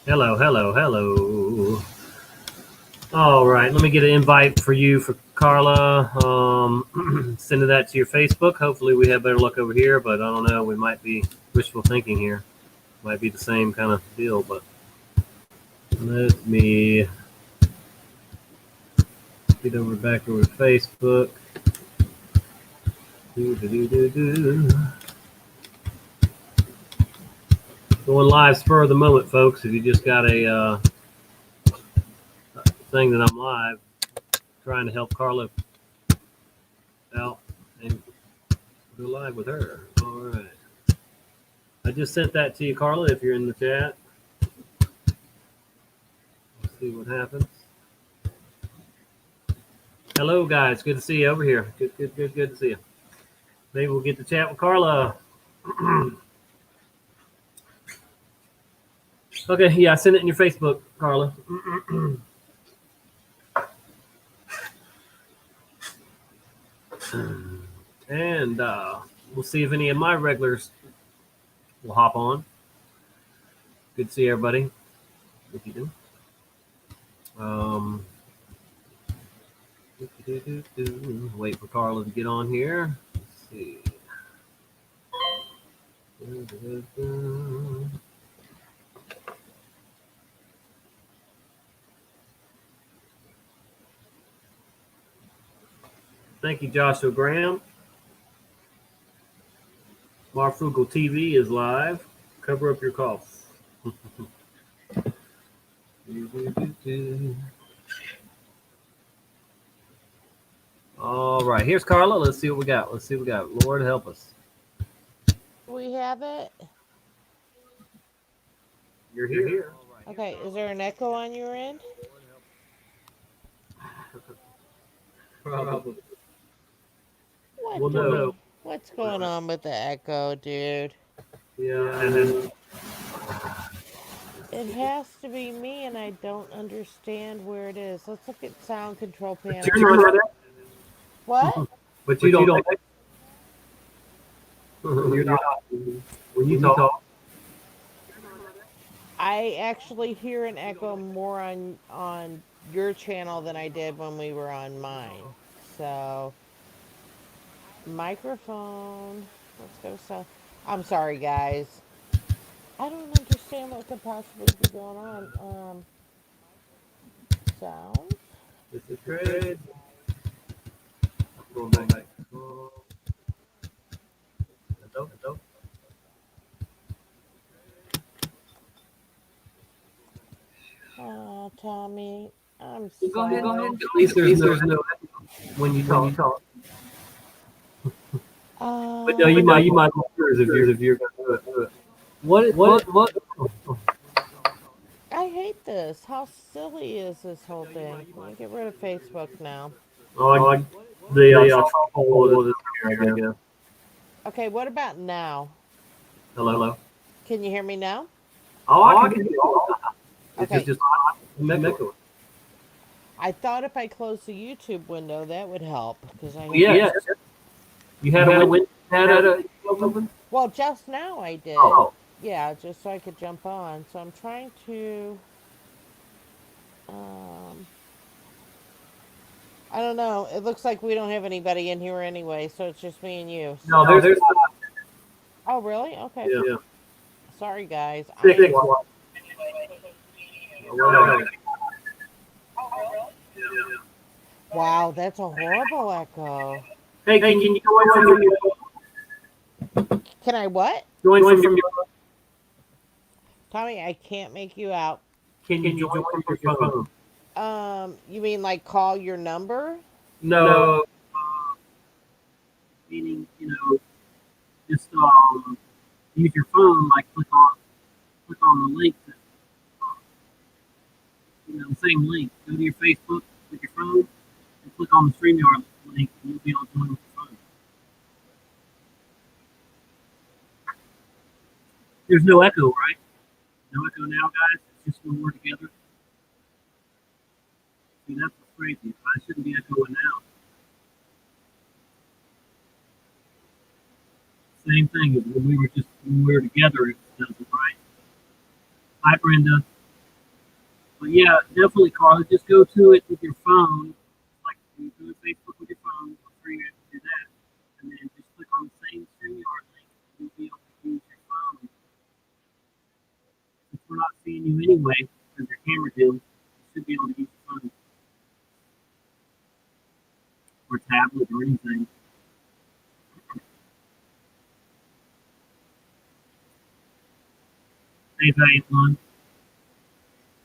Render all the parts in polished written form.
Hello, hello, hello. All right, let me get an invite for you for Carla. Sending that to your Facebook. Hopefully, we have better luck over here, but I don't know. We might be wishful thinking here. Might be the same kind of deal, but let me get back over to Facebook. Going live spur of the moment, folks. If you just got a thing that I'm live, trying to help Carla out and go live with her. All right. I just sent that to you, Carla, if you're in the chat. Let's see what happens. Hello, guys. Good to see you over here. Good to see you. Maybe we'll get to chat with Carla. Okay, yeah, I sent it in your Facebook, Carla. And we'll see if any of my regulars will hop on. Good to see everybody. If you do. Wait for Carla to get on here. Let's see. Thank you, Joshua Graham. Marfugal TV is live. Cover up your cough. All right, here's Carla. Let's see what we got. Lord help us. We have it. You're here. Okay, is there an echo on your end? Probably. What's going on with the echo, dude? Yeah. It has to be me, and I don't understand where it is. Let's look at sound control panel. What? But you don't. You're not. When you talk. I actually hear an echo more on your channel than I did when we were on mine. So, microphone. Let's go south. I'm sorry, guys. I don't understand what could possibly be going on. Sound. This is great. Go back. Hello. Oh, Tommy, I'm Go ahead. sorry. At least there's no when you talk. But no, you might if you're gonna do it. What? I hate this. How silly is this whole thing? Let me get rid of Facebook now. Oh, the trouble is here, I guess. Okay, what about now? Hello. Can you hear me now? Oh, I can hear you. It's Okay. just echo. I thought if I closed the YouTube window, that would help because I. Yeah. You had a open? Well, just now I did. Oh. Yeah, just so I could jump on. So I'm trying to. I don't know. It looks like we don't have anybody in here anyway, so it's just me and you. So. No, there's. Oh, really? Okay. Yeah. Sorry, guys. Wow, that's a horrible echo. Hey, can you join from your? Can I what? Join from your. Tommy, I can't make you out. Can you join from your phone? You mean like call your number? No. Meaning, just use your phone, like click on the link. The same link. Go to your Facebook with your phone and click on the StreamYard link, and you'll be able to join with your phone. There's no echo, right? No echo now, guys. It's just when we're together. See, that's what's crazy. I shouldn't be echoing now. Same thing as when we were together, it doesn't, right? Hi, Brenda. But yeah, definitely, Carla. Just go to it with your phone. Like you go to Facebook with your phone. I'm sure you have to do that. And then just click on the same StreamYard link. You'll be able to use your phone. Since we're not seeing you anyway, because your camera deal, you should be able to use your phone or tablet or anything. Hey, Valiant.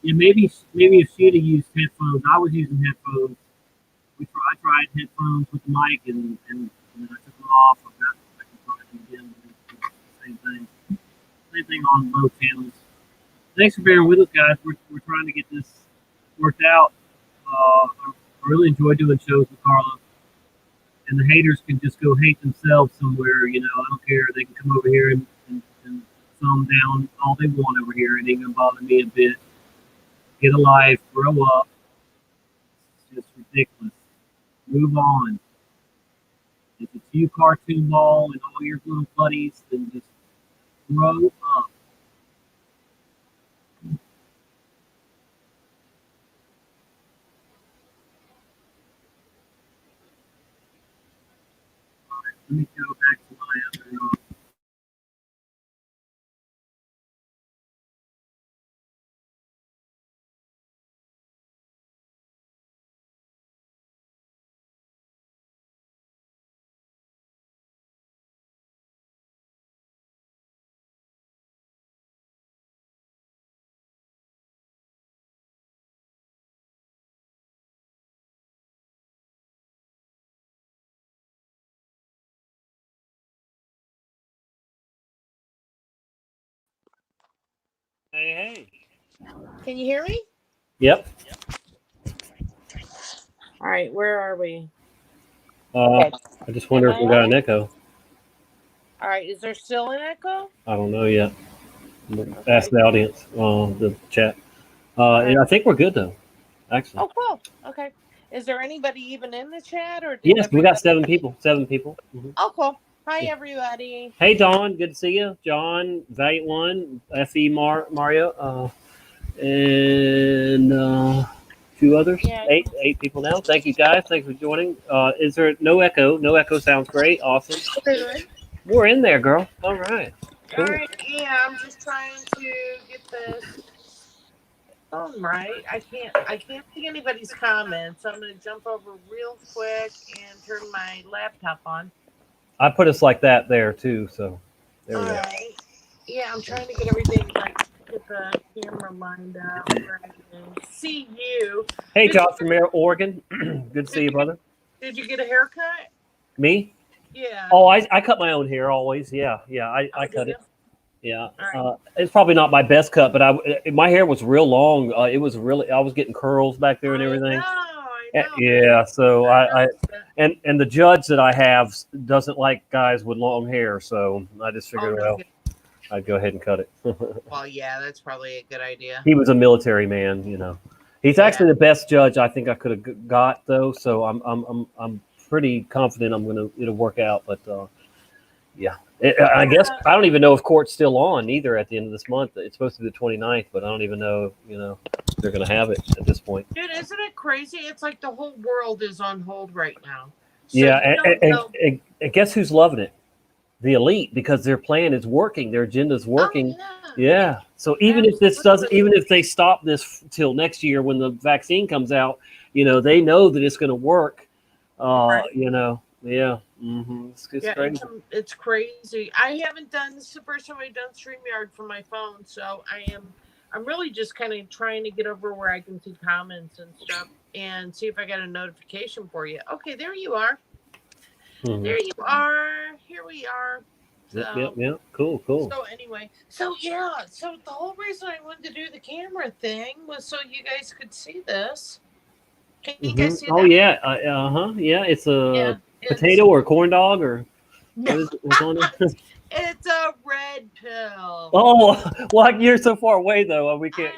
Yeah, maybe if she'd have used headphones. I was using headphones. I tried headphones with the mic and then I took them off. I got I can try it again. Same thing. Same thing on both channels. Thanks for bearing with us, guys. We're trying to get this worked out. I really enjoy doing shows with Carla. And the haters can just go hate themselves somewhere. I don't care. They can come over here and thumb down all they want over here. It ain't gonna bother me a bit. Get a life, grow up. It's just ridiculous. Move on. If it's you, Cartoon Ball, and all your little buddies, then just grow up. All right, let me go back to my other. Hey, hey. Can you hear me? Yep. All right, where are we? Okay. I just wonder if we got an echo. All right, is there still an echo? I don't know yet. Ask the audience, the chat. And I think we're good though, actually. Oh, cool. Okay. Is there anybody even in the chat, or yes, we got 7 people. 7 people. Mm-hmm. Oh, cool. Hi, everybody. Hey, Dawn. Good to see you. John, Valiant One, Fe Mario, and a few others. Yeah. Eight people now. Thank you, guys. Thanks for joining. Is there no echo? No echo sounds great. Awesome. Good. We're in there, girl. All right. Cool. All right. Yeah, I'm just trying to get this phone right. I can't see anybody's comments. I'm going to jump over real quick and turn my laptop on. I put us like that there too, so there we go. Right. Yeah, I'm trying to get everything like get the camera lined up where I can see you. Hey, Josh from Oregon. Good to see you, brother. Did you get a haircut? Me? Yeah. Oh, I cut my own hair always. Yeah. I cut it. Yeah. Right. It's probably not my best cut, but my hair was real long. It was really, I was getting curls back there and everything. I know. Yeah. So and the judge that I have doesn't like guys with long hair. So I just figured, I'd go ahead and cut it. Well, yeah, that's probably a good idea. He was a military man, He's actually the best judge I think I could have got though. So I'm pretty confident it'll work out. But yeah. I guess I don't even know if court's still on either at the end of this month. It's supposed to be the 29th, but I don't even know, if they're going to have it at this point. Dude, isn't it crazy? It's like the whole world is on hold right now. So yeah, and guess who's loving it? The elite, because their plan is working, their agenda is working. Oh, yeah. So even if they stop this till next year when the vaccine comes out, they know that it's going to work. Right. Yeah. Mm-hmm. It's crazy. I haven't done this is the first time I've done StreamYard from my phone, so I'm really just kind of trying to get over where I can see comments and stuff and see if I got a notification for you. Okay, there you are. Mm-hmm. There you are. Here we are. So, yep. Cool. So anyway, so the whole reason I wanted to do the camera thing was so you guys could see this. Can you guys see that? Oh yeah, yeah. It's a potato or corn dog or no. What's on it? It's a red pill. Oh, well, you're so far away though. We can't,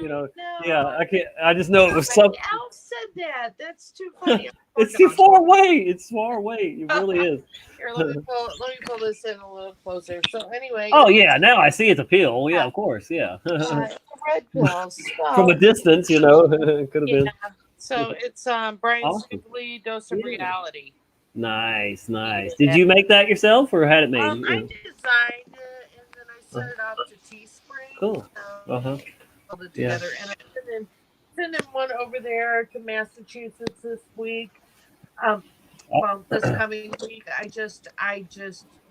Yeah, I can't. I just know it was something. Somebody else said that. That's too funny. It's too far away. It's far away. It really is. Here, let me pull this in a little closer. So anyway. Oh yeah, now I see it's a pill. Yeah, of course. Yeah. What Redpill. From a So distance, it could have yeah. been. So it's Brian's Awesome. weekly dose of Yeah. reality. Nice. Did Yeah. you make that yourself or had it made? I designed it and then I Uh, sent it off to Teespring. cool. So held it Yeah. together, and I'm sending one over there to Massachusetts this week. Um, well, this coming week, I just,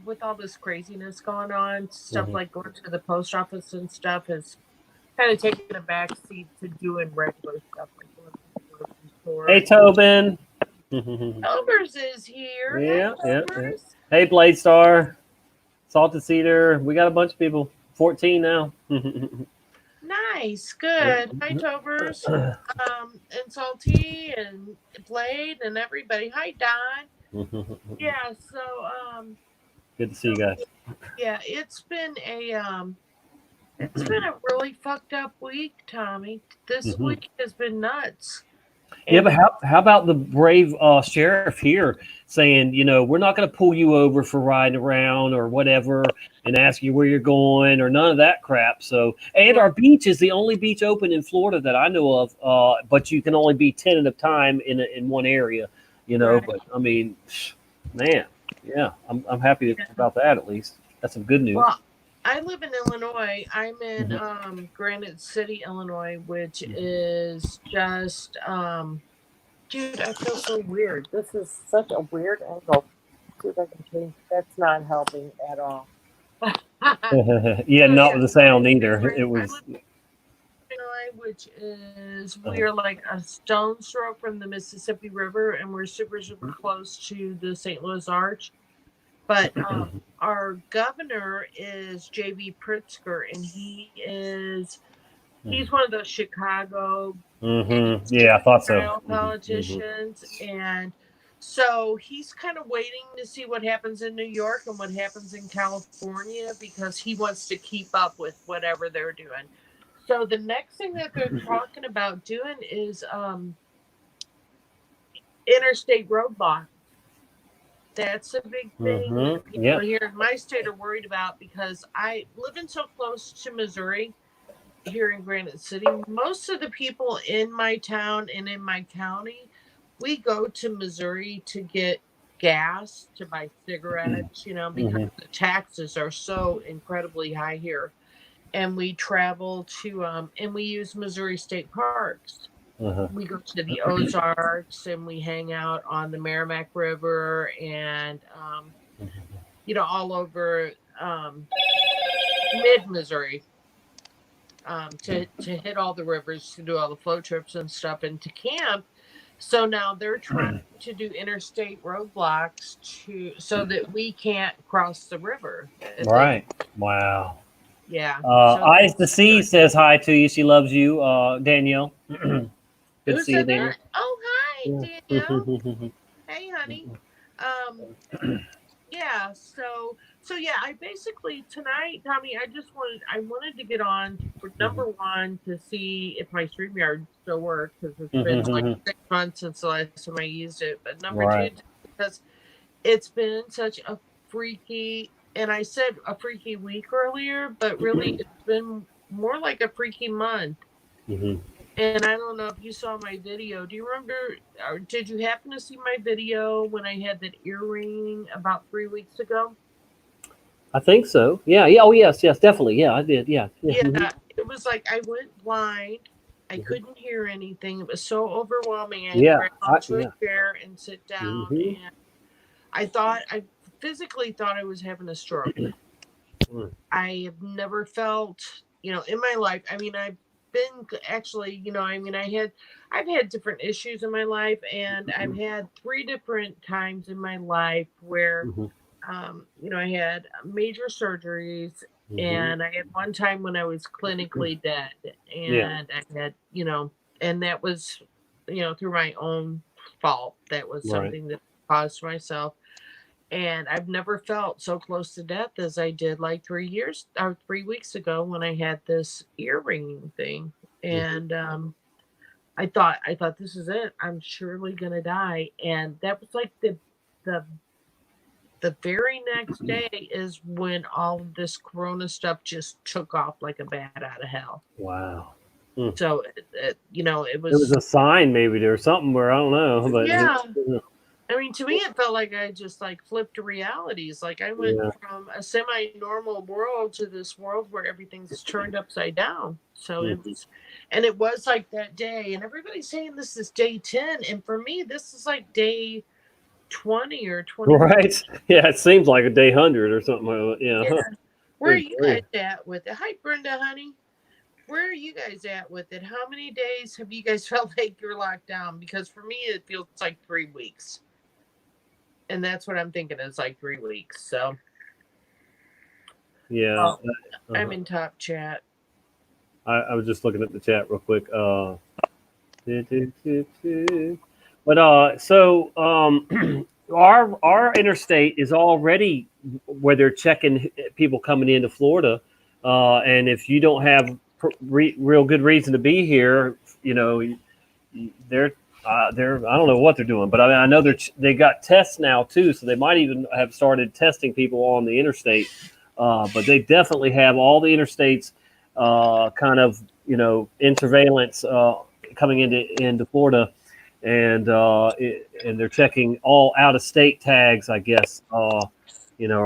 with all this craziness going on, stuff Mhm. like going to the post office and stuff has kind of taken a back seat to doing regular stuff like going to the grocery store. Hey, Tobin. Overs is here. Yeah. Hi, Overs. Hey, Blade Star, Salted Cedar. We got a bunch of people. 14 now. Nice, good. Hi, Tovers. And Salty and Blade and everybody. Hi, Don. Yeah, so Good to see you guys. yeah, it's been a really fucked up week, Tommy. This Mhm. week has been nuts. Yeah, And but how about the brave sheriff here saying, we're not going to pull you over for riding around or whatever and ask you where you're going or none of that crap. So, and our beach is the only beach open in Florida that I know of, but you can only be 10 at a time in one area, Right. But I mean, man, yeah, I'm happy about that at least. That's some good news. Well, I live in Illinois. I'm in Mhm. Granite City, Illinois, which is just dude, I feel so weird. This is such a weird angle. See if I can change. That's not helping at all. Yeah, So not yeah, with the so sound it's been either. great. It I was. live in Illinois, which is we're like a stone's throw from the Mississippi River, and we're super close to the St. Louis Arch. But our governor is J.B. Pritzker, and he's one of those Chicago Yeah, I thought so. style politicians, and so he's kind of waiting to see what happens in New York and what happens in California because he wants to keep up with whatever they're doing. So the next thing that they're talking about doing is interstate roadblocks. That's a big thing that people Yep. here in my state are worried about because I living so close to Missouri here in Granite City. Most of the people in my town and in my county, we go to Missouri to get gas, to buy cigarettes, because the taxes are so incredibly high here. And we travel to and we use Missouri state parks. We go to the Ozarks and we hang out on the Merrimack River and all over mid Missouri to hit all the rivers, to do all the float trips and stuff, and to camp. So now they're trying to do interstate roadblocks so that we can't cross the river. Right. Wow. Yeah. So Eyes to See says hi to you. She loves you, Danielle. Good to who see you, said Danielle. that? Oh, hi, Danielle. Hey, honey. Yeah. So yeah, I basically tonight, Tommy, I wanted to get on for number one to see if my StreamYard still works because it's been like 6 months since the last time I used it. But number two, because it's been such a freaky, and I said a freaky week earlier, but really it's been more like a freaky month. And I don't know if you saw my video. Do you remember, or did you happen to see my video when I had that earring about 3 weeks ago? I think so. Yeah. Yeah. Oh, yes. Yes. Definitely. Yeah, I did. Yeah. Yeah, it was like I went blind. I couldn't hear anything. It was so overwhelming. I had to Yeah. grab onto a chair and sit down. And I physically thought I was having a stroke. I have never felt, in my life. I mean, I've been actually, I've had different issues in my life, and I've had 3 different times in my life where, I had major surgeries, and I had one time when I was clinically dead, and I had, and that was, through my own fault. That was something that I caused myself. And I've never felt so close to death as I did like 3 weeks ago when I had this ear ringing thing. And I thought this is it. I'm surely gonna die. And that was like the the very next day is when all of this corona stuff just took off like a bat out of hell. Wow. So it It was a sign maybe there or something where I don't know, but yeah. I mean, to me, it felt like I just like flipped realities. Like I went from a semi-normal world to this world where everything's turned upside down. So it was like that day, and everybody's saying this is day 10, and for me, this is like day 20 or 20. Right? Yeah, it seems like a day 100 or something like that. Yeah. Where are you guys at with it? Hi, Brenda, honey. Where are you guys at with it? How many days have you guys felt like you're locked down? Because for me, it feels like 3 weeks. And that's what I'm thinking. It's like 3 weeks. So, yeah, I'm in top chat. I was just looking at the chat real quick. But so our interstate is already where they're checking people coming into Florida, and if you don't have real good reason to be here, they're I don't know what they're doing, but I mean I know they got tests now too, so they might even have started testing people on the interstate. But they definitely have all the interstates kind of in surveillance coming into Florida, and they're checking all out of state tags, I guess, or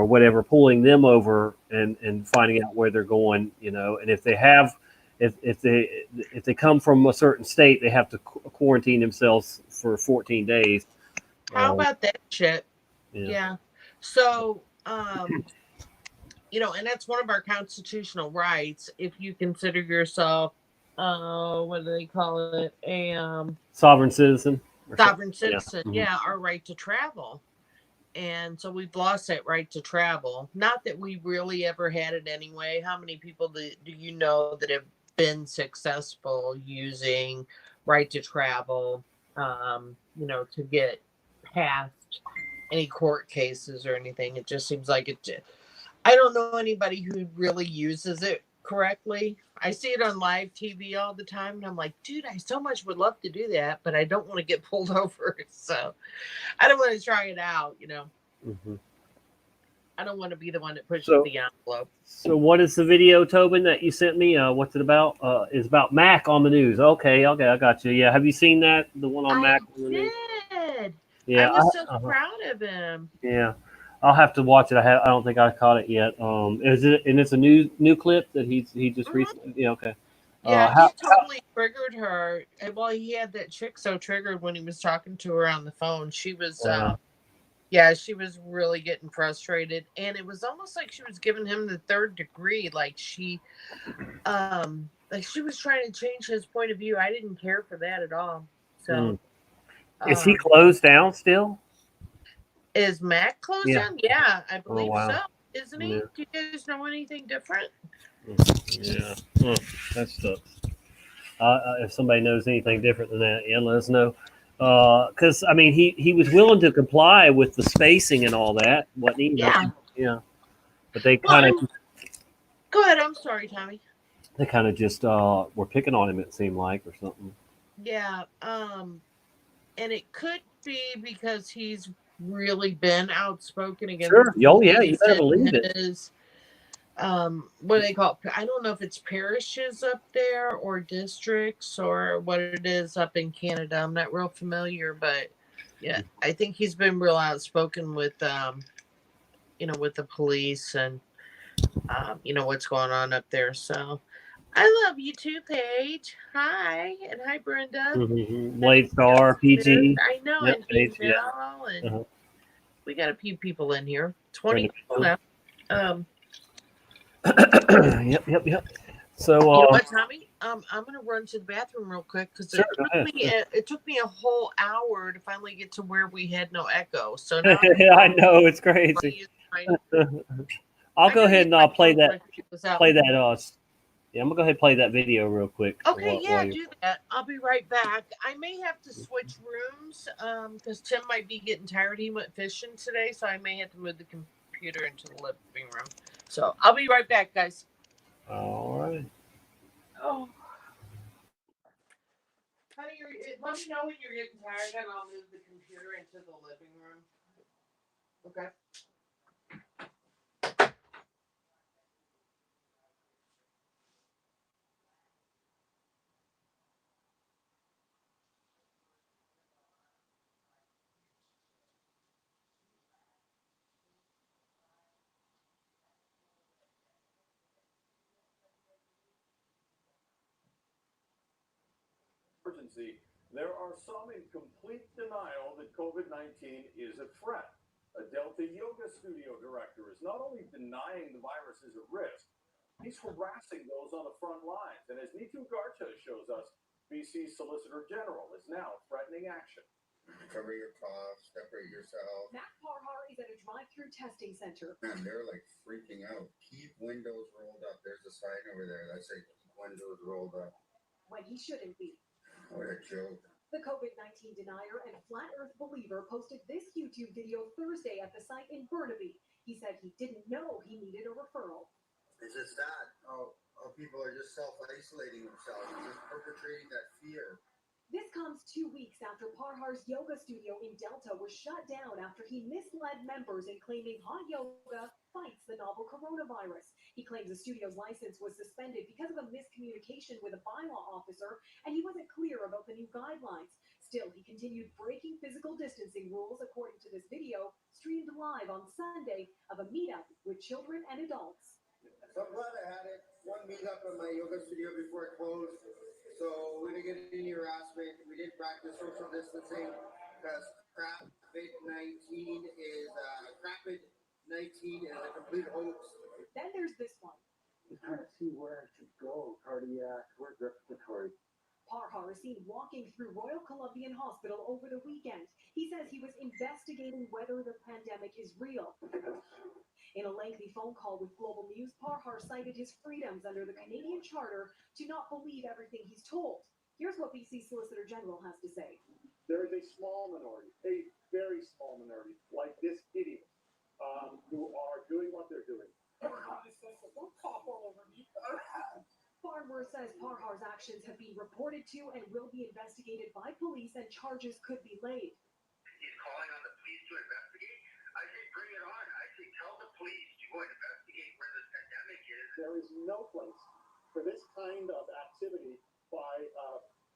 whatever, pulling them over and finding out where they're going, and if they have. If they come from a certain state, they have to quarantine themselves for 14 days. How about that shit? Yeah. So, and that's one of our constitutional rights. If you consider yourself, what do they call it? A sovereign citizen. Sovereign citizen. Yeah, our right to travel. And so we've lost that right to travel. Not that we really ever had it anyway. How many people do you know that have been successful using right to travel, to get past any court cases or anything? It just seems like I don't know anybody who really uses it correctly. I see it on live TV all the time, and I'm like, dude, I so much would love to do that, but I don't want to get pulled over. So I don't want to try it out, Mm-hmm. I don't want to be the one that pushes the envelope. So what is the video, Tobin, that you sent me? What's it about? It's about Mac on the news. Okay, I got you. Yeah, have you seen that? The one on Mac on the news? Did. Yeah, I was so proud of him. Yeah, I'll have to watch it. I don't think I caught it yet. Is it? And it's a new clip that he just recently. Yeah, okay. Yeah, he totally triggered her. Well, he had that chick so triggered when he was talking to her on the phone. She was, she was really getting frustrated, and it was almost like she was giving him the third degree. Like she was trying to change his point of view. I didn't care for that at all. So, is he closed down still? Is Mac closed down? Yeah, I believe so. Isn't he? Yeah. Do you guys know anything different? Yeah, that sucks. If somebody knows anything different than that, let us know. Because I mean, he was willing to comply with the spacing and all that, wasn't he? Yeah. But they kind of. Go ahead. I'm sorry, Tommy. They kind of just were picking on him. It seemed like, or something. Yeah. And it could be because he's really been outspoken against. Sure. Oh yeah, you better believe it. What do they call it? I don't know if it's parishes up there or districts or what it is up in Canada. I'm not real familiar, but yeah, I think he's been real outspoken with with the police and what's going on up there. So I love you too, Paige. Hi, and hi, Brenda. Blade Star, PG. I know, and Paige, and we got a few people in here. 20 people now. Yep. So, you know what, Tommy? I'm gonna run to the bathroom real quick because it took me a whole hour to finally get to where we had no echo. So now I know it's crazy. I'll go ahead and play that. Yeah, I'm gonna go ahead and play that video real quick. Okay, do that. I'll be right back. I may have to switch rooms because Tim might be getting tired. He went fishing today, so I may have to move the computer into the living room. So I'll be right back, guys. All right. Oh. Honey, let me know when you're getting tired, and I'll move the computer into the living room. Okay. emergency, there are some in complete denial that COVID-19 is a threat. A Delta yoga studio director is not only denying the virus is a risk, he's harassing those on the front lines. And as Neetu Garcha shows us, BC's Solicitor General is now threatening action. Cover your cough, separate yourself. Matt Parhar is at a drive-through testing center. Man, they're like freaking out. Keep windows rolled up. There's a sign over there that says keep windows rolled up. When he shouldn't be. What a joke. The COVID-19 denier and flat earth believer posted this YouTube video Thursday at the site in Burnaby. He said he didn't know he needed a referral. It's just that. Oh, people are just self-isolating themselves, just perpetrating that fear. This comes 2 weeks after Parhar's yoga studio in Delta was shut down after he misled members in claiming hot yoga fights the novel coronavirus. He claims the studio's license was suspended because of a miscommunication with a bylaw officer, and he wasn't clear about the new guidelines. Still, he continued breaking physical distancing rules, according to this video, streamed live on Sunday of a meetup with children and adults. So I'm glad I had it. One meetup at my yoga studio before it closed. So we didn't get any harassment. We did practice social distancing because COVID-19 is a complete hoax. Then there's this one. He's trying to see where I should go. Cardiac, where's respiratory? Parhar is seen walking through Royal Columbian Hospital over the weekend. He says he was investigating whether the pandemic is real. In a lengthy phone call with Global News, Parhar cited his freedoms under the Canadian Charter to not believe everything he's told. Here's what BC Solicitor General has to say. There is a small minority, a very small minority, like this idiot, who are doing what they're doing. Farmer says Parhar's actions have been reported to and will be investigated by police, and charges could be laid. He's calling on the police to investigate. I say bring it on. I say tell the police to go investigate where this pandemic is. There is no place for this kind of activity by,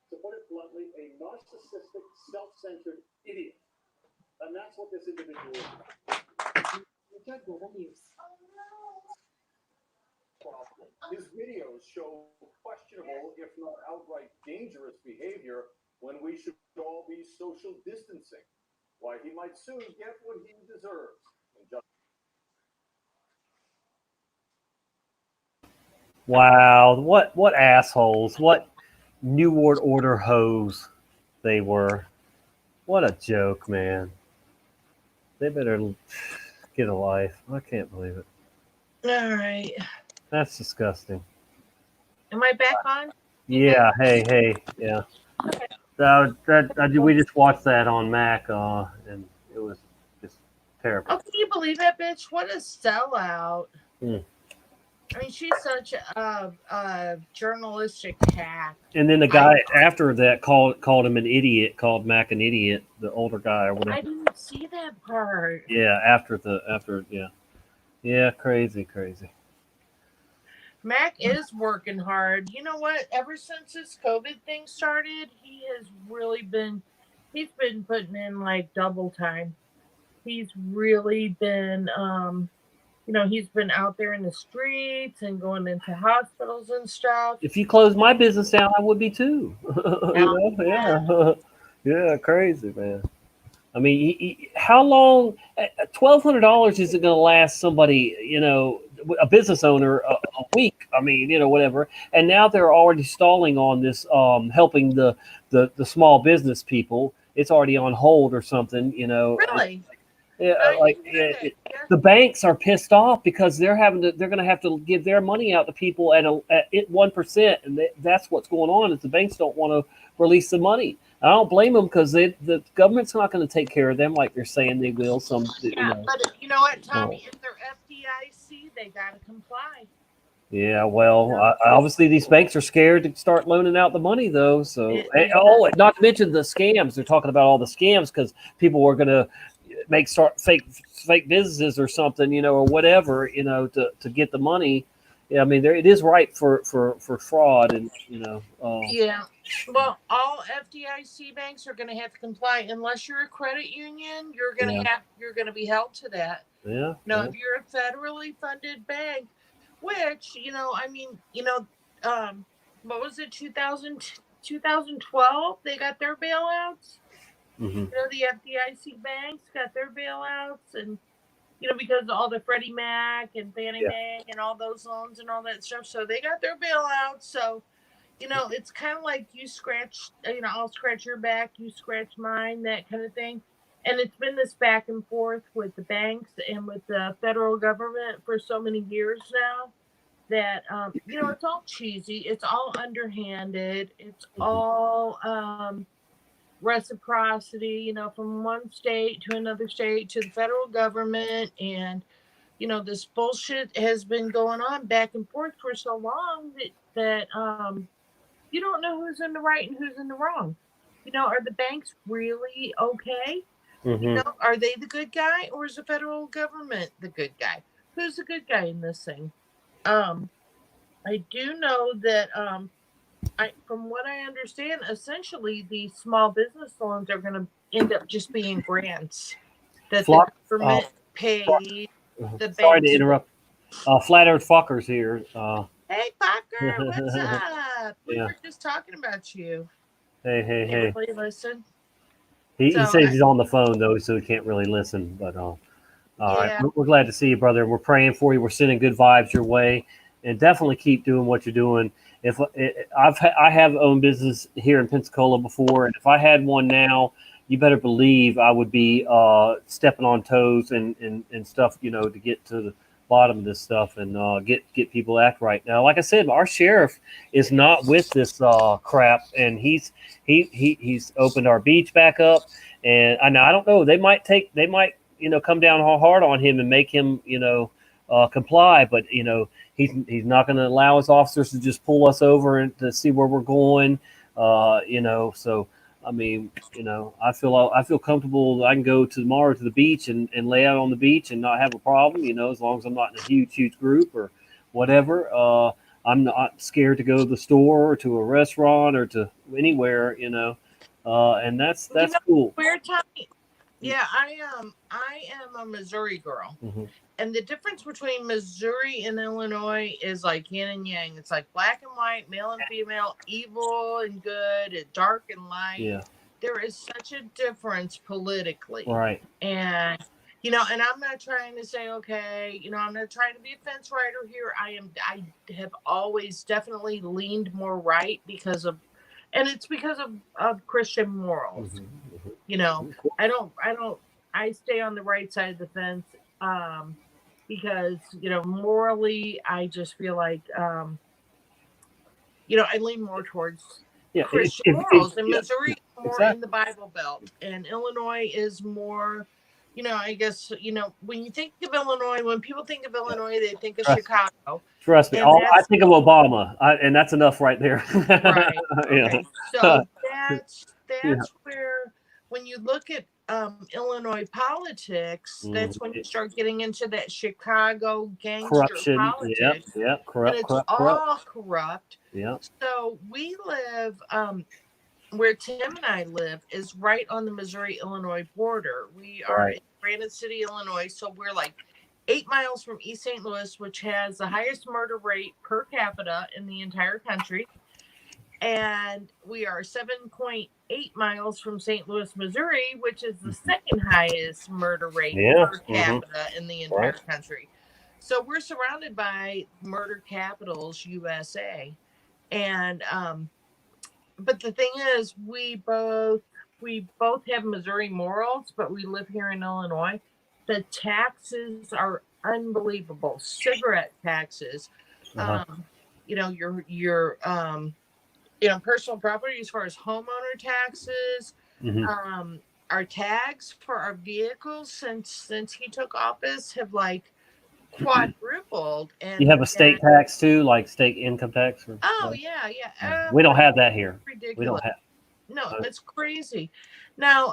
to put it bluntly, a narcissistic, self-centered idiot. And that's what this individual is. Global News. His videos show questionable, if not outright dangerous behavior when we should all be social distancing. Why, he might soon get what he deserves. Wow, what assholes! What New World Order hoes they were! What a joke, man! They better get a life. I can't believe it. All right. That's disgusting. Am I back on? Yeah. Hey. Yeah. We just watched that on Mac, and it was just terrible. Oh, can you believe that bitch? What a sellout. I mean, she's such a journalistic hack. And then the guy after that called him an idiot, called Mac an idiot, the older guy or whatever. I didn't see that part. Yeah, after yeah, crazy. Mac is working hard. You know what? Ever since this COVID thing started, he's been putting in like double time. He's really been, he's been out there in the streets and going into hospitals and stuff. If you close my business down, I would be too. Yeah, crazy, man. I mean, how long? $1,200 isn't going to last somebody, a business owner a week. I mean, whatever. And now they're already stalling on this, helping the small business people. It's already on hold or something, Really? The banks are pissed off because they're going to have to give their money out to people at 1%, and that's what's going on. Is the banks don't want to release the money. I don't blame them because the government's not going to take care of them like they're saying they will. But you know what, Tommy? If they're FDIC, they got to comply. Yeah, well, obviously these banks are scared to start loaning out the money, though. So, not to mention the scams. They're talking about all the scams because people were going to start fake businesses or something, or whatever, to get the money. Yeah, I mean, it is ripe for fraud, and Yeah, well, all FDIC banks are going to have to comply unless you're a credit union. You're going to be held to that. Yeah. If you're a federally funded bank, which what was it, 2000 2012, they got their bailouts. Mm-hmm. You know, the FDIC banks got their bailouts, and you know, because of all the Freddie Mac and Fannie Mae and all those loans and all that stuff, so they got their bailouts. So, you know, it's kind of like you scratch, you know, I'll scratch your back, you scratch mine, that kind of thing. And it's been this back and forth with the banks and with the federal government for so many years now that, you know, it's all cheesy, it's all underhanded, it's all reciprocity, you know, from one state to another state to the federal government. And, you know, this bullshit has been going on back and forth for so long that you don't know who's in the right and who's in the wrong. You know, are the banks really okay? Mm-hmm. You know, are they the good guy, or is the federal government the good guy? Who's the good guy in this thing? I do know that from what I understand, essentially the small business loans are going to end up just being grants that the government paid the banks. Sorry to interrupt. Flat Earth Fuckers here. Hey, Fucker, what's up? We were just talking about you. Hey. Everybody listen. He says he's on the phone though, so he can't really listen. But all right, we're glad to see you, brother. We're praying for you. We're sending good vibes your way, and definitely keep doing what you're doing. I have owned business here in Pensacola before, and if I had one now, you better believe I would be stepping on toes and stuff, you know, to get to the bottom of this stuff and get people act right. Now, like I said, our sheriff is not with this crap, and he's opened our beach back up, and I don't know, they might you know, come down hard on him and make him, you know, comply, but you know, he's not going to allow his officers to just pull us over and to see where we're going, you know. So I mean, you know, I feel comfortable. I can go tomorrow to the beach and lay out on the beach and not have a problem, you know, as long as I'm not in a huge group or whatever. I'm not scared to go to the store or to a restaurant or to anywhere, you know, and that's cool. Where, Tommy? Yeah, I am a Missouri girl. Mm-hmm. And the difference between Missouri and Illinois is like yin and yang. It's like black and white, male and female, evil and good, dark and light. Yeah. There is such a difference politically. Right. And, you know, and I'm not trying to say, okay, you know, I'm not trying to be a fence rider here. I have always definitely leaned more right because of, and it's because of Christian morals. Mm-hmm. You know, I stay on the right side of the fence. Because, you know, morally, I just feel like, you know, I lean more towards Christian morals. And Missouri is more in the Bible Belt. And Illinois is more, you know, I guess, you know, when you think of Illinois, when people think of Illinois, they think of Chicago. Trust me. I think of Obama, and that's enough right there. Right. Okay. So that's where, when you look at Illinois politics, that's when you start getting into that Chicago gangster corruption politics. Yep. Corrupt. And it's all corrupt. Yeah. So we live, where Tim and I live is right on the Missouri-Illinois border. We are in Granite City, Illinois. So we're like 8 miles from East St. Louis, which has the highest murder rate per capita in the entire country. And we are 7.8 miles from St. Louis, Missouri, which is the second highest murder rate per capita in the entire country. So we're surrounded by murder capitals, USA. And but the thing is, we both have Missouri morals, but we live here in Illinois. The taxes are unbelievable. Cigarette taxes, you know, your you know, personal property as far as homeowner taxes, our tags for our vehicles since he took office have like quadrupled. And you have a state tax too, like state income tax? Yeah. We don't have that here. Ridiculous. We don't have. No, it's crazy. Now,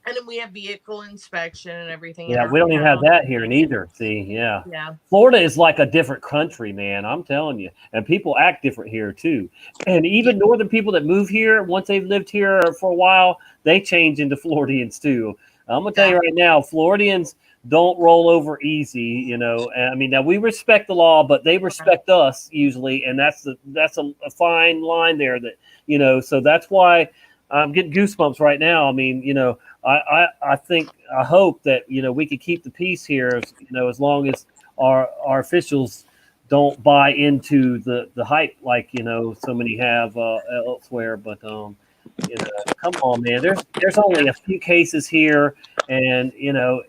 and then we have vehicle inspection and everything. Yeah, we don't even have that here neither. See, yeah. Florida is like a different country, man. I'm telling you. And people act different here too. And even northern people that move here, once they've lived here for a while, they change into Floridians too. I'm gonna tell you right now, Floridians don't roll over easy, you know. And I mean, now we respect the law, but they respect us usually, and that's a fine line there. That, you know, so that's why I'm getting goosebumps right now. I mean, you know, I think, I hope that, you know, we could keep the peace here, you know, as long as our officials don't buy into the hype like, you know, so many have elsewhere. But you know, come on, man. There's only a few cases here, and you know,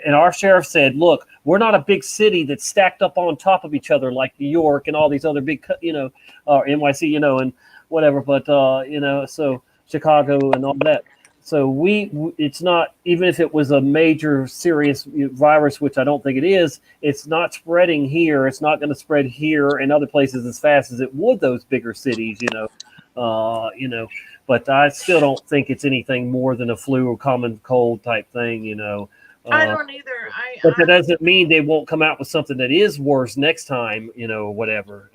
and our sheriff said, look, we're not a big city that's stacked up on top of each other like New York and all these other big, you know, NYC, you know, and whatever. But you know, so Chicago and all that. So it's not, even if it was a major serious virus, which I don't think it is, it's not spreading here. It's not going to spread here and other places as fast as it would those bigger cities, you know. But I still don't think it's anything more than a flu or common cold type thing, you know. I don't either. But that doesn't mean they won't come out with something that is worse next time, you know, whatever.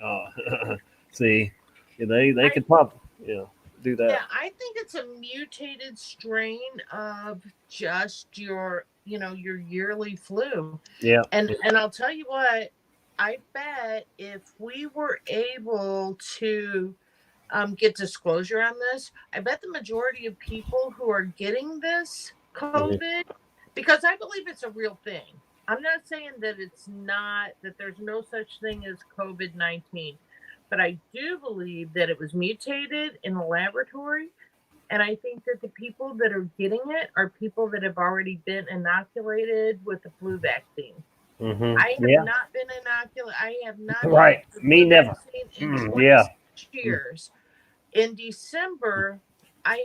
See, they could probably, you know, do that. Yeah, I think it's a mutated strain of just your, you know, your yearly flu. Yeah. And I'll tell you what, I bet if we were able to get disclosure on this, I bet the majority of people who are getting this COVID, because I believe it's a real thing. I'm not saying that it's not, that there's no such thing as COVID-19, but I do believe that it was mutated in the laboratory. And I think that the people that are getting it are people that have already been inoculated with the flu vaccine. I have not been inoculated. I have not. Right. Me never. In 26 Yeah. years. In December, I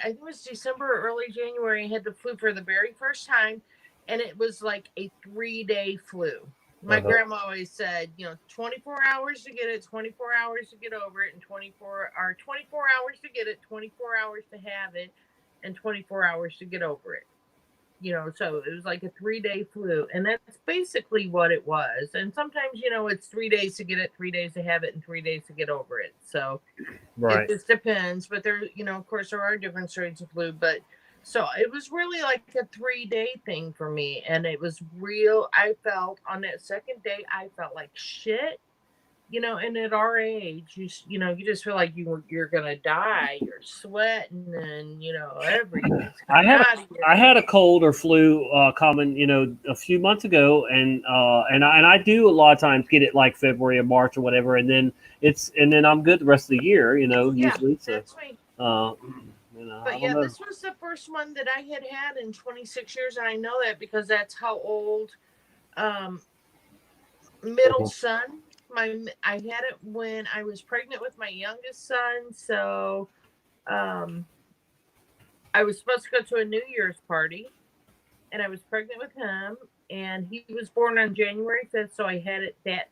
think it was December or early January, I had the flu for the very first time, and it was like a 3-day flu. My grandma always said, you know, 24 hours to get it, 24 hours to get over it, and 24 hours to get it, 24 hours to have it, and 24 hours to get over it. You know, so it was like a 3-day flu, and that's basically what it was. And sometimes, you know, it's 3 days to get it, 3 days to have it, and 3 days to get over it. So it just depends. But there, you know, of course, there are different strains of flu. But so it was really like a 3-day thing for me, and it was real. I felt on that second day, I felt like shit. You know, and at our age, you know, you just feel like you're gonna die. You're sweating, and you know, everything's coming out of you. I had a cold or flu common, you know, a few months ago, and I do a lot of times get it like February or March or whatever, and then I'm good the rest of the year, you know, usually. So, that's me. you know, But yeah, this was the first one that I had in 26 years, and I know that because that's how old middle son. I had it when I was pregnant with my youngest son, so I was supposed to go to a New Year's party, and I was pregnant with him, and he was born on January 5th, so I had it I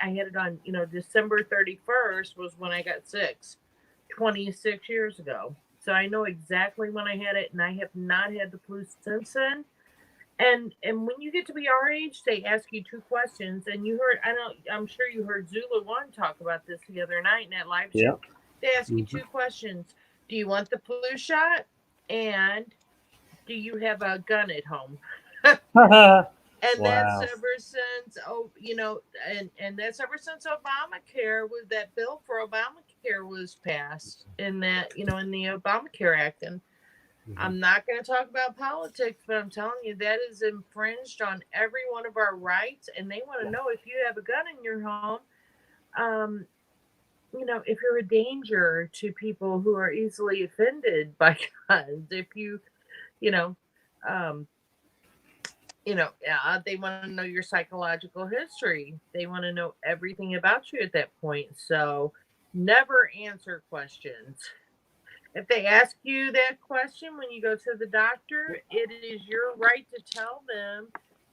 had it on, you know, December 31st was when I got sick 26 years ago. So I know exactly when I had it, and I have not had the flu since then. And when you get to be our age, they ask you 2 questions. And you heard, I'm sure you heard Zula One talk about this the other night in that live show. They ask you 2 questions. Do you want the flu shot? And do you have a gun at home? And that's ever since, you know, and that's ever since Obamacare was, that bill for Obamacare was passed in that, you know, in the Obamacare Act. And I'm not going to talk about politics, but I'm telling you, that is infringed on every one of our rights. And they want to know if you have a gun in your home, you know, if you're a danger to people who are easily offended by guns, if you know, they want to know your psychological history. They want to know everything about you at that point. So never answer questions. If they ask you that question when you go to the doctor, it is your right to tell them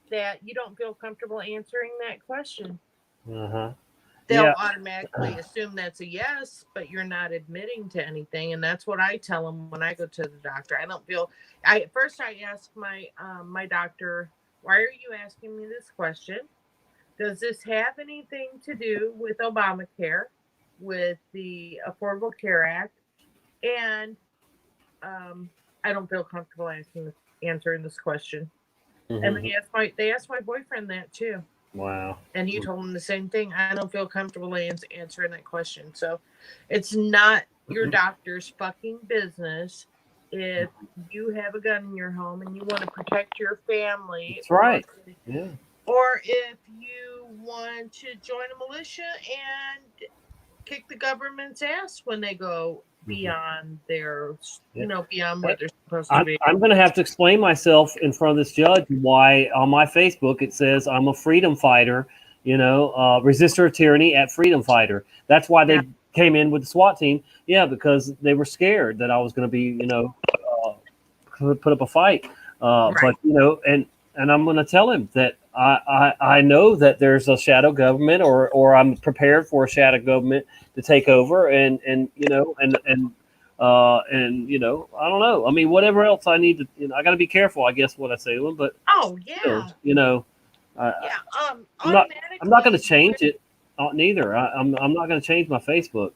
that you don't feel comfortable answering that question. They'll automatically assume that's a yes, but you're not admitting to anything. And that's what I tell them when I go to the doctor. First I ask my my doctor, why are you asking me this question? Does this have anything to do with Obamacare, with the Affordable Care Act? And I don't feel comfortable answering this question. And they asked my boyfriend that too. Wow. And he told him the same thing. I don't feel comfortable answering that question. So it's not your doctor's fucking business if you have a gun in your home and you want to protect your family. That's right. Yeah. Or if you want to join a militia and kick the government's ass when they go beyond their, beyond where they're supposed to be. I'm going to have to explain myself in front of this judge why on my Facebook it says I'm a freedom fighter, resistor of tyranny at freedom fighter. That's why they came in with the SWAT team. Yeah, because they were scared that I was going to be, put up a fight. But, and I'm going to tell him that I know that there's a shadow government or I'm prepared for a shadow government to take over and I don't know. I mean, whatever else I need to, I got to be careful, I guess, what I say to them. But I'm not going to change it. Neither. I'm not going to change my Facebook.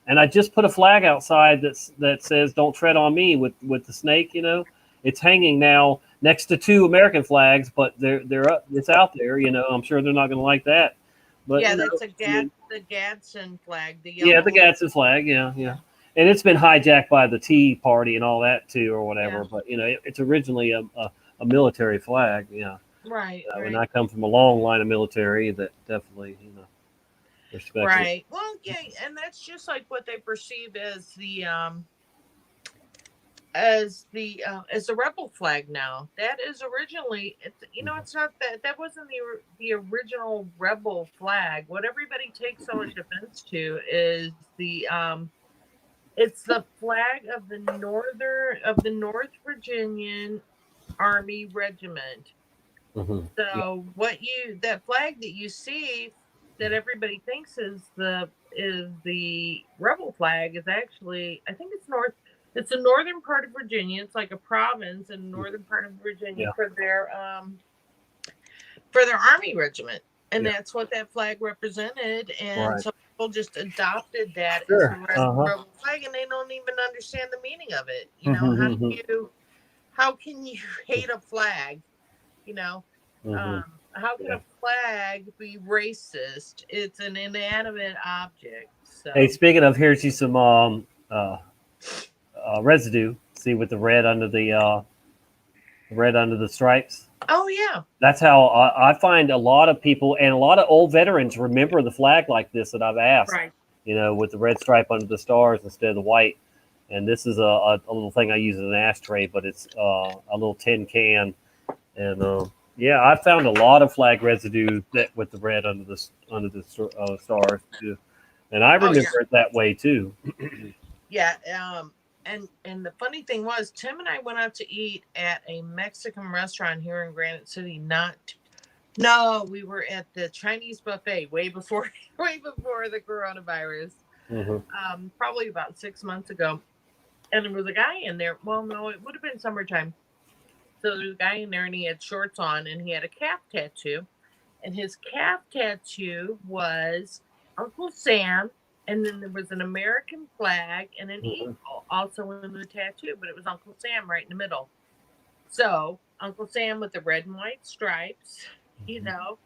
And I just put a flag outside that says "Don't tread on me" with the snake. It's hanging now next to 2 American flags, but they're up. It's out there. I'm sure they're not going to like that. But that's the Gadsden flag. The yellow the Gadsden flag. Yeah. And it's been hijacked by the Tea Party and all that too, or whatever. Yeah. But it's originally a military flag. Yeah. Right. And I come from a long line of military that definitely respect. Right. It. Well, yeah, and that's just like what they perceive as the rebel flag now. That is originally, it's not that wasn't the original rebel flag. What everybody takes so much offense to is it's the flag of the North Virginian Army Regiment. Mm-hmm. So that flag that you see that everybody thinks is the rebel flag is actually, I think it's the northern part of Virginia. It's like a province in the northern part of Virginia for their army regiment. And that's what that flag represented. And so people just adopted that as the rebel flag, and they don't even understand the meaning of it. How can you hate a flag? How can a flag be racist? It's an inanimate object. So. Hey, speaking of, here's you some residue. See, with the red under the stripes. Oh yeah. That's how I find a lot of people and a lot of old veterans remember the flag like this that I've asked. Right. With the red stripe under the stars instead of the white. And this is a little thing I use as an ashtray, but it's a little tin can. And I found a lot of flag residue that with the red under the stars too, and I remember it that way too. Yeah, and the funny thing was, Tim and I went out to eat at a Mexican restaurant here in Granite City. We were at the Chinese buffet way before the coronavirus. Mm-hmm. Probably about 6 months ago, and there was a guy in there. Well, no, it would have been summertime. So there was a guy in there, and he had shorts on, and he had a calf tattoo. And his calf tattoo was Uncle Sam, and then there was an American flag and an eagle also in the tattoo, but it was Uncle Sam right in the middle. So Uncle Sam with the red and white stripes, and then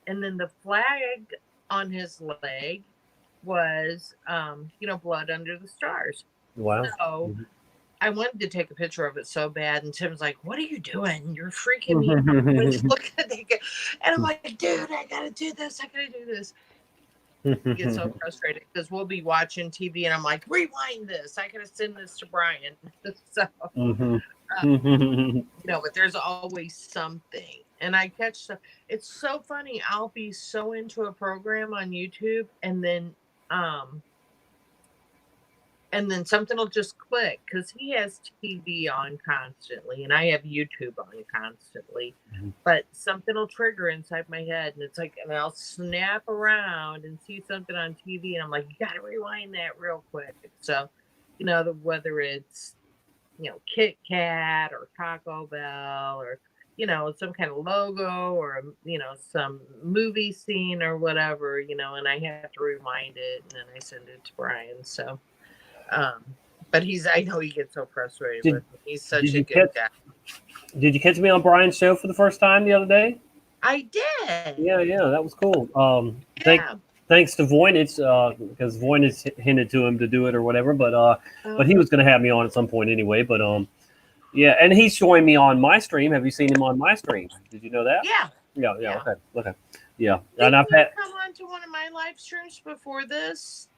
the flag on his leg was, blood under the stars. Wow. So I wanted to take a picture of it so bad, and Tim's like, "What are you doing? You're freaking me out." Look at that, and I'm like, "Dude, I gotta do this. I gotta do this." I get so frustrated because we'll be watching TV, and I'm like, "Rewind this. I gotta send this to Brian." So, but there's always something, and I catch stuff. It's so funny. I'll be so into a program on YouTube, and then something will just click because he has TV on constantly and I have YouTube on constantly. But something will trigger inside my head, and it's like, and I'll snap around and see something on TV, and I'm like, you got to rewind that real quick. So, whether it's, Kit Kat or Taco Bell or, some kind of logo or, some movie scene or whatever, and I have to rewind it, and then I send it to Brian. So, But I know he gets so frustrated Did- with me. He's such did a you good guy. Did you catch me on Brian's show for the first time the other day? I did. Yeah, that was cool. Yeah. Thanks to Voynich, because Voynich hinted to him to do it or whatever, but he was going to have me on at some point anyway. But yeah, and he's showing me on my stream. Have you seen him on my stream? Did you know that? Yeah. Yeah. Okay. Yeah, Did and I've you had come on to one of my live streams before this?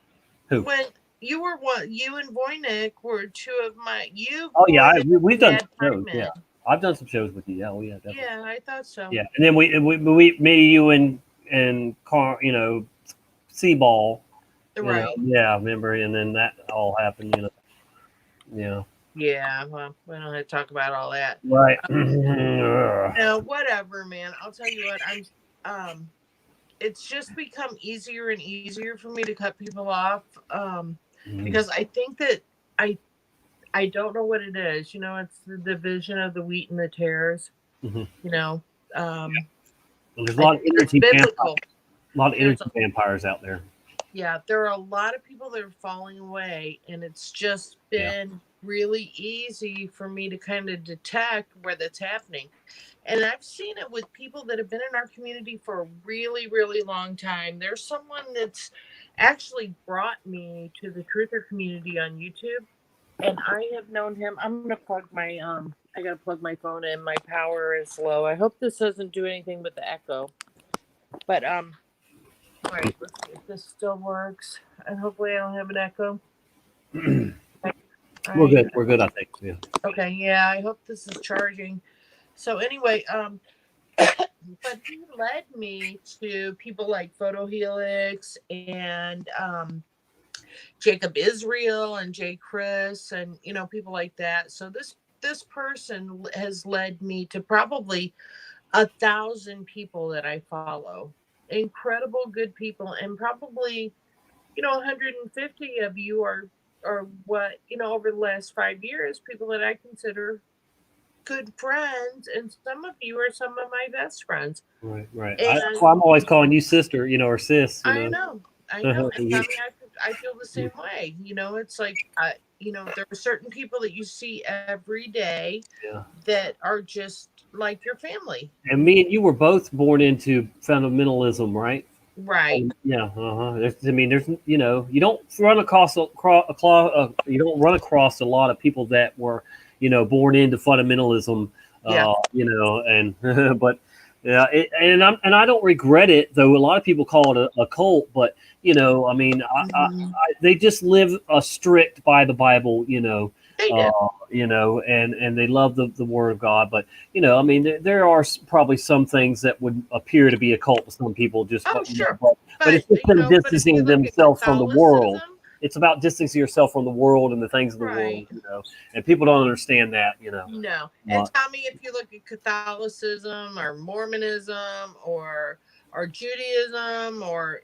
who? When you and Voynich were two of my Oh yeah, Voynich, we've done Dad shows. Pieman. Yeah, I've done some shows with you. Yeah, oh yeah, definitely. Yeah, I thought so. Yeah, and then me, you, and Car, Seaball. Right. Yeah, remember, and then that all happened. Yeah. Yeah, well, we don't have to talk about all that. Right. No, whatever, man. I'll tell you what, it's just become easier and easier for me to cut people off. Because I think that I don't know what it is. It's the division of the wheat and the tares. Mhm. And there's a lot of it's energy biblical. vampires out there. Yeah, there are a lot of people that are falling away, and it's just been really easy for me to kind of detect where that's happening. And I've seen it with people that have been in our community for a really, really long time. There's someone that's actually brought me to the Truther community on YouTube, and I have known him. I'm gonna plug my I gotta plug my phone in. My power is low. I hope this doesn't do anything with the echo. But all right, let's see if this still works, and hopefully I don't have an echo. We're good. We're good, I think. Yeah. Okay, yeah, I hope this is charging. So anyway, but he led me to people like Photo Helix and Jacob Israel and Jay Chris and people like that. So this person has led me to probably 1,000 people that I follow. Incredible good people, and probably 150 of you are what over the last 5 years, people that I consider good friends, and some of you are some of my best friends. Right. And I'm always calling you sister, or sis. I know. And I feel the same way. It's like there are certain people that you see every day that are just like your family. And me and you were both born into fundamentalism, right? Right. Yeah. There's you don't run across you don't run across a lot of people that were born into fundamentalism. And but yeah, and I don't regret it, though. A lot of people call it a cult, but they just live strict by the Bible, They do. and they love the Word of God. But there are probably some things that would appear to be a cult to some people. Sure. But it's just them distancing themselves from the world. It's about distancing yourself from the world and the things of the world, and people don't understand that, No. And Tommy, if you look at Catholicism or Mormonism or Judaism or,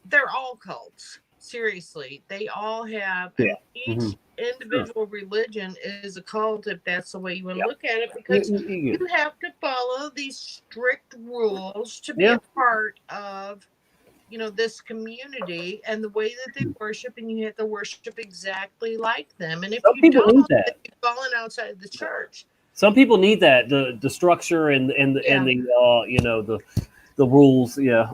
they're all cults. Seriously. They all have, each individual religion is a cult, if that's the way you want to look at it, because you have to follow these strict rules to be a part of this community and the way that they worship, and you have to worship exactly like them. And if you don't, you've fallen outside of the church. Some people need that, the structure and the rules. Yeah.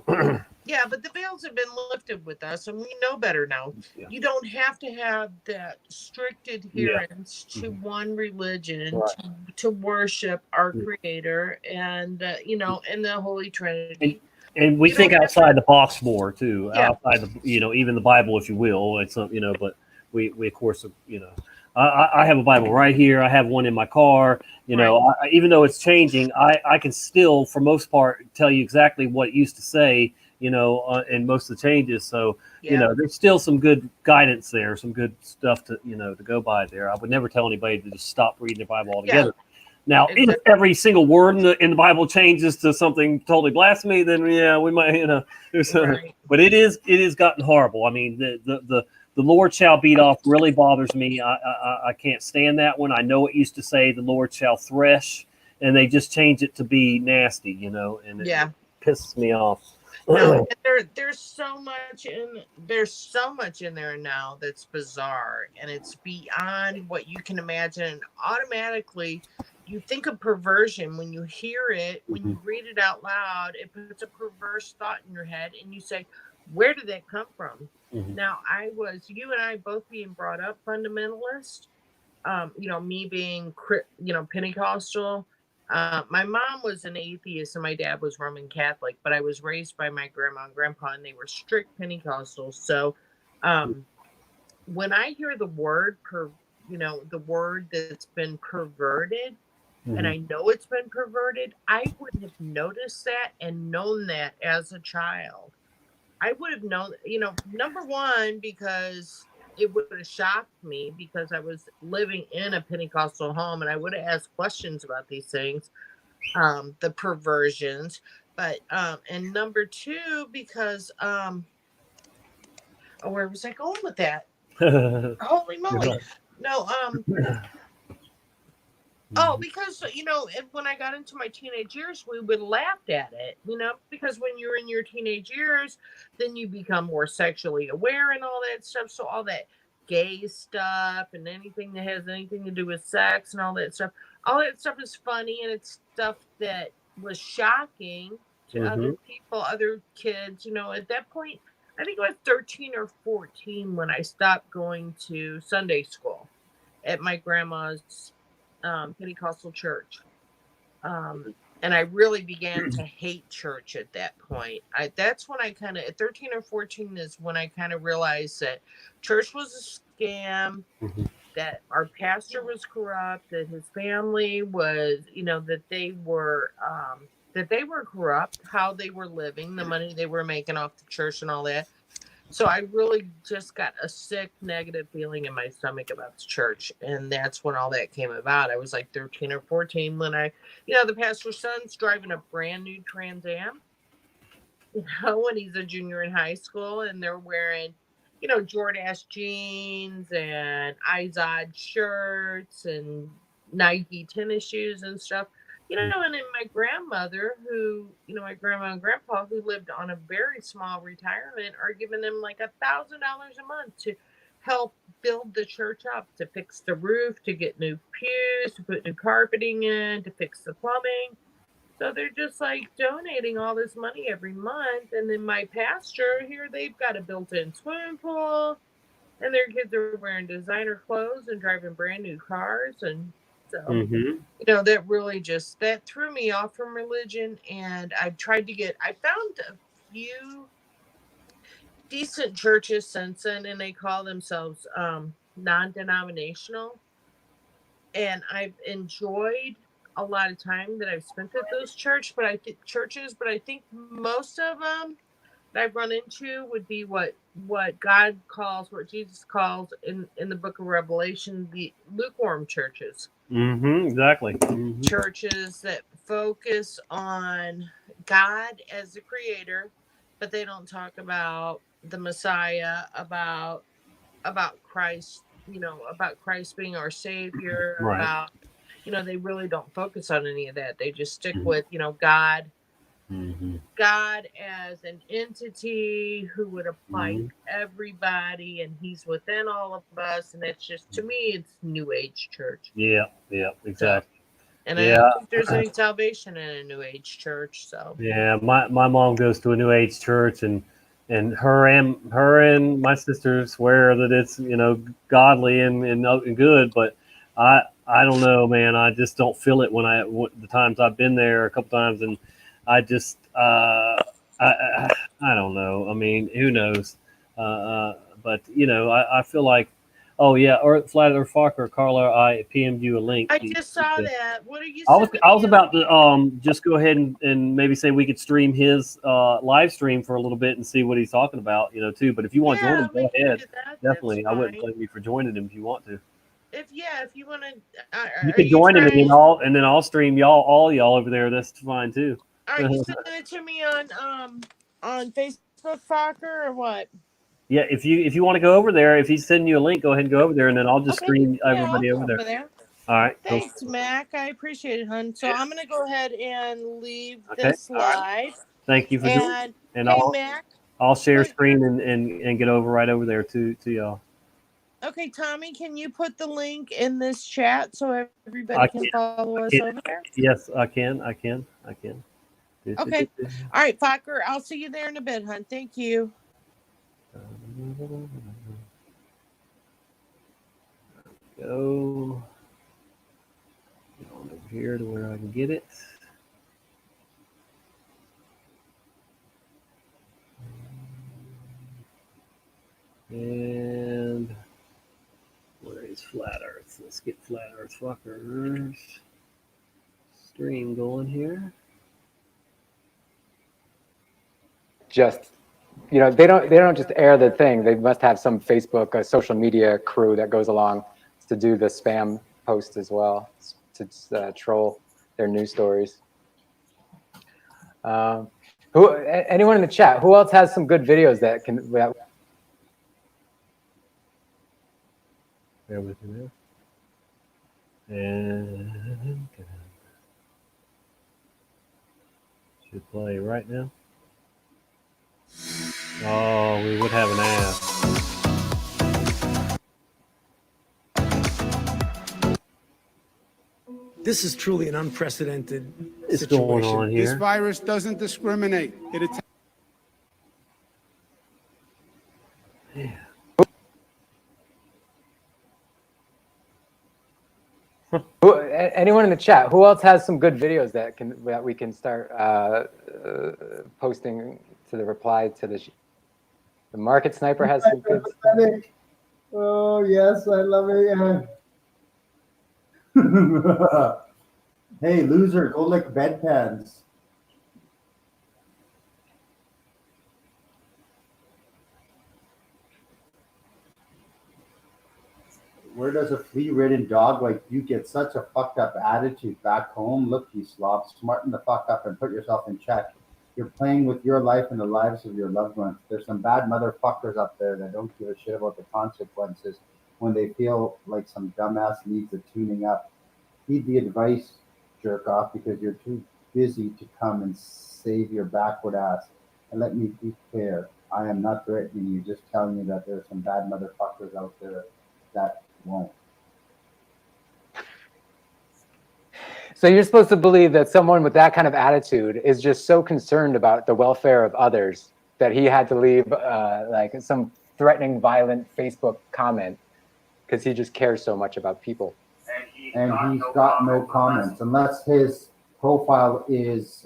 Yeah, but the veils have been lifted with us, and we know better now. Yeah. You don't have to have that strict adherence to one religion to worship our Creator and and the Holy Trinity. And we think outside the box more too, outside the even the Bible, if you will. It's but we of course I have a Bible right here. I have one in my car. Even though it's changing, I can still, for most part, tell you exactly what it used to say. In most of the changes. So there's still some good guidance there, some good stuff to to go by there. I would never tell anybody to just stop reading the Bible altogether. Yeah. Now, if every single word in the Bible changes to something totally blasphemy, then we might, but it is gotten horrible. I mean, the Lord shall beat off really bothers me. I can't stand that one. I know it used to say the Lord shall thresh, and they just change it to be nasty, and it pisses me off. No, there's so much in there now that's bizarre, and it's beyond what you can imagine. And automatically, you think of perversion when you hear it, when you read it out loud. It puts a perverse thought in your head, and you say, "Where did that come from?" Now, you and I both being brought up fundamentalist. Me being, Pentecostal. My mom was an atheist and my dad was Roman Catholic, but I was raised by my grandma and grandpa, and they were strict Pentecostals. So, when I hear the word the word that's been perverted, and I know it's been perverted, I would have noticed that and known that as a child. I would have known, number one, because it would have shocked me because I was living in a Pentecostal home and I would have asked questions about these things, the perversions. But, and number two, because, where was I going with that? Holy moly. No, because, when I got into my teenage years, we would laugh at it, because when you're in your teenage years, then you become more sexually aware and all that stuff. So all that gay stuff and anything that has anything to do with sex and all that stuff is funny, and it's stuff that was shocking to other people, other kids. At that point, I think I was 13 or 14 when I stopped going to Sunday school at my grandma's Pentecostal church. And I really began to hate church at that point. That's when I kind of, at 13 or 14 is when I kind of realized that church was a scam, that our pastor was corrupt, that his family was, that they were corrupt, how they were living, the money they were making off the church and all that. So I really just got a sick, negative feeling in my stomach about the church. And that's when all that came about. I was like 13 or 14 when the pastor's son's driving a brand new Trans Am, when he's a junior in high school, and they're wearing, Jordache jeans and Izod shirts and Nike tennis shoes and stuff. And then my grandmother, my grandma and grandpa, who lived on a very small retirement, are giving them like $1,000 a month to help build the church up, to fix the roof, to get new pews, to put new carpeting in, to fix the plumbing. So they're just like donating all this money every month. And then my pastor here, they've got a built-in swimming pool, and their kids are wearing designer clothes and driving brand new cars. And so, that really that threw me off from religion. And I found a few decent churches since then, and they call themselves non-denominational. And I've enjoyed a lot of time that I've spent at those churches, but I think most of them that I've run into would be what God calls, what Jesus calls in the book of Revelation, the lukewarm churches. Exactly. Churches that focus on God as the creator, but they don't talk about the Messiah, about Christ, about Christ being our Savior, Right. about, they really don't focus on any of that. They just stick with, God. God as an entity who would apply to everybody, and he's within all of us. And that's just, to me, it's New Age church. Yeah, exactly. And I don't think there's any salvation in a New Age church. So yeah, my mom goes to a New Age church, and her and my sister swear that it's godly and good, but I don't know, man. I just don't feel it the times I've been there a couple times, and I just I don't know. I mean, who knows? But I feel like, oh yeah, or Flat Earth Fokker, Carla, I PM'd you a link. I just saw that. What are you? I was about to just go ahead and maybe say we could stream his live stream for a little bit and see what he's talking about, too. But if you want to join him, go ahead. Definitely, I wouldn't blame you for joining him if you want to. If you want to, you can join him, and then I'll stream all y'all over there. That's fine too. Are you sending it to me on Facebook, Fokker, or what? Yeah, if you want to go over there, if he's sending you a link, go ahead and go over there, and then I'll just stream everybody over there. All right. Thanks, cool. Mac. I appreciate it, hon. So I'm going to go ahead and leave this live. Thank you for joining. And Hey, Mac. I'll share Wait. screen and get right over there to y'all. Okay, Tommy, can you put the link in this chat so everybody can follow us over there? Yes, I can. Okay. All right, Fokker, I'll see you there in a bit, hon. Thank you. Go on over here to where I can get it. And where is Flat Earth? Let's get Flat Earth fuckers stream going here. Just, you know, they don't just air the thing. They must have some Facebook, social media crew that goes along to do the spam post as well, to troll their news stories. Anyone in the chat? Who else has some good videos that can? Bear with me there. And should play right now. Oh, we would have an app. This is truly an unprecedented What's situation. going on here? This virus doesn't discriminate. Yeah. Anyone in the chat? Who else has some good videos that we can start posting to the reply to the Market Sniper has some good stuff. Oh yes, I love it. Hey loser, go lick bedpans. Where does a flea-ridden dog like you get such a fucked up attitude back home? Look, you slob, smarten the fuck up and put yourself in check. You're playing with your life and the lives of your loved ones. There's some bad motherfuckers up there that don't give a shit about the consequences when they feel like some dumbass needs a tuning up. Heed the advice, jerk off, because you're too busy to come and save your backward ass. And let me be clear, I am not threatening you, just telling you that there's some bad motherfuckers out there that won't. So you're supposed to believe that someone with that kind of attitude is just so concerned about the welfare of others that he had to leave like some threatening, violent Facebook comment because he just cares so much about people. And he's got no comments unless his profile is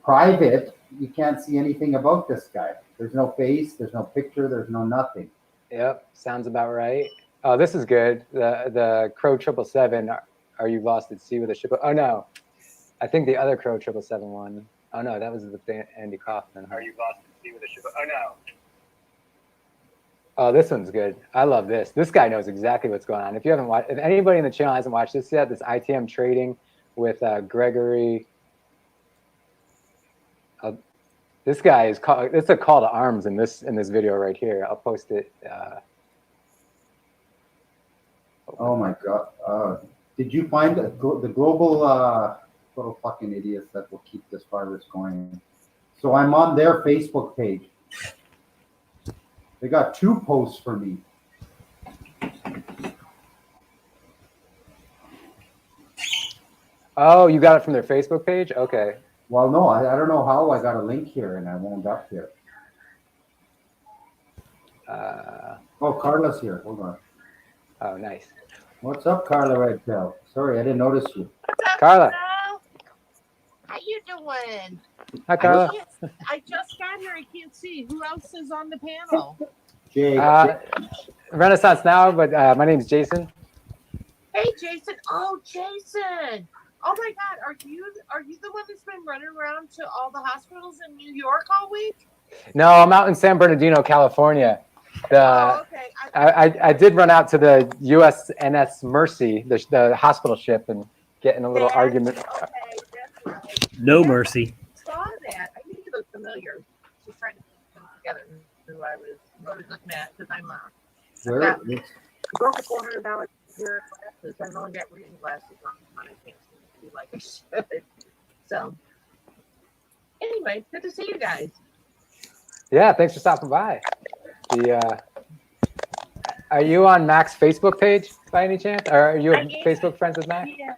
private. You can't see anything about this guy. There's no face, there's no picture, there's no nothing. Yep, sounds about right. Oh, this is good. The Crow 777. Are you lost at sea with a ship? Oh no, I think the other Crow 777 one. Oh no, that was the Andy Kaufman. Are you lost at sea with a ship? Oh no. Oh, this one's good. I love this. This guy knows exactly what's going on. If you haven't watched, if anybody in the channel hasn't watched this yet, this ITM trading with Gregory. This guy is called. It's a call to arms in this video right here. I'll post it. Oh my god! Did you find the global little fucking idiots that will keep this virus going? So I'm on their Facebook page. They got 2 posts for me. Oh, you got it from their Facebook page? Okay. Well, no, I don't know how I got a link here and I wound up here. Oh, Carla's here. Hold on. Oh, nice. What's up, Carla Redpill? Sorry, I didn't notice you. Carla. How you doing? Hi, Carla. I just got here. I can't see. Who else is on the panel? Jake. Renaissance Now, but my name's Jason. Hey, Jason. Oh, Jason. Oh my God. Are you the one that's been running around to all the hospitals in New York all week? No, I'm out in San Bernardino, California. Okay. I did run out to the USNS Mercy, the hospital ship, and get in a little argument. Okay, that's right. No mercy. I saw that. I knew you looked familiar. Just trying to put them together who I was looking at because I'm Where? broke $400 pair of glasses. I've only got reading glasses on. I can't see like I should. So Anyway, good to see you guys. Yeah, thanks for stopping by. Are you on Mac's Facebook page by any chance? Or are you Facebook friends with Mac? Yeah.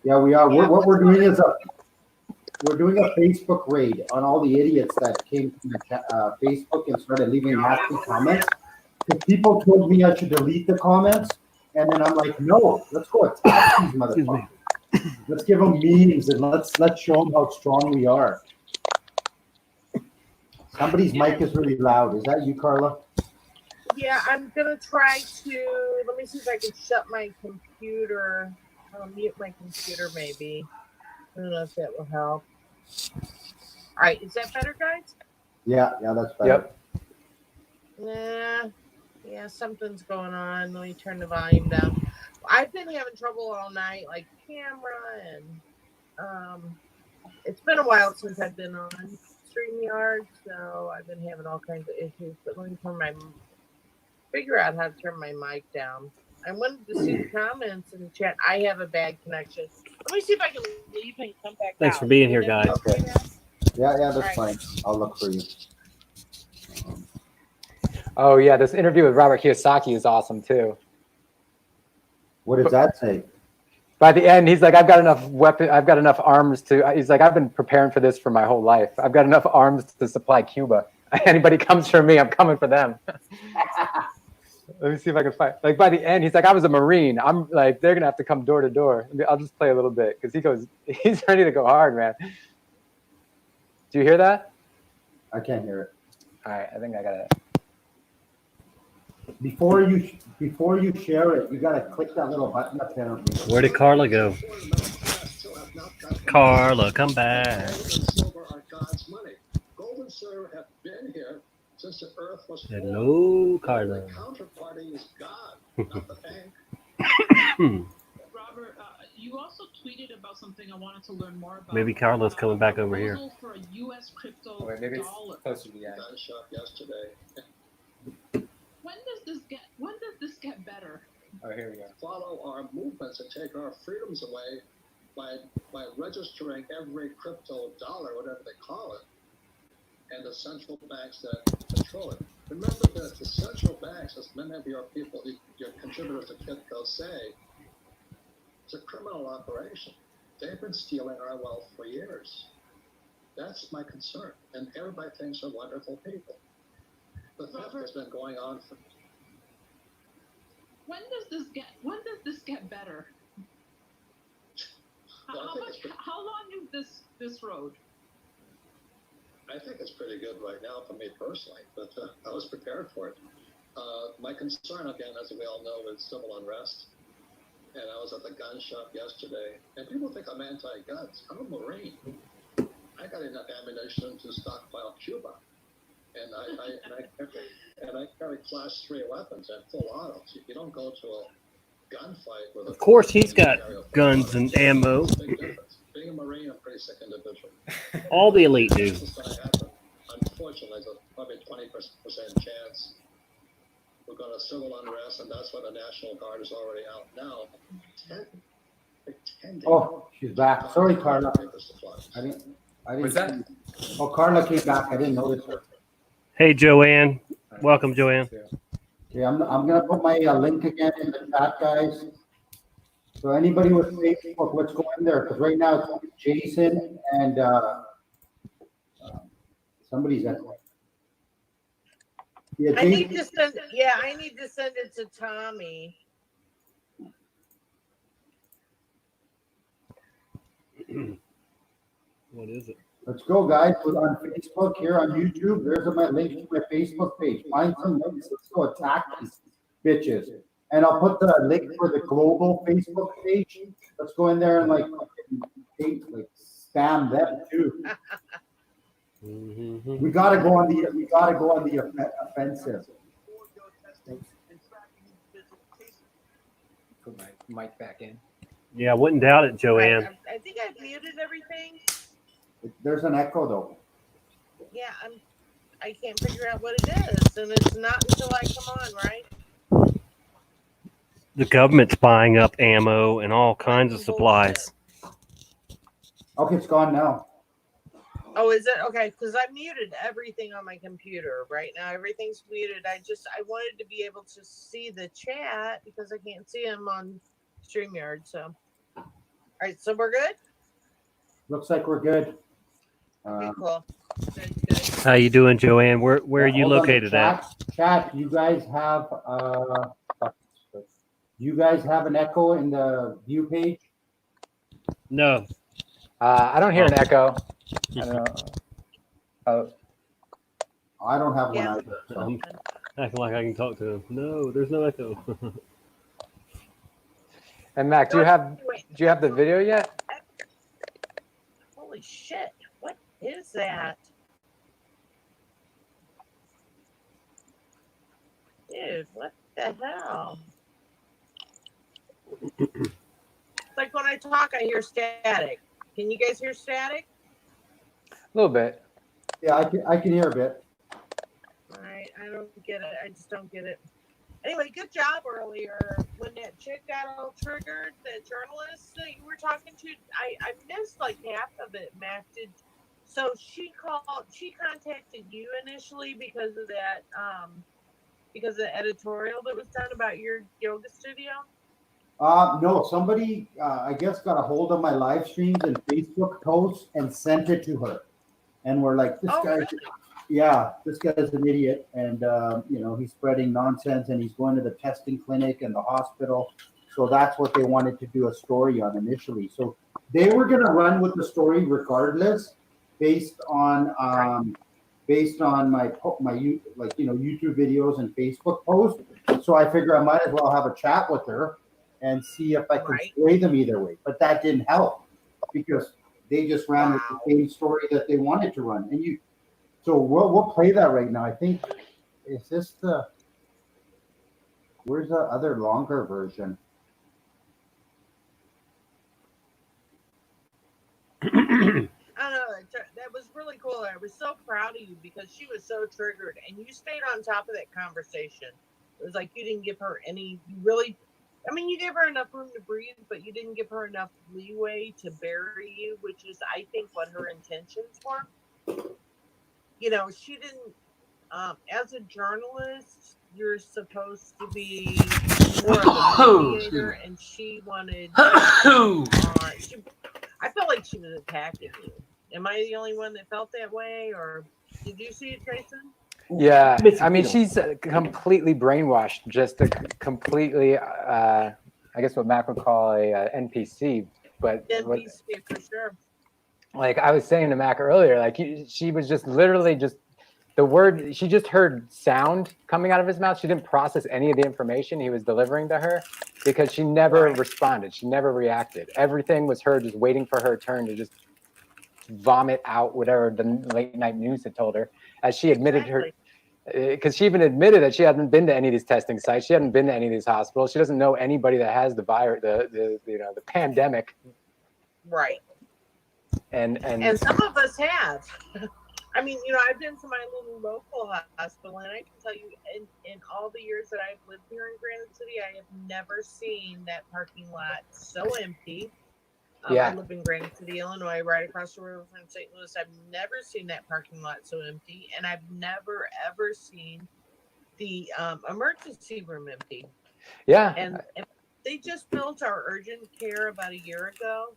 Yeah, we are. Yeah, What we're doing is we're doing a Facebook raid on all the idiots that came from Facebook and started leaving nasty comments. Because people told me I should delete the comments, and then I'm like, no, let's go attack these motherfuckers. Let's give them memes and let's show them how strong we are. Somebody's mic is really loud. Is that you, Carla? Yeah, I'm gonna try to. Let me see if I can shut my computer. I'll mute my computer, maybe. I don't know if that will help. All right, is that better, guys? Yeah, that's better. Yep. Yeah, something's going on. Let me turn the volume down. I've been having trouble all night, like camera, and it's been a while since I've been on StreamYard, so I've been having all kinds of issues. But let me figure out how to turn my mic down. I wanted to see the comments in the chat. I have a bad connection. Let me see if I can leave and come back. Thanks for being here, guys. Okay. Yeah, that's fine. I'll look for you. Oh yeah, this interview with Robert Kiyosaki is awesome too. What does that say? By the end, he's like, I've got enough arms to. He's like, I've been preparing for this for my whole life. I've got enough arms to supply Cuba. Anybody comes for me, I'm coming for them. Let me see if I can find. Like by the end, he's like, I was a Marine. I'm like, they're gonna have to come door to door. I'll just play a little bit because he's ready to go hard, man. Do you hear that? I can't hear it. All right, I think I got it. Before you share it, you gotta click that little button up there. Where did Carla go? Carla, come back. Hello, Carla. Robert, you also tweeted about something I wanted to learn more about. Maybe Carla's coming back over here. For a U.S. crypto Maybe it's dollar. closer to the end. When does this get better? Oh, here we go. Follow our movements and take our freedoms away by registering every crypto dollar, whatever they call it, and the central banks that control it. Remember that the central banks, as many of your people, your contributors to Kitco say, it's a criminal operation. They've been stealing our wealth for years. That's my concern. And everybody thinks they're wonderful people. The theft has been going on for. When does this get better? How long is this road? I think it's pretty good right now for me personally, but I was prepared for it. My concern, again, as we all know, is civil unrest. And I was at the gun shop yesterday, and people think I'm anti-guns. I'm a Marine. I got enough ammunition to stockpile Cuba. And I carry class 3 weapons and full autos. You don't go to a gunfight with a. Of course, he's got guns and ammo. Being a Marine, I'm a pretty sick individual. All the elite do. This is going to happen. Unfortunately, there's probably a 20% chance we're going to civil unrest, and that's why the National Guard is already out now. Oh, she's back. Sorry, Carla. I didn't. What's that? Oh, Carla came back. I didn't notice her. Hey, Joanne. Welcome, Joanne. Okay, I'm gonna put my link again in the chat, guys. So anybody with Facebook, let's go in there because right now it's only Jason and somebody's at. Yeah, I need to send it to Tommy. What is it? Let's go, guys. We're on Facebook here on YouTube. There's my link to my Facebook page. Find some links. Let's go attack these bitches. And I'll put the link for the global Facebook page. Let's go in there and like spam them too. We gotta go on the offensive. Put my mic back in. Yeah, I wouldn't doubt it, Joanne. I think I've muted everything. There's an echo though. Yeah, I can't figure out what it is, and it's not until I come on, right? The government's buying up ammo and all kinds of supplies. Okay, it's gone now. Oh, is it? Okay, because I muted everything on my computer. Right now, everything's muted. I wanted to be able to see the chat because I can't see him on StreamYard. So, all right, so we're good? Looks like we're good. Okay, cool. Good. How you doing, Joanne? Where are you Hold on, located at? Chat, you guys have an echo in the view page? No. I don't hear an echo. I don't know. Oh, I don't have one Yeah. either. So. I'm acting like I can talk to him. No, there's no echo. and Mac, do you have the video yet? Holy shit! What is that? Dude, what the hell? It's like when I talk, I hear static. Can you guys hear static? A little bit. Yeah, I can hear a bit. All right, I don't get it. I just don't get it. Anyway, good job earlier when that chick got all triggered. The journalist that you were talking to, I missed like half of it. Mac did. So she contacted you initially because of that, because of the editorial that was done about your yoga studio. No, somebody I guess got a hold of my live streams and Facebook posts and sent it to her, and we're like, this guy. Really? Yeah, this guy's an idiot, and he's spreading nonsense, and he's going to the testing clinic and the hospital. So that's what they wanted to do a story on initially. So they were going to run with the story regardless, based on my YouTube videos and Facebook posts. So I figure I might as well have a chat with her and see if I can sway them either way. But that didn't help because they just ran with the same story that they wanted to run, and So we'll play that right now. I think, is this where's the other longer version? I don't know. That was really cool. I was so proud of you because she was so triggered and you stayed on top of that conversation. It was like you didn't give her you gave her enough room to breathe, but you didn't give her enough leeway to bury you, which is, I think, what her intentions were. She didn't, as a journalist, you're supposed to be more of a mediator, and she wanted, I felt like she was attacking you. Am I the only one that felt that way, or did you see it, Jason? Yeah, I mean, she's completely brainwashed, just a completely, I guess what Mac would call a NPC, but NPC for sure. Like I was saying to Mac earlier, like she was just literally just the word, she just heard sound coming out of his mouth. She didn't process any of the information he was delivering to her because she never responded. She never reacted. Everything was her just waiting for her turn to just vomit out whatever the late night news had told her, as she admitted because she even admitted that she hadn't been to any of these testing sites. She hadn't been to any of these hospitals. She doesn't know anybody that has the virus, the pandemic. Right. And some of us have. I mean, I've been to my little local hospital, and I can tell you, in all the years that I've lived here in Granite City, I have never seen that parking lot so empty. I live in Granite City, Illinois, right across the river from St. Louis. I've never seen that parking lot so empty, and I've never, ever seen the emergency room empty. Yeah. And they just built our urgent care about a year ago.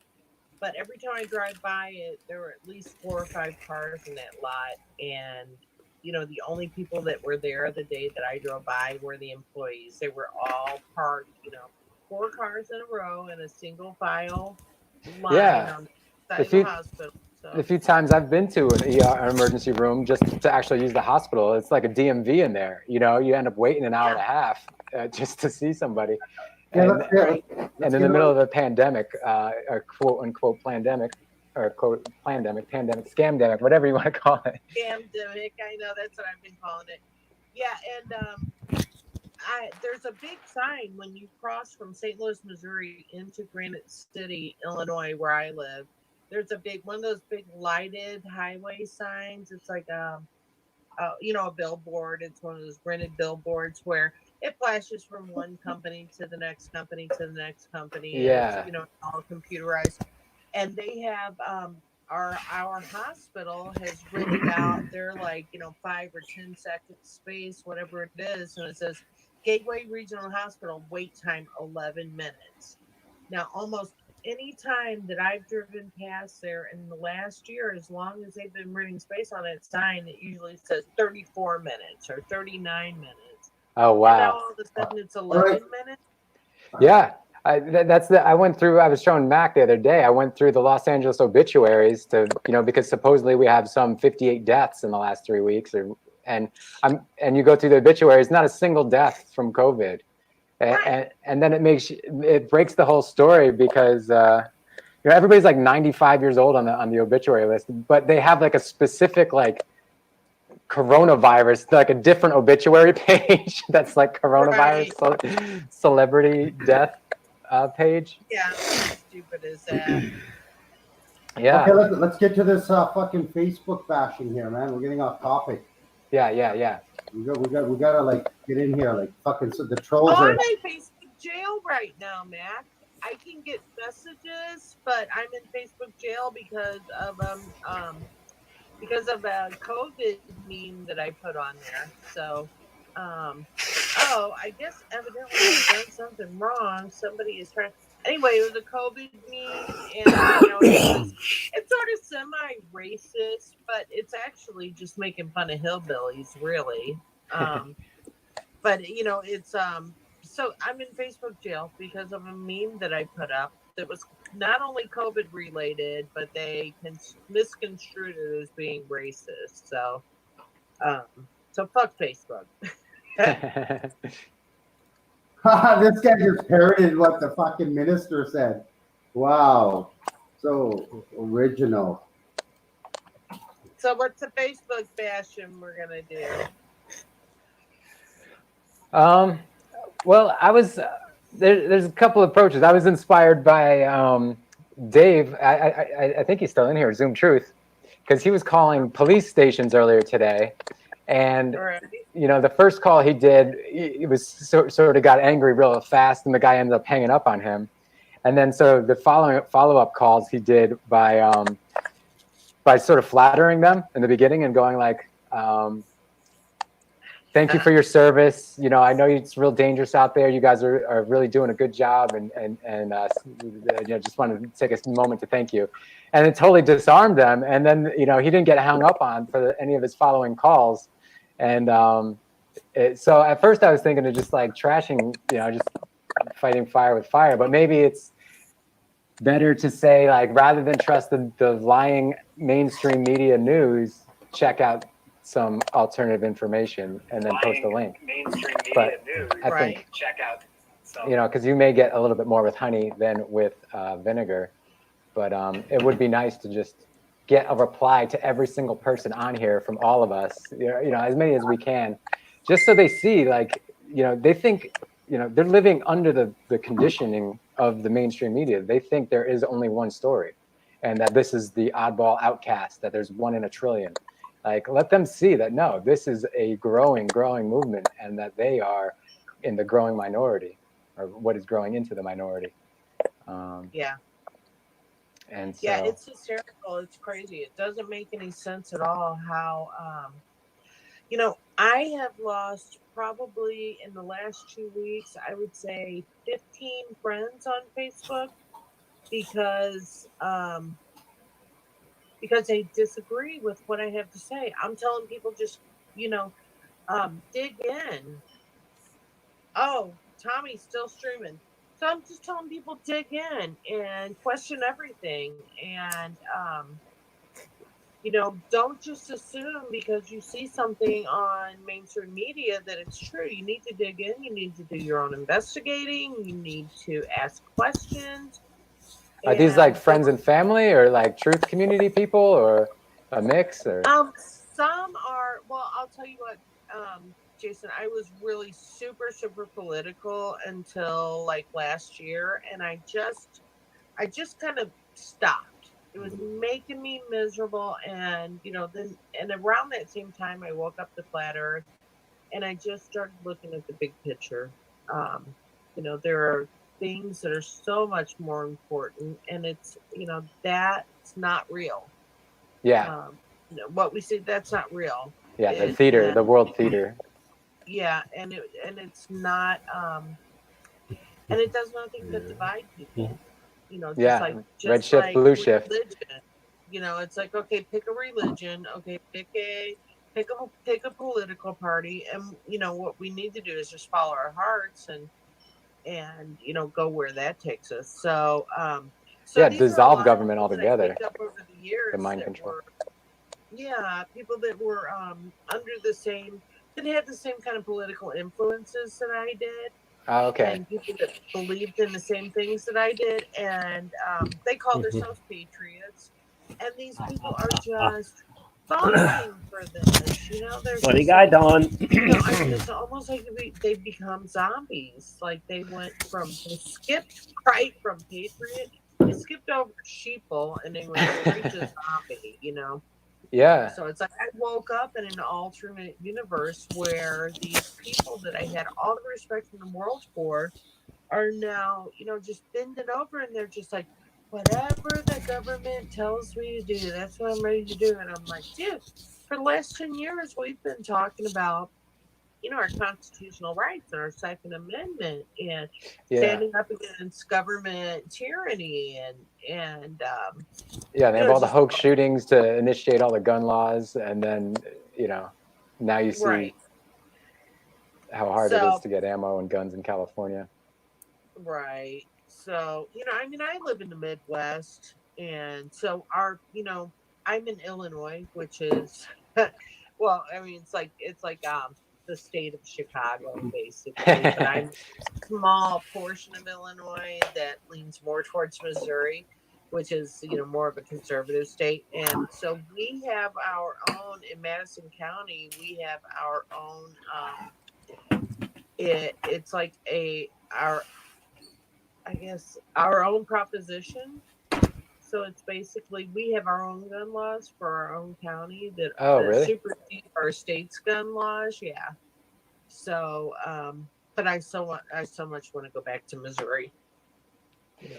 But every time I drive by it, there were at least 4 or 5 cars in that lot. And, the only people that were there the day that I drove by were the employees. They were all parked, 4 cars in a row in a single file line on the side of the hospital. So. The few times I've been to an emergency room just to actually use the hospital, it's like a DMV in there. You end up waiting an hour and a half just to see somebody. And in the middle of a pandemic, a quote unquote pandemic, or quote scamdemic, whatever you want to call it. Scamdemic, I know, that's what I've been calling it. Yeah, and there's a big sign when you cross from St. Louis, Missouri into Granite City, Illinois, where I live. There's one of those big lighted highway signs. It's like a billboard. It's one of those rented billboards where it flashes from one company to the next company to the next company. Yeah. It's, all computerized. And they have our hospital has written out their, like, 5 or 10 second space, whatever it is, and it says Gateway Regional Hospital wait time 11 minutes. Now, almost any time that I've driven past there in the last year, as long as they've been renting space on that sign, it usually says 34 minutes or 39 minutes. Oh, And now wow. all of a sudden it's 11 minutes. Yeah. I went through, I was showing Mac the other day, I went through the Los Angeles obituaries to, because supposedly we have some 58 deaths in the last 3 weeks, and you go through the obituaries, not a single death from COVID. And then it breaks the whole story because, everybody's like 95 years old on the obituary list, but they have like a specific, like, coronavirus, like a different obituary page that's like coronavirus celebrity death page. Yeah, how stupid is that? Yeah. Okay, let's get to this fucking Facebook bashing here, man. We're getting off topic. Yeah. We gotta like get in here, like fucking. So the trolls Oh, are. I'm in Facebook jail right now, Mac. I can get messages, but I'm in Facebook jail because of a COVID meme that I put on there. So, I guess evidently I've done something wrong. Somebody is trying. Anyway, it was a COVID meme, and it's sort of semi-racist, but it's actually just making fun of hillbillies, really. But it's so I'm in Facebook jail because of a meme that I put up that was not only COVID related, but they misconstrued it as being racist. So fuck Facebook. This guy just parroted what the fucking minister said. Wow, so original. So what's the Facebook bashing we're gonna do? Well, I was there's a couple of approaches. I was inspired by Dave. I think he's still in here, Zoom Truth, because he was calling police stations earlier today, and the first call he did, he was sort of got angry real fast, and the guy ended up hanging up on him. And then so the follow-up calls he did by sort of flattering them in the beginning and going like, thank you for your service. I know it's real dangerous out there. You guys are really doing a good job, and just wanted to take a moment to thank you. And it totally disarmed them. And then he didn't get hung up on for any of his following calls. And so at first I was thinking of just like trashing, just fighting fire with fire. But maybe it's better to say, like, rather than trust the lying mainstream media news, check out some alternative information and then post a link. Mainstream media but news. I think, check out some. because you may get a little bit more with honey than with vinegar. But it would be nice to just get a reply to every single person on here from all of us, as many as we can, just so they see, like, they think, they're living under the conditioning of the mainstream media. They think there is only one story, and that this is the oddball outcast, that there's one in a trillion. Like, let them see that, no, this is a growing movement, and that they are in the growing minority, or what is growing into the minority. Yeah. And so, yeah, it's hysterical. It's crazy. It doesn't make any sense at all how, I have lost probably in the last 2 weeks, I would say 15 friends on Facebook because they disagree with what I have to say. I'm telling people just, dig in. Oh, Tommy's still streaming. So I'm just telling people dig in and question everything. And, don't just assume because you see something on mainstream media that it's true. You need to dig in. You need to do your own investigating. You need to ask questions. Are these like friends and family, or like truth community people, or a mix? Or some are. Well, I'll tell you what, Jason. I was really super political until like last year, and I just kind of stopped. It was making me miserable, and around that same time, I woke up to Flat Earth, and I just started looking at the big picture. There are things that are so much more important, and it's that's not real. Yeah. What we see, that's not real. Yeah, the theater, the world theater. Yeah, and it's not, and it does nothing but divide people. You know, red shift, blue shift. Religion. You know, it's like, okay, pick a religion. Okay, pick a political party, and you know what we need to do is just follow our hearts and you know go where that takes us. So dissolve government altogether. Over the years, the mind control. People that were under the same, that had the same kind of political influences that I did. Oh, okay. And people that believed in the same things that I did, and they call themselves patriots. And these people are just falling for this. You know, they're funny guy, Don. You know, I mean, it's almost like they become zombies. Like they skipped right from patriot, they skipped over sheeple, and they went straight to zombie. You know. Yeah. So it's like I woke up in an alternate universe where these people that I had all the respect in the world for are now, you know, just bending over, and they're just like, whatever the government tells me to do, that's what I'm ready to do. And I'm like, dude, for the last 10 years, we've been talking about, you know, our constitutional rights and our Second Amendment and standing up against government tyranny and they have all the hoax shootings to initiate all the gun laws, and then you know now you see how hard it is to get ammo and guns in California. Right. So, you know, I mean, I live in the Midwest, and so I'm in Illinois, which is well, I mean, it's like the state of Chicago, basically. But I'm a small portion of Illinois that leans more towards Missouri, which is, you know, more of a conservative state. And so we have our own, in Madison County, we have our own, it's like our own proposition. So it's basically, we have our own gun laws for our own county that really? supersede our state's gun laws. Yeah. So, but I so much want to go back to Missouri.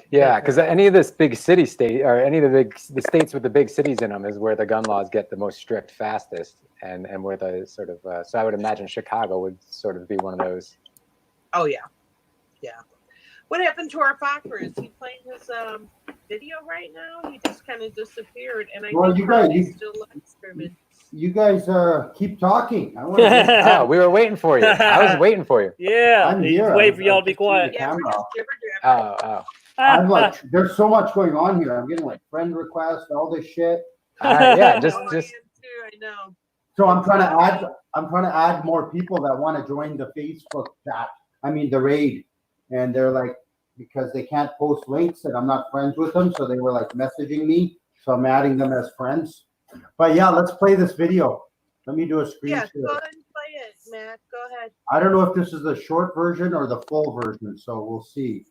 Yeah, because any of this big city state, or any of the states with the big cities in them, is where the gun laws get the most strict, fastest, and where the sort of. So I would imagine Chicago would sort of be one of those. Oh yeah, yeah. What happened to our Fokker? Is he playing his video right now? He just kind of disappeared, and I think he's still streaming. You guys keep talking. We were waiting for you. I was waiting for you. Yeah, I'm here. Wait for y'all to be quiet. Yeah, we're just I'm like, there's so much going on here. I'm getting like friend requests, all this shit. Just. I know. So I'm trying to add more people that want to join the Facebook chat. I mean the raid, and they're like, because they can't post links and I'm not friends with them, so they were like messaging me. So I'm adding them as friends. But yeah, let's play this video. Let me do a screen share. Go ahead and play it, Matt. Go ahead. I don't know if this is the short version or the full version, so we'll see.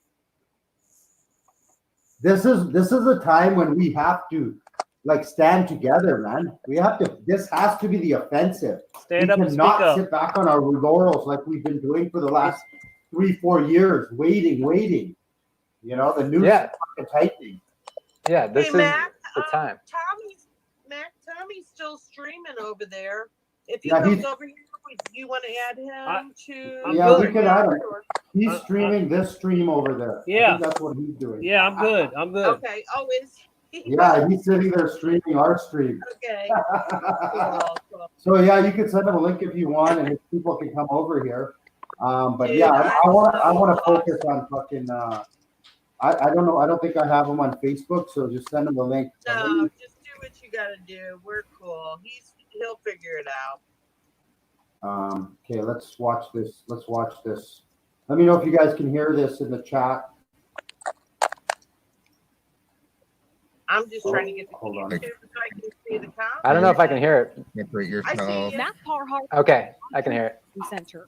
This is a time when we have to like stand together, man. This has to be the offensive. Stand up and speak up. We cannot up. sit back on our laurels like we've been doing for the last 3-4 years, waiting. You know, the news is fucking tightening. Yeah, this is Matt, the time. Tommy's still streaming over there. If he comes over here, you want to add him to? We can add him. He's streaming this stream over there. Yeah, I think that's what he's doing. Yeah, I'm good. Okay. Oh, is he? Yeah, he's sitting there streaming our stream. Okay. Cool. So yeah, you can send him a link if you want, and people can come over here. But yeah, I want to focus on fucking. I don't know. I don't think I have him on Facebook, so just send him the link. No, just do what you gotta do. We're cool. He'll figure it out. Okay, let's watch this. Let me know if you guys can hear this in the chat. I'm just trying to get the YouTube so I can see the comments. I don't know if I can hear it. Separate yourself. Okay, I can hear it.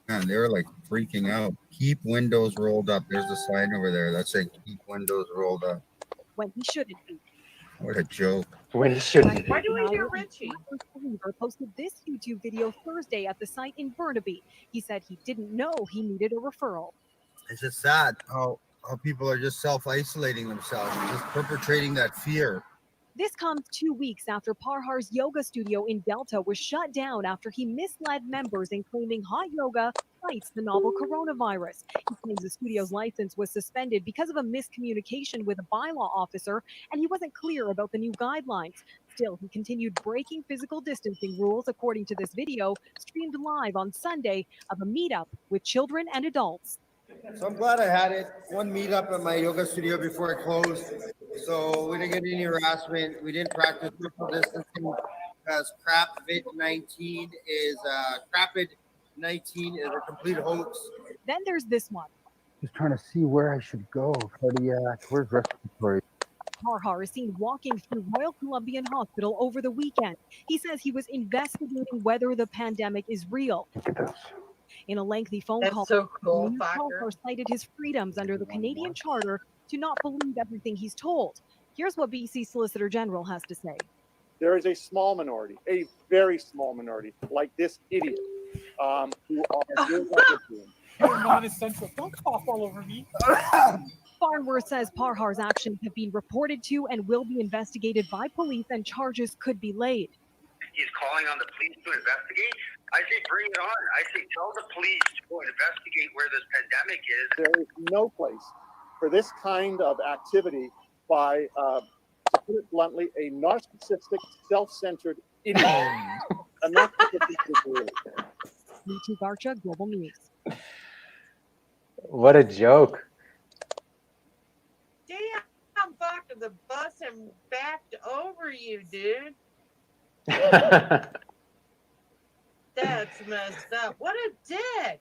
Man, they were like freaking out. Keep windows rolled up. There's a sign over there that said keep windows rolled up. When he shouldn't be. What a joke. When he shouldn't be. Why do we hear Richie? Posted this YouTube video Thursday at the site in Burnaby. He said he didn't know he needed a referral. It's just sad how people are just self-isolating themselves and just perpetrating that fear. This comes 2 weeks after Parhar's yoga studio in Delta was shut down after he misled members in claiming hot yoga fights the novel coronavirus. He claims the studio's license was suspended because of a miscommunication with a bylaw officer, and he wasn't clear about the new guidelines. Still, he continued breaking physical distancing rules, according to this video streamed live on Sunday of a meetup with children and adults. So I'm glad I had it. One meetup at my yoga studio before it closed. So we didn't get any harassment. We didn't practice social distancing because COVID-19 is a complete hoax. Then there's this one. Just trying to see where I should go. Cardiac, where's respiratory? Parhar is seen walking through Royal Columbian Hospital over the weekend. He says he was investigating whether the pandemic is real. In a lengthy phone That's call, so cool, Parhar cited his freedoms under the Canadian Charter to not believe everything he's told. Here's what BC Solicitor General has to say. There is a small minority, a very small minority, like this idiot, who are doing what they're doing. You're non-essential. Don't cough all over me. Farnworth says Parhar's actions have been reported to and will be investigated by police, and charges could be laid. He's calling on the police to investigate. I say bring it on. I say tell the police to go investigate where this pandemic is. There is no place for this kind of activity by, to put it bluntly, a narcissistic, self-centered idiot. A narcissistic idiot. Ritu Garcha, Global News. What a joke. Damn, fuck, the bus and backed over you, dude. That's messed up. What a dick.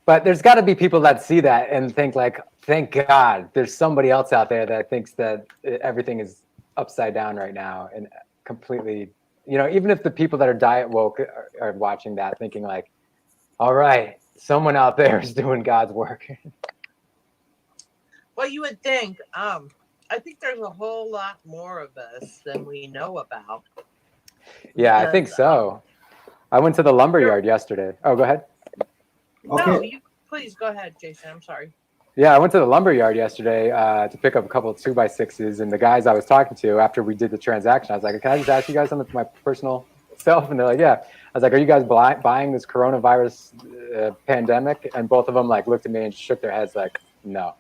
But there's got to be people that see that and think like, thank God there's somebody else out there that thinks that everything is upside down right now and completely, you know, even if the people that are diet woke are watching that thinking like, all right, someone out there is doing God's work. Well, you would think, I think there's a whole lot more of us than we know about. Yeah, I think so. I went to the lumberyard yesterday. Oh, go ahead. Okay. No, you please go ahead, Jason. I'm sorry. Yeah, I went to the lumberyard yesterday to pick up a couple of 2x6s, and the guys I was talking to after we did the transaction, I was like, "Can I just ask you guys something for my personal self?" And they're like, "Yeah." I was like, "Are you guys buying this coronavirus pandemic?" And both of them like looked at me and shook their heads like, "No."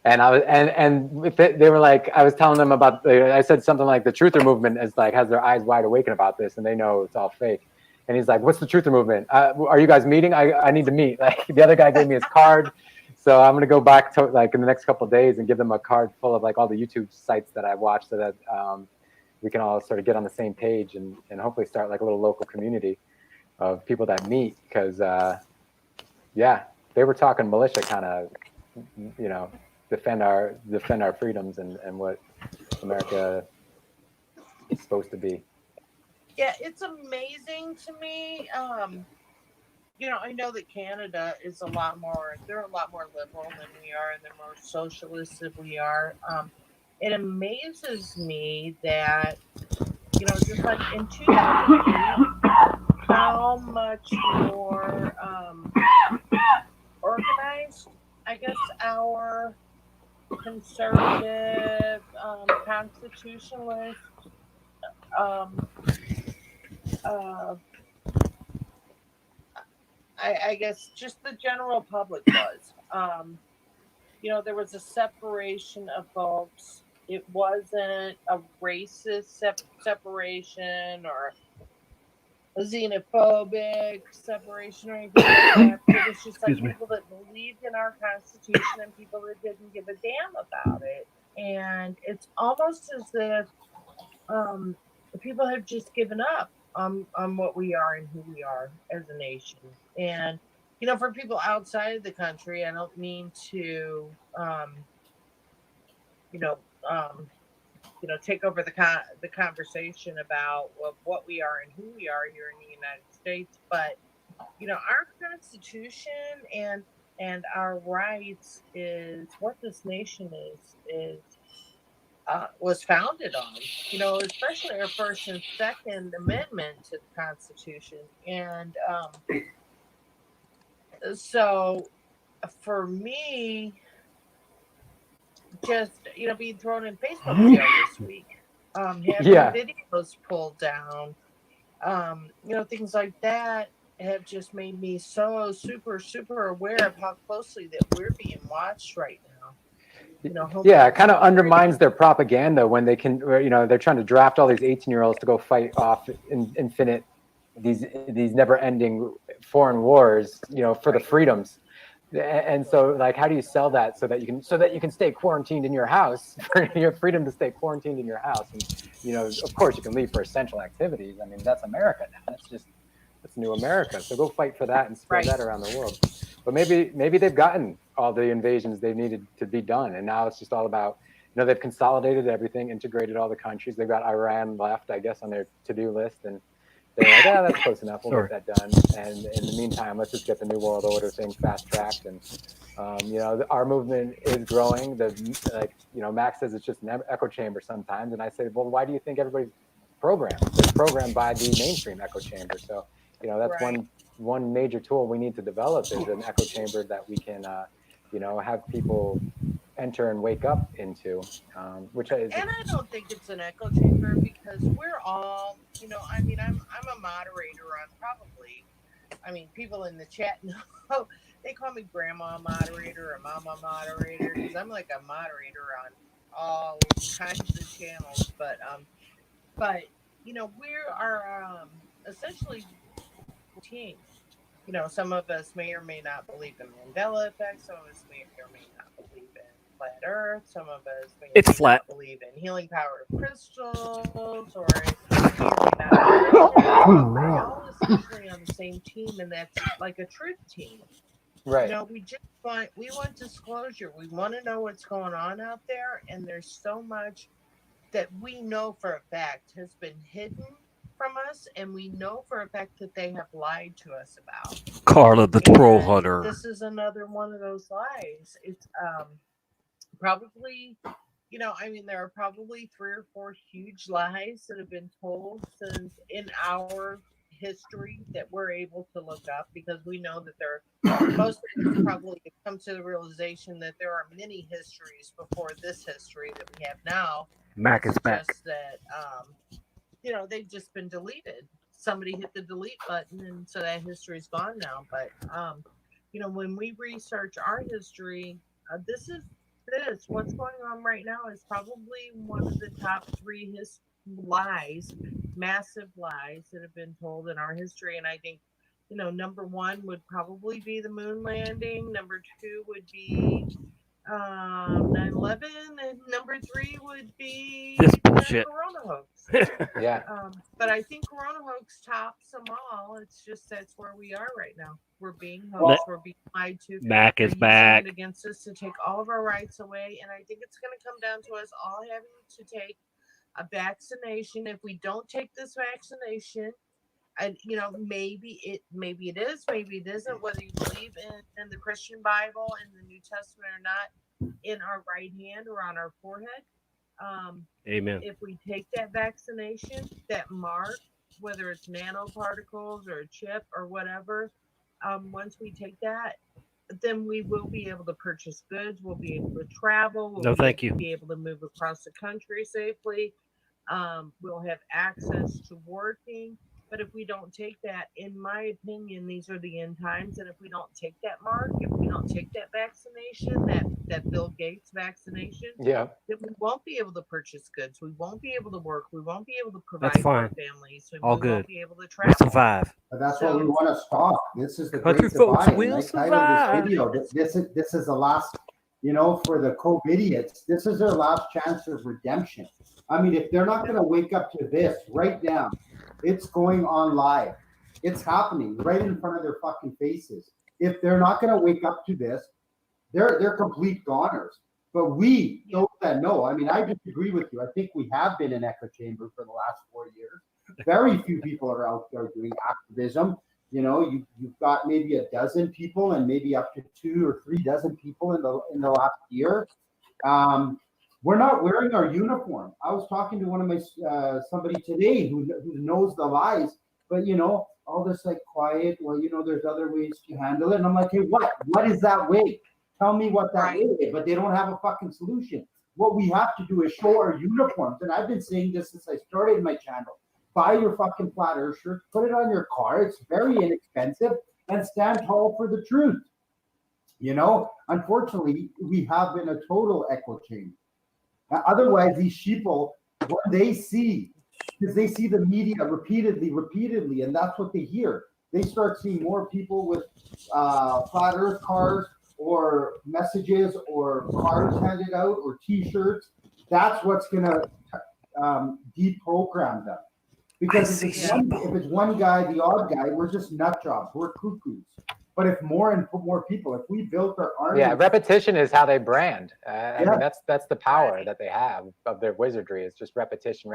And I was, and they were like, I was telling them about. I said something like the truther movement is like has their eyes wide awake about this, and they know it's all fake. And he's like, "What's the truther movement? Are you guys meeting? I need to meet." Like the other guy gave me his card, so I'm gonna go back to like in the next couple of days and give them a card full of like all the YouTube sites that I watched, so that we can all sort of get on the same page and hopefully start like a little local community of people that meet. Because yeah, they were talking militia kind of, you know, defend our freedoms and what America is supposed to be. Yeah, it's amazing to me. You know, I know that Canada is they're a lot more liberal than we are, and they're more socialist than we are. It amazes me that, you know, just like in 2008, how much more organized, I guess, our conservative, constitutionalist, I guess just the general public was. You know, there was a separation of folks. It wasn't a racist separation or a xenophobic separation or anything like that. It was just like people that believed in our Constitution and people that didn't give a damn about it. And it's almost as if people have just given up on what we are and who we are as a nation. And, you know, for people outside of the country, I don't mean to, take over the conversation about what we are and who we are here in the United States. But, you know, our Constitution and our rights is what this nation was founded on, you know, especially our First and Second Amendment to the Constitution. And so for me just, being thrown in Facebook jail this week. Having videos pulled down, things like that have just made me so super, super aware of how closely that we're being watched right now. Yeah, it kind of undermines their propaganda when they can, they're trying to draft all these 18-year-olds to go fight off infinite, these never-ending foreign wars, for the freedoms. And so, like, how do you sell that so that you can stay quarantined in your house, for your freedom to stay quarantined in your house? And, of course, you can leave for essential activities. I mean, that's America now. That's new America. So go fight for that and spread that around the world. But maybe they've gotten all the invasions they needed to be done, and now it's just all about, they've consolidated everything, integrated all the countries. They've got Iran left, I guess, on their to-do list, and they're like, that's close enough. We'll get that done. And in the meantime, let's just get the New World Order thing fast-tracked. And our movement is growing. Max says it's just an echo chamber sometimes, and I say, well, why do you think everybody's programmed? They're programmed by the mainstream echo chamber. So that's one major tool we need to develop is an echo chamber that we can have people enter and wake up into, which is. And I don't think it's an echo chamber because we're all, I'm a moderator on probably, people in the chat know, they call me grandma moderator or mama moderator because I'm like a moderator on all kinds of channels. But we are essentially a team. Some of us may or may not believe in Mandela effect. Some of us may or may not believe in flat Earth. Some of us may or may not believe in healing power of crystals, or we're all essentially on the same team, and that's like a truth team. Right. We want disclosure. We want to know what's going on out there, and there's so much that we know for a fact has been hidden from us, and we know for a fact that they have lied to us about. Carla, the troll hunter. This is another one of those lies. It's probably, there are probably 3 or 4 huge lies that have been told since in our history that we're able to look up, because we know that most of us probably have come to the realization that there are many histories before this history that we have now. Mac is back. Just that, they've just been deleted. Somebody hit the delete button, and so that history's gone now. But, when we research our history, what's going on right now is probably one of the top 3 lies, massive lies that have been told in our history. And I think, number 1 would probably be the moon landing. Number 2 would be 9/11, and number 3 would be this bullshit. Corona hoax. Yeah. But I think Corona hoax tops them all. It's just that's where we are right now. We're being hoaxed. Well, we're being lied to. Mac is back. It against us to take all of our rights away, and I think it's going to come down to us all having to take a vaccination. If we don't take this vaccination, and maybe it is, maybe it isn't, whether you believe in the Christian Bible and the New Testament or not, in our right hand or on our forehead. Amen. If we take that vaccination, that mark, whether it's nanoparticles or a chip or whatever, once we take that, then we will be able to purchase goods. We'll be able to travel. We'll be able to move across the country safely. We'll have access to working. But if we don't take that, in my opinion, these are the end times. And if we don't take that mark, if we don't take that vaccination, that Bill Gates vaccination, then we won't be able to purchase goods. We won't be able to work. We won't be able to provide for our families. We won't be able to travel. We'll survive. But that's what we want to stop. This is the Country great folks divide. will I titled survive. this video, this is the last, for the COVID-idiots, this is their last chance of redemption. I mean, if they're not going to wake up to this right now, it's going on live. It's happening right in front of their fucking faces. If they're not going to wake up to this, they're complete goners. But we, those that know, I mean, I disagree with you. I think we have been in echo chamber for the last 4 years. Very few people are out there doing activism. You've got maybe a dozen people, and maybe up to 2 or 3 dozen people in the last year. We're not wearing our uniform. I was talking to one of my somebody today who knows the lies, but all this like quiet. Well, there's other ways to handle it, and I'm like, hey, what is that way? Tell me what that way is. But they don't have a fucking solution. What we have to do is show our uniforms. And I've been saying this since I started my channel. Buy your fucking flat earth shirt, put it on your car. It's very inexpensive, and stand tall for the truth. You know, unfortunately, we have been a total echo chamber. Otherwise, these sheeple, when they see, because they see the media repeatedly, and that's what they hear. They start seeing more people with flat earth cars or messages or cards handed out or T-shirts. That's what's going to deprogram them. Because if it's one guy, the odd guy, we're just nut jobs. We're cuckoos. But if more people, if we built our army, repetition is how they brand. I mean, that's the power that they have of their wizardry. It's just repetition,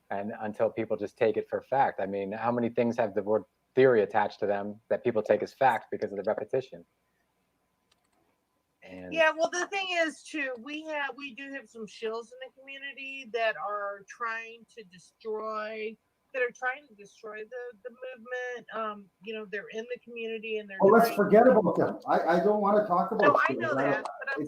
and until people just take it for fact. I mean, how many things have the word theory attached to them that people take as fact because of the repetition? And yeah, well, the thing is too, we do have some shills in the community that are trying to destroy the movement. You know, they're in the community and they're. Oh, let's forget about them. I don't want to talk about. No, I know that, but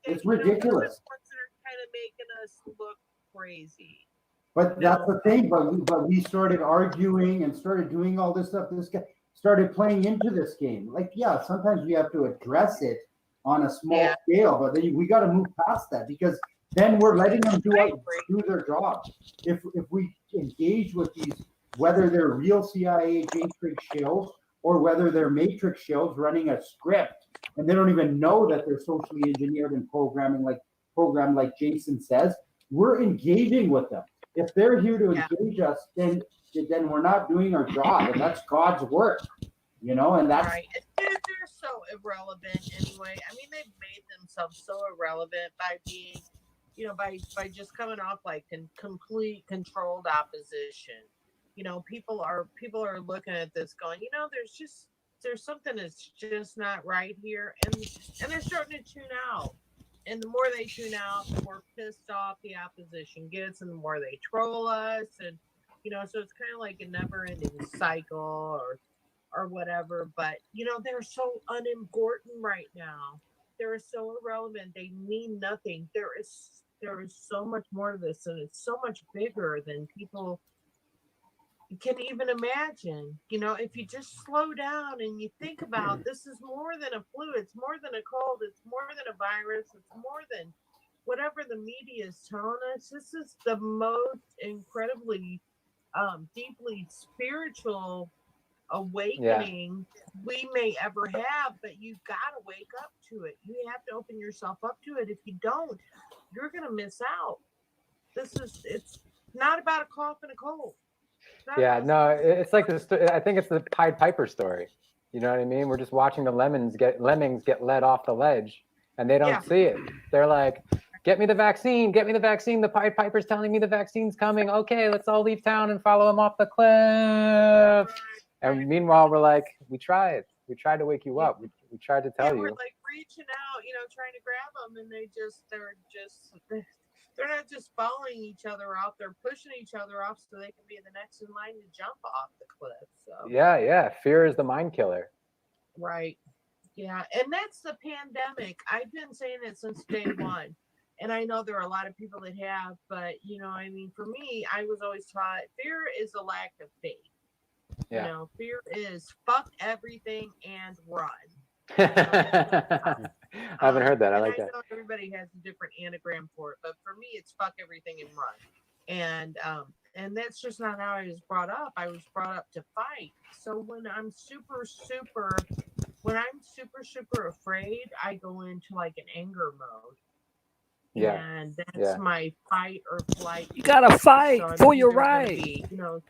it's ridiculous. The ones that are kind of making us look crazy. But that's the thing. But we started arguing and started doing all this stuff. This guy started playing into this game. Like, yeah, sometimes we have to address it on a small scale, but then we got to move past that, because then we're letting them do their job. If we engage with these, whether they're real CIA Matrix shills or whether they're Matrix shills running a script and they don't even know that they're socially engineered and programmed like Jason says, we're engaging with them. If they're here to engage us, then we're not doing our job, and that's God's work, you know. And that's right. They're so irrelevant anyway. I mean, they've made themselves so irrelevant by being, you know, by just coming off like complete controlled opposition. You know, people are looking at this going, you know, there's something that's just not right here, and they're starting to tune out. And the more they tune out, the more pissed off the opposition gets, and the more they troll us, and you know, so it's kind of like a never-ending cycle or whatever. But you know, they're so unimportant right now. They're so irrelevant. They mean nothing. There is so much more to this, and it's so much bigger than people can even imagine. You know, if you just slow down and you think about, this is more than a flu, it's more than a cold, it's more than a virus, it's more than whatever the media is telling us. This is the most incredibly deeply spiritual awakening we may ever have, but you gotta wake up to it. You have to open yourself up to it. If you don't, you're gonna miss out. It's not about a cough and a cold. Yeah, no, it's like this. I think it's the Pied Piper story. You know what I mean? We're just watching the lemmings get led off the ledge, and they don't see it. They're like, "Get me the vaccine! Get me the vaccine!" The Pied Piper's telling me the vaccine's coming. Okay, let's all leave town and follow him off the cliff. And meanwhile, we're like, "We tried. We tried to wake you up. We tried to tell you." We're like reaching out, you know, trying to grab them, and they're not just following each other off, they're pushing each other off so they can be the next in line to jump off the cliff. So yeah, fear is the mind killer. Right. Yeah, and that's the pandemic. I've been saying it since day one, and I know there are a lot of people that have, but you know, I mean, for me, I was always taught fear is a lack of faith. You know, fear is fuck everything and run. I haven't heard that. I like that. I know everybody has a different anagram for it, but for me, it's fuck everything and run. And that's just not how I was brought up. I was brought up to fight. So when I'm super afraid, I go into like an anger mode. Yeah. And that's my fight or flight. You gotta fight for your right. You know,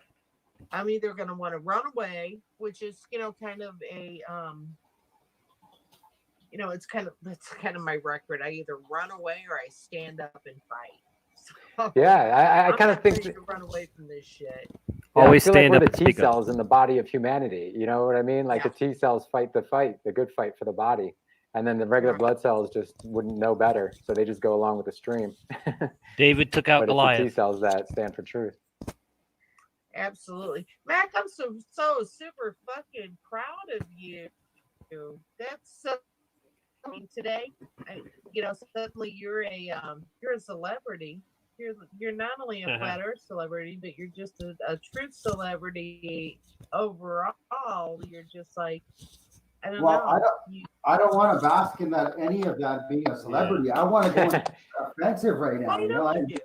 I'm either gonna want to run away, which is, you know, kind of a you know, that's kind of my record. I either run away or I stand up and fight. So, I kind of think to run away from this shit. Always stand up. We're the T cells in the body of humanity. You know what I mean? Like the T cells fight, the good fight for the body, and then the regular blood cells just wouldn't know better, so they just go along with the stream. David took out Goliath. It's the T cells that stand for truth. Absolutely, Mac. I'm so super fucking proud of you. That's so mean, today, suddenly you're a celebrity. You're not only a flat Earth celebrity, but you're just a truth celebrity overall. You're just like, I don't know. I don't want to bask in that any of that being a celebrity. I want to go offensive right now. You do.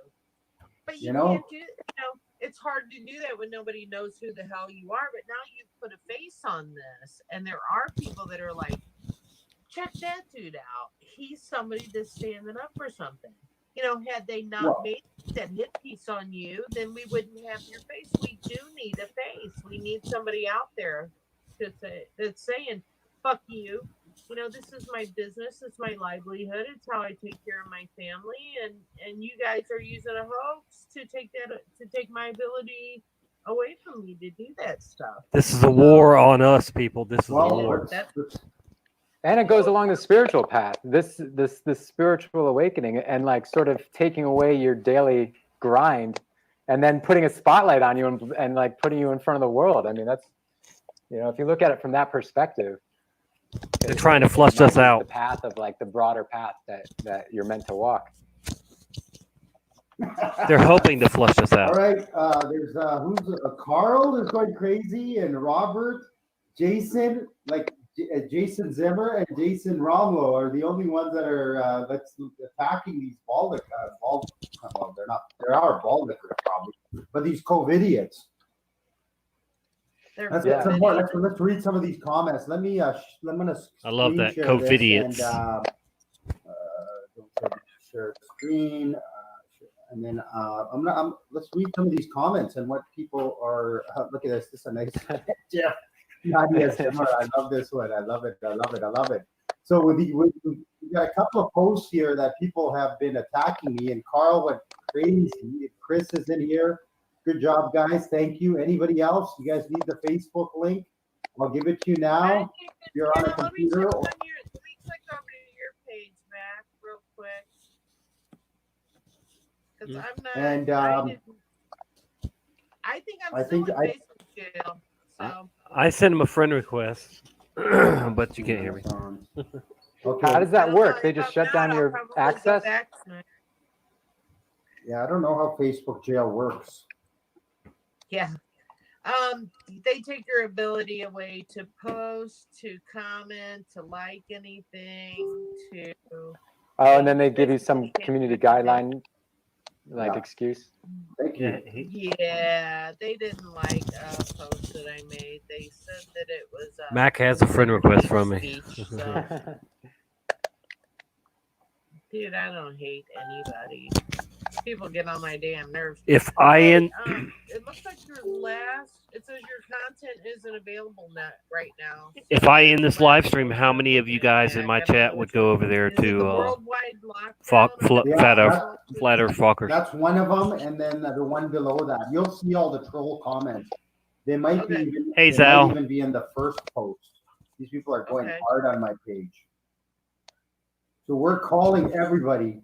But you can't do. It's hard to do that when nobody knows who the hell you are. But now you've put a face on this, and there are people that are like, check that dude out. He's somebody that's standing up for something. Had they not made that hit piece on you, then we wouldn't have your face. We do need a face. We need somebody out there that's saying, fuck you. This is my business. It's my livelihood. It's how I take care of my family. And you guys are using a hoax to take my ability away from me to do that stuff. This is a war on us, people. This is a war. And it goes along the spiritual path. This spiritual awakening and like sort of taking away your daily grind and then putting a spotlight on you and like putting you in front of the world. I mean, that's, if you look at it from that perspective, they're trying to flush us out. The path of like the broader path that you're meant to walk. They're hoping to flush us out. All right. There's Carl is going crazy, and Robert, Jason, Jason Zimmer and Jason Romlo are the only ones that are that's attacking these well, they're not. There are baldickers probably, but these COVIDiots. Let's read some of these comments. Let me. I'm gonna. I love that COVIDiots. Don't share screen. And then let's read some of these comments and what people are. Look at this. This is a nice. Jeff. Nadia Zimmer, I love this one. I love it. So we got a couple of posts here that people have been attacking me, and Carl went crazy. Chris is in here. Good job, guys. Thank you. Anybody else? You guys need the Facebook link? I'll give it to you now. If you're on a computer. Let me click over to your page, Mac, real quick. Because I'm not. And I think I'm still in Facebook jail. So. I sent him a friend request, but you can't hear me. Okay. How does that work? They just shut down your access? Yeah, I don't know how Facebook jail works. Yeah. They take your ability away to post, to comment, to like anything, to. Oh, and then they give you some community guideline excuse. Thank you. Yeah, they didn't like a post that I made. They said that it was. Mac has a friend request from me. So. Dude, I don't hate anybody. People get on my damn nerves. If it looks like it says your content isn't available right now. If I end this live stream, how many of you guys in my chat would go over there to Flat Earth Fockers? That's one of them, and then the one below that. You'll see all the troll comments. They might be even be in the first post. These people are going hard on my page. So we're calling everybody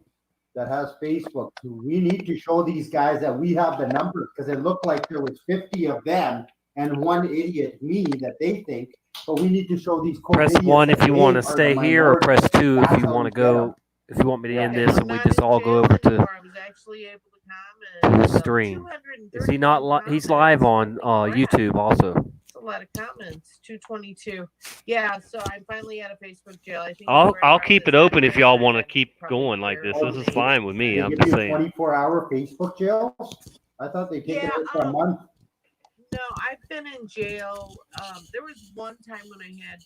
that has Facebook. We need to show these guys that we have the numbers, because it looked like there was 50 of them and one idiot, me, that they think. But we need to show these. Press 1 if you want to stay here, or press 2 if you want to go. If you want me to end this, and we just all go over to the stream. Is he not? He's live on YouTube also. A lot of comments. 222. Yeah, so I'm finally out of Facebook jail. I think I'll keep it open if y'all want to keep going like this. This is fine with me. I'm just saying. 24-hour Facebook jail? I thought they take it for a month. No, I've been in jail. There was one time when I had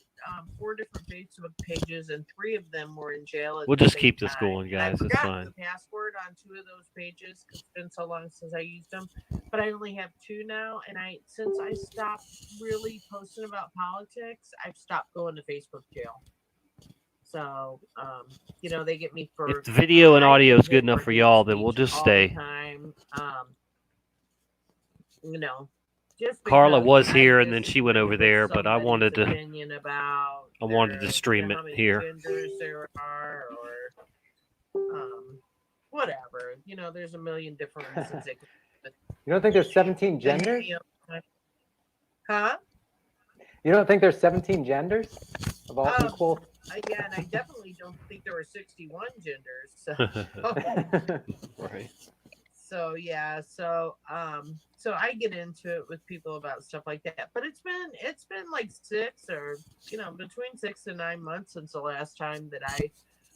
4 different Facebook pages, and 3 of them were in jail. We'll just keep this going, guys. It's fine. The password on 2 of those pages because it's been so long since I used them. But I only have 2 now, and since I stopped really posting about politics, I've stopped going to Facebook jail. So, they get me for. If the video and audio is good enough for y'all, then we'll just stay. Carla was here and then she went over there, but I wanted to stream it here. There are, or whatever. There's a million different reasons. You don't think there's 17 genders? Huh? You don't think there's 17 genders of all equal again, I definitely don't think there were 61 genders. So, Right. so yeah, so I get into it with people about stuff like that. But it's been like 6 or between 6 and 9 months since the last time that I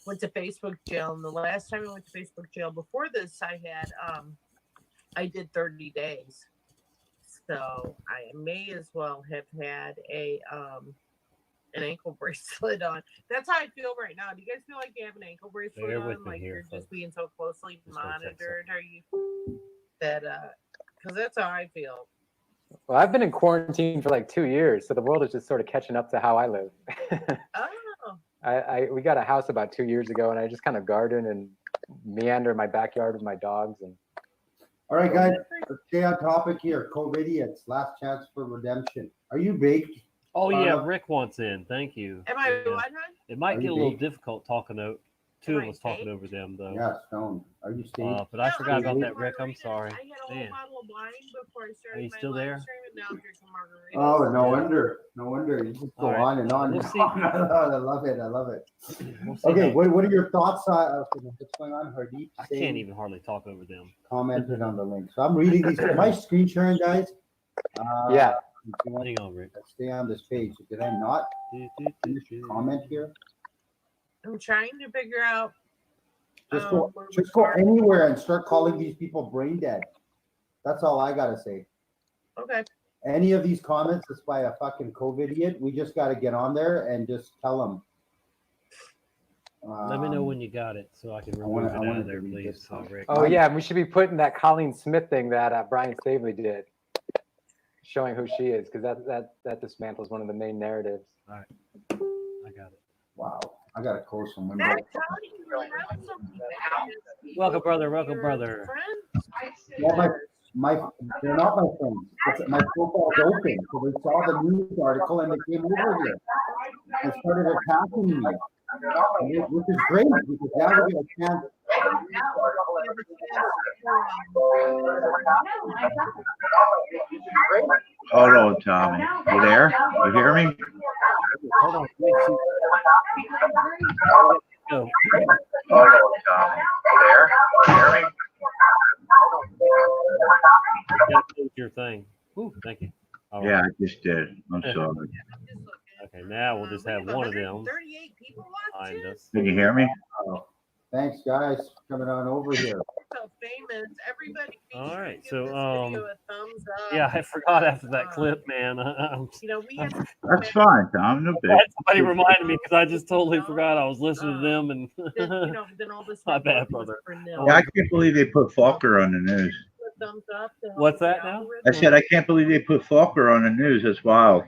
went to Facebook jail. And the last time I went to Facebook jail before this, I did 30 days. So I may as well have had an ankle bracelet on. That's how I feel right now. Do you guys feel like you have an ankle bracelet on? Like you're just being so closely monitored? Are you that? Because that's how I feel. Well, I've been in quarantine for like 2 years, so the world is just sort of catching up to how I live. Oh. We got a house about 2 years ago, and I just kind of garden and meander in my backyard with my dogs. And all right, guys, let's stay on topic here. Co-idiots, last chance for redemption. Are you baked? Oh yeah, Rick wants in. Thank you. Am I Yeah. what? It might Are get you a little baked? difficult talking out. Two of us talking over them though. Yeah, Stone. Are you staying? But I forgot about that, Rick. I'm sorry. I had a whole Man. bottle of wine before I started Are you my still live there? stream, and now I'm drinking margaritas. Oh, no wonder. No wonder. You just go All right. on and on. We'll see. I love it. I love it. We'll see Okay, how- what are your thoughts? What's going on, Hardeep? I can't even hardly talk over them. Commented on the link. So I'm reading these. Am I screen sharing, guys? Yeah. Hang on, Rick. Stay on this page. Did I not finish the comment here? I'm trying to figure out. Just go anywhere and start calling these people brain dead. That's all I gotta say. Okay. Any of these comments that's by a fucking COVID idiot, we just got to get on there and just tell them. Let me know when you got it so I can remove it out of there, please. Rick. oh yeah, we should be putting that Colleen Smith thing that Brian Staveley did, showing who she is, because that dismantles one of the main narratives. All right, I got it. Wow, I gotta close some windows. Welcome, brother. Welcome, brother. Well, they're not my friends. My profile's open, so they saw the news article and they came over here and started attacking me, which is great because now we get a chance. Hold on, Tommy. You there? You hear me? Hold on. Go. Hold on, Tommy. You there? You hear me? Yeah, close your thing. Ooh, thank you. All Yeah, right. I just did. I'm sorry. Okay, now we'll just have one of them 38 people behind us. Can you hear me? Thanks, guys, for coming on over here. So famous. Everybody. All right, give so this video a thumbs up. yeah, I forgot after that clip, man. We have That's fine, Tom. No big. Somebody reminded me because I just totally forgot I was listening to them, and then all this my bad, brother. Yeah, I can't believe they put Falker on the news. Thumbs up. What's that now? I said I can't believe they put Falker on the news. That's wild.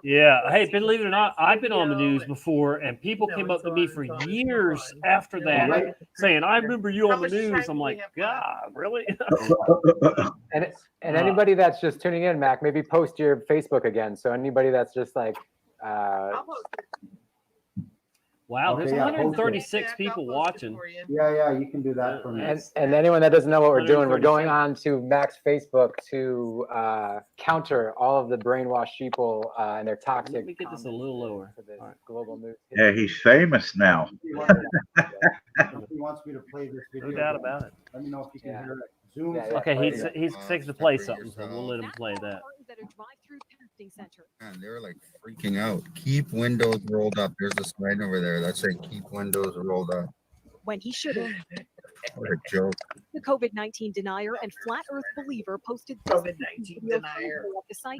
Yeah, hey, believe it or not, I've been on the news before, and people came up to me for years after that saying, "I remember you on the news." I'm like, God, really? And anybody that's just tuning in, Mac, maybe post your Facebook again. So anybody that's just like, wow, there's Okay, yeah, 136 people watching. Yeah, you can do that for me. and anyone that doesn't know what we're doing, we're going on to Mac's Facebook to counter all of the brainwashed people and their toxic. Let me get this a little lower. For this global news. Yeah, he's famous now. He wants me to play this video. No doubt about it. Let me know if you can hear it. Zoom. Okay, he's fixed to play something, so we'll let him play that. Man, they're like freaking out. Keep windows rolled up. There's a sign over there that says keep windows rolled up. When he should have. What a joke. The COVID-19 denier and flat Earth believer posted COVID-19 denier. The site.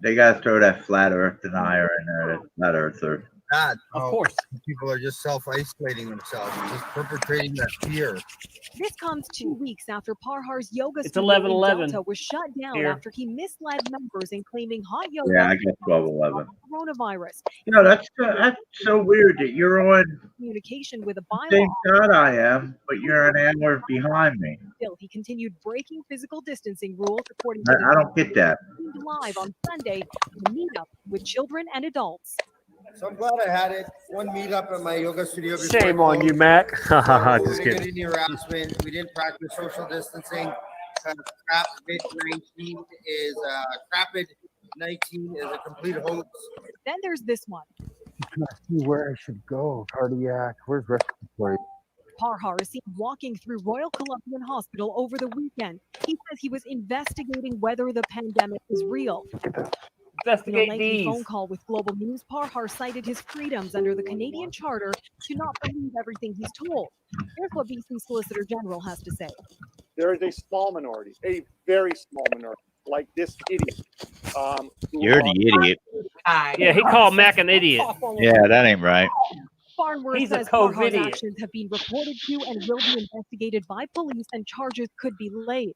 They got to throw that flat Earth denier in there. That flat earther. God, of course. People are just self-isolating themselves, just perpetrating that fear. This comes 2 weeks after Parhar's yoga It's studio in 11:11 Delta was shut down here. after he misled members in claiming hot yoga Yeah, I got 12-11. coronavirus. You know, that's so weird that you're on Communication with a the same bylaw. side I am, but you're an hour behind me. Still, he continued breaking physical distancing rules according to I don't get that. live on Sunday, a meetup with children and adults. So I'm glad I had it. One meetup at my yoga studio. before Shame I on you, closed. Mac. So Just we didn't kidding. get any harassment. We didn't practice social distancing. Crap COVID-19 is crapid 19 is a complete hoax. Then there's this one. trying to see where I should go. Cardiac. Where's respiratory? Parhar is seen walking through Royal Columbian Hospital over the weekend. He says he was investigating whether the pandemic is real. In a Investigate lengthy these. phone call with Global News, Parhar cited his freedoms under the Canadian Charter to not believe everything he's told. Here's what BC Solicitor General has to say. There is a small minority, a very small minority, like this idiot. You're the idiot. Yeah, he called Mac an idiot. Yeah, that ain't right. Farnworth He's a says Parhar's COVID-idiot. actions have been reported to and will be investigated by police and charges could be laid.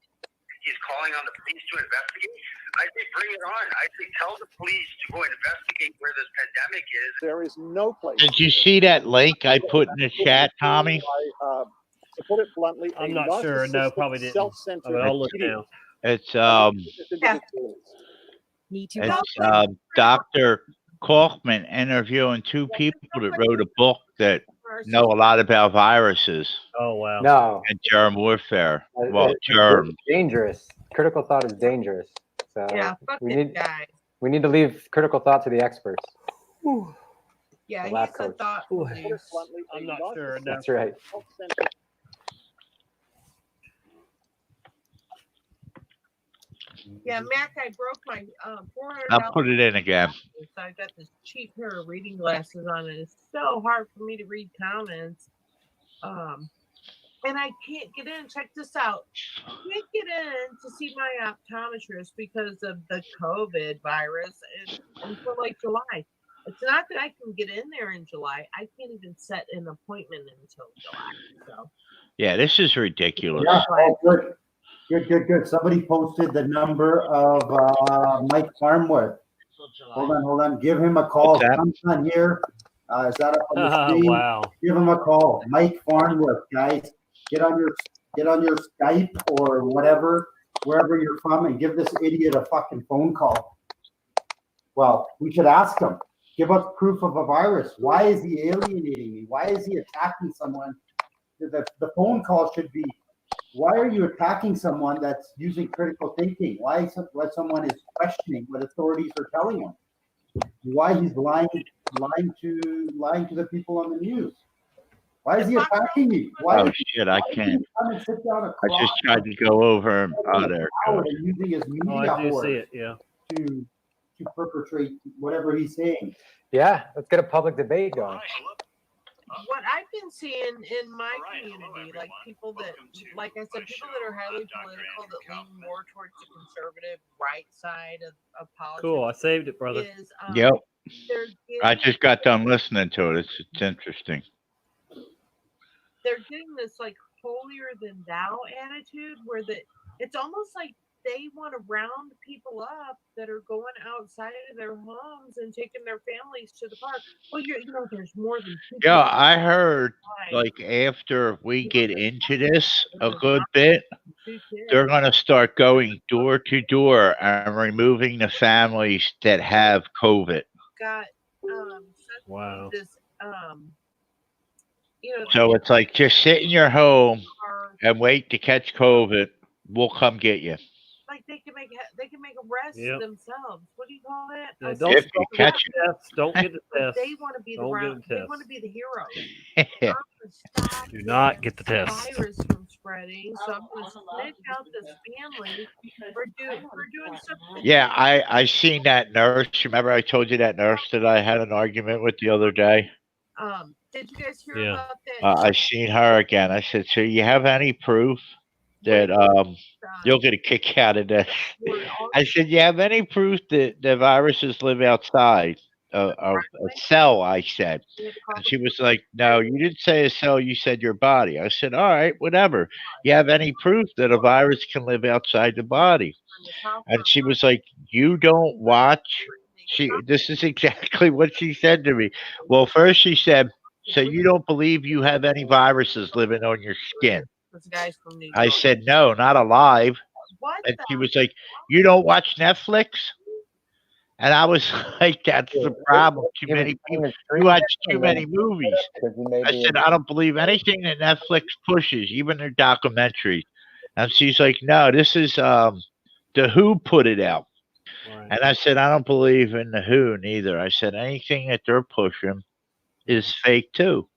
He's calling on the police to investigate. I say bring it on. I say tell the police to go investigate where this pandemic is. There is no place. Did you see that link I put in the chat, Tommy? To put it bluntly, I'm a not sure. No, probably didn't. self-centered But I'll look idiot. now. It's Need to it's Dr. Kaufman interviewing two people that wrote a book that know a lot about viruses. Oh wow. No. And germ warfare. Well, It's germ. dangerous. Critical thought is dangerous. So Yeah, fuck we this need guy. we need to leave critical thought to the experts. Yeah, The he's lab a coach. thoughtful To put dude. it bluntly, I'm a not sure. No. That's right. self-centered. Yeah, Mac, I broke my $400. I'll put it in again. So I got this cheap pair of reading glasses on, and it's so hard for me to read comments. And I can't get in. Check this out. I can't get in to see my optometrist because of the COVID virus until like July. It's not that I can get in there in July. I can't even set an appointment until July. So Yeah, this is ridiculous. Yeah, oh, good. Somebody posted the number of Mike Farnworth. Hold on. Give him a call. What's that? Comes on here. Is that up on the screen? Wow. Give him a call. Mike Farnworth, guys. Get on your Skype or whatever, wherever you're from, and give this idiot a fucking phone call. Well, we should ask him. Give us proof of a virus. Why is he alienating me? Why is he attacking someone? The phone call should be, why are you attacking someone that's using critical thinking? Why someone is questioning what authorities are telling him? Why he's lying to the people on the news? Why is he attacking me? Why Oh is shit, I can't. come and sit down I just tried to go over and there. and using his Oh, media I do horse see it. Yeah. to perpetrate whatever he's saying? Yeah, let's get a public debate going. what I've been seeing in my community, like people that, like I said, people that are highly political that lean more towards the conservative right side of politics. Cool. I saved it, brother. Is, Yep. they're I getting, just got done listening to it. It's interesting. they're getting this like holier than thou attitude where it's almost like they want to round people up that are going outside of their homes and taking their families to the park. Well, there's more than two Yeah, people I heard outside. like after we get into this a good bit, Two kids. they're going to start going door to door and removing the families that have COVID. Got Wow. this So it's like just sit in your home and wait to catch COVID. We'll come get you. like they can make arrests Yep. themselves. What do you call that? Yeah, A don't, If you don't catch get the test. Don't get the test. They want to be the Don't get round. the They test. want to be the heroes. it. I'm gonna stop Do not get the test. virus from spreading. So I'm going to snitch out this family for doing something. Yeah, I seen that nurse. Remember I told you that nurse that I had an argument with the other day? Did you guys hear Yeah. about that? I seen her again. I said, so you have any proof that you'll get a kick out of this? I said, you have any proof that the viruses live outside of a cell? I said. And she was like, no, you didn't say a cell. You said your body. I said, all right, whatever. You have any proof that a virus can live outside the body? And she was like, you don't watch. This is exactly what she said to me. Well, first she said, so you don't believe you have any viruses living on your skin? Those guys from New York. I said, no, not alive. What And the she was like, you don't watch Netflix? And I was like, that's the problem. Too many people. You watch too many movies. I said, I don't believe anything that Netflix pushes, even their documentaries. And she's like, no, this is the Who put it out. Right. And I said, I don't believe in the WHO neither. I said, anything that they're pushing is fake too.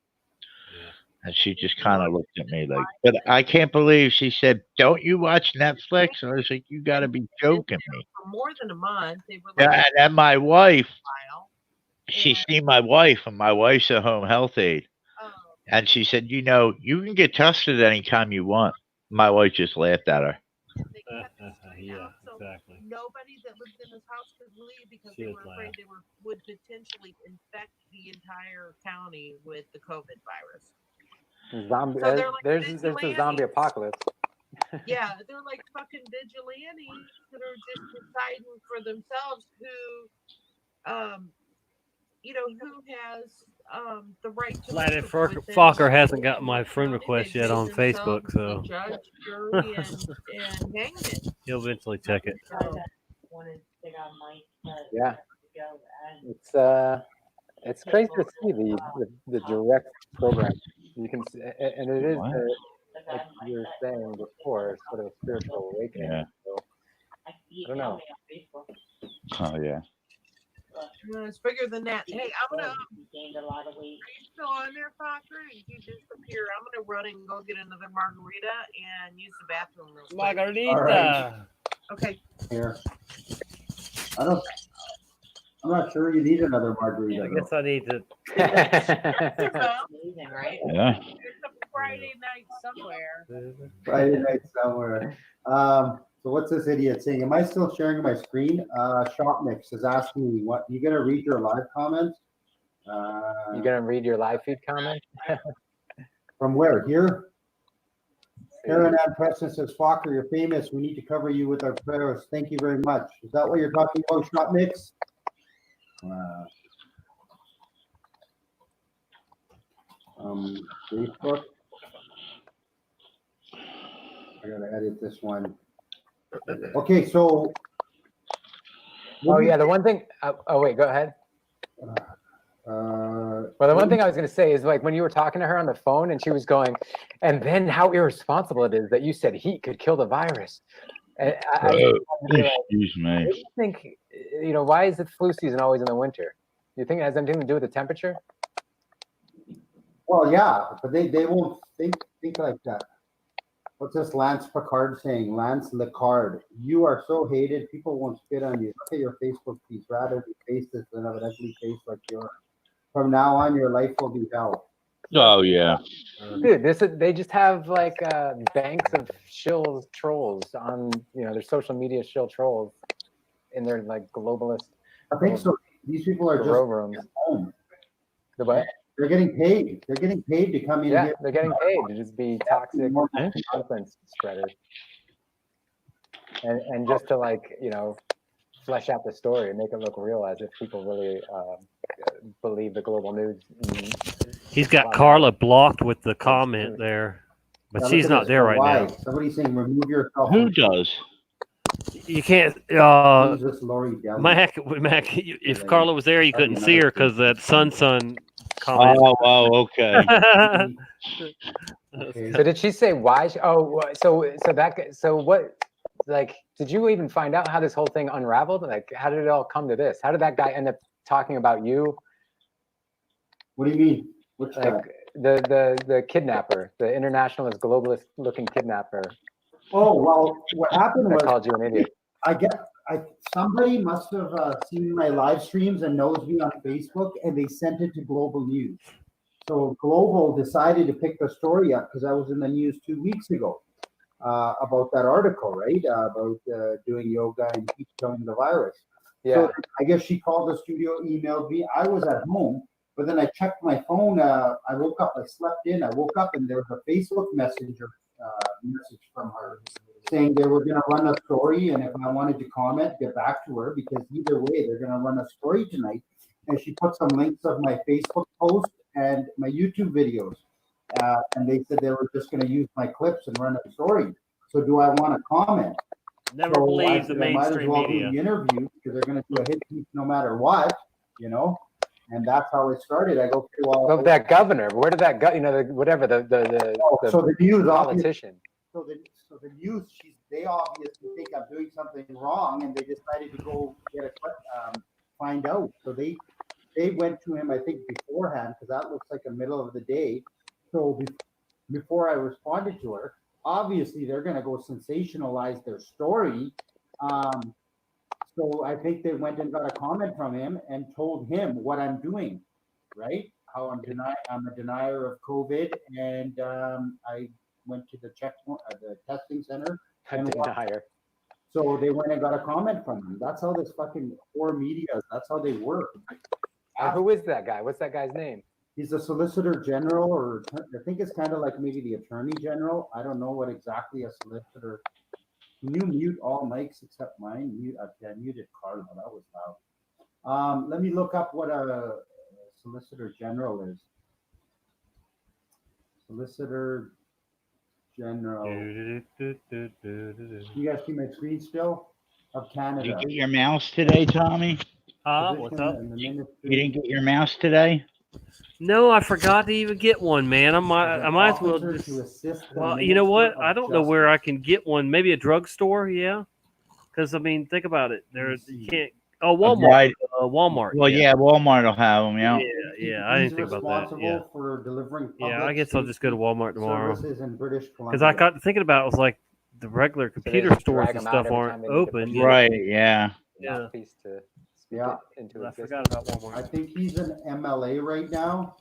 Yeah. And she just kind of looked at me like, but I can't believe she said, don't you watch Netflix? And I was like, you got to be joking me. For more than a month, they were Yeah, like, and then my wife, file. she seen my wife, and my wife's a home health aide. And she said, you know, you can get tested anytime you want. My wife just laughed at her. Yeah, exactly. Nobody that lived in this house could leave because they were afraid they would potentially infect the entire county with the COVID virus. Zombie. So they're like There's the zombie apocalypse. Yeah, they're like fucking vigilantes that are just deciding for themselves who, who has the right to Flathead live within Fokker hasn't got my friend request yet on Facebook, so judge, jury, and hangman. he'll eventually check it. Yeah. It's crazy to see the direct program. You can see, and it is like you were saying before, sort of a spiritual awakening. Yeah. So, I don't know. Oh, yeah. It's bigger than that. Hey, I'm gonna. Are you still on there, Fokker? You disappear. I'm gonna run and go get another margarita and use the bathroom real quick. Margarita. Right. Okay. Here. I'm not sure you need another margarita. I guess I need to. Amazing, right? Yeah. It's a Friday night somewhere. Friday night somewhere. So what's this idiot saying? Am I still sharing my screen? Shop Mix is asking me, what, you gonna read your live comments? You gonna read your live feed comment? From where? Here? Karen Ann Preston says, Fokker, you're famous. We need to cover you with our prayers. Thank you very much. Is that what you're talking about, Shop Mix? Facebook. I gotta edit this one. Okay, so. Oh yeah, the one thing. Oh wait, go ahead. Well, the one thing I was going to say is like when you were talking to her on the phone and she was going, and then how irresponsible it is that you said heat could kill the virus. And Excuse me. I think, why is the flu season always in the winter? Do you think it has anything to do with the temperature? Well, yeah, but they won't think like that. What's this Lance Picard saying? Lance Licard, you are so hated, people won't spit on you. Look at your Facebook piece. Rather be faceless than have an ugly face like yours. From now on, your life will be hell. Oh, yeah. Dude, they just have like banks of shill trolls on, their social media shill trolls in their like globalist. I think so. These people are just rooms. Home. The what? They're getting paid. They're getting paid to come in Yeah, here. they're getting paid to just be toxic nonsense spreaders. And just to like, flesh out the story and make it look real as if people really believe the global news. He's got Carla blocked with the comment there, but she's not there right now. Somebody's saying remove yourself. Who does? You can't. Jesus, Lori Deli. Mac, if Carla was there, you couldn't see her because that sun comment. Oh, okay. So did she say why? So what? Like, did you even find out how this whole thing unraveled? Like, how did it all come to this? How did that guy end up talking about you? What do you mean? Which like guy? the kidnapper, the internationalist, globalist-looking kidnapper? Oh well, what happened was I called you an idiot. Somebody must have seen my live streams and knows me on Facebook, and they sent it to Global News. So Global decided to pick the story up because I was in the news 2 weeks ago about that article, right? About doing yoga and keep killing the virus. Yeah. So I guess she called the studio, emailed me. I was at home, but then I checked my phone. I woke up. I slept in. I woke up, and there was a Facebook message from her saying they were going to run a story, and if I wanted to comment, get back to her, because either way, they're going to run a story tonight. And she put some links of my Facebook post and my YouTube videos. And they said they were just going to use my clips and run a story. So do I want to comment? Never believe the mainstream I might as well media. do the interview because they're going to do a hit piece no matter what, And that's how it started. I go, well, that governor, where did that go? The so the news politician. So the news, they obviously think I'm doing something wrong, and they decided to go get find out. So they went to him, I think, beforehand, because that looks like the middle of the day. So before I responded to her, obviously they're going to go sensationalize their story. So I think they went and got a comment from him and told him what I'm doing, right? How I'm a denier of COVID, and I went to the checkpoint, the testing center. Denier. So they went and got a comment from him. That's how this fucking poor media, that's how they work. Who is that guy? What's that guy's name? He's a solicitor general, or I think it's kind of like maybe the attorney general. I don't know what exactly a solicitor. Can you mute all mics except mine? I muted Carla. That was loud. Let me look up what a solicitor general is. Solicitor general. You guys see my screen still? Of Canada. Did you get your mouse today, Tommy? What's up? You didn't get your mouse today? No, I forgot to even get one, man. I might as well just. Well, you know what? I don't know where I can get one. Maybe a drugstore, yeah. Because I mean, think about it. You can't. Oh, Walmart. Right. Walmart. Well, yeah, Walmart will have them. Yeah. Yeah. I didn't think about that. Yeah. For delivering I guess I'll just go to Walmart tomorrow. Services in British Columbia. Because I got thinking about it, was like the regular computer stores and stuff aren't open. Right. Yeah. Yeah. I forgot about Walmart. I think he's an MLA right now.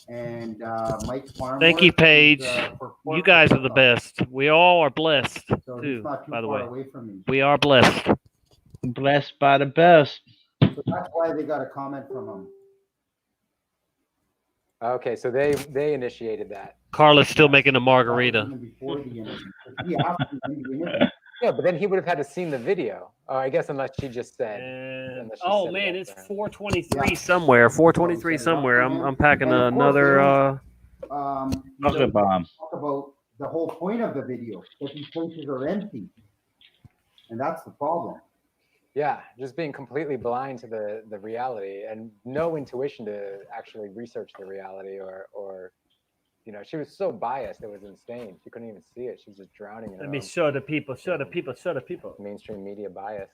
And Mike Farmer. Thank you, Paige. You guys are the best. We all are blessed, too, by the way. We are blessed. Blessed by the best. So that's why they got a comment from him. Okay, so they initiated that. Carla's still making a margarita. Yeah, but then he would have had to seen the video. I guess unless she just said. Oh man, it's 4:23 somewhere. 4:23 somewhere. I'm packing another. Talk about the whole point of the video, that these places are empty, and that's the problem. Yeah, just being completely blind to the reality and no intuition to actually research the reality or she was so biased, it was insane. She couldn't even see it. She was just drowning in it. Let me show the people. Mainstream media bias.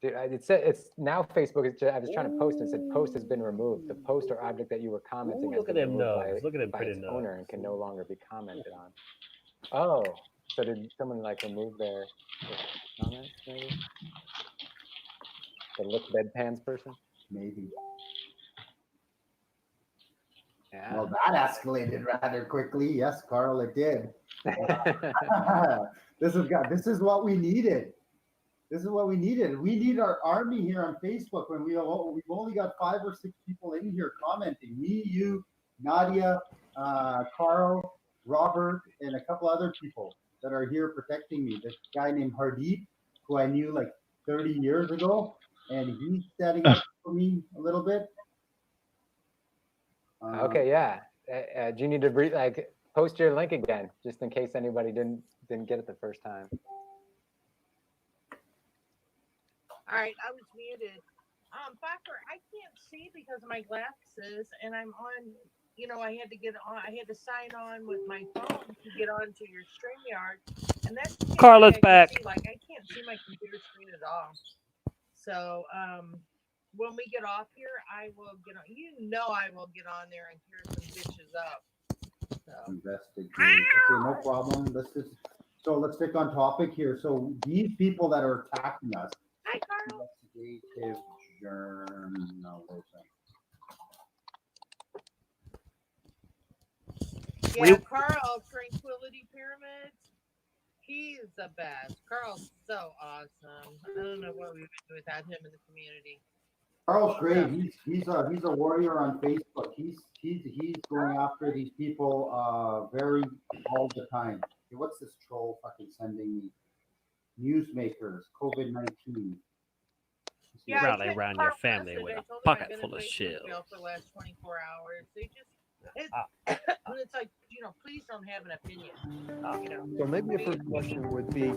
Dude, it's now Facebook. I was trying to post and it said post has been removed. The post or object that you were commenting look at them nose. Look at them pretty its owner and can no longer be commented on. Oh, so did someone remove their comments maybe? The look bedpans person? Maybe. Yeah. Well, that escalated rather quickly. Yes, Carl, it did. This is what we needed. This is what we needed. We need our army here on Facebook when we've only got 5 or 6 people in here commenting. Me, you, Nadia, Carl, Robert, and a couple other people that are here protecting me. This guy named Hardeep, who I knew like 30 years ago, and he's setting up for me a little bit. Okay, yeah. Do you need to post your link again, just in case anybody didn't get it the first time? All right, I was muted. Backer, I can't see because of my glasses, and I'm on. I had to get on. I had to sign on with my phone to get onto your StreamYard, and that's Carla's back. I can't see my computer screen at all. So, when we get off here, I will get on. I will get on there and clear some bitches up. So. Investigate. Okay, no problem. Let's stick on topic here. So these people that are attacking us. Hi, Carl. Investigative journalism. Yeah, Carl, Tranquility Pyramids. He's the best. Carl's so awesome. I don't know what we would do without him in the community. Carl's great. He's a warrior on Facebook. He's going after these people all the time. Hey, what's this troll fucking sending me? Newsmakers, COVID-19. You rally around your family with a bucket full of shit. For the last 24 hours. It's like, please don't have an opinion. So maybe the first question would be,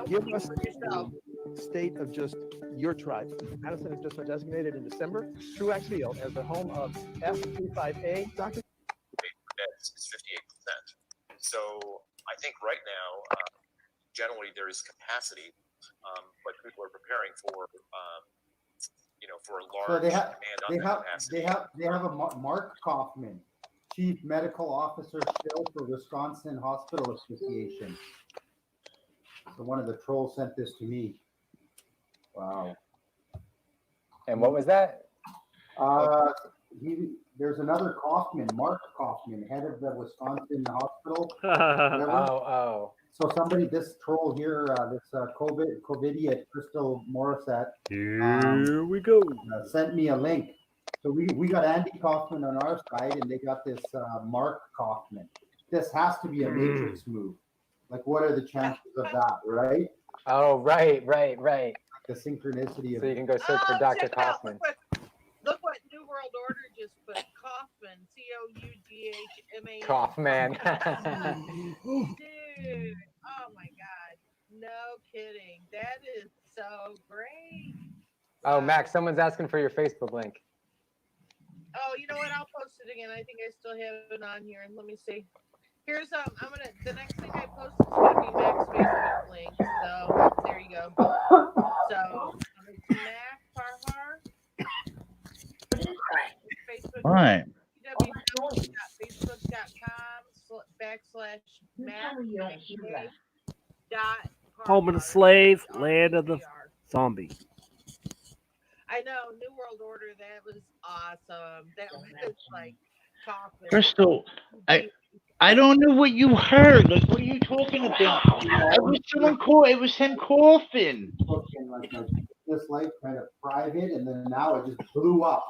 give us the state of just your tribe. Madison has just been designated in December, Truax Field, as the home of F25A. Dr. It's 58%. So I think right now, generally there is capacity, but people are preparing for, for a large So they have demand on that capacity. they have a Mark Kaufman, Chief Medical Officer still for Wisconsin Hospital Association. So one of the trolls sent this to me. Wow. And what was that? There's another Kaufman, Mark Kaufman, head of the Wisconsin Hospital. So somebody, this troll here, this COVIDiot, Crystal Morissette. Here we go. Sent me a link. So we got Andy Kaufman on our side, and they got this Mark Kaufman. This has to be a Matrix move. Like, what are the chances of that, right? Oh, right. The synchronicity of so you can go search for Dr. Kaufman. Look what New World Order just put. Kaufman, Coughman. Kaufman. Dude, oh my God. No kidding. That is so great. Oh, Max, someone's asking for your Facebook link. Oh, you know what? I'll post it again. I think I still have it on here. Let me see. Here's the next thing I post is gonna be Mac's Facebook link. So there you go. So it's Mac Parhar. Facebook. Right. www.facebook.com/Mac. Home of the slave, land of the zombie. I know, New World Order. That was awesome. That was like Kaufman. Crystal, I don't know what you heard. Like, what are you talking about? It was someone call. It was him coughing. This life kind of private, and then now it just blew up.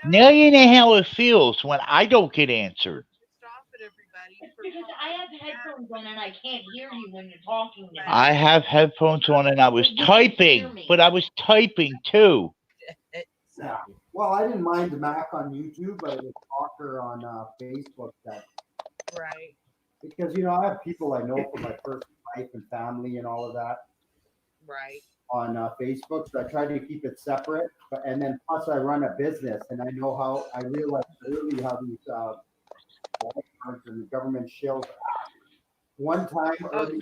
Now you know how it feels when I don't get answered. Because I have headphones on and I can't hear you when you're talking now. I have headphones on and I was typing, but I was typing too. Yeah. Well, I didn't mind Mac on YouTube, but it was Talker on Facebook. Right. Because, I have people I know from my personal life and family and all of that. Right. On Facebook, so I try to keep it separate. And then plus I run a business, and I know I realized early how these and the government shills. One time early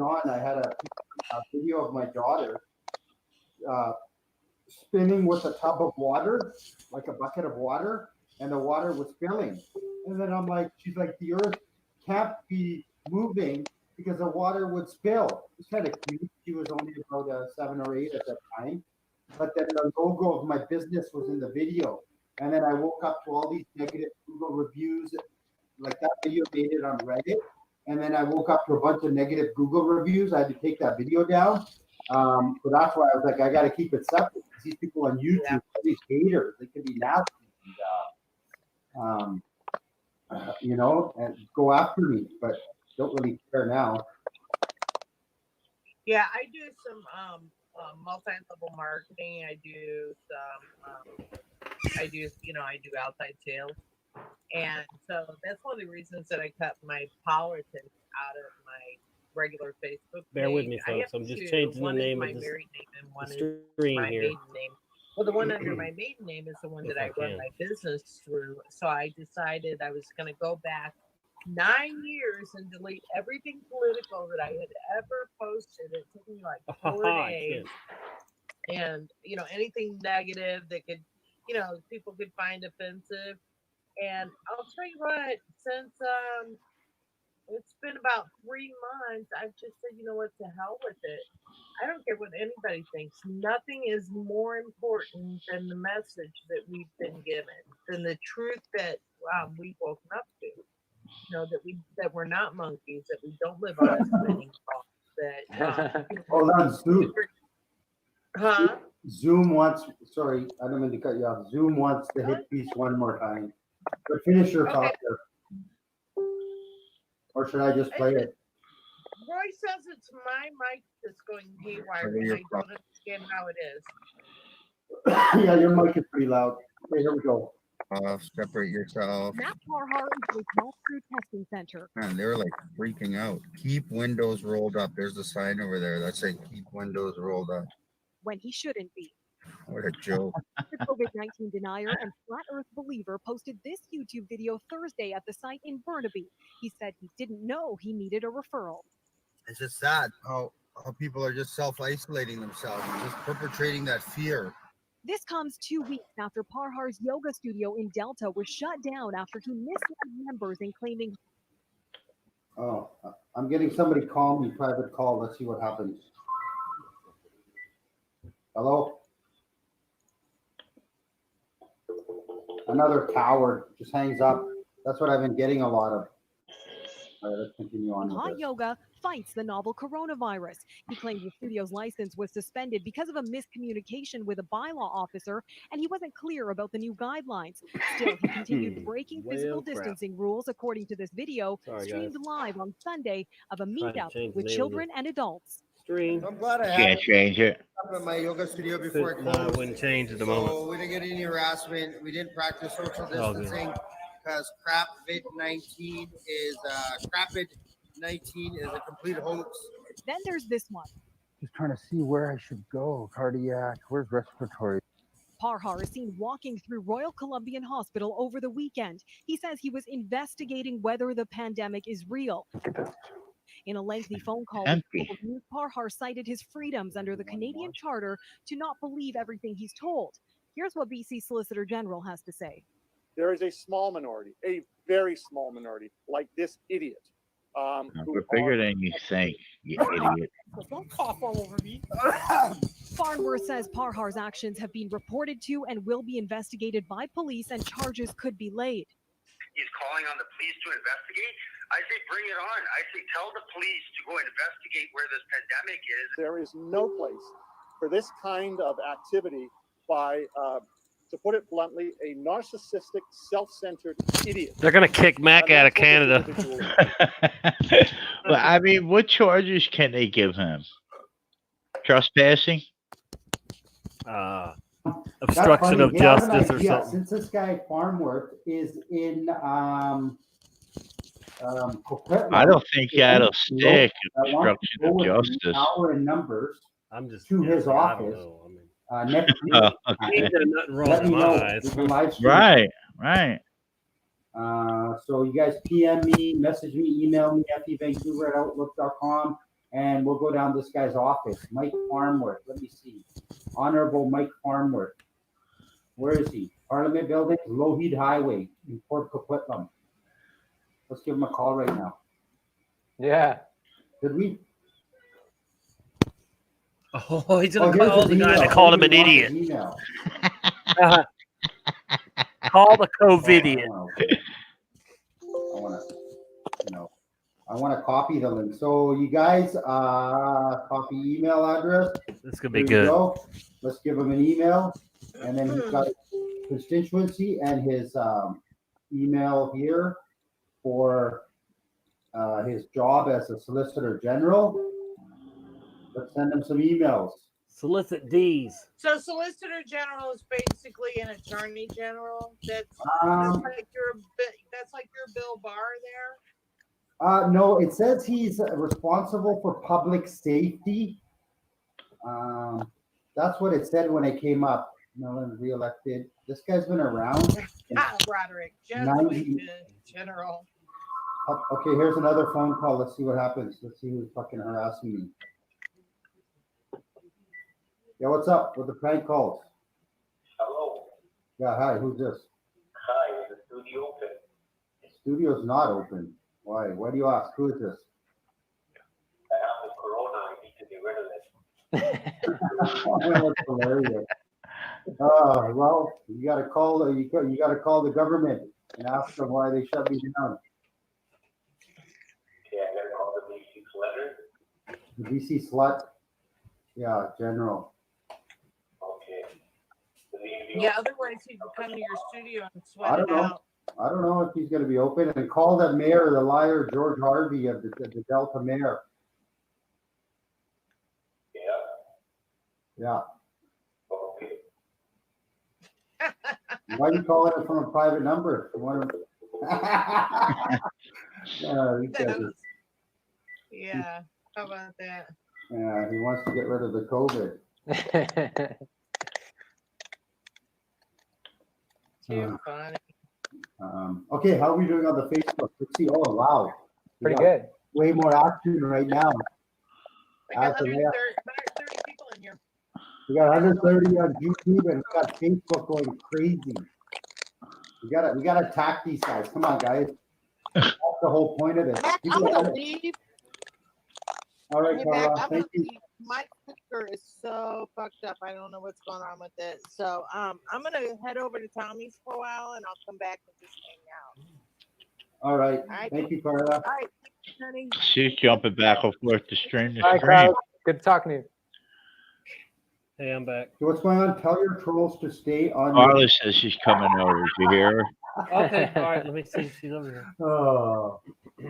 on, I had a video of my daughter spinning with a tub of water, like a bucket of water, and the water was filling. And then she's like, the earth can't be moving because the water would spill. It's kind of cute. She was only about 7 or 8 at that time. But then the logo of my business was in the video. And then I woke up to all these negative Google reviews. Like that video made it on Reddit. And then I woke up to a bunch of negative Google reviews. I had to take that video down. So that's why I was like, I got to keep it separate. Because these people on YouTube, these haters, they can be nasty. And, and go after me. But don't really care now. Yeah, I do some multi-level marketing. I do some I do outside sales. And so that's one of the reasons that I cut my politics out of my regular Facebook page. Bear with me, folks. I'm just changing the name of the stream my here. maiden name. Well, the one under my maiden name is the one that I run my business through. So I decided I was going to go back 9 years and delete everything political that I had ever posted. It took me like 4 days. And, anything negative that could, people could find offensive. And I'll tell you what, since it's been about 3 months, I've just said, you know what, to hell with it. I don't care what anybody thinks. Nothing is more important than the message that we've been given, than the truth that we've woken up to. That we're not monkeys, that we don't live on a spinning ball. That Hold on, Zoom. Huh? Zoom wants. Sorry, I don't mean to cut you off. Zoom wants to hit piece one more time. But finish your thought there. Or should I just play it? Roy says it's my mic that's going haywire, and I don't understand how it is. Yeah, your mic is pretty loud. Okay, here we go. Separate yourself. Matt Parhar is a small crew testing center. Man, they're like freaking out. Keep windows rolled up. There's a sign over there that says keep windows rolled up. When he shouldn't be. What a joke. The COVID-19 denier and flat Earth believer posted this YouTube video Thursday at the site in Burnaby. He said he didn't know he needed a referral. It's just sad how people are just self-isolating themselves, just perpetrating that fear. This comes 2 weeks after Parhar's yoga studio in Delta was shut down after he misled members in claiming. Oh, I'm getting somebody call me, private call. Let's see what happens. Hello? Another coward just hangs up. That's what I've been getting a lot of. All right, let's continue on with Hot this. yoga fights the novel coronavirus. He claimed the studio's license was suspended because of a miscommunication with a bylaw officer, and he wasn't clear about the new guidelines. Still, he continued breaking physical distancing rules, according to this video, streamed live on Sunday of a meetup with children and adults. I'm glad I Can't change it. at my yoga studio before it No, closed. I wouldn't change at the So moment. we didn't get any harassment. We didn't practice social all good. distancing because COVID-19 is COVID-19 is a complete hoax. Then there's this one. Just trying to see where I should go. Cardiac, where's respiratory? Parhar is seen walking through Royal Columbian Hospital over the weekend. He says he was investigating whether the pandemic is real. In a lengthy phone call with Global News, Parhar cited his freedoms under the Canadian Charter to not believe everything he's told. Here's what BC Solicitor General has to say. There is a small minority, a very small minority, like this idiot. We're bigger than you think, you idiot. Don't cough all over me. Farnworth says Parhar's actions have been reported to and will be investigated by police, and charges could be laid. He's calling on the police to investigate. I say bring it on. I say tell the police to go investigate where this pandemic is. There is no place for this kind of activity by, to put it bluntly, a narcissistic, self-centered idiot. They're gonna kick Mac out of Canada. Well, I mean, what charges can they give him? Trespassing? Obstruction of justice or something. Since this guy Farnworth is in Coquitlam, I don't think that'll stick. I want Obstruction to go of with justice. Power and numbers I'm just to his guessing. I don't office. know. I mean, Next week. Oh, okay. ain't there nothing wrong Let with me my know. eyes. We can live stream. Right, right. So you guys PM me, message me, email me, fevancouver@outlook.com, and we'll go down this guy's office. Mike Farnworth. Let me see. Honorable Mike Farnworth. Where is he? Parliament Building, Lougheed Highway in Port Coquitlam. Let's give him a call right now. Yeah. Did we? Oh, he's gonna here's call his the guy email. that called him an Here's his idiot. email. Call the COVID-idiot. I want to copy the link. So you guys, copy email address. This could be There you good. go. Let's give him an email, and then he's got constituency and his email here for his job as a Solicitor General. Let's send him some emails. Solicit D's. So Solicitor General is basically an Attorney General. That's like your Bill Barr there. No, it says he's responsible for public safety. That's what it said when it came up. Nolan reelected. This guy's been around. Roderick, 90 General. Okay, here's another phone call. Let's see what happens. Let's see who's fucking harassing me. Yeah, what's up with the prank calls? Hello. Yeah, hi, who's this? Hi, is the studio open? The studio's not open. Why? Why do you ask? Who is this? I have the corona. I need to get rid of it. That's hilarious. Well, you got to call. You got to call the government and ask them why they shut me down. Okay, I gotta call the BC letter. The BC slut. Yeah, General. Okay. Yeah, otherwise he'd come to your studio and I sweat don't it know. out. I don't know if he's going to be open. And call the mayor, the liar, George Harvey of the Delta mayor. Yeah. Okay. Why are you calling it from a private number? These guys are- Yeah, how about that? Yeah, he wants to get rid of the COVID. Too funny. Okay, how are we doing on the Facebook? Let's see. Oh, wow. We Pretty got good. Way more action right now. I got As of 130 people in here. We got 130 on YouTube and we got Facebook going crazy. We gotta attack these guys. Come on, guys. That's the whole point of it. I'm gonna leave. All right, Hey, Carla. Mac, I'm Thank you. gonna leave. My computer is so fucked up. I don't know what's going on with it. So I'm gonna head over to Tommy's for a while, and I'll come back and just hang out. All right. All right. Thank you, Carla. All right, honey. She's jumping back and forth to stream the Hi, stream. Carla. Good talking to you. Hey, I'm back. So what's going on? Tell your trolls to stay on. Carla says she's coming over. Did you hear her? Okay, all right. Let me see if she's over here. Oh,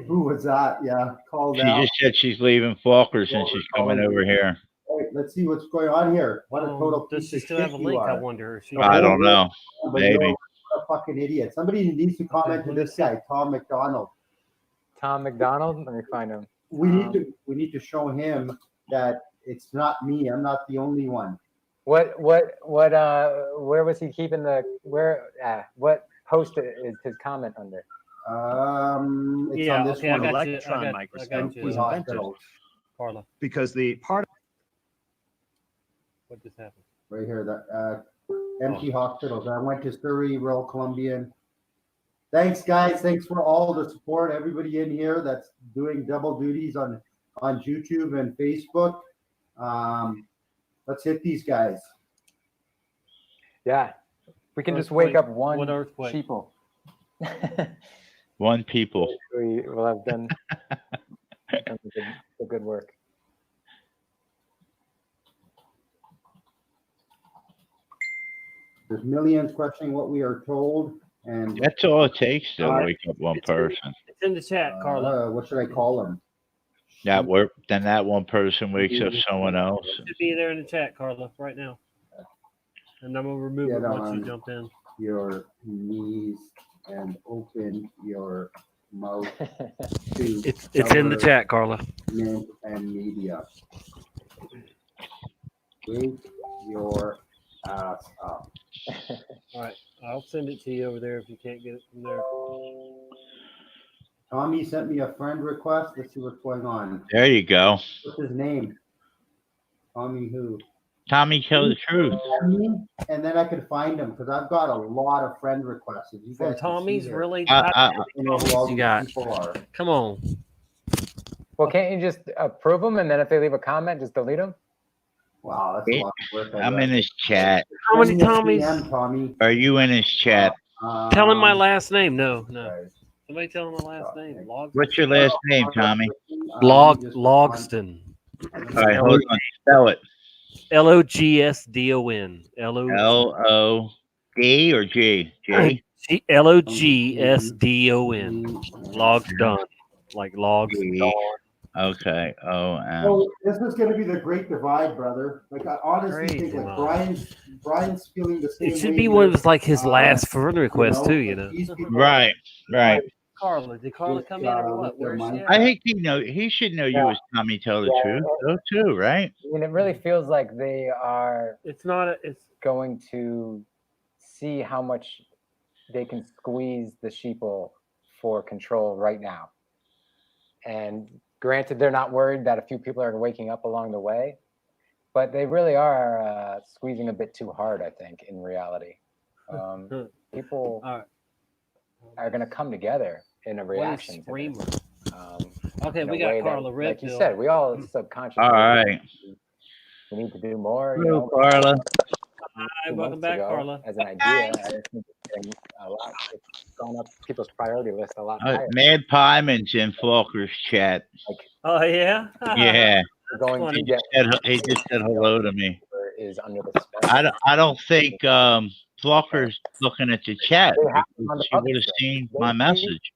who was that? Yeah, called She out. just said she's leaving Falkers and she's coming over here. All right, let's see what's going on here. What a total Does piece she of still shit have a you link? I are. wonder. I don't know. But Maybe. you're a fucking idiot. Somebody needs to comment to this guy, Tom McDonald. Tom McDonald. Let me find him. We need to show him that it's not me. I'm not the only one. What where was he keeping what post is his comment under? It's Yeah, on this okay, I one. got you. Electron I got microscope you. was invented Carla, because the part what just happened? Right here, that empty hospitals. I went to Surrey, Royal Columbian. Thanks, guys. Thanks for all the support. Everybody in here that's doing double duties on YouTube and Facebook. Let's hit these guys. Yeah, we can just wake up one What earthquake? sheeple. One people. We will have done the good work. There's millions questioning what we are told, and That's all it takes to wake up one person. It's in the chat, Carla. what should I call them? Then that one person wakes up someone else. It should be there in the chat, Carla, right now. And I'm gonna remove it Get once you on jump in. your knees and open your mouth to It's in the chat, Carla. government and media. Wake your ass up. All right, I'll send it to you over there if you can't get it from there. Tommy sent me a friend request. Let's see what's going on. There you go. What's his name? Tommy who? Tommy, tell the truth. Tommy? And then I could find him because I've got a lot of friend requests. If you From guys can Tommy's, see here. really? I know who all You these got. people are. Come on. Well, can't you just approve them and then if they leave a comment, just delete them? Wow, that's a lot of work. I'm in his chat. How many Send me a Tommies? PM, Tommy. Are you in his chat? Tell him my last name. No. Somebody tell him my last name. What's your last name, Tommy? Logston. All right, hold on. Spell it. Logsdon. L-O-D or G? J? Logsdon. Logs done. Like logs done. Okay. So this is going to be the great divide, brother. Like I honestly Crazy, think like man. Brian's feeling the same. It should way be one of here. his, like his last friend request too. You like know. these people- Right. Carla, did Carla come in or what? Where's she at? I think he should know you as Tommy Tell the Truth, though, too, right? I mean, it really feels like they are. It's not. It's going to see how much they can squeeze the sheeple for control right now. And granted, they're not worried that a few people are waking up along the way, but they really are squeezing a bit too hard, I think, in reality. People are going to come together in a reaction to this. Okay, in we a got way Carla that, Redpill. like you said, we all subconsciously. All right. We need to do more. Hello, Carla. Hi, welcome back, Carla. As an idea, I just think it's a lot. It's gone up people's priority list a lot higher. Mad Pieman's in Falker's chat. Oh yeah. Yeah. We're going to He get just said hello to me. is under the spell. I don't think Falker's looking at the chat. They have Because on the she would have public seen show. my They- message.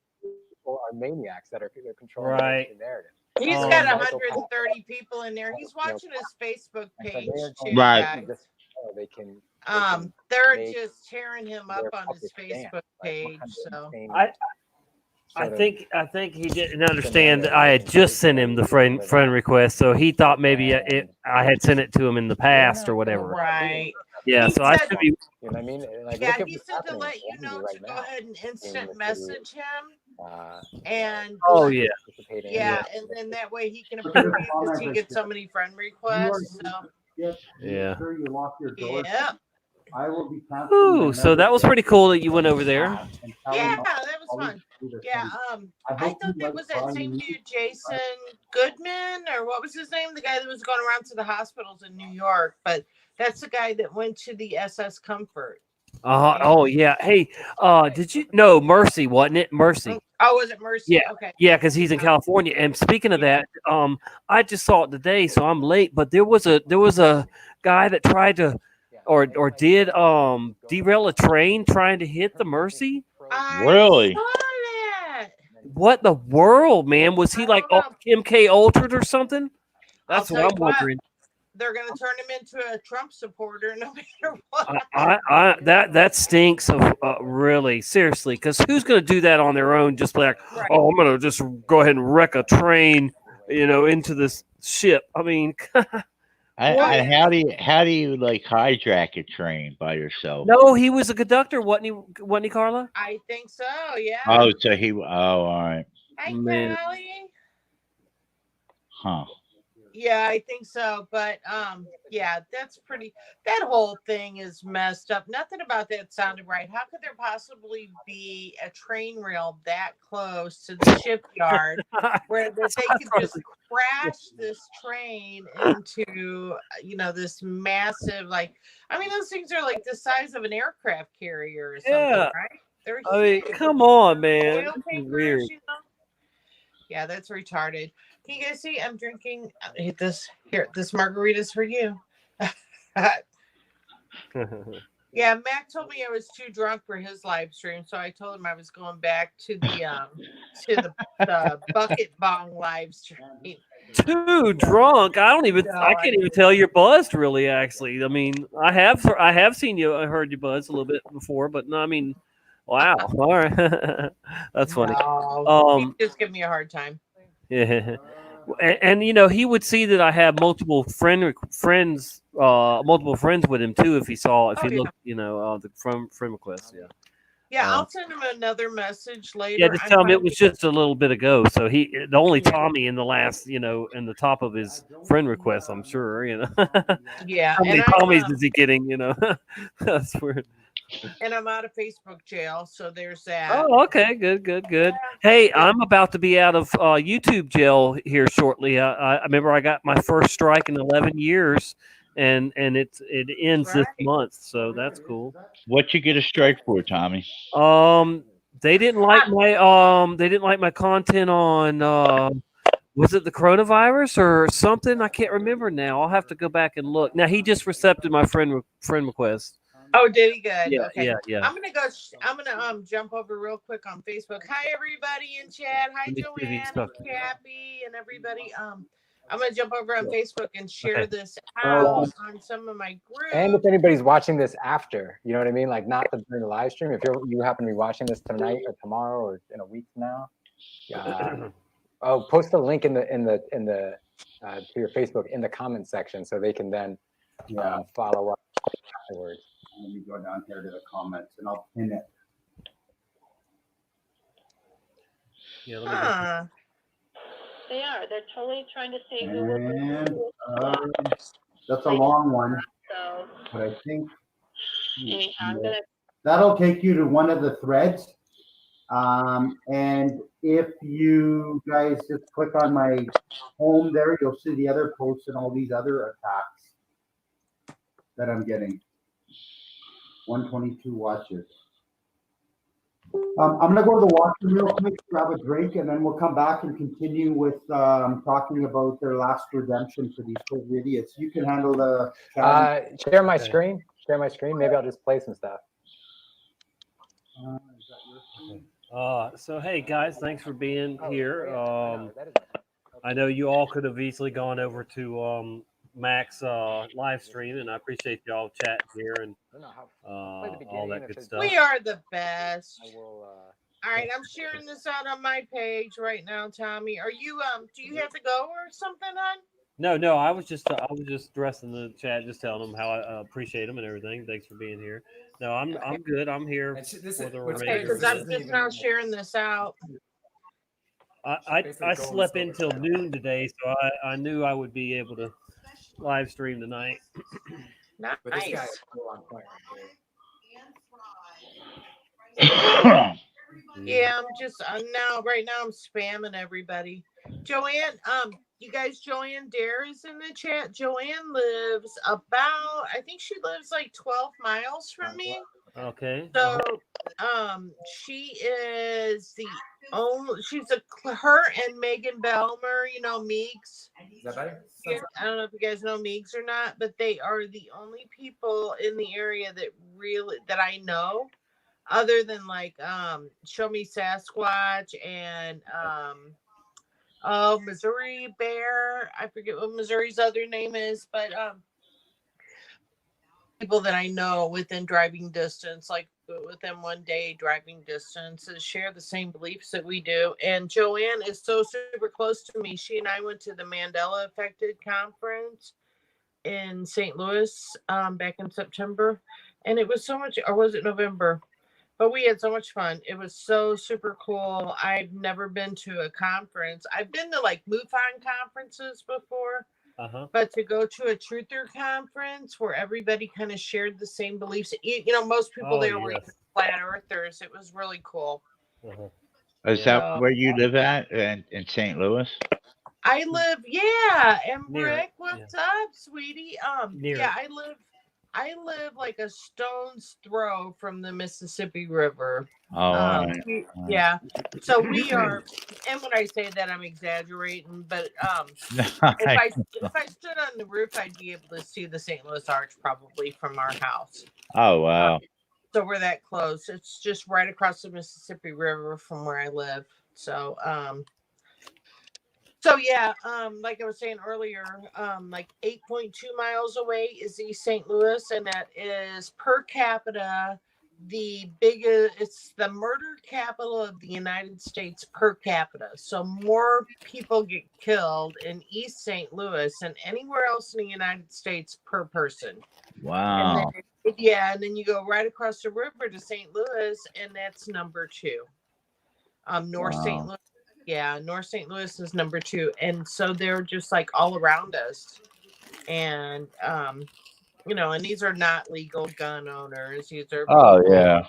People are maniacs that are controlling Right. the narrative. He's Oh, got Michael 130 people in there. He's watching his Facebook And so page they're too, going Right. guys. to they can They're make just tearing him up their on his public stance, Facebook page. So I think he didn't understand that I had just sent him the friend request, so he thought maybe I had sent it to him in the past or whatever. right. Yeah, He so I said, should be. You know what I mean? Like, yeah, look at he what's said to happening let you in know right to go now ahead and in instant the city. message him. And Oh just, yeah. yeah, and then that way he can Look at approve the you because comment he that gets so says, many friend "You are requests. So make Yeah. sure you lock your doors. yeah, I will be canceling my Ooh, so that was pretty membership cool that you went over there. and yeah, telling all that was colleagues fun. to do the Yeah, same. I I hope thought you that like was that buying same me. dude, Jason Goodman, or what was his name? The guy that was going around to the hospitals in New York, but that's the guy that went to the SS Comfort. Oh yeah. Hey, did you know Mercy, wasn't it? Mercy. Oh, was it Mercy? Yeah. Okay. Yeah, because he's in California. And speaking of that, I just saw it today, so I'm late. But there was a guy that tried to or did derail a train trying to hit the Mercy. I Really? saw that. What the world, man? Was he like MK altered or something? I'll That's tell what you I'm what, wondering. they're going to turn him into a Trump supporter no matter what. That stinks of really seriously, because who's going to do that on their own? Just like, oh, I'm going to just go ahead and wreck a train, into this ship. I mean, And how do you like hijack a train by yourself? no, he was a conductor, wasn't he? Wasn't he, Carla? I think so. Yeah. Oh, so all right. Hi, Man. Callie. Huh. Yeah, I think so. But yeah, that's pretty. That whole thing is messed up. Nothing about that sounded right. How could there possibly be a train rail that close to the shipyard where that they could just crash this train into this massive, like, I mean, those things are like the size of an aircraft carrier or something, Yeah. right? They're I mean, huge. come on, man. Oil This is tankers, weird. Yeah, that's retarded. Can you guys see? I'm drinking this margarita's for you. Yeah, Mac told me I was too drunk for his live stream, so I told him I was going back to the bucket bong live stream. Too drunk. I can't even tell you're buzzed. Really, actually. I mean, I have seen you. I heard you buzz a little bit before, but no, I mean, wow. All right, that's funny. No, he just give me a hard time. Yeah, and he would see that I have multiple friends with him too. If he looked, the friend requests. Yeah. Yeah, I'll send him another message later. Yeah, just tell him it was just a little bit ago. So the only Tommy in the last, in the top of his friend request, I'm sure, Yeah. How many Tommies is he getting, That's weird. And I'm out of Facebook jail, so there's that. Oh, okay, good. Hey, I'm about to be out of YouTube jail here shortly. I remember I got my first strike in 11 years, and it ends this month, so that's cool. What you get a strike for, Tommy? They didn't like my content on was it the coronavirus or something? I can't remember now. I'll have to go back and look. Now he just accepted my friend request. Oh, did he? Good. Yeah, Okay. yeah. I'm gonna jump over real quick on Facebook. Hi everybody in chat. Hi Joanne and Cappy and everybody. I'm gonna jump over on Facebook and share this out on some of my groups. And if anybody's watching this after, you know what I mean, like not during the live stream. If you happen to be watching this tonight or tomorrow or in a week from now, post a link in the to your Facebook in the comment section so they can then follow up afterwards. Let me go down here to the comments and I'll pin it. Yeah, They are. They're totally trying to save And that's a long one, So, but I think I'm gonna. that'll take you to one of the threads. And if you guys just click on my home there, you'll see the other posts and all these other attacks that I'm getting. 122 watches. I'm gonna go to the washroom real quick, grab a drink, and then we'll come back and continue with talking about their last redemption for these COVID idiots. You can handle the share my screen. Share my screen. Maybe I'll just play some stuff. So hey guys, thanks for being here. I know you all could have easily gone over to Mac's live stream, and I appreciate y'all chatting here and all that good stuff. We are the best. All right, I'm sharing this out on my page right now, Tommy. Are you do you have to go or something, hon? No, I was just addressing the chat, just telling them how I appreciate them and everything. Thanks for being here. No, I'm good. I'm here for the Okay, remainder. because I'm just now sharing this out. I slept until noon today, so I knew I would be able to live stream tonight. Nice. But this guy is cool on point Yeah, I'm just right now I'm spamming everybody. Joanne, you guys, Joanne Dare is in the chat. Joanne lives about, I think she lives like 12 miles from me. Okay. So, she is the only, her and Megan Belmer, you know, Meeks. Is that better? I don't know if you guys know Meeks or not, but they are the only people in the area that I know, other than like Show Me Sasquatch and Missouri Bear. I forget what Missouri's other name is, but people that I know within driving distance, like within 1 day driving distance, share the same beliefs that we do. And Joanne is so super close to me. She and I went to the Mandela Affected Conference in St. Louis back in September, and it was so much, or was it November? But we had so much fun. It was so super cool. I've never been to a conference. I've been to like MUFON conferences before, but to go to a truther conference where everybody kind of shared the same beliefs, you know, most people there were flat earthers. It was really cool. Is that where you live at in St. Louis? I live, and Rick, what's up, sweetie? I live like a stone's throw from the Mississippi River. Oh, yeah. So we are, and when I say that, I'm exaggerating, but if I stood on the roof, I'd be able to see the St. Louis Arch probably from our house. Oh, wow. So we're that close. It's just right across the Mississippi River from where I live. So like I was saying earlier, like 8.2 miles away is East St. Louis, and that is per capita the biggest. It's the murder capital of the United States per capita. So more people get killed in East St. Louis than anywhere else in the United States per person. Wow. And then you go right across the river to St. Louis, and that's number 2. North St. Louis. Yeah, North St. Louis is number 2. And so they're just like all around us. And, you know, and these are not legal gun owners. These are people,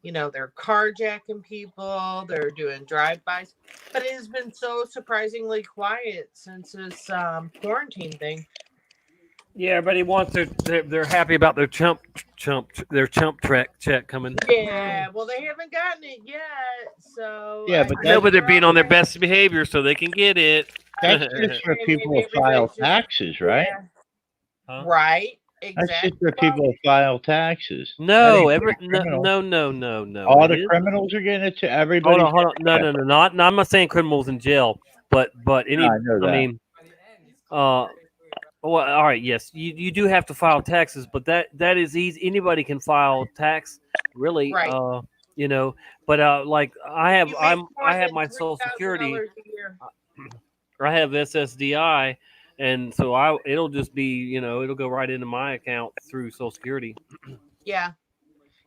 you know, they're carjacking people. They're doing drive-bys. But it has been so surprisingly quiet since this quarantine thing. Yeah, everybody wants they're happy about their chump track check coming. Yeah, well, they haven't gotten it yet, so but they're being on their best behavior so they can get it. That's just for people who file taxes, right? Right. Exactly. That's just for people who file taxes. No, no. All the criminals are getting it to everybody. Hold on. No. Not. I'm not saying criminals in jail, but any. I know that. I mean, well, all right. Yes, you do have to file taxes, but that is easy. Anybody can file tax, really. Right. You know, but like I have my Social Security. I have SSDI, and so it'll just be, you know, it'll go right into my account through Social Security. Yeah.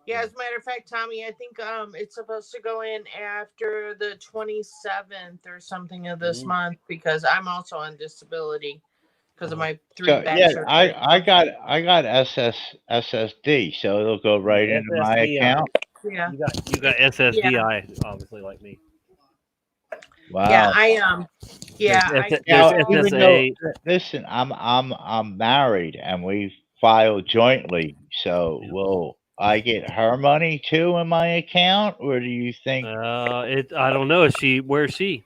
Yeah, as a matter of fact, Tommy, I think it's supposed to go in after the 27th or something of this month, because I'm also on disability because of my 3 back surgery. I got SSD, so it'll go right into my account. Yeah. You got SSDI, obviously, like me. Wow. Yeah, I am. Listen, I'm married and we file jointly, so will I get her money too in my account, or do you think? I don't know. Where's she?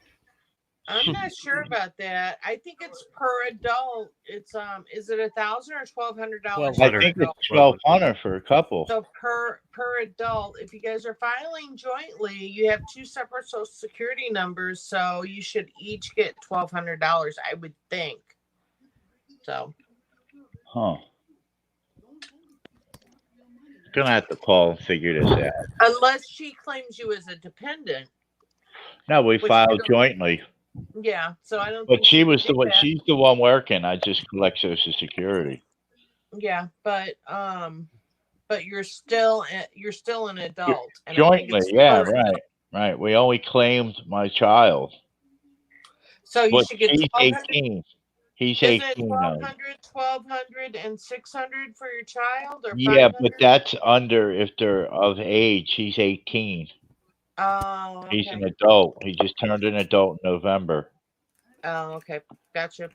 I'm not sure about that. I think it's per adult. It's is it $1,000 or $1,200? I think it's $1,200 for a couple. So per adult, if you guys are filing jointly, you have 2 separate Social Security numbers, so you should each get $1,200, I would think. So. Huh. Gonna have to call and figure this out. Unless she claims you as a dependent. No, we filed jointly. Yeah, so I don't But think she she would was do the one. that. She's the one working. I just collect Social Security. Yeah, but you're still an adult, and I think Jointly, it's yeah, first. right. We only claimed my child. So you But should get she's 1,200. 18. He's Is it 18 now. 1,200, and 600 for your child, or Yeah, but 500? that's under if they're of age. He's 18. Oh, He's an okay. adult. He just turned an adult in November. Oh, okay. Gotcha.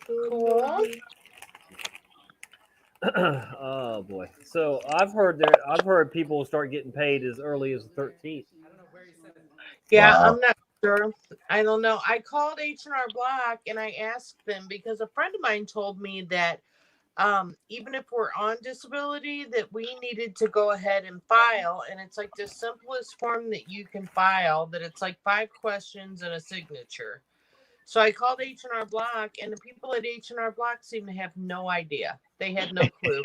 Cool. Oh boy. So I've heard people will start getting paid as early as the 13th. Yeah, Wow. I'm not sure. I don't know. I called H&R Block and I asked them because a friend of mine told me that even if we're on disability, that we needed to go ahead and file, and it's like the simplest form that you can file, that it's like 5 questions and a signature. So I called H&R Block, and the people at H&R Block seem to have no idea. They had no clue.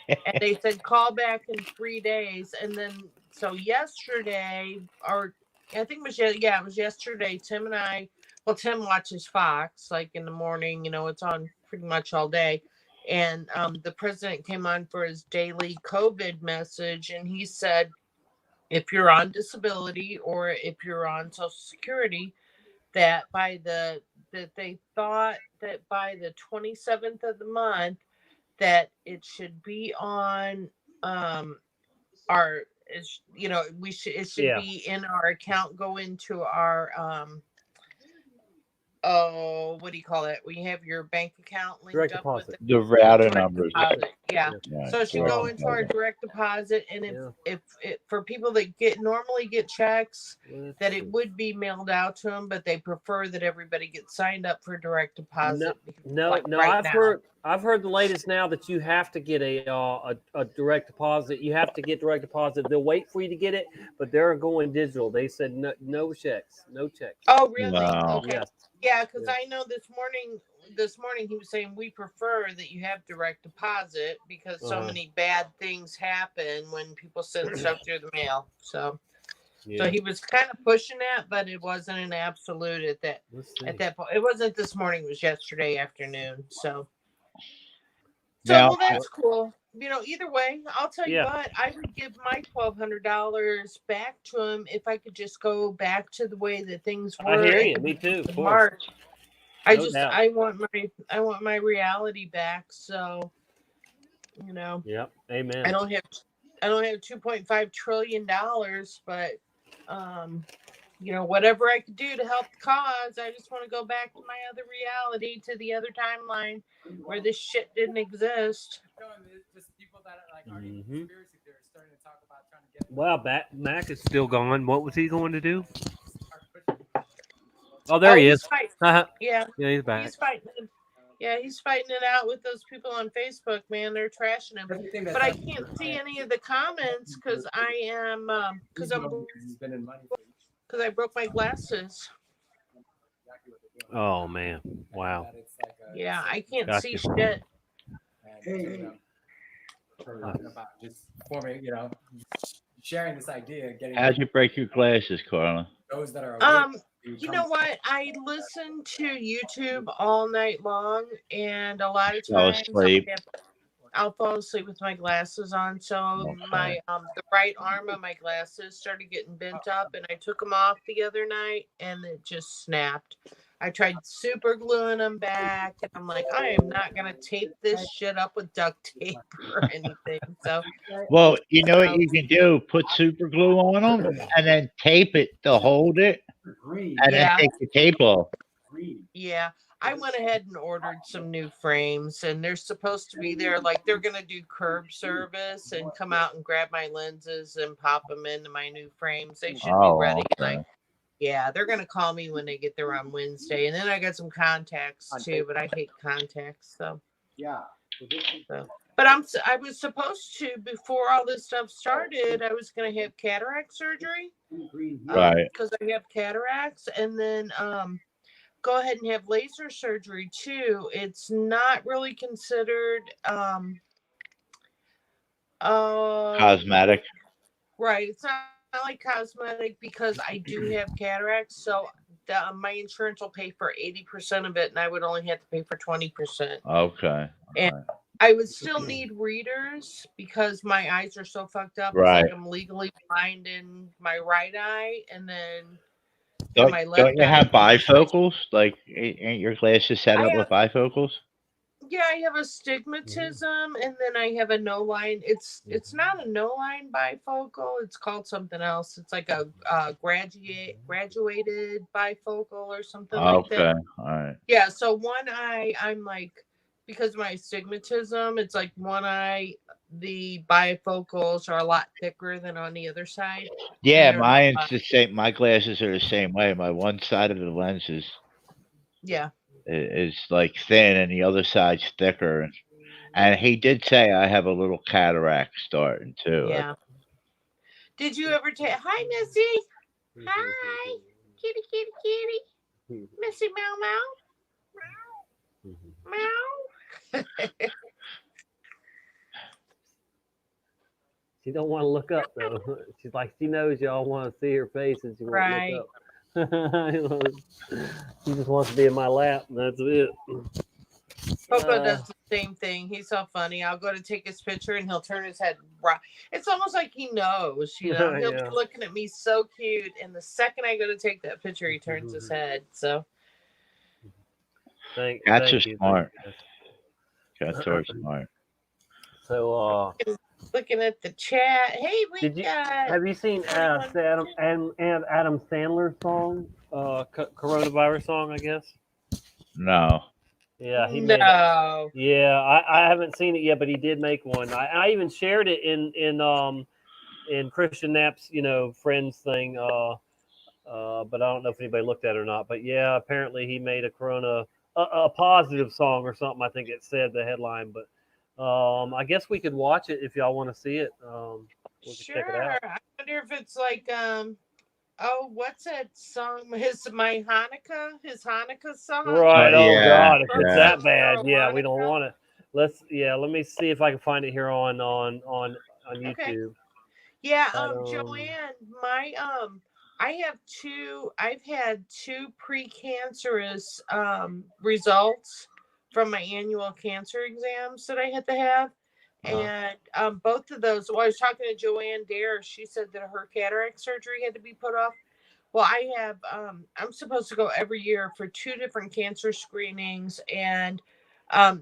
And they said, call back in 3 days. And then, so yesterday, or I think it was yesterday, Tim watches Fox, like in the morning, it's on pretty much all day. And the president came on for his daily COVID message, and he said, if you're on disability or if you're on Social Security, that they thought that by the 27th of the month that it should be on our it should be in our account, go into our what do you call it? We have your bank account linked Direct up deposit. with it. The router Direct numbers. deposit. Yeah. Yeah, So it should direct go into our deposit. direct deposit, and if for people that normally get checks, that it would be mailed out to them, but they prefer that everybody gets signed up for direct deposit. No. Right now. I've heard the latest now that you have to get a direct deposit. You have to get direct deposit. They'll wait for you to get it, but they're going digital. They said no checks, no checks. Oh, really? Wow. Okay. Yes. Yeah, because I know this morning he was saying we prefer that you have direct deposit because so many bad things happen when people send stuff through the mail. So he was kind of pushing that, but it wasn't an absolute at that point. It wasn't this morning, it was yesterday afternoon. So Now, well, that's cool. Either way, I'll tell you what, I would give my $1,200 back to him if I could just go back to the way that things were. I hear you. Me too. Of course. March. Doubt. I want my reality back. So, Yep. Amen. I don't have $2.5 trillion, but whatever I could do to help the cause, I just want to go back to my other reality, to the other timeline where this shit didn't exist. Just people that are already conspiracy theorists starting to talk about trying to get. Well, Mac is still gone. What was he going to do? Oh, there he is. Yeah, he's back. He's fighting. Yeah, he's fighting it out with those people on Facebook. Man, they're trashing him. But I can't see any of the comments because I am because I broke my glasses. Oh man! Wow. Yeah, I can't see shit. About just forming, sharing this idea, getting. how'd you break your glasses, Carla? Those that are. You know what? I listen to YouTube all night long, and a lot of times I'll fall asleep with my glasses on. So my the right arm of my glasses started getting bent up, and I took them off the other night, and it just snapped. I tried super gluing them back, and I'm like, I am not gonna tape this shit up with duct tape or anything. So, well, you know what you can do? Put super glue on them, and then tape it to hold it, and then take the tape off. Yeah, I went ahead and ordered some new frames, and they're supposed to be there. Like they're gonna do curb service and come out and grab my lenses and pop them into my new frames. They should be ready. Okay. Yeah, they're gonna call me when they get there on Wednesday, and then I got some contacts too, but I hate contacts. So yeah. But I was supposed to, before all this stuff started, I was gonna have cataract surgery, Right. because I have cataracts, and then go ahead and have laser surgery too. It's not really considered Cosmetic. right. It's not not like cosmetic because I do have cataracts, so my insurance will pay for 80% of it, and I would only have to pay for 20%. Okay. And I would still need readers because my eyes are so fucked up. Right. It's like I'm legally blind in my right eye, and then Don't, my left don't you eye. have bifocals? Like, ain't your glasses set up with bifocals? Yeah, I have astigmatism, and then I have a no line. It's not a no line bifocal. It's called something else. It's like a graduated bifocal or something like that. Okay. All right. Yeah. So one eye, I'm like, because of my astigmatism, it's like one eye. The bifocals are a lot thicker than on the other side. Yeah, mine's the same. My glasses are the same way. My one side of the lens is like thin, and the other side's thicker. And he did say I have a little cataract starting too. Yeah. Did you ever take? Hi, Missy. Hi, kitty, kitty, kitty. Missy, meow, meow, meow. She don't want to look up though. She's like, she knows y'all want to see her face, and she won't look up. She just wants to be in my lap, and that's it. Poco does the same thing. He's so funny. I'll go to take his picture, and he'll turn his head right. It's almost like he knows, you know. He'll be looking at me so cute, and the second I go to take that picture, he turns his head. So Cats are smart. Cats are smart. So, looking at the chat. Hey, have you seen Adam Sandler's song, coronavirus song? I guess. No. Yeah, he made it. Yeah, I haven't seen it yet, but he did make one. I even shared it in Christian Knapp's friends thing. But I don't know if anybody looked at it or not. But yeah, apparently he made a positive song or something. I think it said the headline, but I guess we could watch it if y'all want to see it. We can check it out. I wonder if it's like what's that song? His Hanukkah song. Right. Oh God, if it's that bad, yeah, we don't want it. Let me see if I can find it here on YouTube. Okay. Yeah, Joanne, I've had two precancerous results from my annual cancer exams that I had to have. And both of those, I was talking to Joanne Dare. She said that her cataract surgery had to be put off. Well, I have, I'm supposed to go every year for 2 different cancer screenings. And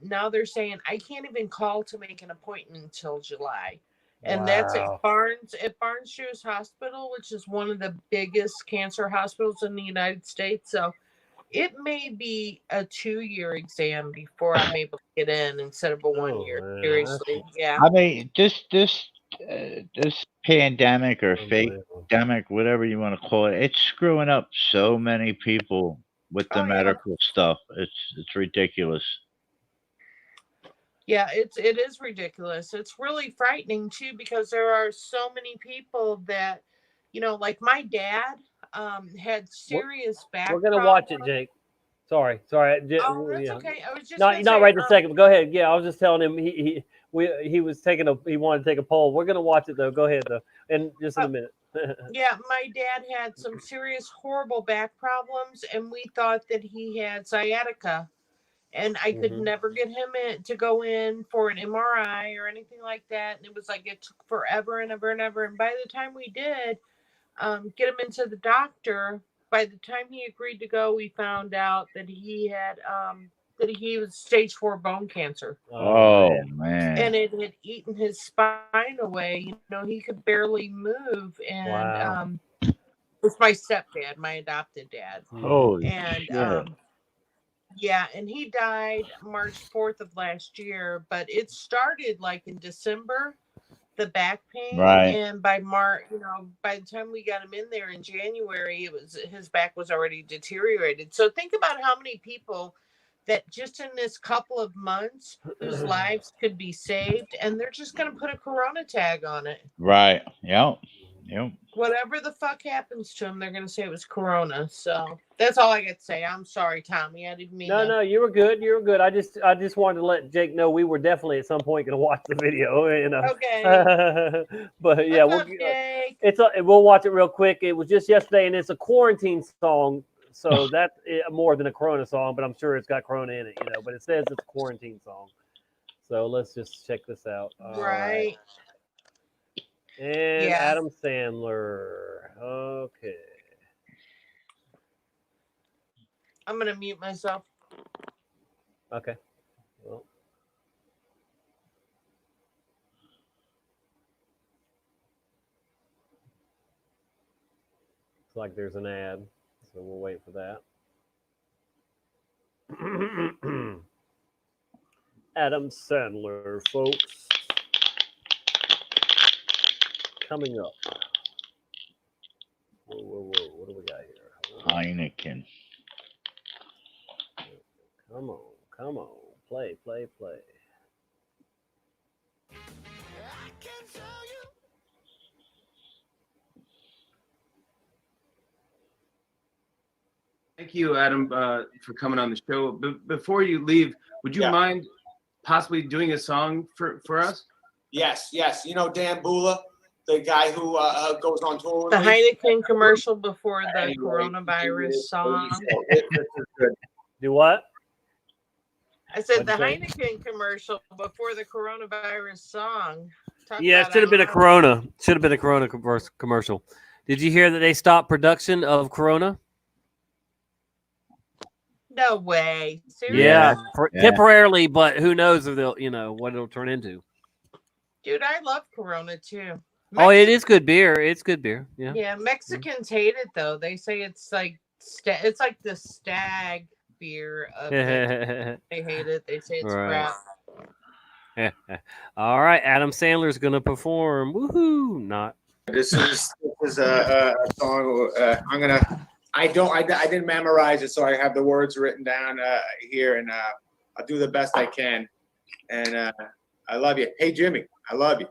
now they're saying I can't even call to make an appointment until July. And that's at Barnes Jewish Hospital, which is one of the biggest cancer hospitals in the United States. So it may be a 2-year exam before I'm able to get in instead of a 1 year. Seriously, yeah. I mean, this pandemic or fake pandemic, whatever you want to call it, it's screwing up so many people with the medical stuff. It's ridiculous. Yeah, it is ridiculous. It's really frightening too, because there are so many people that, like my dad had serious back. We're gonna watch it, Jake. Sorry. Oh, that's okay. I was just not right this second, but go ahead. Yeah, I was just telling him he wanted to take a poll. We're gonna watch it though. Go ahead though, and just in a minute. Yeah, my dad had some serious, horrible back problems, and we thought that he had sciatica. And I could never get him to go in for an MRI or anything like that. And it was like it took forever and ever and ever. And by the time we did get him into the doctor, by the time he agreed to go, we found out that he had was stage 4 bone cancer. Oh man! And it had eaten his spine away. He could barely move. And it was my stepdad, my adopted dad. Holy shit. Yeah, and he died March 4th of last year, but it started like in December, the back pain. Right. And by March, by the time we got him in there in January, his back was already deteriorated. So think about how many people that just in this couple of months whose lives could be saved, and they're just going to put a corona tag on it. Right. Yep. Yep. Whatever the fuck happens to him, they're gonna say it was Corona. So that's all I got to say. I'm sorry, Tommy. I didn't mean. No, you were good. You were good. I just wanted to let Jake know we were definitely at some point going to watch the video. You know. Okay. But yeah, we'll watch it real quick. It was just yesterday, and it's a quarantine song, so that's more than a Corona song. But I'm sure it's got Corona in it, you know. But it says it's a quarantine song. So let's just check this out. All right. And Adam Sandler. Okay. I'm gonna mute myself. Okay. Well. Looks like there's an ad, so we'll wait for that. Adam Sandler, folks. Coming up. Whoa. What do we got here? Heineken. Come on. Play. Thank you, Adam, for coming on the show. Before you leave, would you mind possibly doing a song for us? Yes. You know Dan Bula, the guy who goes on tour. The Heineken commercial before the coronavirus song. Do what? I said the Heineken commercial before the coronavirus song. It should have been a Corona. Should have been a Corona commercial. Did you hear that they stopped production of Corona? No way. Seriously? Yeah, temporarily, but who knows if they'll, what it'll turn into. Dude, I love Corona too. It is good beer. It's good beer. Yeah. Yeah, Mexicans hate it though. They say it's like the stag beer of it. They hate it. They say it's crap. All right, Adam Sandler's gonna perform. Woohoo! Not. This is a song. I didn't memorize it, so I have the words written down here, and I'll do the best I can. And I love you. Hey, Jimmy, I love you.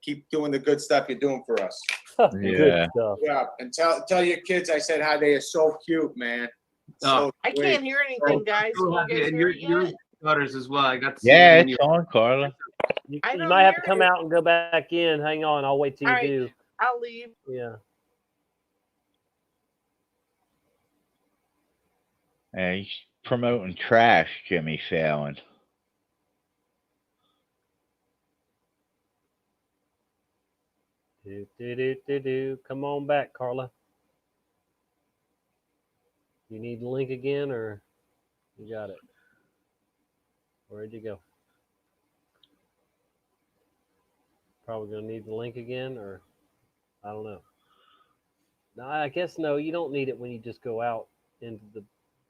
Keep doing the good stuff you're doing for us. Good stuff. Yeah, and tell your kids I said how they are so cute, man. So I can't hear anything, guys. Can you guys hear it your yet? daughters as well. I got to see it's on, Carla. You might have to come out and go back in. Hang on, I'll wait till you do. I'll leave. Yeah. He's promoting trash, Jimmy Fallon. Do. Come on back, Carla. You need the link again, or you got it? Where'd you go? Probably gonna need the link again, or I don't know. No, I guess no. You don't need it when you just go out into the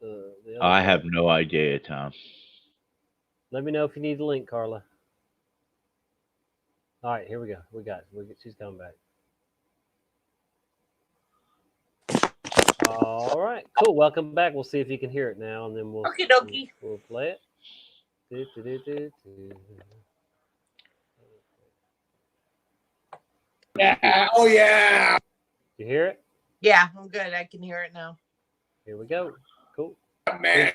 other I have no idea, Tom. Let me know if you need the link, Carla. All right, here we go. We got it. She's coming back. All right, cool. Welcome back. We'll see if you can hear it now, and then we'll play it. Yeah. Oh yeah. You hear it? Yeah, I'm good. I can hear it now. Here we go. Cool. Man,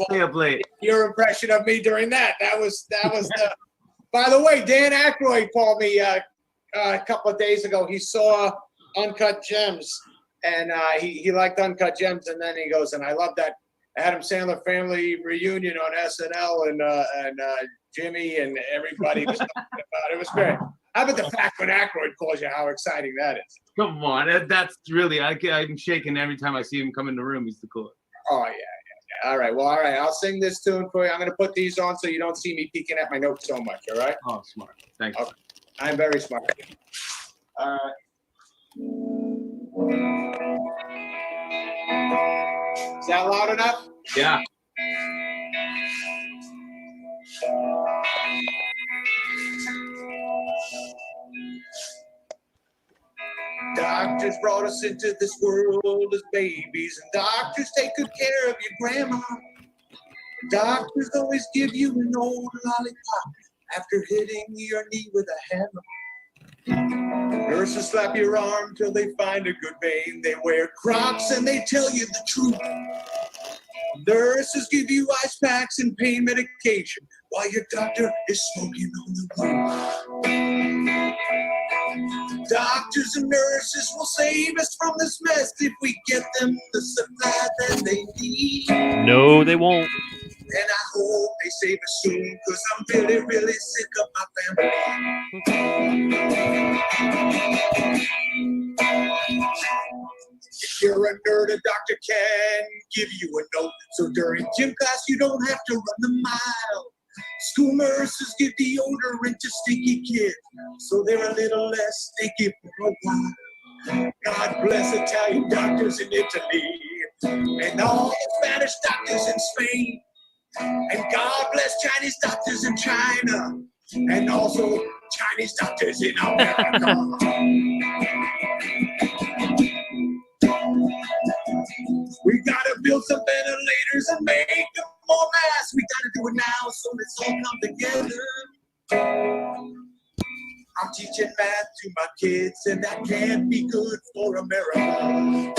stay up late. Your impression of me during that was the. By the way, Dan Aykroyd called me a couple of days ago. He saw Uncut Gems, and he liked Uncut Gems, and then he goes, and I love that Adam Sandler family reunion on SNL, and Jimmy and everybody was talking about it. It was great. How about the fact when Aykroyd calls you, how exciting that is? Come on, that's really, I'm shaking every time I see him come in the room. He's the coolest. Oh, yeah. All right. Well, all right. I'll sing this tune for you. I'm going to put these on so you don't see me peeking at my notes so much. All right? Oh, smart. Thank you. Okay. I'm very smart. All right. Is that loud enough? Yeah. Doctors brought us into this world as babies, and doctors take good care of your grandma. Doctors always give you an old lollipop after hitting your knee with a hammer. Nurses slap your arm till they find a good vein. They wear Crocs and they tell you the truth. Nurses give you ice packs and pain medication while your doctor is smoking on the roof. Doctors and nurses will save us from this mess if we get them the supply that they need. No, they won't. And I hope they save us soon, because I'm really, really sick of my family. If you're a nerd, a doctor can give you a note. So during gym class, you don't have to run the mile. School nurses give deodorant to stinky kids, so they're a little less stinky for a while. God bless Italian doctors in Italy, and all the Spanish doctors in Spain. And God bless Chinese doctors in China, and also Chinese doctors in America. We gotta build some ventilators and make them more masks. We gotta do it now so let's all come together. I'm teaching math to my kids, and that can't be good for America.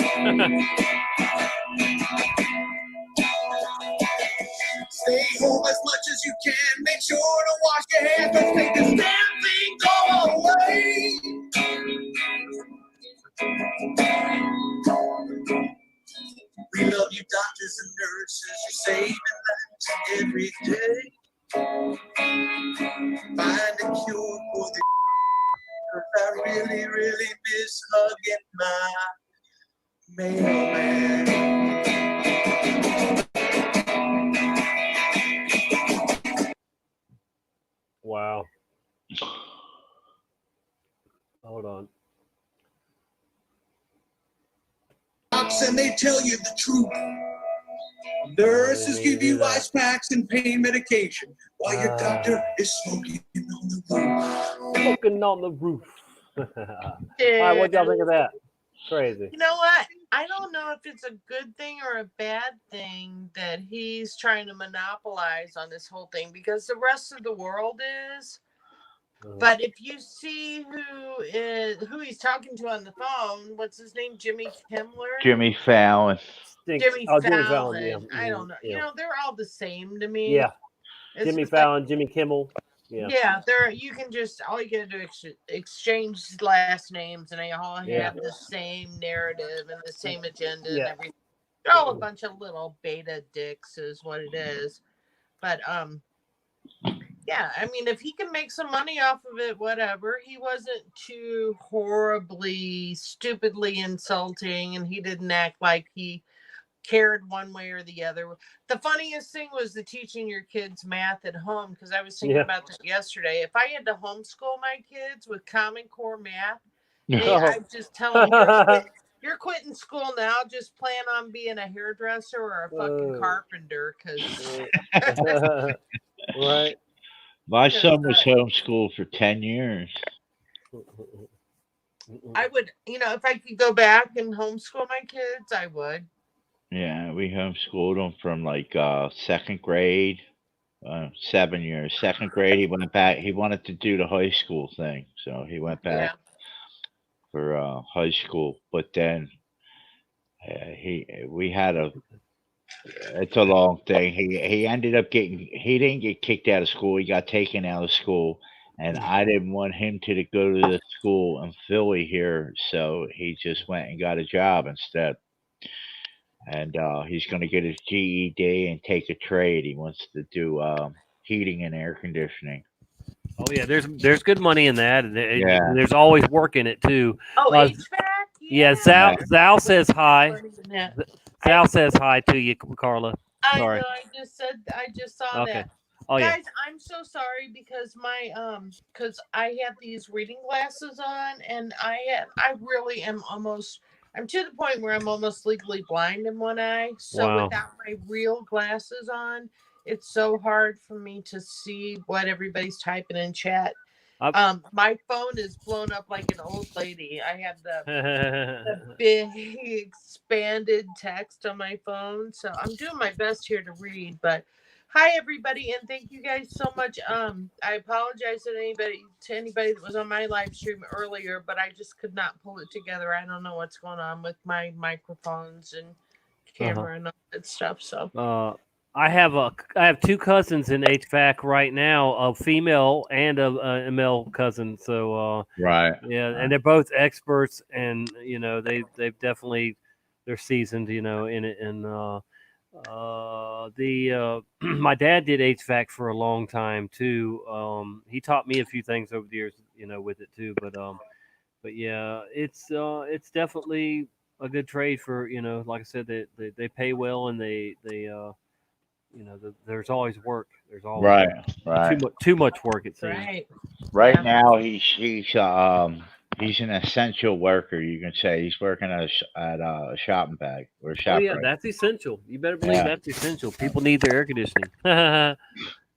Stay home as much as you can. Make sure to wash your hands. Let's make this damn thing go away. We love you, doctors and nurses. You're saving lives every day. Find a cure for the. I really, really miss hugging my mailman. Wow. Hold on. And they tell you the truth. Nurses give you ice packs and pain medication while your doctor is smoking on the roof. Smoking on the roof. All right, what y'all think of that? Crazy. You know what? I don't know if it's a good thing or a bad thing that he's trying to monopolize on this whole thing, because the rest of the world is. But if you see who he's talking to on the phone, what's his name? Jimmy Kimmler? Jimmy Fallon. Jimmy Fallon. Yeah. I don't know. Yeah. You know, they're all the same to me. Yeah. It's Jimmy just Fallon, like, Jimmy Kimmel. Yeah. Yeah, you can just, all you gotta do is exchange last names, and they all have the same narrative and the same agenda and everything. They're all a bunch of little beta dicks is what it is. But yeah, I mean, if he can make some money off of it, whatever. He wasn't too horribly, stupidly insulting, and he didn't act like he cared one way or the other. The funniest thing was the teaching your kids math at home, because I was thinking about that yesterday. If I had to homeschool my kids with Common Core math, I'd just tell them, you're quitting school now. Just plan on being a hairdresser or a fucking carpenter, because right. My son was homeschooled for 10 years. I would, if I could go back and homeschool my kids, I would. Yeah, we homeschooled him from like second grade, 7 years. Second grade, he went back. He wanted to do the high school thing, so he went back for high school. But then we had it's a long thing. He ended up he didn't get kicked out of school. He got taken out of school, and I didn't want him to go to the school in Philly here, so he just went and got a job instead. And he's going to get his GED and take a trade. He wants to do heating and air conditioning. Oh yeah, there's good money in that, and there's always work in it too. Oh, HVAC. Yeah, Zal says hi. Zal says hi to you, Carla. Sorry. I know. I just saw that. Oh Guys, I'm so sorry because because I have these reading glasses on, and really am almost. I'm to the point where I'm almost legally blind in one eye. So without my real glasses on, it's so hard for me to see what everybody's typing in chat. My phone is blown up like an old lady. I have the big expanded text on my phone. So I'm doing my best here to read. But Hi everybody, and thank you guys so much. I apologize to anybody that was on my live stream earlier, but I just could not pull it together. I don't know what's going on with my microphones and camera and all that stuff. So I have two cousins in HVAC right now, a female and a male cousin. So Right. yeah, and they're both experts, and you know they've definitely they're seasoned, you know, in it. And my dad did HVAC for a long time too. He taught me a few things over the years, you know, with it too. But yeah, it's definitely a good trade for, you know, like I said, they pay well, and you know, there's always work. There's always Right. work. Right. Too much work, it seems. Right now, he's an essential worker. You can say he's working at a shopping bag or a Oh yeah, ShopRite. that's essential. You better believe Yeah. that's essential. People need their air conditioning.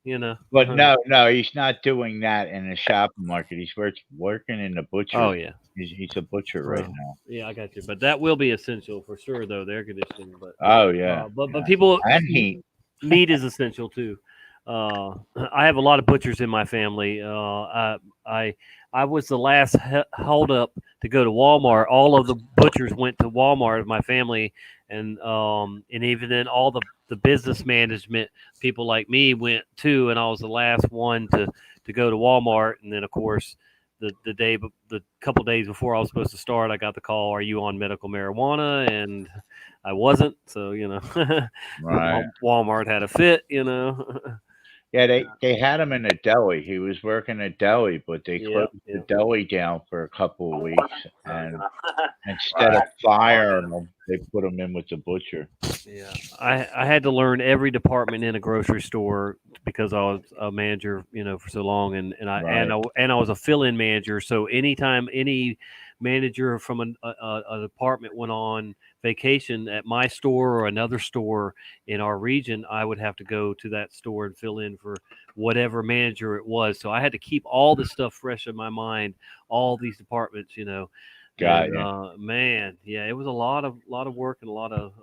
You know. But no, he's not doing that in the shopping market. He's working in the butcher. Oh yeah. He's a butcher right Well, now. yeah, I got you. But that will be essential for sure, though, the air conditioning. But Oh yeah. but people And heat. meat is essential too. I have a lot of butchers in my family. I was the last hold up to go to Walmart. All of the butchers went to Walmart. My family, and even then, all the business management people like me went too. And I was the last one to go to Walmart. And then, of course, the couple days before I was supposed to start, I got the call, "Are you on medical marijuana?" And I wasn't. So you know, Right. Walmart had a fit. You know. Yeah, they had him in a deli. He was working a deli, but they Yeah, closed yeah. the deli down for a couple of weeks, and instead of firing him, they put him in with the butcher. Yeah, I had to learn every department in a grocery store because I was a manager, you know, for so long, and I was a fill-in manager. So anytime any manager from a department went on vacation at my store or another store in our region, I would have to go to that store and fill in for whatever manager it was. So I had to keep all this stuff fresh in my mind, all these departments, you know. Got And you. man, yeah, it was a lot of work and a lot of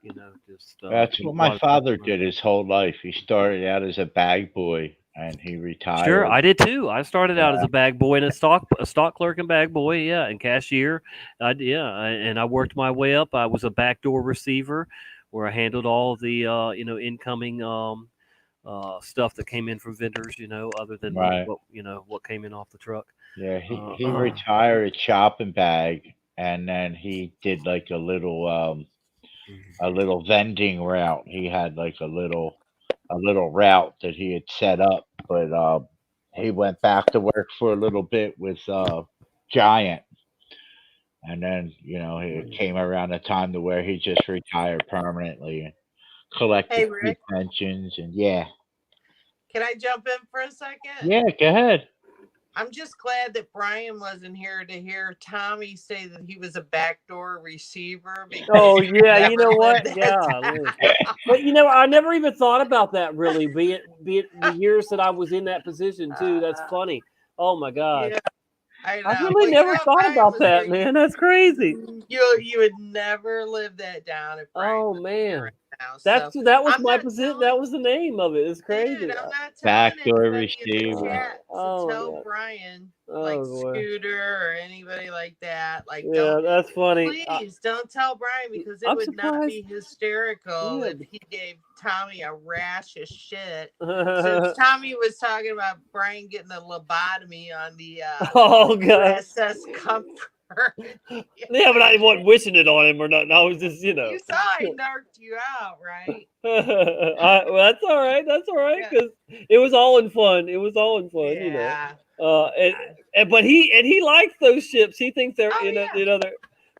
you know, just That's a what lot my of father did his whole life. He started out as a bag boy, and he Sure, retired. I did too. I started out as Yeah. a bag boy and a stock clerk and bag boy, yeah, and cashier. And I worked my way up. I was a backdoor receiver, where I handled all the you know, incoming stuff that came in from vendors. You know, other than Right. what you know, what came in off the truck. Yeah, he retired at shopping bag, and then he did like a little vending route. He had like a little route that he had set up, but he went back to work for a little bit with Giant, and then you know it came around the time to where he just retired permanently and collected Hey, two Rick, pensions, and yeah, can I jump in for a second? yeah, go ahead. I'm just glad that Brian wasn't here to hear Tommy say that he was a backdoor receiver. Because Oh he yeah, you never know what? lived Yeah, that but you know, I never even thought about that really. Be it the years that I was in that position too. That's funny. Oh my gosh, Yeah, I I know. really But you never know, thought Brian about was that, great. man. That's crazy. You would never live that down if Brian Oh was here man, right now. So that was I'm my not position. That was the name of it. It's crazy. dude, I'm not telling Backdoor anybody in the receiver. chat to Oh my tell god. Brian, Oh like boy. Scooter or anybody like that. Like, Yeah, don't that's funny. please don't tell Brian because it I'm would not surprised. be hysterical Yeah. if he gave Tommy a rash of shit. Since Tommy was talking about Brian getting a lobotomy on the Oh god. USS Comfort. Yeah, but I wasn't wishing it on him or nothing. I was just, you know. You saw I narked you out, right? Well, that's all right. That's all right because it was all in fun. It was all in fun, you know. But he likes those ships. He thinks they're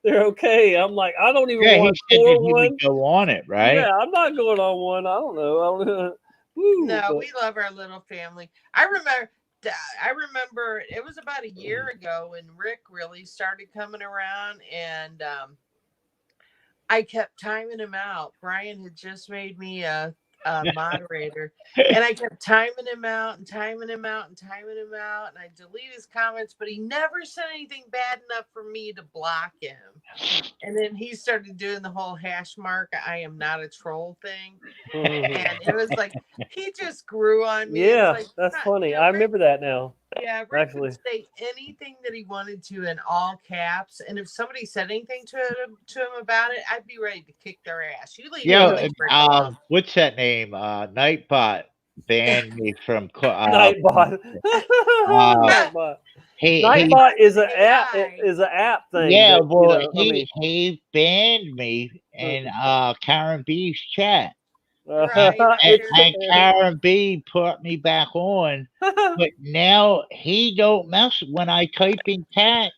they're okay. I'm like, I don't even Yeah, he want said for that he one. would go on it, right? Yeah, I'm not going on one. I don't know. Woo, No, but- we love our little family. I remember it was about a year ago when Rick really started coming around, and I kept timing him out. Brian had just made me a moderator, and I kept timing him out and timing him out and timing him out, and I delete his comments, but he never said anything bad enough for me to block him. And then he started doing the whole hash mark "I am not a troll" thing, and it was like he just grew on me. Yeah, It's like, that's not- funny. you know, I Rick- remember that now. Yeah, Rick Actually. could say anything that he wanted to in all caps, and if somebody said anything to him about it, I'd be ready to kick their ass. You leave Yo, Rick alone. what's that name? Nightbot banned me from. Nightbot. Nightbot. He Nightbot is an app. Is an app thing. yeah, that, well, you know, I mean, he banned me in Karen B's chat. Right, And Karen B put me back on, but now he don't mess when I type in caps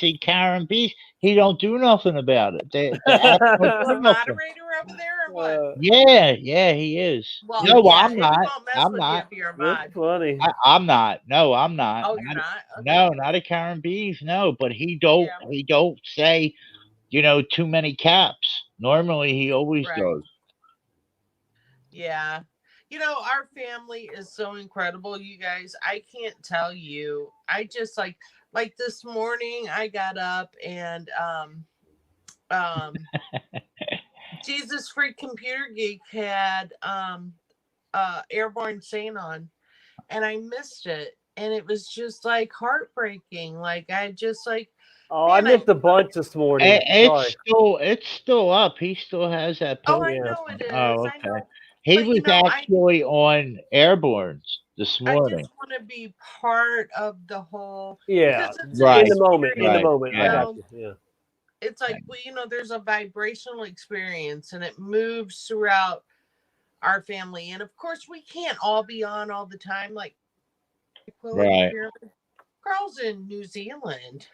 in Karen B. He don't do nothing about it. The app don't You do a nothing. moderator over there or what? Yeah, he is. Well, No, yeah, I'm he not. won't mess I'm with not. you if you're a mod. Funny. I'm not. No, I'm not. Oh, you're not? No, not a Karen B's. No, but he don't. He don't say, too many caps. Normally, he always Right. does. Yeah. Our family is so incredible, you guys. I can't tell you. I just like this morning I got up and Jesus Freak Computer Geek had Airborne Sane on, and I missed it, and it was just like heartbreaking. Like I just like oh, I missed a bunch this morning. Sorry. It's still up. He still has that post. Oh, I know it is. Oh, I know. okay. He was I actually on Airborne this I morning. just want to be part of the whole. Yeah, because it's right. In the moment. In the Right, moment. I yeah. got you. Yeah. It's like, there's a vibrational experience and it moves throughout our family. And of course, we can't all be on all the time. Like, Right. Carl's in New Zealand.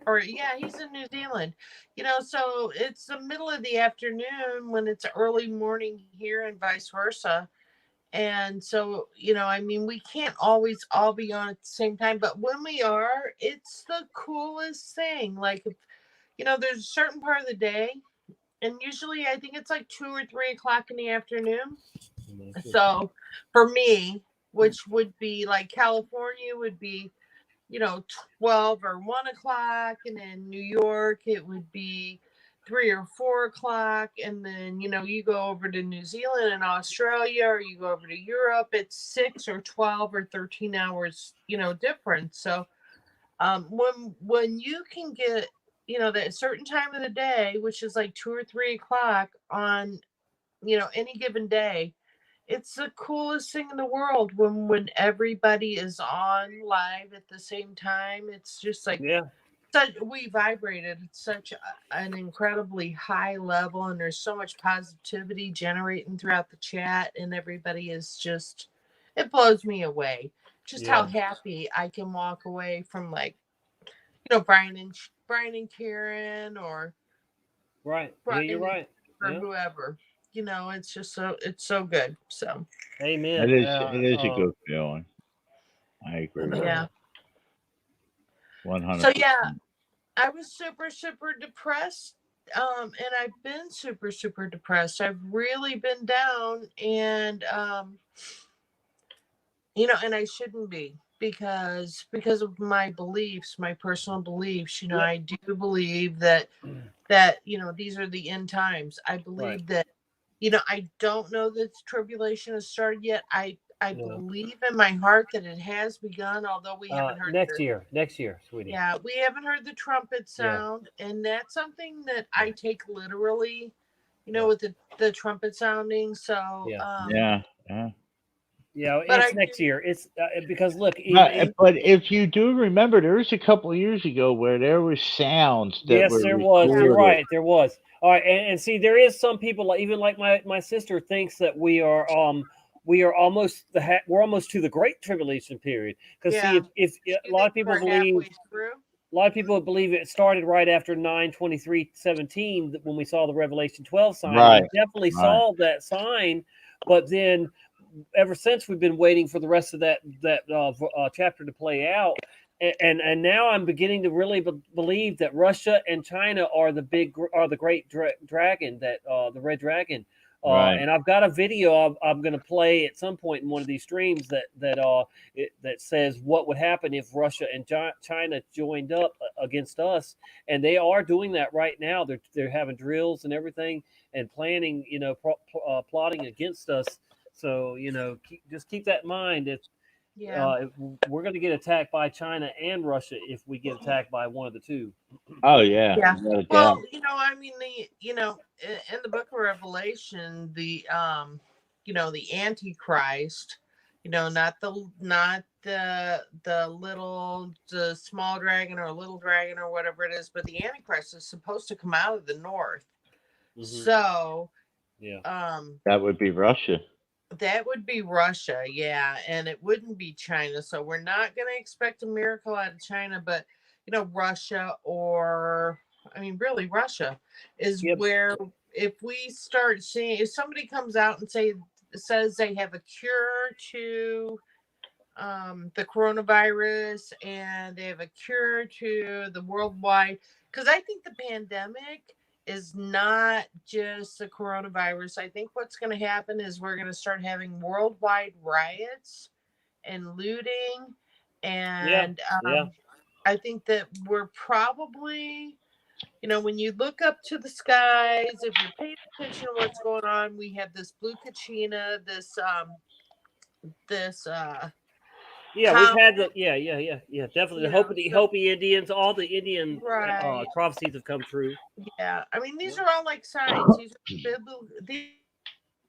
Or yeah, he's in New Zealand. So it's the middle of the afternoon when it's early morning here and vice versa. And so, we can't always all be on at the same time, but when we are, it's the coolest thing. Like, there's a certain part of the day, and usually I think it's like 2 or 3 o'clock in the afternoon. So for me, which would be like California would be, 12 or 1 o'clock, and then New York, it would be 3 or 4 o'clock, and then you go over to New Zealand and Australia, or you go over to Europe, it's 6 or 12 or 13 hours difference. So when you can get that certain time of the day, which is like 2 or 3 o'clock on any given day, it's the coolest thing in the world when everybody is on live at the same time. It's just like we vibrated at such an incredibly high level, and there's so much positivity generating throughout the chat, and everybody is just, it blows me away just how happy I can walk away from, like, Brian and Karen, or Right. Brian Yeah, you're right. or Yeah. whoever. It's just it's so good. So Amen. It is a good feeling. I agree with yeah. that. 100%. So yeah, I was super, super depressed. And I've been super, super depressed. I've really been down, and and I shouldn't be, because of my beliefs, my personal beliefs. I do believe that these are the end times. I believe that I don't know that tribulation has started yet. I believe in my heart that it has begun, although we haven't heard next year, sweetie. Yeah, we haven't heard the trumpet sound, and that's something that I take literally, with the trumpet sounding. So Yeah. It's next year. It's because look, But if you do remember, there was a couple of years ago where there were sounds that were there was. You're recorded. right. There was. All right, and see, there is some people, even like my sister, thinks that we are almost we're almost to the Great Tribulation period. Because see, if a lot of people believe it started right after 9/23/17 when we saw the Revelation 12 sign. Right. We definitely saw that sign, but then ever since we've been waiting for the rest of that chapter to play out. And now I'm beginning to really believe that Russia and China are the great dragon, that the red dragon, Right. And I've got a video I'm going to play at some point in one of these streams that says what would happen if Russia and China joined up against us, and they are doing that right now. They're having drills and everything and planning, plotting against us. So just keep that in mind. If we're going to get attacked by China and Russia if we get attacked by one of the two. Oh yeah. Yeah. without a Well, doubt. I mean, in the book of Revelation, the Antichrist, not the small dragon or little dragon or whatever it is, but the Antichrist is supposed to come out of the north. Mhm. So, That would be Russia. that would be Russia, yeah, and it wouldn't be China. So we're not going to expect a miracle out of China, but Russia, or I mean, really, Russia is where, if we start seeing, if somebody comes out and says they have a cure to the coronavirus and they have a cure to the worldwide, because I think the pandemic is not just the coronavirus. I think what's going to happen is we're going to start having worldwide riots and looting, and I think that we're probably, when you look up to the skies, if you're paying attention to what's going on, we have this blue kachina, this we've had definitely. The Hopi Indians, all the Indian Right. prophecies have come true. Yeah, I mean, these are all like signs. These are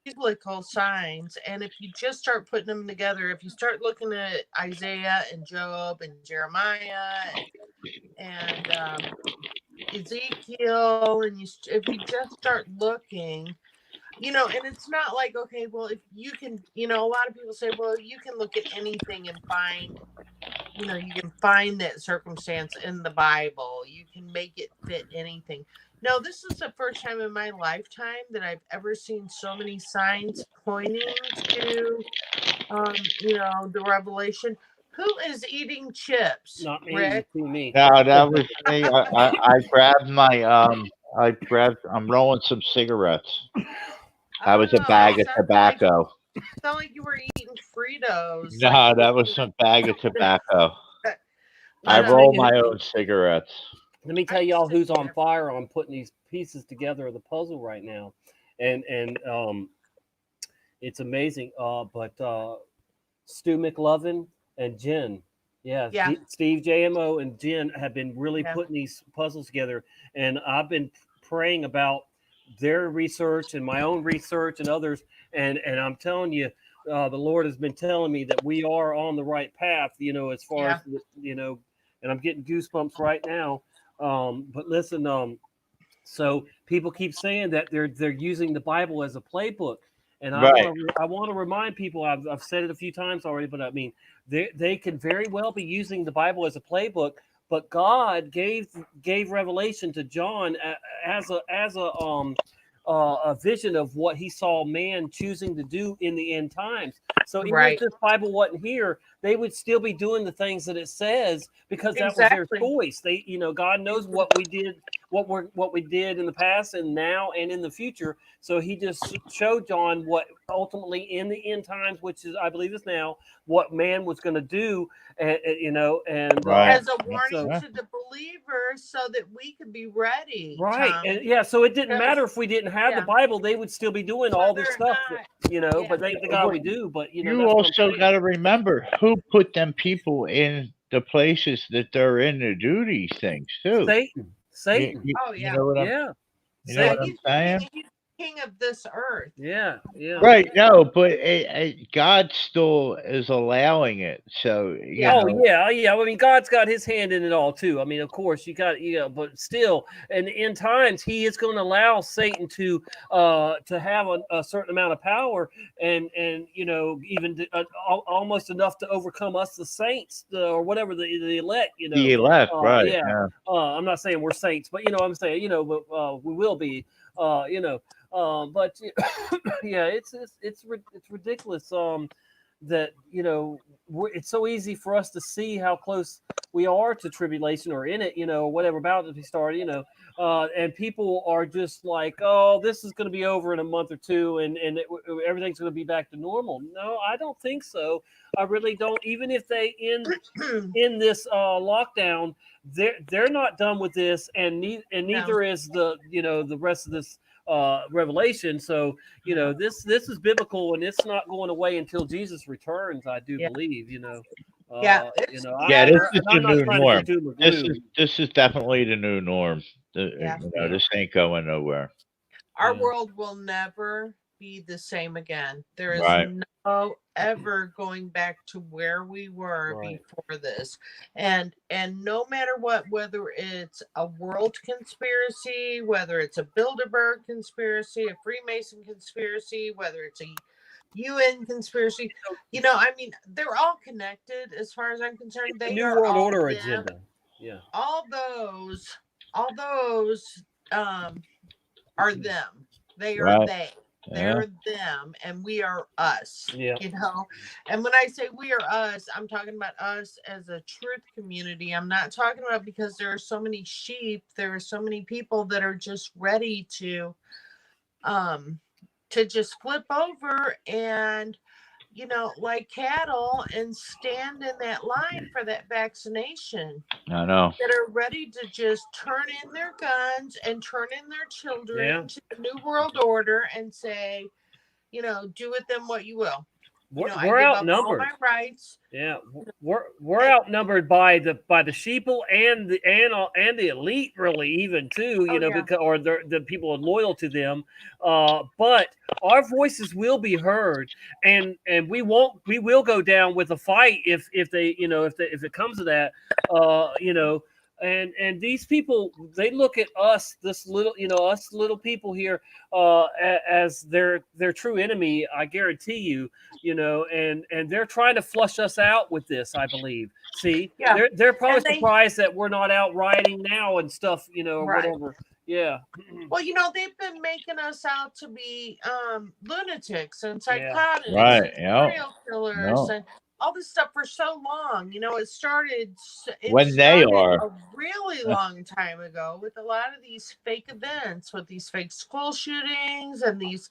biblical signs, and if you just start putting them together, if you start looking at Isaiah and Job and Jeremiah and Ezekiel, and if you just start looking, and it's not like, okay, well, if you can, a lot of people say, well, you can look at anything and find, you can find that circumstance in the Bible. You can make it fit anything. No, this is the first time in my lifetime that I've ever seen so many signs pointing to, the revelation. Who is eating chips? Not me. Rick? Me. No, that was me. I grabbed I'm rolling some cigarettes. That was a bag of tobacco. Sound like you were eating Fritos. No, that was some bag of tobacco. I roll my own cigarettes. Let me tell y'all who's on fire on putting these pieces together of the puzzle right now, and it's amazing. But Stu McLovin and Jen, Steve JMO and Jen have been really putting these puzzles together, and I've been praying about their research and my own research and others, and I'm telling you, the Lord has been telling me that we are on the right path. As far as and I'm getting goosebumps right now. But listen, so people keep saying that they're using the Bible as a playbook, and I want to remind people. I've said it a few times already, but I mean they can very well be using the Bible as a playbook. But God gave revelation to John as a vision of what he saw man choosing to do in the end times. So even if this Bible wasn't here, they would still be doing the things that it says, because that was their choice. They, God knows what we did, what we did in the past and now and in the future. So he just showed John what ultimately in the end times, which is, I believe is now, what man was going to do, and as a warning to the believers, so that we could be ready. Right. Tom. And so it didn't matter if we didn't have the Bible, they would still be doing all this stuff, but thank God we do. But you also got to remember who put them people in the places that they're in to do these things too. Satan. You know what I'm saying? He's king of this earth. Yeah. Right. No, but God still is allowing it. So I mean, God's got his hand in it all too. I mean, of course, but still, in the end times, he is going to allow Satan to have a certain amount of power, and even almost enough to overcome us, the saints, or whatever the elect. The elect, right? Yeah. I'm not saying we're saints, but I'm saying but we will be. But it's ridiculous. it's so easy for us to see how close we are to tribulation or in it, whatever about to be started, and people are just like, oh, this is going to be over in a month or two, and everything's going to be back to normal. No, I don't think so. I really don't. Even if they in this lockdown, they're not done with this, and neither is the rest of this revelation. So this is biblical, and it's not going away until Jesus returns. I do believe. Yeah, This I'm is the not new trying to be norm. doom or This gloom. is definitely the new norm. Yeah. This ain't going nowhere. Our world will never be the same again. There is Right. no ever going back to where we were before this. And no matter what, whether it's a world conspiracy, whether it's a Bilderberg conspiracy, a Freemason conspiracy, whether it's a UN conspiracy, I mean, they're all connected as far as I'm concerned. The They New are World all Order them. agenda. Yeah. All those are them. They are Right. they. Yeah. They're them, and we are us. Yeah. And when I say we are us, I'm talking about us as a truth community. I'm not talking about because there are so many sheep. There are so many people that are just ready to just flip over and like cattle and stand in that line for that vaccination. I know. That are ready to just turn in their guns and turn in their children to the New World Order and say, do with them what you will. We're I give outnumbered. up all my rights. Yeah, we're outnumbered by the sheeple and the elite, really, even too. Because or the people loyal to them. But our voices will be heard, and we will go down with a fight if it comes to that. And these people, they look at us, us little people here, as their true enemy. I guarantee you, and they're trying to flush us out with this. I believe. See, they're probably surprised that we're not out rioting now and stuff, or whatever. Yeah. Well, they've been making us out to be lunatics and psychotics Right. and serial killers and all this stuff for so long. It started a really long time ago with a lot of these fake events, with these fake school shootings and these,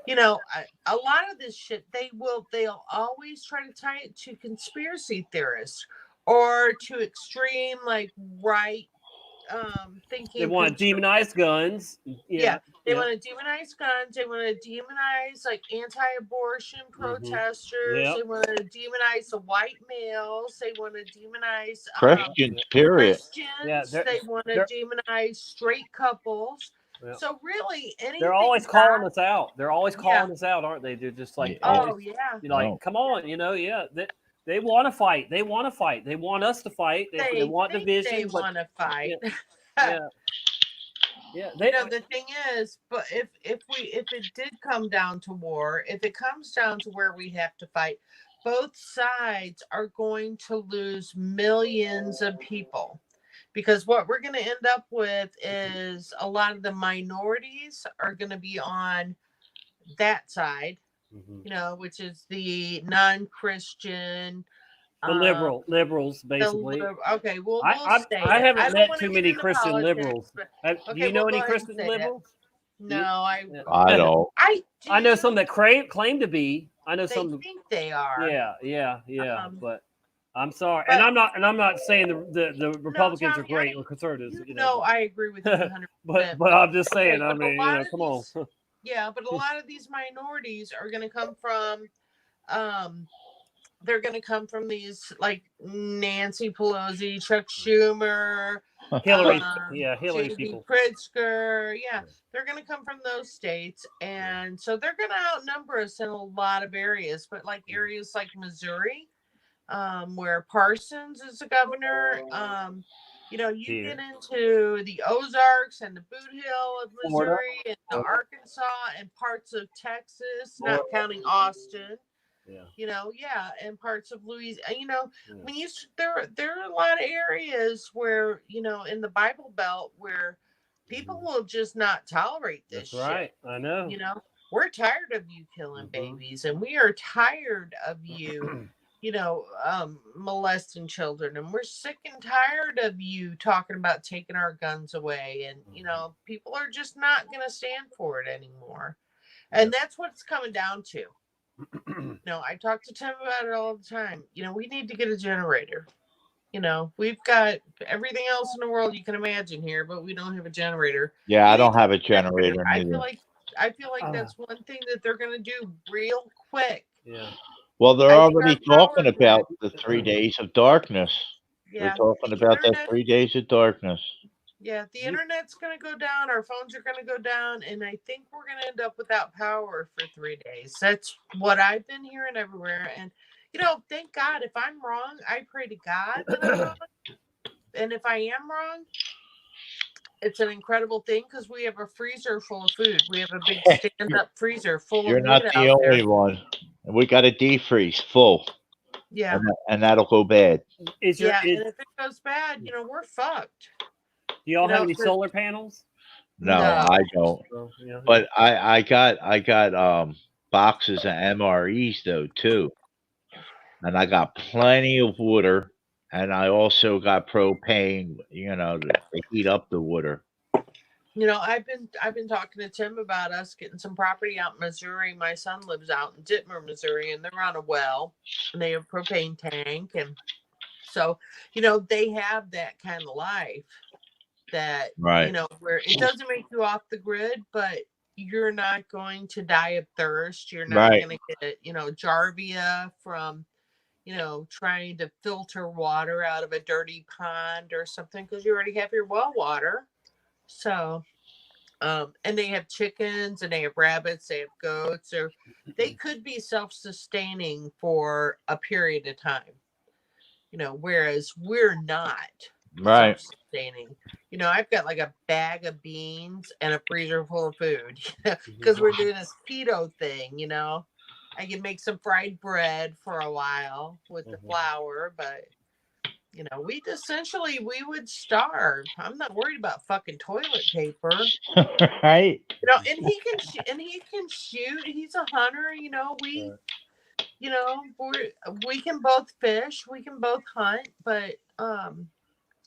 a lot of this shit. They'll always try to tie it to conspiracy theorists or to extreme right thinking. They want demonized guns. Yeah. They want to demonize guns. They want to demonize anti-abortion protesters. Yep. They want to demonize the white males. They want to demonize Christians, period. Christians. They want to demonize straight couples. Yep. So really, anything. They're always calling us out. They're always calling us out, aren't they? They're just like, come on, They want to fight. They want to fight. They want us to fight. They want division. They want to fight. Yeah. The thing is, but if it did come down to war, if it comes down to where we have to fight, both sides are going to lose millions of people. Because what we're going to end up with is a lot of the minorities are going to be on that side, which is the non-Christian, the liberals, basically. Okay, well, I haven't met too many Christian liberals. Do you know any Christian liberals? No, I don't. I know some that claim to be. I know some. They think they are. Yeah. But I'm sorry, and I'm not saying the Republicans are great or conservatives. I agree with you 100%. But I'm just saying. I mean, come on. Yeah, but a lot of these minorities are going to come from, they're going to come from these like Nancy Pelosi, Chuck Schumer, Hillary people, Pritzker. Yeah, they're going to come from those states, and so they're going to outnumber us in a lot of areas. But like areas like Missouri, where Parsons is the governor. You get into the Ozarks and the Boot Hill of Missouri and the Arkansas and parts of Texas, not counting Austin. And parts of Louisiana. There are a lot of areas where in the Bible Belt where people will just not tolerate this. That's right. I know. we're tired of you killing babies, and we are tired of you, molesting children, and we're sick and tired of you talking about taking our guns away. And, people are just not going to stand for it anymore. And that's what it's coming down to. I talk to Tim about it all the time. We need to get a generator. We've got everything else in the world you can imagine here, but we don't have a generator. Yeah, I We need don't to have a get generator. generator I neither. feel like that's one thing that they're going to do real quick. Yeah. Well, they're I think already our power talking about the 3 days of darkness. They're Yeah, talking the about that internet. 3 days of darkness. Yeah, the internet's going to go down. Our phones are going to go down, and I think we're going to end up without power for 3 days. That's what I've been hearing everywhere. And thank God. If I'm wrong, I pray to God that I'm wrong. And if I am wrong, it's an incredible thing because we have a freezer full of food. We have a big stand-up freezer full You're of not wood the out only there. one. We got a defreeze full. Yeah. And that'll go bad. And if it goes bad, we're fucked. Do y'all have any solar panels? No, I don't. Oh, yeah. But I got boxes of MREs though too. And I got plenty of water, and I also got propane, to heat up the water. I've been talking to Tim about us getting some property out in Missouri. My son lives out in Dittmer, Missouri, and they're on a well, and they have a propane tank, and so they have that kind of life that Right. where it doesn't make you off the grid, but you're not going to die of thirst. You're not Right. going to get Jarvia from trying to filter water out of a dirty pond or something because you already have your well water. So, and they have chickens and they have rabbits, they have goats, or they could be self-sustaining for a period of time, whereas we're not Right. self-sustaining. I've got like a bag of beans and a freezer full of food because we're doing this keto thing, I can make some fried bread for a while with the flour, but we would starve. I'm not worried about fucking toilet paper. Right. And he can shoot. He's a hunter. We can both fish. We can both hunt. But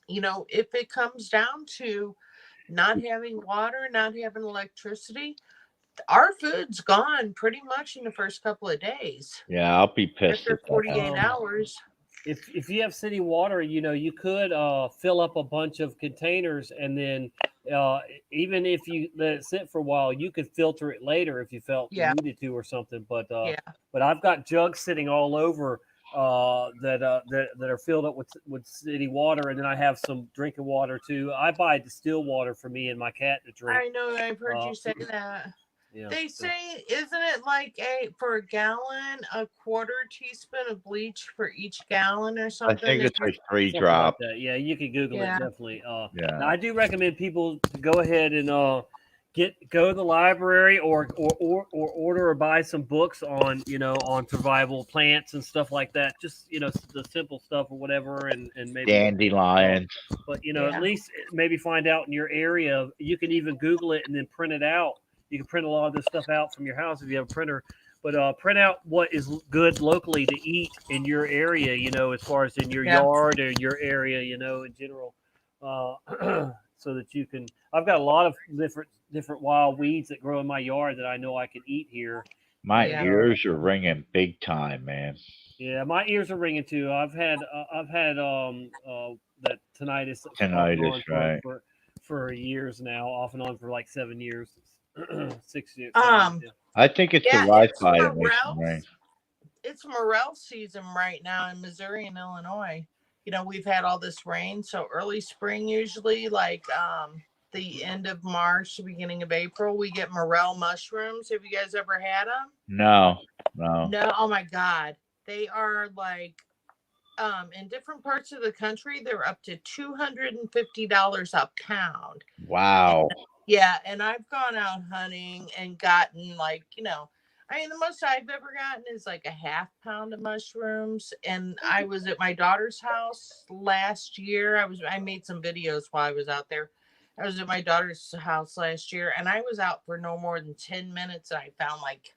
if it comes down to not having water, not having electricity, our food's gone pretty much in the first couple of days. Yeah, I'll be pissed After if that 48 happens. hours. If you have city water, you could fill up a bunch of containers, and then even if you let it sit for a while, you could filter it later if you felt you needed to or something. But I've got jugs sitting all over that are filled up with city water, and then I have some drinking water too. I buy distilled water for me and my cat to drink. I know. I've heard you say that. Yeah, they say, isn't it like for a gallon, a quarter teaspoon of bleach for each gallon or I something? think it's like 3 something drops. like that. Yeah, you can Google it definitely. Yeah. Now I do recommend people to go ahead and go to the library or order or buy some books on on survival plants and stuff like that. Just the simple stuff or whatever, and maybe Dandelions. But at least maybe find out in your area. You can even Google it and then print it out. You can print a lot of this stuff out from your house if you have a printer. But print out what is good locally to eat in your area, as far as in your yard or your area, in general, so that you can. I've got a lot of different wild weeds that grow in my yard that I know I can eat here. My ears are ringing big time, man. Yeah, my ears are ringing too. I've had that tinnitus. Tinnitus, right? For years now, off and on for like 7 years. 6 years. I think it's the Wi-Fi that makes them ring. It's morel season right now in Missouri and Illinois. We've had all this rain, so early spring usually, like the end of March, the beginning of April, we get morel mushrooms. Have you guys ever had them? No. Oh my God, they are like in different parts of the country, they're up to $250 a pound. Wow. And I've gone out hunting and gotten the most I've ever gotten is like a half pound of mushrooms. And I was at my daughter's house last year. I made some videos while I was out there, I was at my daughter's house last year, and I was out for no more than 10 minutes, and I found like,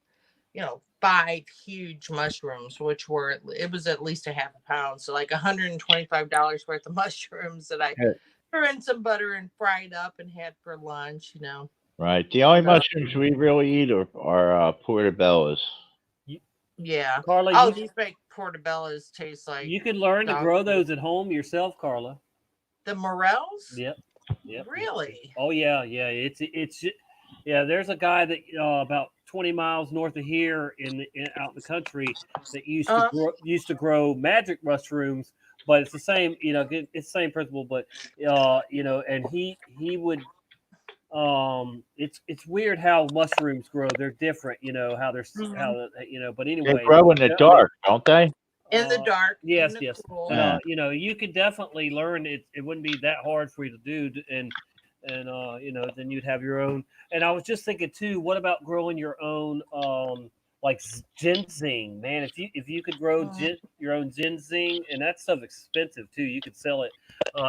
5 huge mushrooms, which it was at least a half a pound. So like $125 worth of mushrooms that I threw in some butter and fried up and had for lunch, Right. The only mushrooms we really eat are portobellos. Yeah. Carla, These baked portobellos taste like you can learn to dog grow food. those at home yourself, Carla. The morels? Yep. Yep. Really? Oh yeah. Yeah. There's a guy that about 20 miles north of here out in the country that used to grow magic mushrooms, but it's the same. It's the same principle, but and he would. It's weird how mushrooms grow. They're different. How they're But They anyway, grow in the dark, don't they? In the dark. Yes, in the yes. cool. Yeah. You could definitely learn it. It wouldn't be that hard for you to do, and then you'd have your own. And I was just thinking too, what about growing your own, like ginseng, man? If you could grow your own ginseng, and that stuff's expensive too. You could sell it.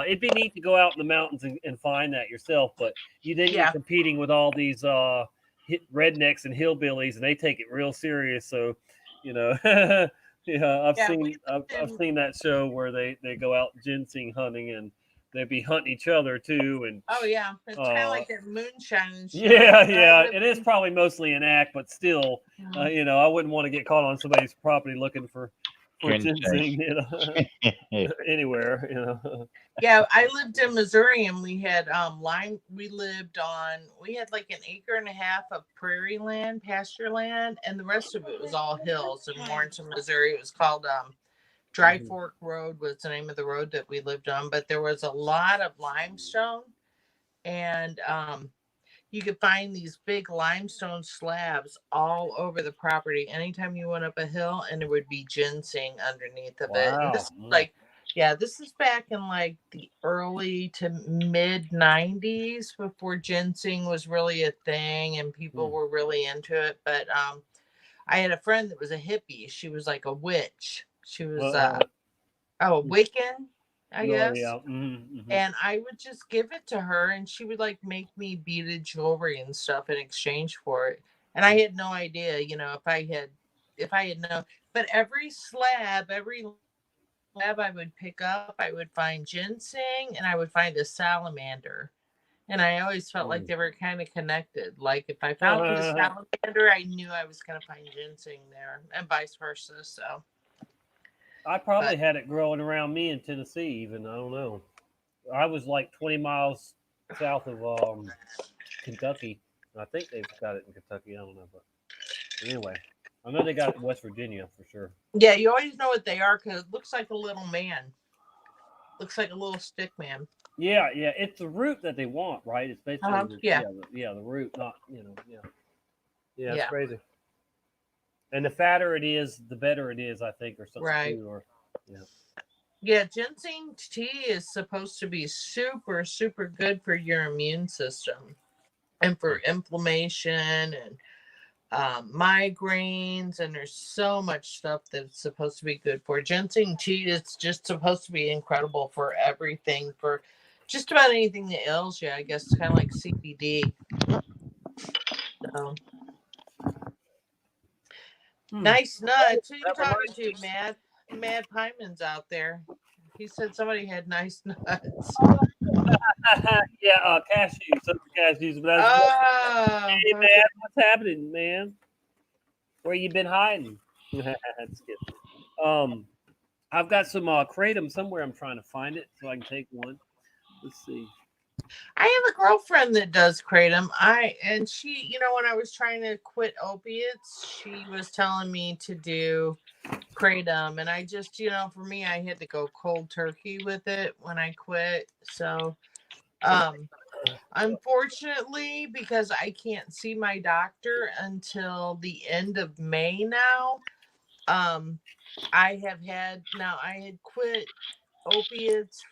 It'd be neat to go out in the mountains and find that yourself, but you're competing with all these rednecks and hillbillies, and they take it real serious. So, yeah, I've seen that show where they go out ginseng hunting and they'd be hunting each other too. And oh yeah, it's kind of like that moonshine. Yeah, it is probably mostly an act, but still, I wouldn't want to get caught on somebody's property looking for ginseng, anywhere, Yeah, I lived in Missouri, and we had we had like an acre and a half of prairie land, pasture land, and the rest of it was all hills in Warrenton, Missouri. It was called Dry Fork Road was the name of the road that we lived on, but there was a lot of limestone, and you could find these big limestone slabs all over the property anytime you went up a hill, and there would be ginseng underneath of it. And this is this is back in like the early to mid 90s before ginseng was really a thing and people were really into it. But I had a friend that was a hippie. She was like a witch. She was a Wiccan, I guess. Yeah. Mm-hmm. And I would just give it to her, and she would like make me beaded jewelry and stuff in exchange for it. And I had no idea, if I had known. But every slab I would pick up, I would find ginseng, and I would find a salamander. And I always felt like they were kind of connected. Like if I found the salamander, I knew I was going to find ginseng there, and vice versa. So I probably had it growing around me in Tennessee, even. I don't know. I was like 20 miles south of Kentucky. I think they've got it in Kentucky. I don't know. But anyway, I know they got it in West Virginia for sure. Yeah, you always know what they are because it looks like a little man. Looks like a little stick man. Yeah. It's the root that they want, right? It's basically the root, not, Yeah, it's crazy. And the fatter it is, the better it is, I think, or something. Right. Yeah, ginseng tea is supposed to be super, super good for your immune system and for inflammation and migraines. And there's so much stuff that's supposed to be good for. Ginseng tea is just supposed to be incredible for everything, for just about anything that ails you. I guess it's kind of like CBD. So. Nice nuts. Who you talking to, Mad? Mad Pieman's out there. He said somebody had nice nuts. Cashews. Some cashews. But hey, man, what's happening, man? Where you been hiding? That's good. I've got some kratom somewhere. I'm trying to find it so I can take one. Let's see. I have a girlfriend that does kratom. And she, when I was trying to quit opiates, she was telling me to do kratom, and I just, for me, I had to go cold turkey with it when I quit. So, unfortunately, because I can't see my doctor until the end of May now, I had quit opiates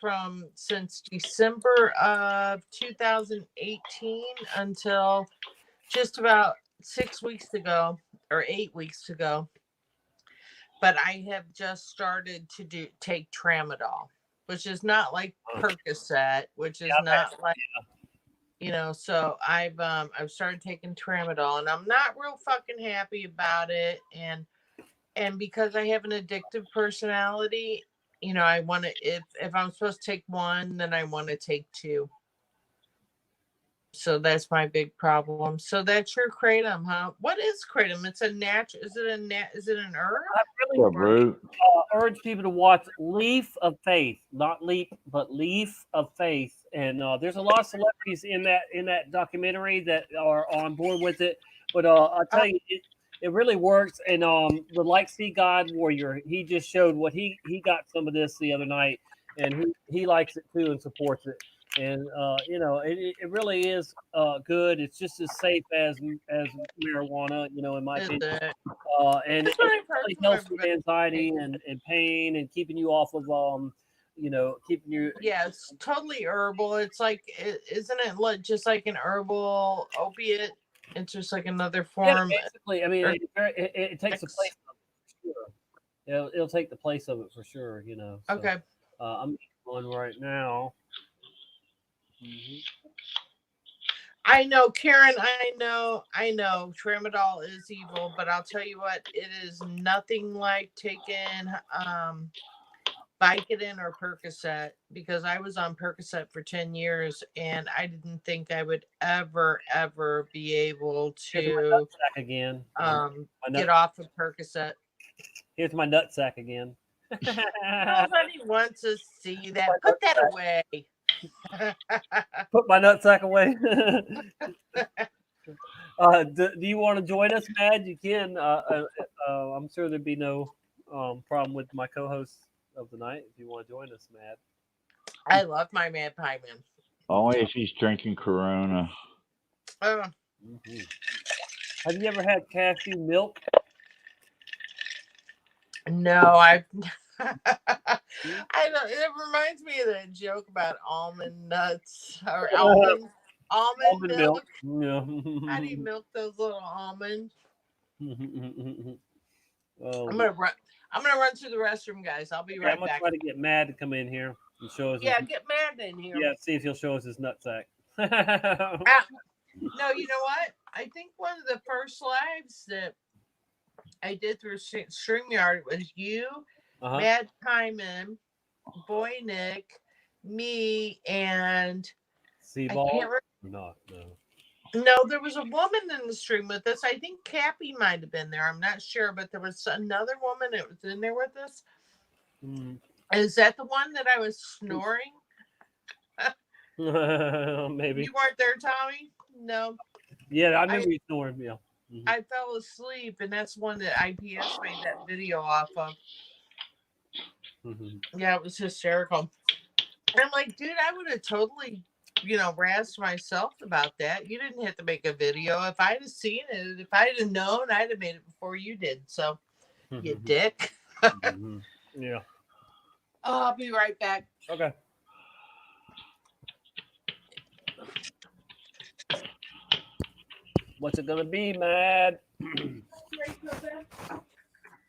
since December of 2018 until just about 6 weeks ago or 8 weeks ago. But I have just started to take tramadol, which is not like Percocet, which is not like So I've started taking tramadol, and I'm not real fucking happy about it. And because I have an addictive personality, I want to, if I'm supposed to take one, then I want to take two. So that's my big problem. So that's your kratom, huh? What is kratom? It's a natural. Is it an herb? I really urge people to watch Leaf of Faith, not Leap, but Leaf of Faith. And there's a lot of celebrities in that documentary that are on board with it. But I'll tell you, it really works. And the Like See God Warrior, he just showed what he got some of this the other night, and he likes it too and supports it. And it really is good. It's just as safe as marijuana, in my opinion. And it really helps with anxiety and pain and keeping you off of keeping you. Yeah, it's totally herbal. It's like, isn't it just like an herbal opiate? It's just like another form. Yeah, basically, I mean, it takes the place of it for sure. It'll take the place of it for sure. So, okay. I'm on right now. I know, Karen. I know. Tramadol is evil, but I'll tell you what, it is nothing like taking Vicodin or Percocet, because I was on Percocet for 10 years, and I didn't think I would ever be able to again. Get off of Percocet. Here's my nutsack again. Nobody wants to see that. Put that away. Put my nutsack away. Do you want to join us, Mad? You can. I'm sure there'd be no problem with my co-host of the night if you want to join us, Mad. I love my Mad Pieman. Only if he's drinking Corona. Have you ever had cashew milk? No, I don't. It reminds me of that joke about almond nuts or almond milk. Yeah. How do you milk those little almonds? Oh. I'm gonna run through the restroom, guys. I'll be right I'm gonna back. try to get Mad to come in here and show us. Get Mad in here. Yeah, see if he'll show us his nutsack. No, you know what? I think one of the first lives that I did through StreamYard was you, Mad Pieman, Boy Nick, me, and Seaball. No, there was a woman in the stream with us. I think Cappy might have been there. I'm not sure, but there was another woman that was in there with us. Is that the one that I was snoring? Maybe. You weren't there, Tommy? No. Yeah, I remember you snoring. Yeah. I fell asleep, and that's one that IPS made that video off of. Yeah, it was hysterical. And I'm like, dude, I would have totally, razzed myself about that. You didn't have to make a video. If I'd have seen it, if I'd have known, I'd have made it before you did. So, you dick. Yeah. I'll be right back. Okay. What's it gonna be, Mad?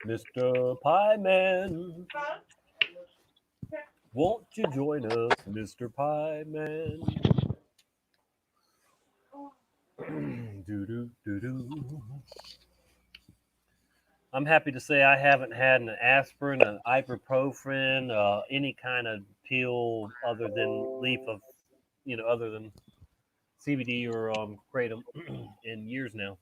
Mr. Pieman. Won't you join us, Mr. Pieman? I'm happy to say I haven't had an aspirin, an ibuprofen, any kind of pill other than other than CBD or kratom in years now.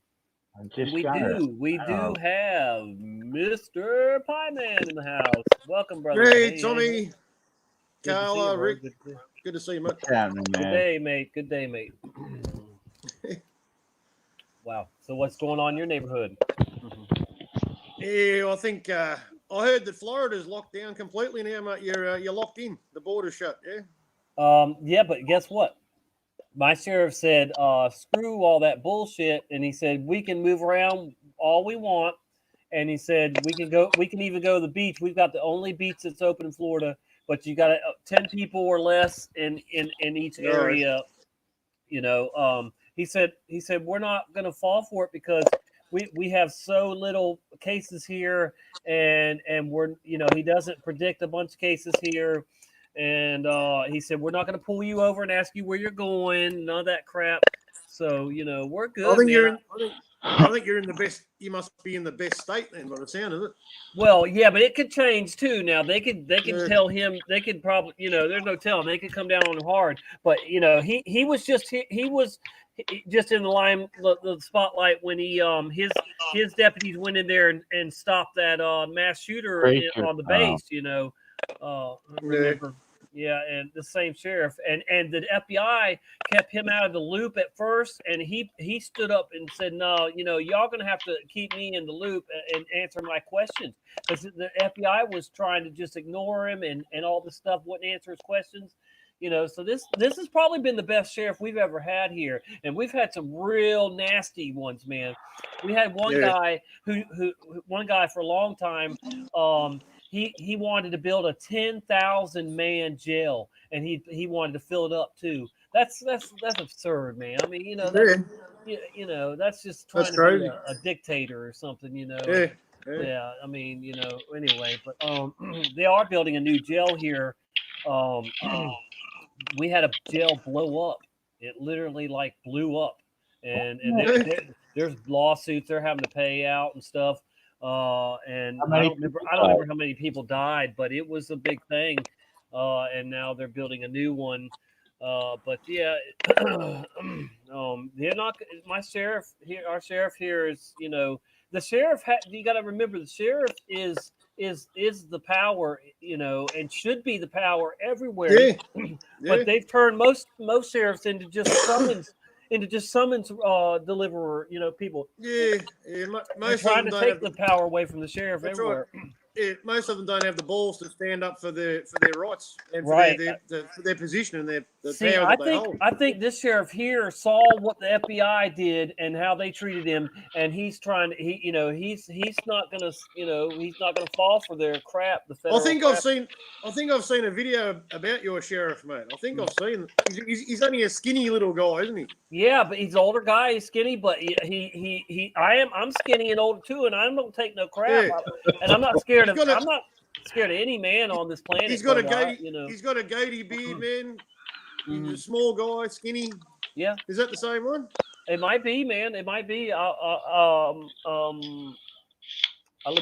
We do have Mr. Pieman in the house. Welcome, brother. Hey, Tommy, Carla, Rick. Good to see you, mate. Good day, mate. Wow. So what's going on in your neighborhood? Yeah, I think I heard that Florida's locked down completely now, mate. You're locked in. The border's shut. Yeah. Yeah, but guess what? My sheriff said, screw all that bullshit. And he said, we can move around all we want. And he said, we can even go to the beach. We've got the only beach that's open in Florida, but you got 10 people or less in each area. He said, we're not going to fall for it because we have so little cases here and we're, he doesn't predict a bunch of cases here. and he said we're not going to pull you over and ask you where you're going, none of that crap. So we're good. I think man. you're in. I think you're in the best. You must be in the best state then, by the sound of it. Well, yeah, but it could change too. Now they could Yeah. tell him, they could probably there's no telling, they could come down on him hard. But he was just he was just in the spotlight when he his deputies went in there and stopped that mass shooter on the base. I remember. Yeah, and the same sheriff and the FBI kept him out of the loop at first, and he stood up and said, "No, y'all gonna have to keep me in the loop and answer my questions," because the FBI was trying to just ignore him and all this stuff, wouldn't answer his questions. So this has probably been the best sheriff we've ever had here, and we've had some real nasty ones, man. We had one guy who for a long time. He wanted to build a 10,000 man jail, and he wanted to fill it up too. That's absurd, man. I mean, that's just trying That's to crazy. be a dictator or something, Yeah. I mean, anyway, but they are building a new jail here. We had a jail blow up. It literally blew up, and there's lawsuits they're having to pay out and stuff. And I don't remember how many people died, but it was a big thing. And now they're building a new one. But yeah, they're not. My sheriff here, our sheriff here is, the sheriff. You got to remember, the sheriff is the power, and should be the power everywhere. Yeah. But they've turned most sheriffs into just summons deliverer, people. Yeah. They're Most trying of them to don't take have the power away from the sheriff That's everywhere. right. Yeah, most of them don't have the balls to stand up for their rights and for Right. their position and the See, power I that they hold. think this sheriff here saw what the FBI did and how they treated him, and he's trying to he's not gonna he's not gonna fall for their crap. The federal I think I've seen a video about your sheriff, mate. I think I've seen. He's only a skinny little guy, isn't he? Yeah, but he's an older guy. He's skinny, but I'm skinny and older too, and I don't take no crap. Yeah. And I'm not scared of. He's got a- I'm not scared of any man on this planet. He's got a but, He's got a goatee beard, man. Mhm. He's a small guy, skinny. Yeah. Is that the same one? It might be, man. It might be. Let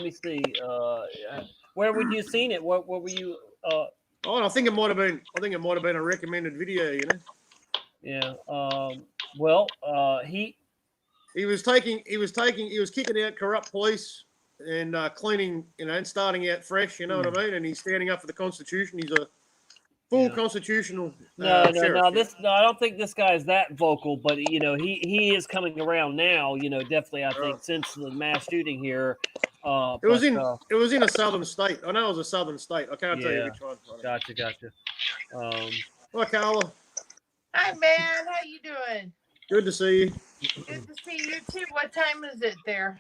me see. Where would you seen it? What were you? I think it might have been. I think it might have been a recommended video. Yeah. He was kicking out corrupt police and cleaning, and starting out fresh. You know what I mean? And he's standing up for the Constitution. He's a full constitutional. No, sheriff. I don't think this guy is that vocal, but he is coming around now. Definitely, I think since the mass shooting here. It was in a southern state. I know it was a southern state. I can't tell you which one. Gotcha. Hi, Carla. Hi, man. How you doing? Good to see you. Good to see you too. What time is it there?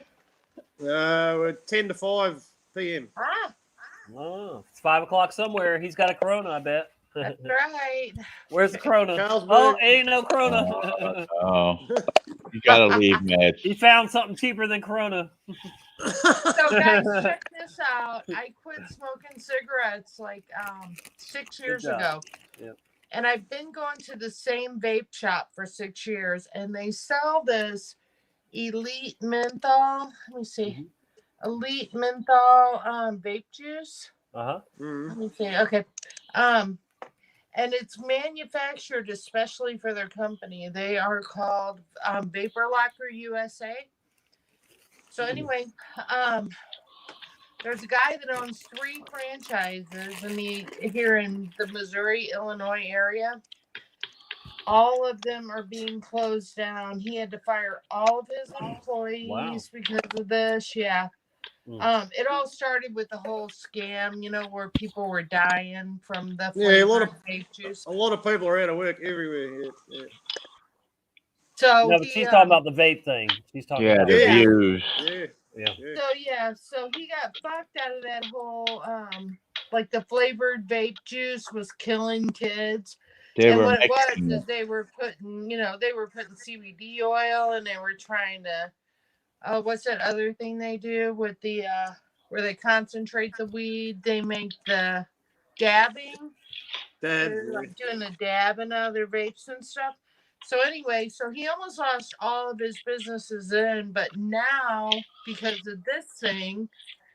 We're 10 to 5 p.m. Ah, Oh, it's 5 o'clock somewhere. He's got a Corona, I bet. that's right. Where's the Corona? Carlsberg. Oh, ain't no Corona. You gotta leave, man. He found something cheaper than Corona. So guys, check this out. I quit smoking cigarettes 6 years ago. Yep. And I've been going to the same vape shop for 6 years, and they sell this Elite Menthol. Let me see. Elite Menthol vape juice. Uh-huh. Let me see. Okay. And it's manufactured especially for their company. They are called Vapor Locker USA. So anyway, there's a guy that owns 3 franchises here in the Missouri, Illinois area. All of them are being closed down. He had to fire all of his employees because of this. Yeah. It all started with the whole scam, where people were dying from the flavored vape juice. A lot of people are out of work everywhere. Yeah. So no, but she's talking about the vape thing. She's talking about the views. Yeah. So he got fucked out of that whole the flavored vape juice was killing kids. What it was is they were putting CBD oil, and they were trying to what's that other thing they do with the where they concentrate the weed? They make the dabbing. They're like doing a dab in other vapes and stuff. So anyway, so he almost lost all of his businesses in, but now because of this thing,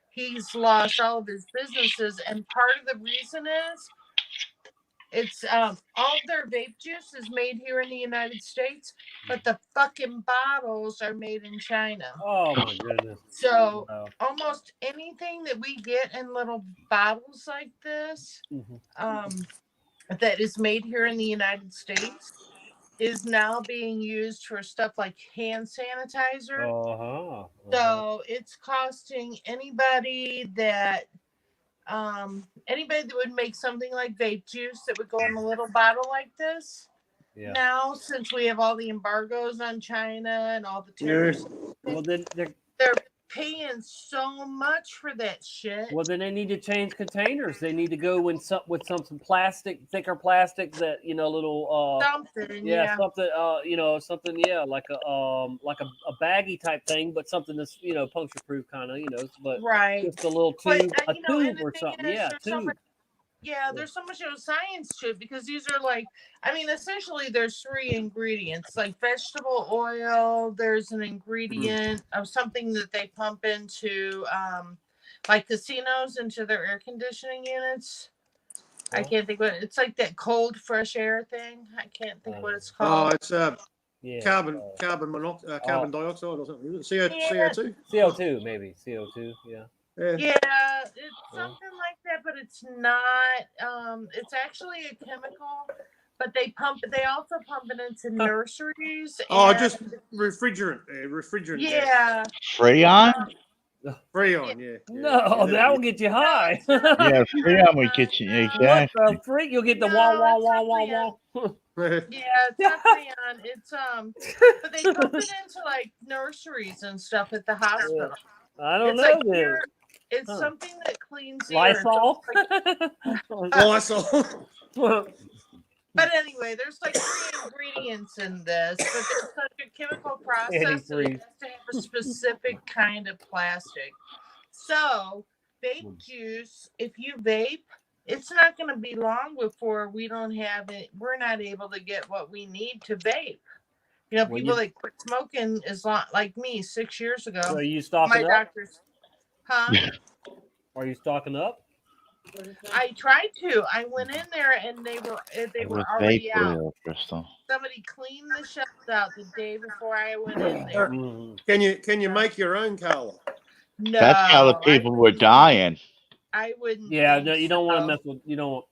he's lost all of his businesses, and part of the reason is it's all their vape juice is made here in the United States, but the fucking bottles are made in China. Oh my goodness. So Wow. almost anything that we get in little bottles like this, that is made here in the United States, is now being used for stuff like hand sanitizer. So it's costing anybody that would make something like vape juice that would go in a little bottle like this. Yeah. Now, since we have all the embargoes on China and all the tariffs, Well, then they're paying so much for that shit. Well, then they need to change containers. They need to go in some plastic, thicker plastic that little something, something something like a baggy type thing, but something that's puncture proof kind of but right, just a little but, tube, a tube or something. Is, Yeah, tube. Yeah, there's so much science to it because these are essentially there's 3 ingredients, like vegetable oil. There's an ingredient of something that they pump into like casinos into their air conditioning units. I can't think what it's like, that cold fresh air thing. I can't think what it's called. Oh, it's carbon dioxide or something. CO2. CO2 maybe. CO2. Yeah. Yeah, it's something like that, but it's not. It's actually a chemical, but they also pump it into nurseries. Oh, just refrigerant. Yeah. Freon? Freon, yeah. No, that will get you high. Yeah, Freon will get you. Exactly. What the freak? You'll get the wah wah wah wah wah. Yeah, it's not freon. It's but they pump it into like nurseries and stuff at the hospital. I don't know. Like it's something that cleans the air. Lysol. Lysol. But anyway, there's like 3 ingredients in this, but there's such a chemical process that it has to have a specific kind of plastic. So vape juice, if you vape, it's not going to be long before we don't have it. We're not able to get what we need to vape. People that quit smoking is like me 6 years ago. So are you stocking my up? Doctors, huh? Are you stocking up? I tried to. I went in there and they were already out. Crystal. Somebody cleaned the shelves out the day before I went in there. Can you make your own, Carla? No. That's how the people were dying. I wouldn't. Yeah, no, you don't want to mess with. You don't.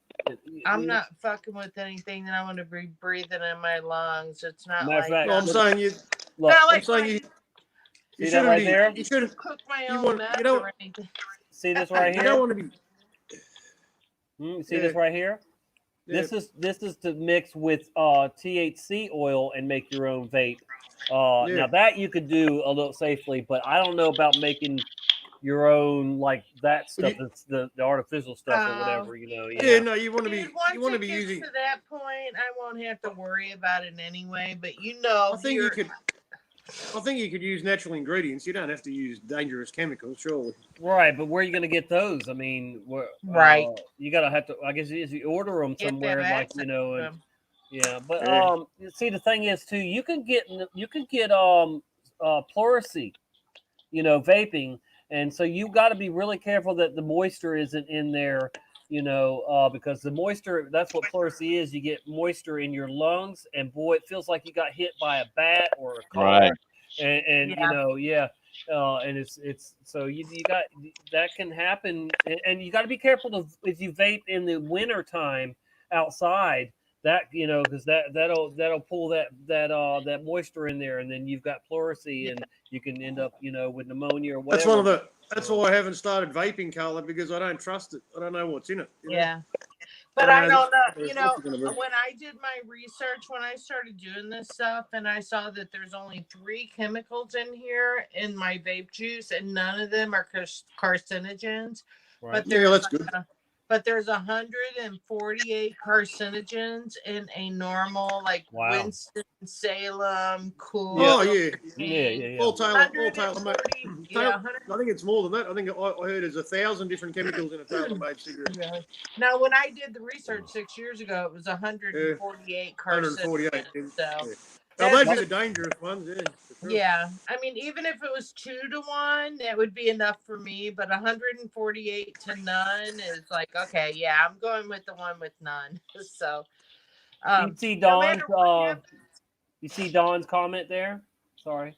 I'm not fucking with anything that I want to be breathing in my lungs. It's not Matter like. fact, No, I'm saying you. Look, I'm saying you. See that right there? You shouldn't cook my own meth or anything. See this right here? You don't want to be. See this right here? Yeah. This is to mix with THC oil and make your own vape. Now that you could do a little safely, but I don't know about making your own like that stuff. It's the artificial stuff or whatever, Yeah, no, you want to be. Once You want to it be gets using. to that point, I won't have to worry about it anyway. But I think you could use natural ingredients. You don't have to use dangerous chemicals, surely. Right, but where are you going to get those? I mean, right? You gotta have to. I guess you order them somewhere, like and yeah. But see, the thing is too, you can get pleurisy, vaping, and so you got to be really careful that the moisture isn't in there. Because the moisture, that's what pleurisy is. You get moisture in your lungs, and boy, it feels like you got hit by a bat or a car. Right. And and it's so you got that can happen, and you got to be careful if you vape in the winter time outside. That because that'll pull that moisture in there, and then you've got pleurisy, and you can end up with pneumonia or whatever. That's why I haven't started vaping, Carla, because I don't trust it. I don't know what's in it. Yeah. But I don't know, when I did my research, when I started doing this stuff, and I saw that there's only 3 chemicals in here in my vape juice, and none of them are carcinogens. Right. That's good. but there's 148 carcinogens in a normal, like Wow. Winston-Salem, cool. Oh yeah. Yeah. Paul Taylor, mate. 140, Taylor- yeah, I think it's more than that. I think I heard there's 1,000 different chemicals in a Taylor-made cigarette. Yeah. Now, when I did the research 6 years ago, it was 148 148. carcinogens. So Now that's they'd be the dangerous ones, yeah. For sure. yeah. I mean, even if it was 2-1, that would be enough for me. But 148 to none is like, okay, yeah, I'm going with the one with none. So, You see no Dawn's matter what happens, you see Dawn's comment there? Sorry.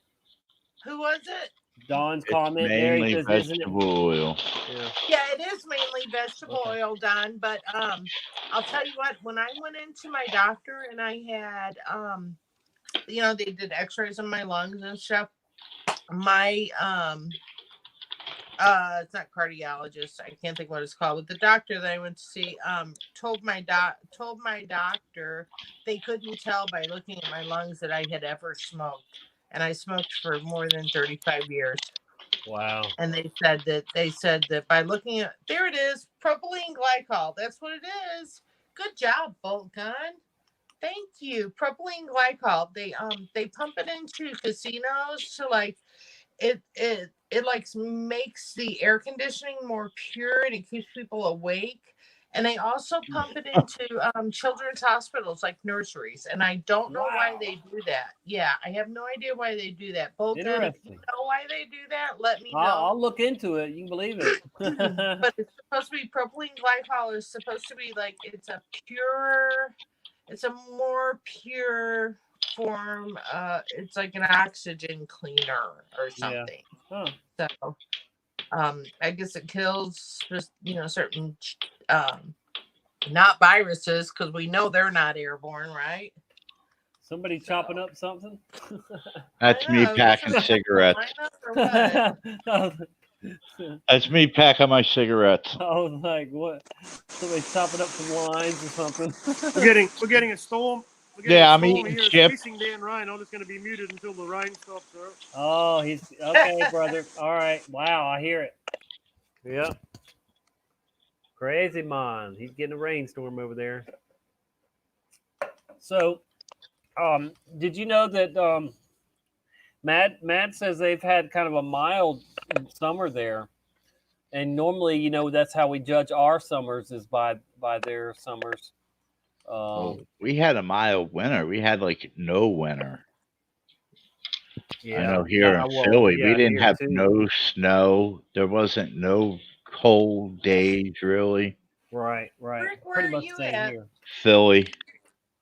who was it? Dawn's It's comment there. He mainly says, isn't it? vegetable oil. Yeah. Yeah, it is mainly vegetable oil, Don. But I'll tell you what. When I went into my doctor and I had you know, they did X-rays on my lungs and stuff. My it's not cardiologist. I can't think what it's called. But the doctor that I went to see told my doctor they couldn't tell by looking at my lungs that I had ever smoked, and I smoked for more than 35 years. Wow. And they said that by looking at, there it is, propylene glycol. That's what it is. Good job, Bolt Gun. Thank you. Propylene glycol. They pump it into casinos to like it like makes the air conditioning more pure and it keeps people awake. And they also pump it into children's hospitals like nurseries. And I don't know why they do that. Yeah, I have no idea why they do that. Both if you Interesting. know why they do that, let me know. I'll look into it. You can believe it. But it's supposed to be propylene glycol is supposed to be like it's a more pure form. It's like an oxygen cleaner or something. Yeah. Huh. So I guess it kills just certain not viruses, because we know they're not airborne, right? Somebody chopping up something? That's me packing cigarettes. That's me packing my cigarettes. I was like, what? Somebody chopping up some lines or something. We're getting a storm. Yeah, I'm eating here. chips. It's pissing down rain. I'm just going to be muted until the rain stops. Sir. Oh, he's okay, brother. All right. Wow, I hear it. Yep. Crazy man. He's getting a rainstorm over there. So, did you know that Matt says they've had kind of a mild summer there, and normally, that's how we judge our summers is by their summers. We had a mild winter. We had like no winter. Yeah, I know here in Philly, we didn't have no snow. There wasn't no cold days really. Right. Rick, Pretty where much are you the same at? here. Philly.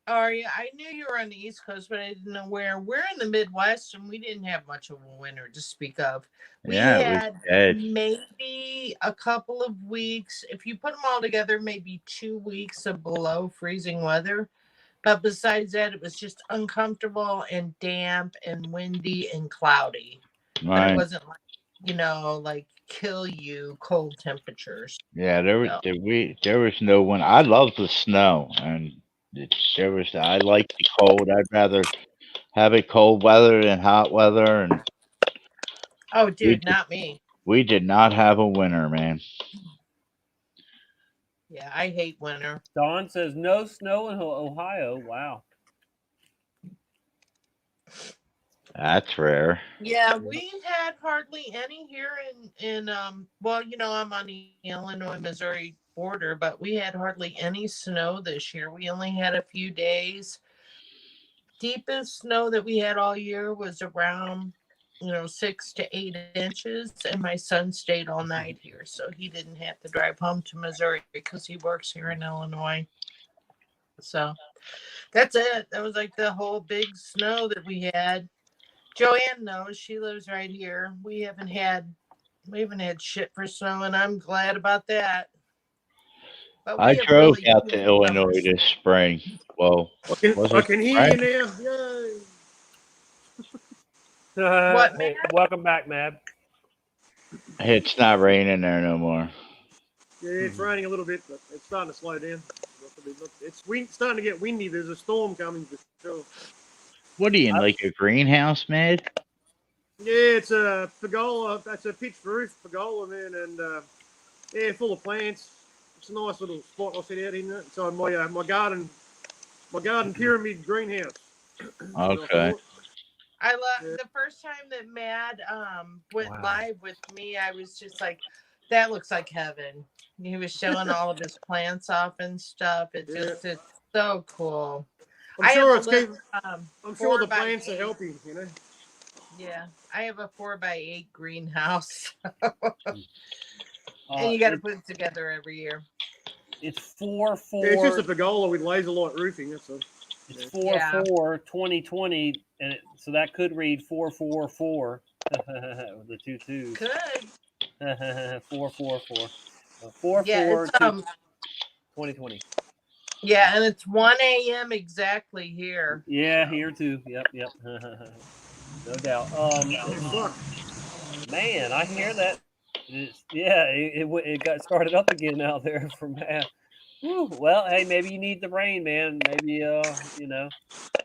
Are you? I knew you were on the East Coast, but I didn't know where. We're in the Midwest, and we didn't have much of a winter to speak of. We had maybe a couple of weeks. If you put them all together, maybe 2 weeks of below freezing weather. But besides that, it was just uncomfortable and damp and windy and cloudy. Right. But it wasn't like kill you cold temperatures. Yeah, there was no one. I love the snow, and I like the cold. I'd rather have it cold weather than hot weather. And oh, dude, not me. We did not have a winter, man. Yeah, I hate winter. Dawn says no snow in Ohio. Wow. That's rare. Yeah, we've had hardly any here in well, I'm on the Illinois-Missouri border, but we had hardly any snow this year. We only had a few days. Deepest snow that we had all year was around 6 to 8 inches, and my son stayed all night here, so he didn't have to drive home to Missouri because he works here in Illinois. So that's it. That was like the whole big snow that we had. Joanne knows, she lives right here. We haven't had shit for snow, and I'm glad about that. But I drove out to Illinois this spring. Well, I can hear you now. Yay. What, hey, welcome back, Mab. It's not raining there no more. Yeah, it's raining a little bit, but it's starting to slow down. It's starting to get windy. There's a storm coming for sure. What are you in, like a greenhouse, man? Yeah, it's a pergola. That's a pitched roof pergola, man, and full of plants. It's a nice little spot I set out in it. So my garden pyramid greenhouse. Okay. I love the first time that Mad went live with me. I was just like, that looks like heaven. He was showing all of his plants off and stuff. It's so cool. I'm sure it's I'm sure the plants are helping, you know. Yeah, I have a 4x8 greenhouse, and you got to put it together every year. It's 4 4. Yeah, it's just a pergola with laser light roofing. That's all. It's 4 4 2020, and so that could read 444 with the 2 2s. Could 444 4 yeah, 4 it's, 2020. Yeah, and it's 1 a.m. exactly here. Yeah, here too. Yep. No doubt. Man, I hear that. It got started up again out there for Matt. Whew. Well, hey, maybe you need the rain, man. Maybe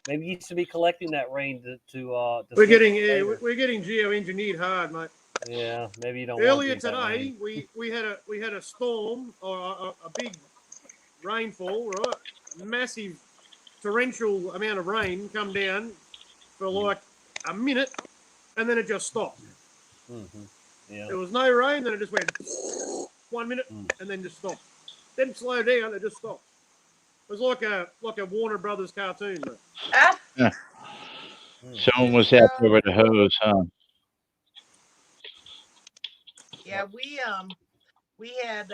maybe you should be collecting that rain to we're getting geoengineered hard, mate. Yeah, maybe you don't. Earlier today, we had a storm or a big rainfall, right? A massive torrential amount of rain come down for like a minute, and then it just stopped. Mm-hmm. Yeah. There was no rain, then it just went 1 minute, and then just stopped. Then slow down, it just stopped. It was like a Warner Brothers cartoon. Yeah. Someone was out there with a hose, huh? Yeah, we had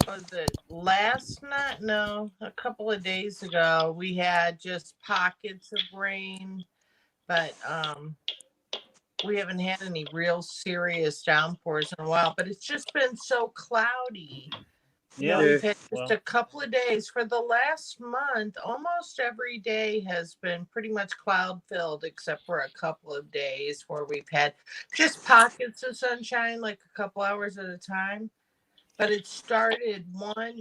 was it last night? No, a couple of days ago. We had just pockets of rain, but we haven't had any real serious downpours in a while. But it's just been so cloudy. Yeah, we've had just a couple of days. For the last month, almost every day has been pretty much cloud filled, except for a couple of days where we've had just pockets of sunshine, like a couple hours at a time. But it started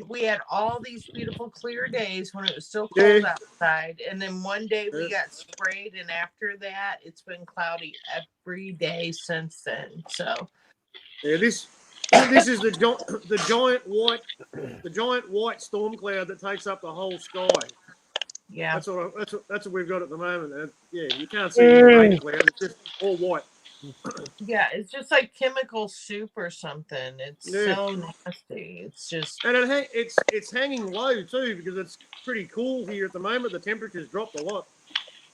we had all these beautiful clear days when it was still cold outside. And then one day we got sprayed. And after that, it's been cloudy every day since then. So yeah, this is the giant white storm cloud that takes up the whole sky. Yeah, that's what we've got at the moment. And yeah, you can't see any rain cloud. It's just all white. Yeah, it's just like chemical soup or something. It's so nasty. It's just and it's hanging low too because it's pretty cool here at the moment. The temperature's dropped a lot,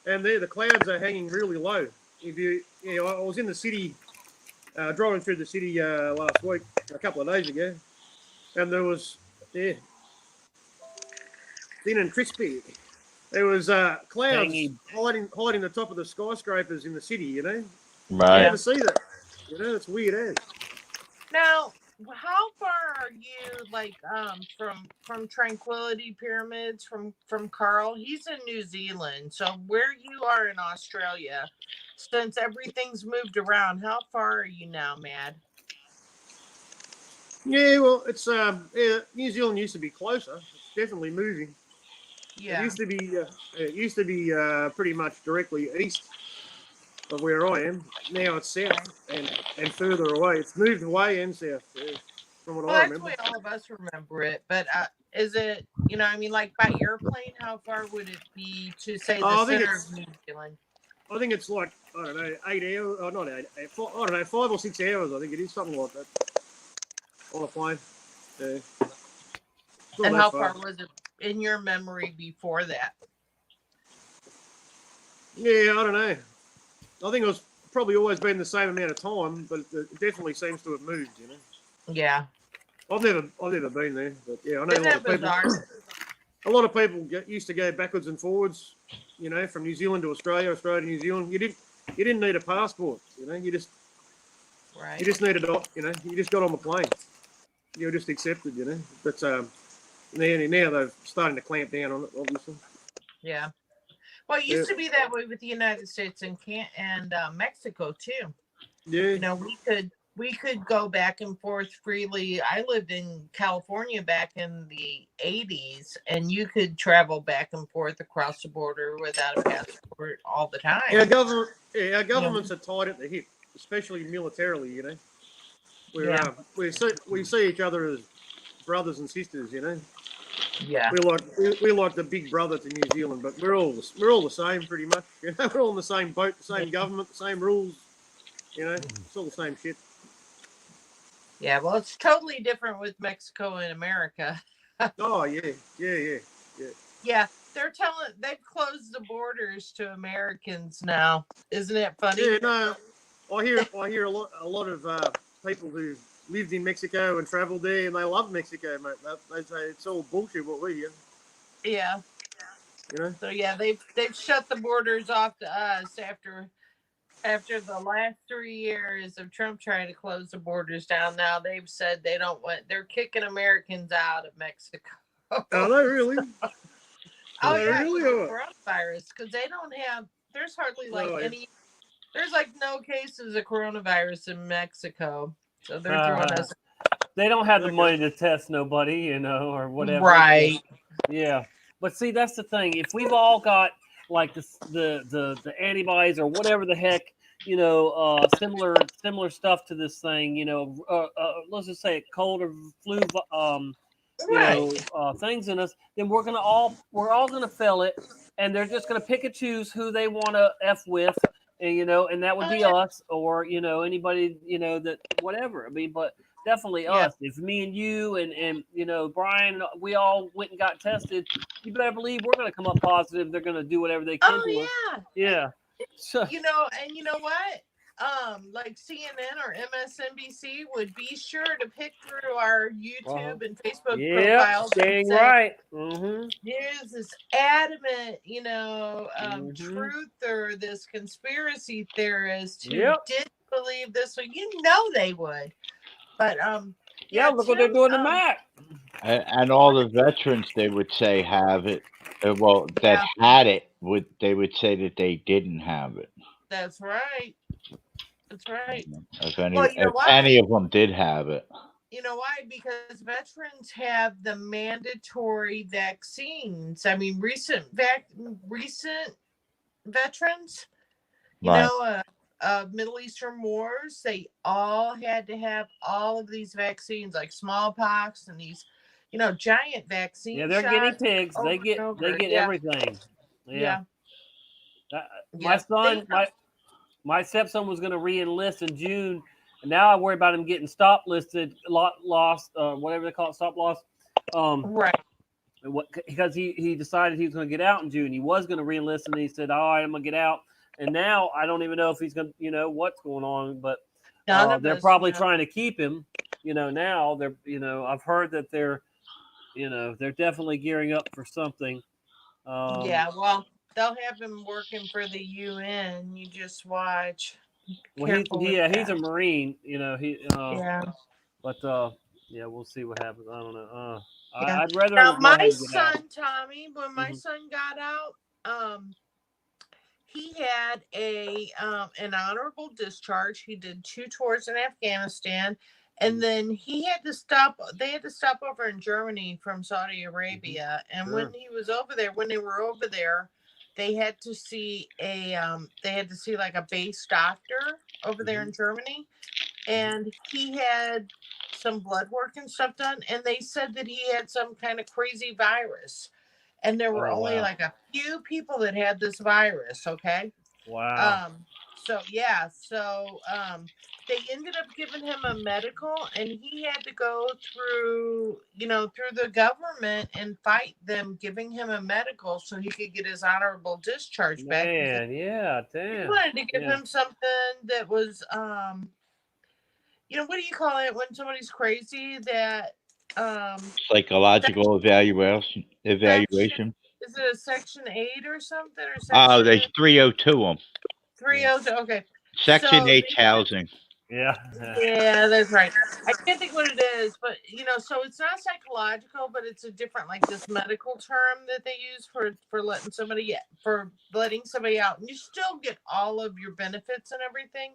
and the clouds are hanging really low. I was in the city, driving through the city last week, a couple of days ago, and there was thin and crispy. There was clouds hiding the top of the skyscrapers in the city. You know. Right. You never see that. You know, it's weird, eh? Now, how far are you, like, from Tranquility Pyramids, from Carl? He's in New Zealand. So where you are in Australia, since everything's moved around, how far are you now, Mad? Yeah, well, it's New Zealand used to be closer. It's definitely moving. Yeah. It used to be pretty much directly east of where I am. Now it's south and further away. It's moved away and south from what I remember. That's the way all of us remember it. But is it, like by airplane, how far would it be to say the center of New Zealand? I think it's like, I don't know, 8 hours, or not 8, I don't know, 5 or 6 hours, I think it is, something like that. On a plane. Yeah. And how far was it in your memory before that? Yeah, I don't know. I think it was probably always been the same amount of time, but it definitely seems to have moved, you know. Yeah. I've never been there, but yeah, I know a lot of people used to go backwards and forwards, you know, from New Zealand to Australia, Australia to New Zealand. You didn't need a passport, you know. You just needed, you know, you just got on the plane. You were just accepted, you know. But now they're starting to clamp down on it, obviously. Yeah. Well, it used to be that way with the United States and Mexico too. Yeah. You know, we could go back and forth freely. I lived in California back in the 80s, and you could travel back and forth across the border without a passport all the time. Our governments are tied at the hip, especially militarily, you know. we see each other as brothers and sisters, you know. Yeah. We're like the big brother to New Zealand, but we're all the same pretty much. You know, we're all in the same boat, the same government, the same rules. You know, it's all the same shit. Yeah, well, it's totally different with Mexico and America. Oh yeah. Yeah, they've closed the borders to Americans now. Isn't it funny? Yeah, no, I hear a lot of people who lived in Mexico and travelled there, and they love Mexico, mate. They say it's all bullshit what we hear. Yeah. You know. So yeah, they've shut the borders off to us after the last 3 years of Trump trying to close the borders down. Now they've said they're kicking Americans out of Mexico. Are they really? Oh Are they yeah, really? coronavirus, because they don't have. There's hardly Oh, yeah. There's like no cases of coronavirus in Mexico, so they're throwing us. They don't have the money to test nobody, you know, or whatever. Right. Yeah, but see, that's the thing. If we've all got like the antibodies or whatever the heck, you know, similar stuff to this thing, you know, let's just say a cold or flu, you know, things in us, then we're all gonna feel it, and they're just gonna pick and choose who they want to f with, and you know, and that would be us, or you know, anybody, you know, that whatever. I mean, but definitely us. If me and you and you know Brian, we all went and got tested, you better believe we're gonna come up positive. They're gonna do whatever they can to us. Yeah. So, you know, and you know what? Like CNN or MSNBC would be sure to pick through our YouTube and Facebook profiles. Dang right. Mm-hmm. Here's this adamant, you know, truther, this conspiracy theorist who didn't believe this one. You know they would. But yeah, look what they're doing to Matt. And all the veterans, they would say have it. Well, that had it, they would say that they didn't have it. That's right. That's right. If any of them did have it. You know why? Because veterans have the mandatory vaccines. I mean, recent veterans, you know, Middle Eastern wars, they all had to have all of these vaccines, like smallpox and these, you know, giant vaccines. Yeah, they're guinea pigs. They get everything. Yeah. My son, my stepson was going to re-enlist in June, and now I worry about him getting stop listed, lost, whatever they call it, stop loss. Right. Because he decided he was going to get out in June. He was going to re-enlist, and he said, "All right, I'm going to get out." And now I don't even know if he's going to, you know, what's going on, but they're probably trying to keep him. You know, now they're, you know, I've heard that they're, you know, they're definitely gearing up for something. Yeah, well, they'll have him working for the UN. You just watch. Well, he's a Marine. You know, But yeah, we'll see what happens. I don't know. I'd rather. Now, my son Tommy, when my son got out, he had an honorable discharge. He did 2 tours in Afghanistan, and then they had to stop over in Germany from Saudi Arabia. And when they were over there, they had to see like a base doctor over there in Germany, and he had some blood work and stuff done, and they said that he had some kind of crazy virus, and there were only like a few people that had this virus. Okay. Wow. They ended up giving him a medical, and he had to go through the government and fight them giving him a medical so he could get his honorable discharge back. Man, yeah, damn. They wanted to give him something that was, what do you call it when somebody's crazy? That psychological evaluation. Is it a Section 8 or something? Or there's 302 them. 302. Okay. Section 8 housing. Yeah. Yeah, that's right. I can't think what it is, but so it's not psychological, but it's a different, like this medical term that they use for letting somebody out, and you still get all of your benefits and everything,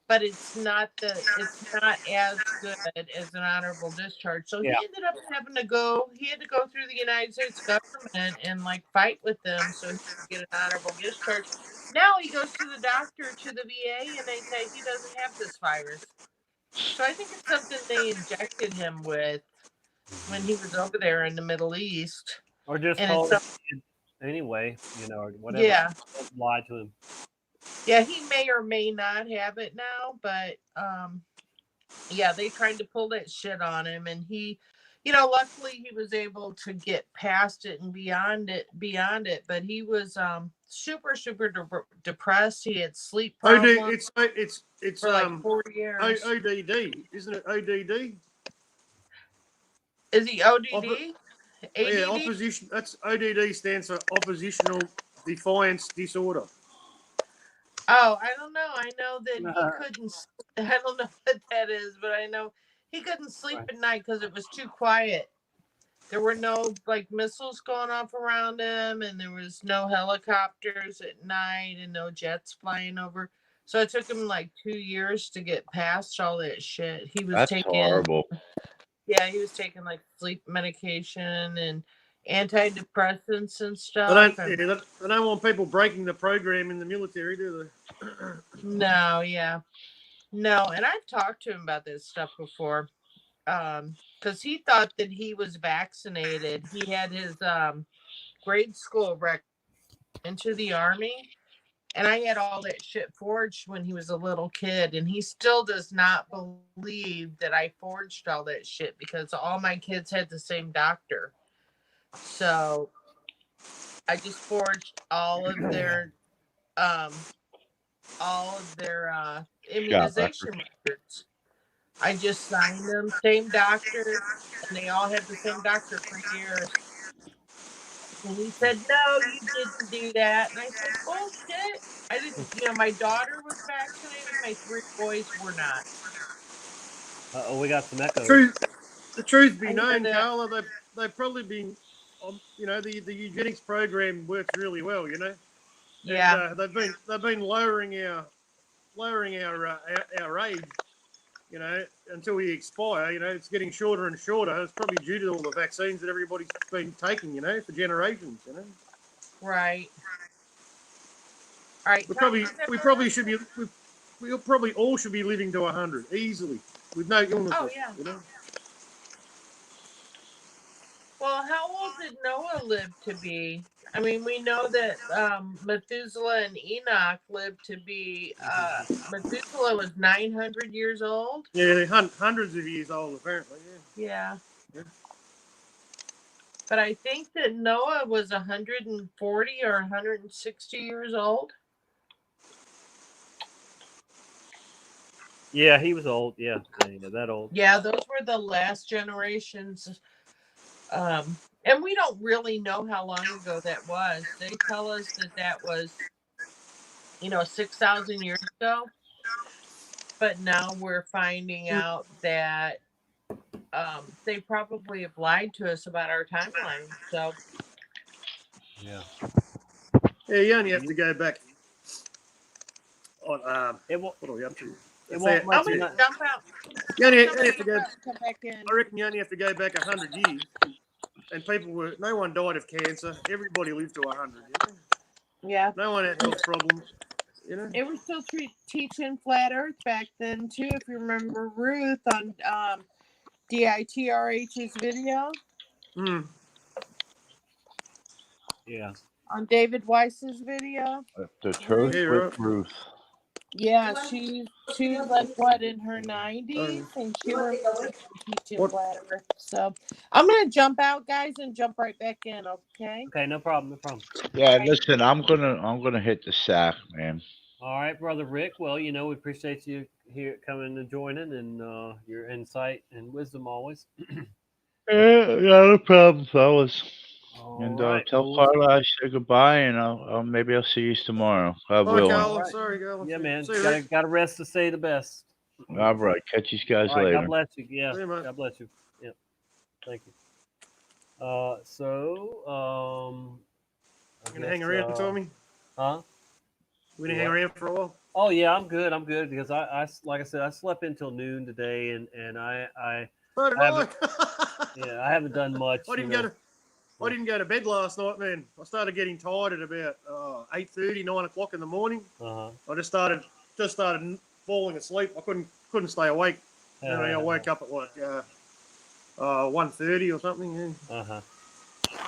but it's not as good as an honorable discharge. So he ended up having to go. He had to go through the United States government and like fight with them so he could get an honorable discharge. Now he goes to the doctor, to the VA, and they say he doesn't have this virus. So I think it's something they injected him with when he was over there in the Middle East. Or just And told it's him anyway, or whatever. yeah. Don't lie to him. Yeah, he may or may not have it now, but yeah, they tried to pull that shit on him, and he, luckily he was able to get past it and beyond it. But he was super depressed. He had sleep OD, problems it's for like 4 years. ODD, isn't it? ODD. Is he ODD? Yeah, ADD? opposition. That's ODD stands for oppositional defiance disorder. Oh, I don't know. I know that he couldn't. I don't know what that is, but I know he couldn't sleep at night because it was too quiet. There were no missiles going off around him, and there was no helicopters at night, and no jets flying over. So it took him 2 years to get past all that shit. He was That's taking, horrible. yeah, he was taking sleep medication and antidepressants and They stuff. don't want people breaking the program in the military, do they? No, yeah. No, and I've talked to him about this stuff before. Because he thought that he was vaccinated. He had his grade school rec into the Army, and I had all that shit forged when he was a little kid, and he still does not believe that I forged all that shit because all my kids had the same doctor. So I just forged all of their immunization records. I just signed them, same doctor, and they all had the same doctor for years. And he said, "No, you didn't do that." And I said, "Bullshit. I didn't, my daughter was vaccinated. My 3 boys were not." Oh, we got some echoes. The truth be I hear known, that. Carla, they've probably been, the eugenics program works really well, Yeah. and they've been lowering our age, until we expire. It's getting shorter and shorter. It's probably due to all the vaccines that everybody's been taking, for generations, Right. All right. We Carla, probably should be we probably all should be living to 100 easily with no illnesses. Oh, yeah. Well, how old did Noah live to be? I mean, we know that Methuselah and Enoch lived to be. Methuselah was 900 years old. Yeah, hundreds of years old, apparently. Yeah. But I think that Noah was 140 or 160 years old. Yeah, he was old. Yeah, that old. Yeah, those were the last generations. And we don't really know how long ago that was. They tell us that was, 6,000 years ago. But now we're finding out that they probably have lied to us about our timeline. So yeah, you only have to go back. On what are we up to? I'm gonna jump out. You only have to go. Come back in. I reckon you only have to go back 100 years, and no one died of cancer. Everybody lived to 100. Yeah. No one had health problems. They were still teaching flat Earth back then too. If you remember Ruth on DITRH's video. Yeah. On David Weiss's video. The truth with Ruth. Yeah, she's in her 90s, and she was teaching flat Earth. So I'm gonna jump out, guys, and jump right back in. Okay. Okay, no problem. Yeah, listen, I'm gonna hit the sack, man. All right, Brother Rick. Well, we appreciate you here coming and joining, and your insight and wisdom always. Yeah, no problem, fellas. And right, tell Carla I say goodbye, and maybe I'll see you tomorrow. I will. Carla. Sorry, Carla. Yeah, man. Got to rest to say the best. All right. Catch you guys All right, later. God bless you. Yeah. God bless you. Yeah. Thank you. You gonna hang around for me? Huh? We gonna hang around for a while? Oh yeah, I'm good. I'm good because I like I said, I slept until noon today, and I haven't done much. I didn't go to bed last night, man. I started getting tired at about 8:30, 9 o'clock in the morning. Uh-huh. I just started falling asleep. I couldn't stay awake. Anyway, I woke up at like 1:30 or something. Yeah.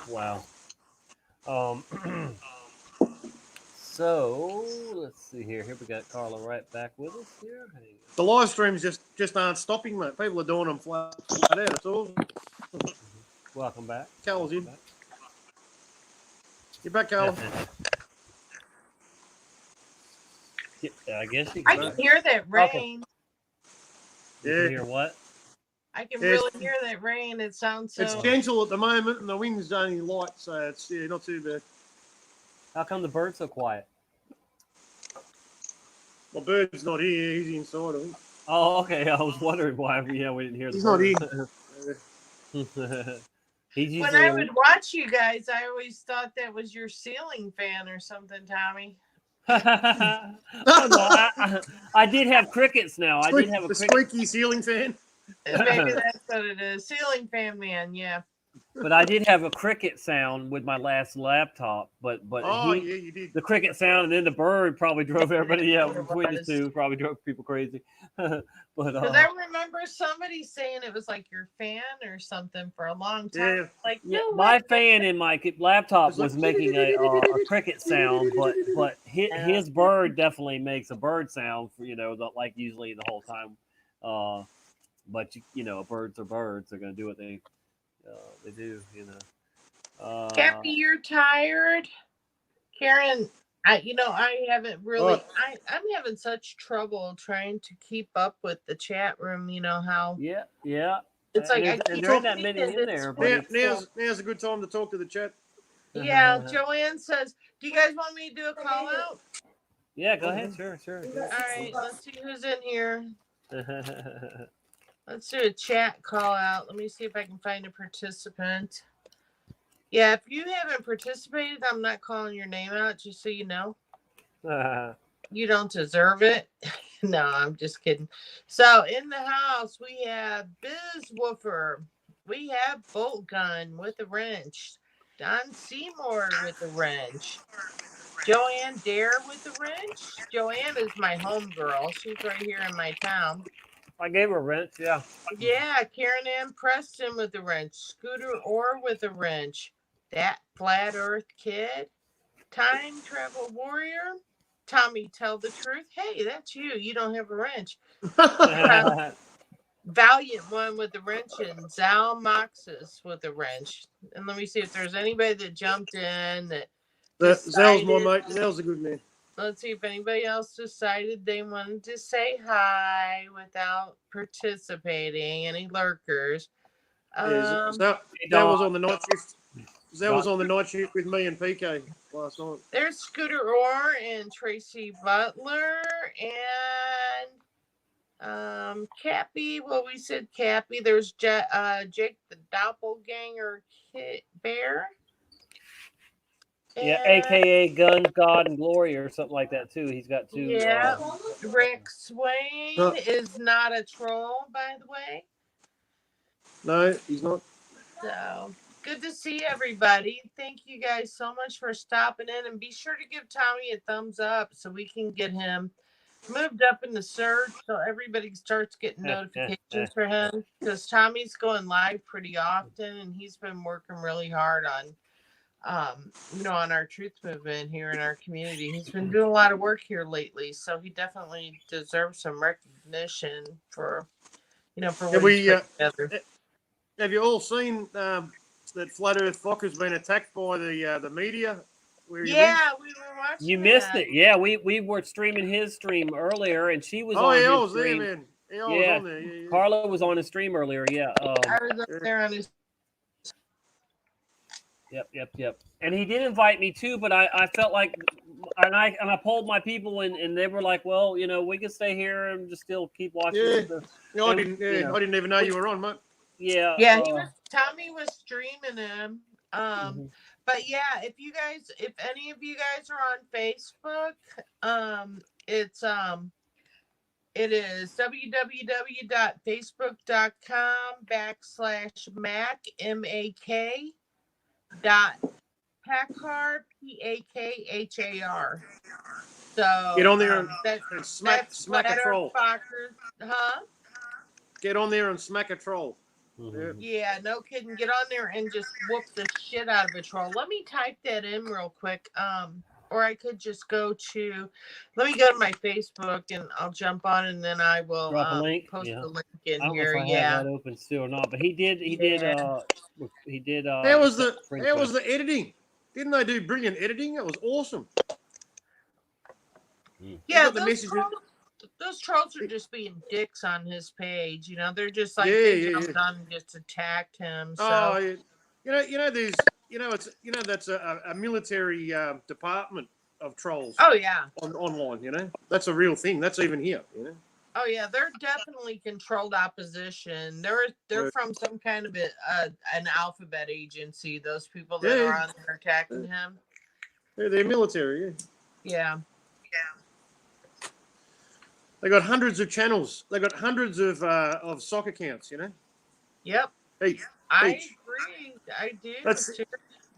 Wow. So let's see here. Here we got Carla right back with us here. Hang on. The live streams just aren't stopping, mate. People are doing them flat out. It's all. Welcome back. Carla's in. You're back, Carla. I guess you I can. can hear that rain. You can hear what? I can really hear that rain. It sounds so. It's gentle at the moment, and the wind's only light, so it's not too bad. How come the bird's so quiet? My bird's not here. He's inside, I think. Oh, okay. I was wondering why. Yeah, we didn't hear the He's bird. not here. He's When I would watch you guys, I always thought that was your ceiling fan or something, Tommy. Oh, no, I did have crickets now. I did have a squeaky ceiling fan. Maybe that's what it is. Ceiling fan man, yeah. But I did have a cricket sound with my last laptop. But yeah, you did. The cricket sound and then the bird probably drove everybody between the two. Probably drove people crazy. But because I remember somebody saying it was like your fan or something for a long time. Yeah. Like my fan in my laptop was making a cricket sound, but his bird definitely makes a bird sound. Like usually the whole time. But birds are birds. They're going to do what they do. Cappy, you're tired. Karen, I haven't really. I'm having such trouble trying to keep up with the chat room. You know how? Yeah. It's like and there ain't that many in there. But now's a good time to talk to the chat. Yeah, Joanne says, "Do you guys want me to do a call out?" Yeah, go ahead. Sure. All right, let's see who's in here. Let's do a chat call out. Let me see if I can find a participant. Yeah, if you haven't participated, I'm not calling your name out, just so you know. You don't deserve it. No, I'm just kidding. So in the house, we have Biz Woofer. We have Bolt Gun with a wrench. Don Seymour with a wrench. Joanne Dare with the wrench. Joanne is my homegirl. She's right here in my town. I gave her a wrench, yeah. Yeah, Karen Ann Preston with the wrench. Scooter Orr with a wrench. That Flat Earth Kid. Time Travel Warrior. Tommy Tell the Truth. Hey, that's you. You don't have a wrench. Valiant One with the wrench and Zal Moxis with the wrench. And let me see if there's anybody that jumped in that. Zal's my mate. Zal's a good man. Let's see if anybody else decided they wanted to say hi without participating. Any lurkers? That was on the night shift. That was on the night shift with me and PK last night. There's Scooter Orr and Tracy Butler and Cappy. Well, we said Cappy. There's Jake the Doppelganger Bear. Yeah, AKA Gun, God, and Glory or something like that too. He's got two. Yeah, Rick Swain is not a troll, by the way. No, he's not. So good to see everybody. Thank you guys so much for stopping in, and be sure to give Tommy a thumbs up so we can get him moved up in the search so everybody starts getting notifications for him, because Tommy's going live pretty often and he's been working really hard on on our truth movement here in our community. He's been doing a lot of work here lately, so he definitely deserves some recognition for what he's put together. Have you all seen that Flat Earth Fock has been attacked by the media? Yeah, we were watching. You missed it. Yeah, we were streaming his stream earlier, and she was on his I was stream. there, man. Yeah, I was on there. Yeah. Carla was on his stream earlier. Yeah. I was up there on his. Yep. And he did invite me too, but I felt like, and I polled my people, and they were like, well, we can stay here and just still keep watching. Yeah. I didn't even know you were on, mate. Yeah. Yeah, Tommy was streaming him. But yeah, if any of you guys are on Facebook, it is www.facebook.com/Mac Pakhar Pakhar. So get on there and that's smack a troll. Huh? Get on there and smack a troll. Mhm. Yeah, no kidding. Get on there and just whoop the shit out of a troll. Let me type that in real quick. Or I could just go to. Let me go to my Facebook and I'll jump on and then I will Drop a link. post Yeah. the link in I don't know here. if I have Yeah. that open still or not, but he did. He did. He did. How was accept the friend how was request. the editing? Didn't they do brilliant editing? That was awesome. Yeah, got the those messages. those trolls are just being dicks on his page. You know, they're just like Yeah, they yeah, jumped yeah. on and just attacked him. So Oh, yeah. There's, it's, that's a military department of trolls. Oh yeah. Online, that's a real thing. That's even here. Oh yeah, they're definitely controlled opposition. They're Yeah. from some kind of an alphabet agency. Those people that Yeah. are on there attacking him. They're military. Yeah. Yeah. They got hundreds of channels. They got hundreds of sock accounts. Yep. Each. I Each. agree. I do. That's too.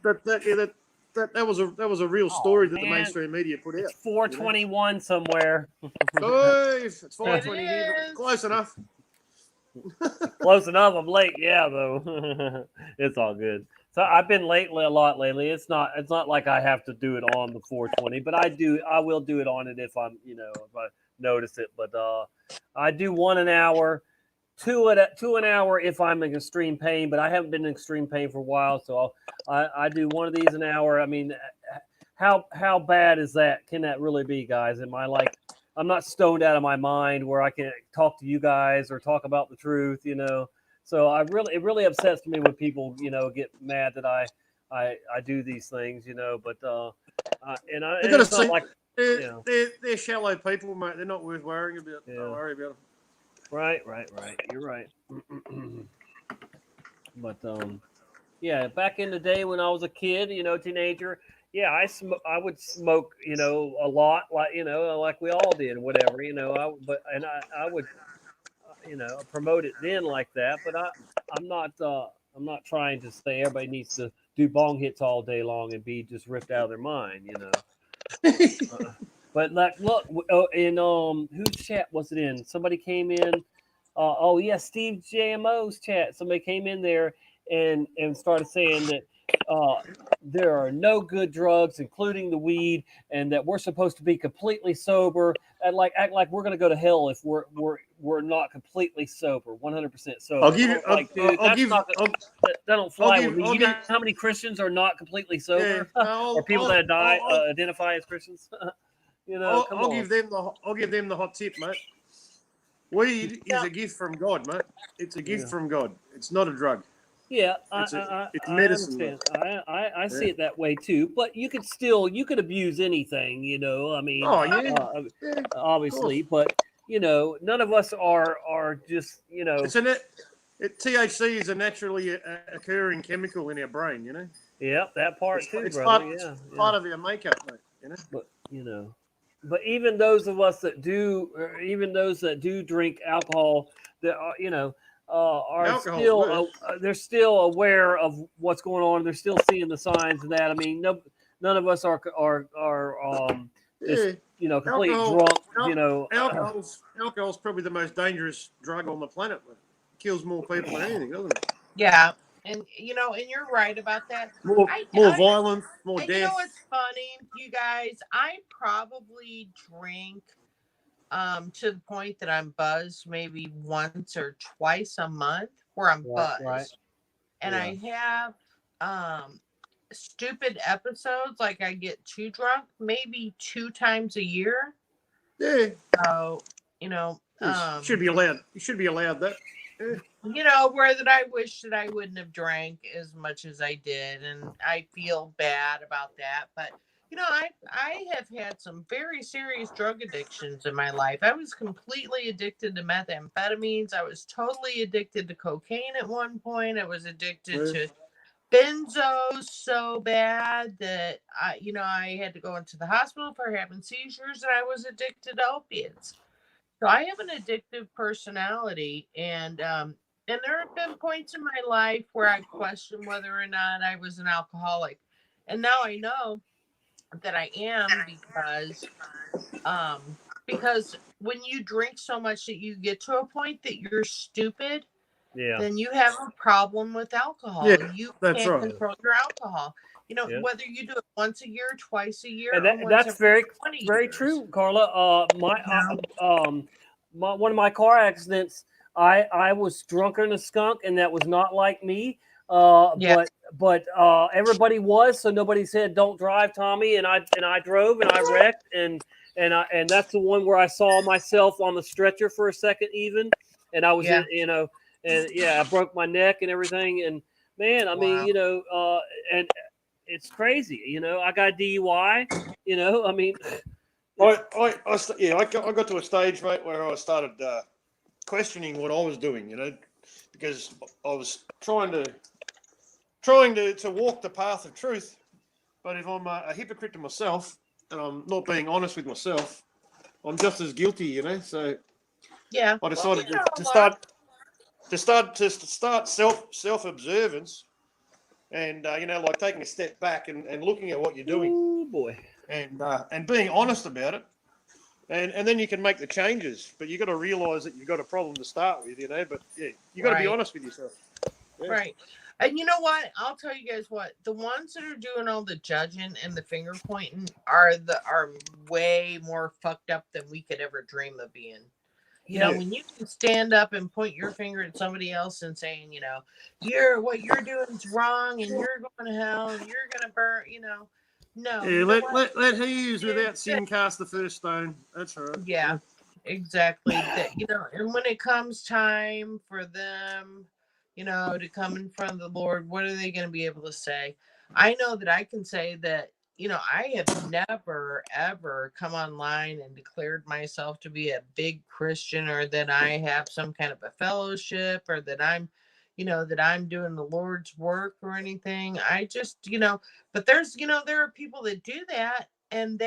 that was a real story that the man. mainstream media put out. It's 421 somewhere. It's 4:20 here, but it's close enough. Close enough. I'm late. Yeah, though. It's all good. So I've been late a lot lately. It's not like I have to do it on the 420, but I will do it on it if I'm, if I notice it. But I do 1 an hour, two an hour if I'm in extreme pain, but I haven't been in extreme pain for a while. So I do one of these an hour. I mean, how bad is that? Can that really be, guys? Am I like, I'm not stoned out of my mind where I can talk to you guys or talk about the truth, So it really upsets me when people, get mad that I do these things, But it's not like they're shallow people, mate. They're not worth worrying about. Yeah. Don't worry about them. Right. You're right. But yeah, back in the day when I was a kid, teenager, yeah, I would smoke, a lot, like we all did, whatever, I would, promote it then like that. But I'm not trying to say everybody needs to do bong hits all day long and be just ripped out of their mind, But like, look, in whose chat was it in? Somebody came in. Oh yeah, Steve JMO's chat. Somebody came in there and started saying that there are no good drugs, including the weed, and that we're supposed to be completely sober and act like we're going to go to hell if we're not completely sober, 100% sober. That don't fly with me. You know how many Christians are not completely sober, or people that die identify as Christians? I'll give them the hot tip, mate. Weed is a gift from God, mate. It's a gift from God. It's not a drug. Yeah, it's medicine. I see it that way too. But you could abuse anything, I mean, obviously, but none of us are just, THC is a naturally occurring chemical in our brain, Yeah, that part too, it's brother. part of our makeup, mate. But but even those of us that do, or even those that do drink alcohol, that are, are Alcohol's still they're still aware of what's going on. They're still seeing the signs of that. I mean, none of us are just completely drunk. Alcohol's probably the most dangerous drug on the planet. It kills more people than anything, doesn't it? Yeah. And and you're right about that. More violence, more death. You know what's funny, you guys? I probably drink to the point that I'm buzzed maybe once or twice a month where I'm buzzed. Right. And I have stupid episodes, like I get too drunk maybe 2 times a year. Yeah. So, you should be allowed. You should be allowed that. Yeah. Where that I wish that I wouldn't have drank as much as I did, and I feel bad about that. But I have had some very serious drug addictions in my life. I was completely addicted to methamphetamines. I was totally addicted to cocaine at one point. I was addicted to benzos so bad that I had to go into the hospital for having seizures, and I was addicted to opiates. So I have an addictive personality, and there have been points in my life where I questioned whether or not I was an alcoholic, and now I know that I am because because when you drink so much that you get to a point that you're stupid, Yeah. then you have a problem with alcohol. Yeah, You that's can't right. control your alcohol. You know, Yeah. whether you do it once a year, twice a year, And or once that's every very 20 very years. true, Carla. One of my car accidents, I was drunker than a skunk, and that was not like me. Yeah. But everybody was, so nobody said don't drive, Tommy, and I drove and I wrecked, and that's the one where I saw myself on the stretcher for a second even, and I was Yeah. in, and yeah, I broke my neck and everything, and man, I mean, and it's crazy, I got a DUI, I mean, I got to a stage, mate, where I started questioning what I was doing, because I was trying to walk the path of truth. But if I'm a hypocrite to myself and I'm not being honest with myself, I'm just as guilty, So yeah, I decided to start self observance, and like taking a step back and looking at what you're doing. Oh boy. And being honest about it. And then you can make the changes, but you got to realize that you've got a problem to start with, But yeah, you got to be Right. honest with yourself. Yeah. Right. And you know what? I'll tell you guys what. The ones that are doing all the judging and the finger pointing are way more fucked up than we could ever dream of being. You know, when you can stand up and point your finger at somebody else and saying, what you're doing is wrong and you're going to hell and you're going to burn, No. Yeah, you know what? let he who's without sin cast the first stone. That's right. Yeah, exactly. And when it comes time for them, to come in front of the Lord, what are they going to be able to say? I know that I can say that, I have never, ever come online and declared myself to be a big Christian, or that I have some kind of a fellowship, or that I'm, that I'm doing the Lord's work or anything. I just, but there's, there are people that do that, and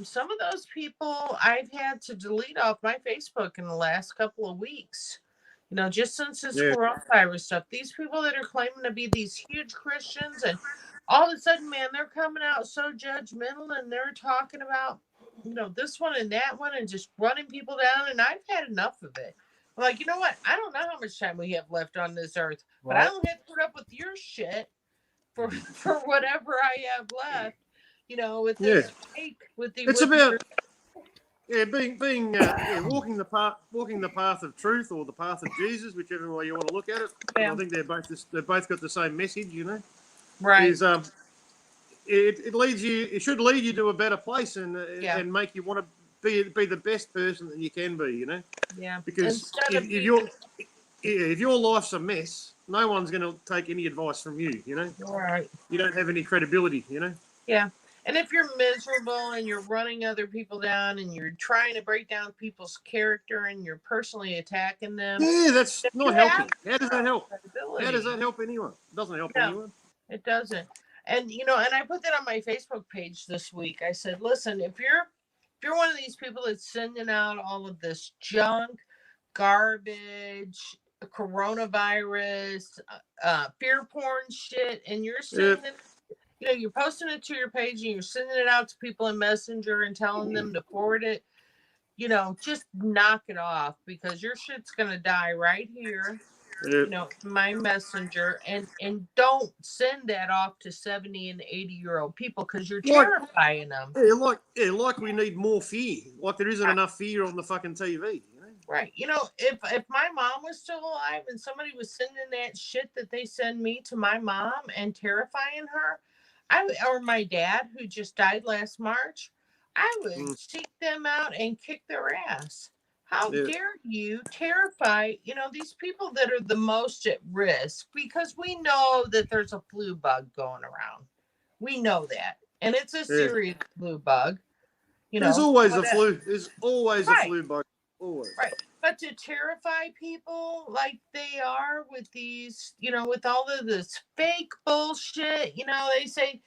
some of those people I've had to delete off my Facebook in the last couple of weeks. Just since this coronavirus stuff, these people that are claiming to be these huge Christians, and all of a sudden, man, they're coming out so judgmental, and they're talking about, this one and that one, and just running people down. And I've had enough of it. I'm like, you know what? I don't know how much time we have left on this earth, but I don't have to put up with your shit for whatever I have left. With this fake, It's about being walking the path of truth, or the path of Jesus, whichever way you want to look at it. Yeah. I think they've both got the same message, Right. Is it leads you. It should lead you to a better place, and make you want to be the best person that you can be, Yeah. Because if your life's a mess, no one's going to take any advice from you, Right. You don't have any credibility, Yeah. And if you're miserable and you're running other people down and you're trying to break down people's character and you're personally attacking them. Yeah, that's not helping. How does that help? Credibility. How does that help anyone? It doesn't help anyone. It doesn't. And and I put that on my Facebook page this week. I said, listen, if you're one of these people that's sending out all of this junk, garbage, coronavirus, fear porn shit, and you're sending it, you're posting it to your page and you're sending it out to people in Messenger and telling them to forward it, just knock it off, because your shit's going to die right here, my Messenger, and don't send that off to 70 and 80-year-old people, because you're terrifying them. Yeah, like we need more fear. Like there isn't enough fear on the fucking TV. Right. If my mom was still alive and somebody was sending that shit that they send me to my mom and terrifying her, or my dad, who just died last March, I would seek them out and kick their ass. How dare you terrify, these people that are the most at risk, because we know that there's a flu bug going around. We know that. And it's a serious flu bug. There's always a flu. There's always a flu bug. Always. Right. But to terrify people like they are with these, with all of this fake bullshit, they say,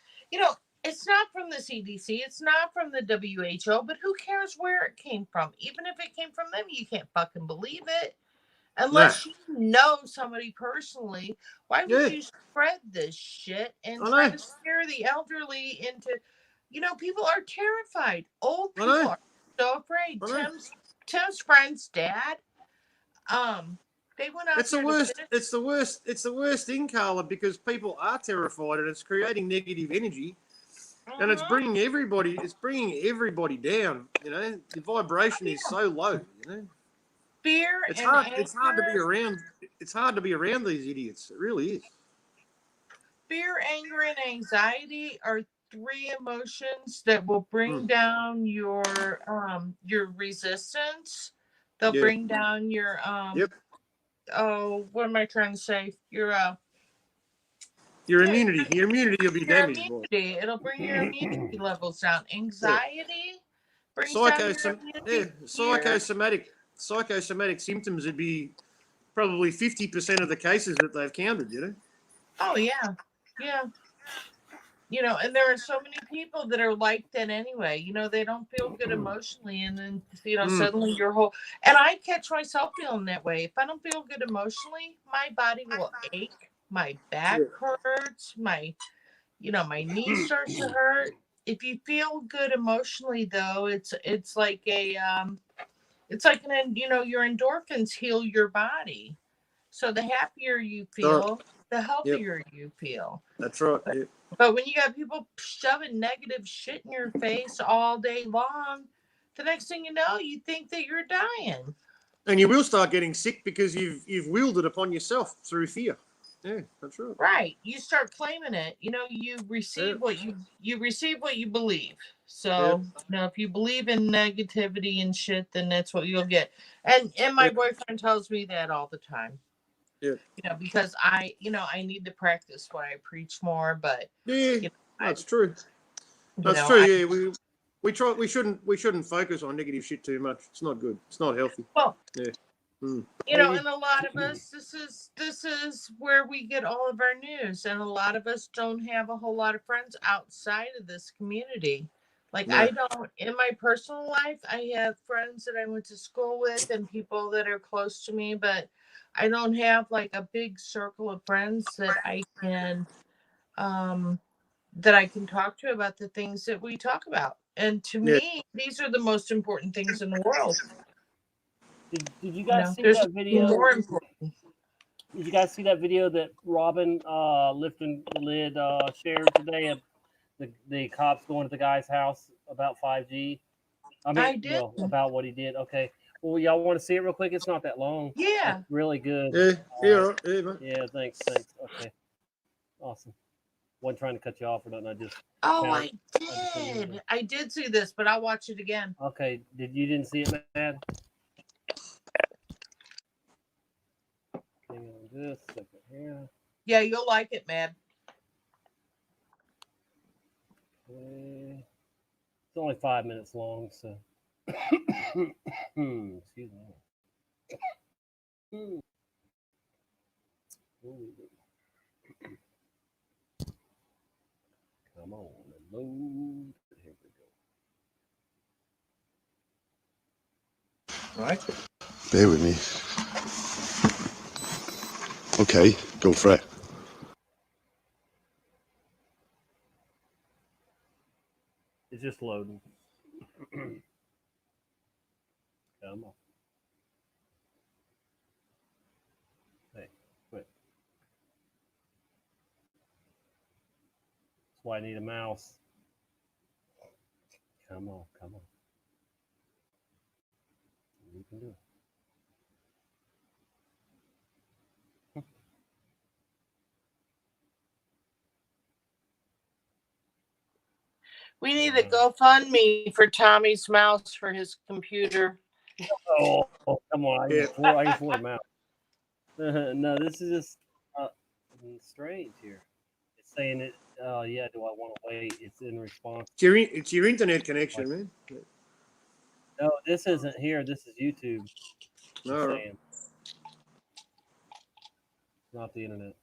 it's not from the CDC, it's not from the WHO, but who cares where it came from? Even if it came from them, you can't fucking believe it. Unless you know somebody personally, why would you spread this shit and try to scare the elderly into people are terrified. Old I know. people are so afraid. I know. Tim's friend's dad, they went out It's the there to worst. finish. It's the worst. It's the worst thing, Carla, because people are terrified, and it's creating negative energy, and it's bringing everybody. It's bringing everybody down. The vibration is so low. Fear It's and hard. anger. It's hard to be around. It's hard to be around these idiots. It really is. Fear, anger, and anxiety are 3 emotions that will bring down your resistance. They'll bring down your oh, what am I trying to say? Your immunity. Your immunity will be your damaged. immunity. It'll bring your immunity levels down. Anxiety brings down your immunity. Psychosomatic symptoms would be probably 50% of the cases that they've counted. Oh yeah. And there are so many people that are like that anyway. They don't feel good emotionally, and then suddenly your whole. And I catch myself feeling that way. If I don't feel good emotionally, my body will ache, my back hurts, my knee starts to hurt. If you feel good emotionally, though, it's like your endorphins heal your body. So the happier you feel, the healthier you feel. That's right. But when you got people shoving negative shit in your face all day long, the next thing you know, you think that you're dying. And you will start getting sick because you've willed it upon yourself through fear. Yeah, that's right. Right. You start claiming it. You receive what you receive what you believe. So, if you believe in negativity and shit, then that's what you'll get. And my boyfriend tells me that all the time. Yeah. Because I need to practice what I preach more, but that's true. That's true. Yeah, we try. We shouldn't focus on negative shit too much. It's not good. It's not healthy. Well, yeah. And a lot of us, this is where we get all of our news, and a lot of us don't have a whole lot of friends outside of this community. Like I don't, in my personal life, I have friends that I went to school with and people that are close to me, but I don't have like a big circle of friends that I can talk to about the things that we talk about. And to me, these are the most important things in the world. Did you guys see that video? More important. Did you guys see that video that Robin lifting the lid shared today of the cops going to the guy's house about 5G? I did. Well, about what he did. Okay. Well, y'all want to see it real quick? It's not that long. Yeah. It's really good. Yeah, thanks. Okay. Awesome. Wasn't trying to cut you off or nothing. I just. Oh, I did see this, but I'll watch it again. Okay. You didn't see it, Mad? Hang on just a second here. Yeah, you'll like it, Mad. Okay. It's only 5 minutes long, so. Excuse me. Come on, load. Here we go. All right. Bear with me. Okay, go for it. It's just loading. Come on. Hey, quick. That's why I need a mouse. Come on. You can do it. We need a GoFundMe for Tommy's mouse for his computer. Oh come on. I can afford a mouse. No, this is just strange here. It's saying it, do I want to wait? It's in response. It's your internet connection, man. No, this isn't here. This is YouTube. No. It's not the internet.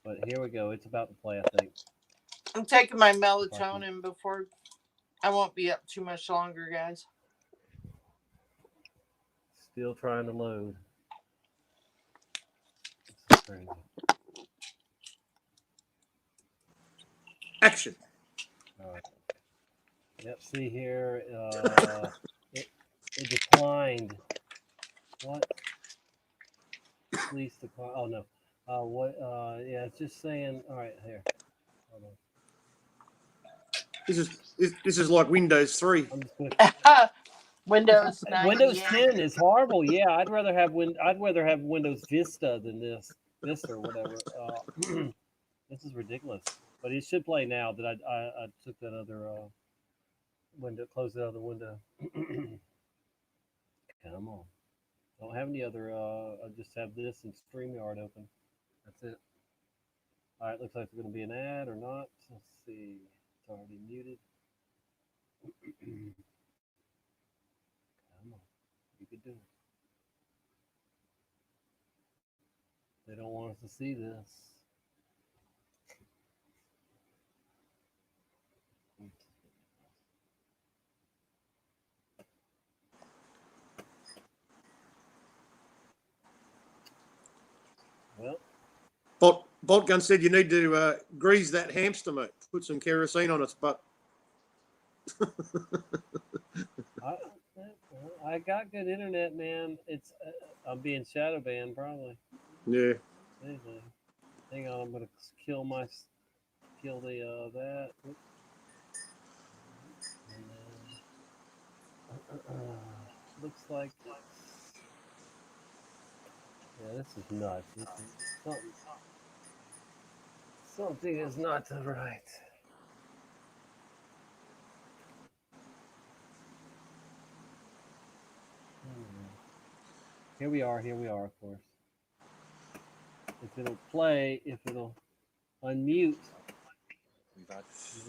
But here we go. It's about to play, I think. I'm taking my melatonin before I won't be up too much longer, guys. Still trying to load. Crazy. Action. All right. Yep. See here, it declined. What? Please decline. Oh no. What? Yeah, it's just saying. All right, here. Hold on. This is like Windows 3. Windows 98. Windows 10 is horrible. Yeah, I'd rather have Windows Vista than this Vista or whatever. This is ridiculous. But it should play now that I took that other window, closed the other window. Come on. Don't have any other. I just have this and StreamYard open. That's it. All right, looks like it's going to be an ad or not. Let's see. It's already muted. Come on. You could do it. They don't want us to see this. Well, Boltgun said you need to grease that hamster, mate. Put some kerosene on its butt. I got good internet, man. It's I'm being shadow banned probably. Yeah. Anyway, hang on, I'm gonna kill the that. Oops. And then, looks like yeah, this is nuts. This is something is not right. Here we are, of course. If it'll play, if it'll unmute.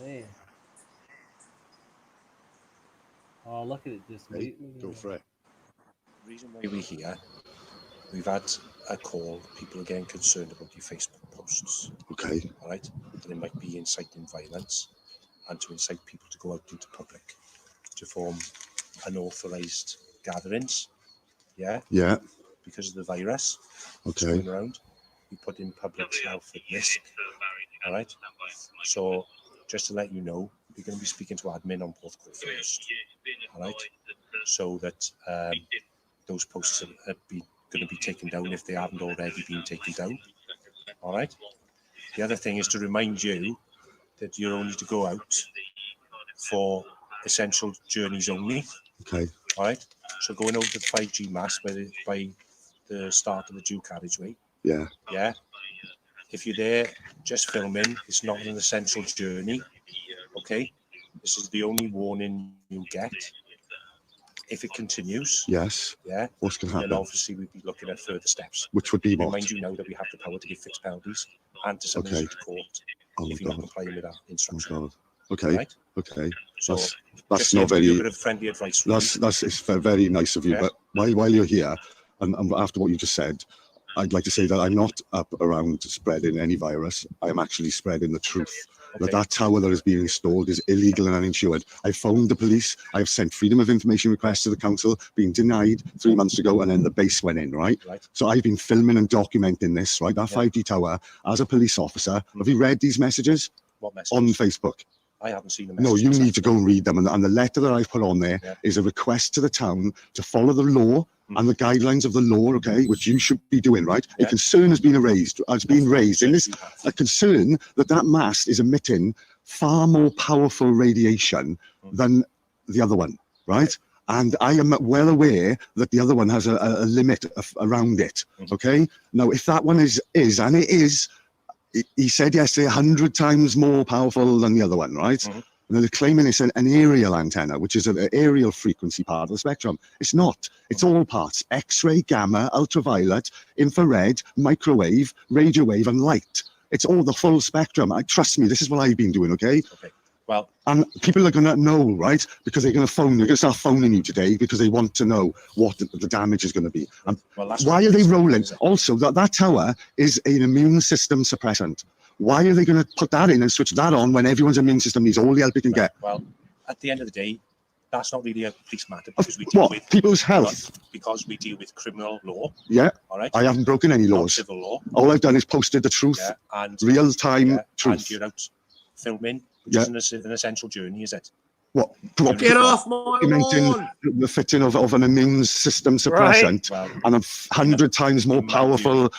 Man. Oh, look at it just mute. Go for it. The reason why we're here, we've had a call. People are getting concerned about your Facebook posts. Okay. All right. And it might be inciting violence and to incite people to go out into public to form unauthorized gatherings. Yeah. Yeah. Because of the virus. Okay. Going around, we put in public's health at risk. All right. So, just to let you know, we're going to be speaking to admin on both first. All right. So that those posts are going to be taken down if they haven't already been taken down. All right. The other thing is to remind you that you're only to go out for essential journeys only. Okay. All right. So going over to the 5G mast by the start of the dual carriageway. Yeah. Yeah. If you're there just filming, it's not an essential journey. Okay. This is the only warning you get. If it continues, yes. Yeah. What's going to happen? Then obviously we'd be looking at further steps. Which would be what? Remind you now that we have the power to give fixed penalties and to send you to court if you're not complying with that instruction. Oh God. Okay. Right? Okay. So that's not very. A bit of friendly advice. That's it's very nice of you. Yeah. But while you're here, and after what you just said, I'd like to say that I'm not up around spreading any virus. I am actually spreading the truth. Okay. That tower that is being installed is illegal and uninsured. I phoned the police. I have sent freedom of information requests to the council, being denied 3 months ago, and then the base went in, right? So I've been filming and documenting this, right? That 5G tower, as a police officer, have you read these messages? What messages? On Facebook? I haven't seen them. No, you need to go and read them. And the letter that I've put on there is a request to the town to follow the law and the guidelines of the law, okay, which you should be doing, right? A concern has been raised in this, a concern that mast is emitting far more powerful radiation than the other one, right? And I am well aware that the other one has a limit around it, okay? Now, if that one is, and it is, he said yesterday 100 times more powerful than the other one, right? And they're claiming it's an aerial antenna, which is an aerial frequency part of the spectrum. It's not. It's all parts: X-ray, gamma, ultraviolet, infrared, microwave, radio wave, and light. It's all the full spectrum. Trust me, this is what I've been doing, okay? Well, and people are going to know, right? Because they're going to start phoning you today because they want to know what the damage is going to be. And why are they rolling? Also, that tower is an immune system suppressant. Why are they going to put that in and switch that on when everyone's immune system needs all the help it can get? Well, at the end of the day, that's not really a police matter because we deal with people's health. Because we deal with criminal law. Yeah. All right. I haven't broken any laws. Civil law. All I've done is posted the truth, and real-time truth. And you're out filming, which isn't an essential journey, is it? what? Get off my Documenting lawn. the fitting of an immune system suppressant and a 100 times more powerful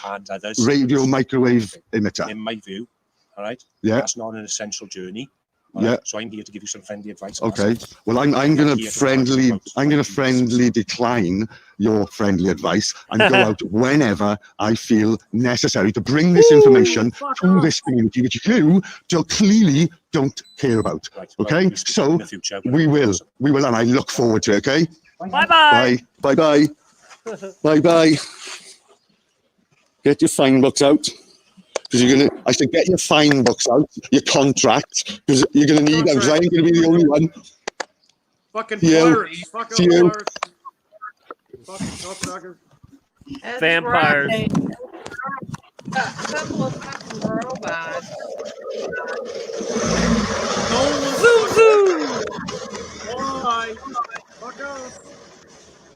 radio microwave emitter. In my view, all right? Yeah. That's not an essential journey. all Yeah. right? So I'm here to give you some friendly advice. on that Okay. side. Well, I'm I'm going here to to talk about friendly decline your friendly advice and go out whenever I feel necessary to bring this information to this community, which you clearly don't care about. Okay. So we will, and I look forward to it. Okay. Bye-bye. Bye. Bye. Get your fine books out. Because I said, get your fine books out, your contract, because you're going to need them, because I ain't going to be the only one. Fucking See you. pirates. Fuck See you. pirates. Fucking cocksuckers. That's Vampires. right. A couple of fucking robots. Zoom, zoom. Bye. Fuck off.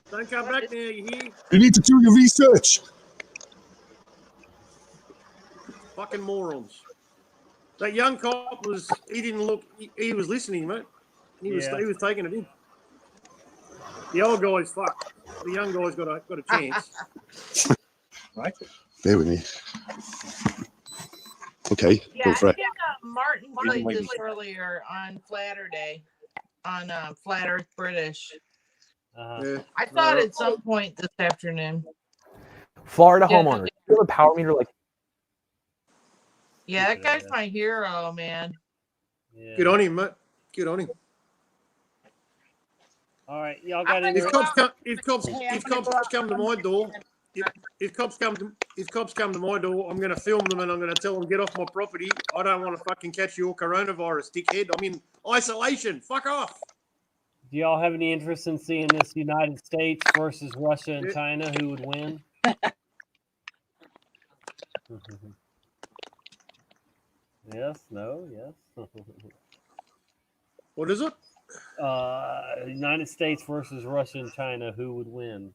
Don't come back now, you hear? You need to do your research. Fucking morons. That young cop he didn't look, he was listening, mate. He was taking it in. The old guy's fucked. The young guy's got a chance. Right? Bear with me. Okay, Yeah, go for I it. think Martin played this earlier on Flatterday, on Flat Earth British. I thought at some point this afternoon. Florida Yeah. homeowners. You have a power meter like Yeah, that guy's my hero, man. Good on him, mate. Good on him. All right, y'all got any? If cops come to my door, if cops come to my door, I'm going to film them and I'm going to tell them get off my property. I don't want to fucking catch your coronavirus, dickhead. I'm in isolation. Fuck off. Do y'all have any interest in seeing this United States versus Russia and China? Who would win? Yes, no, yes. What is it? United States versus Russia and China. Who would win?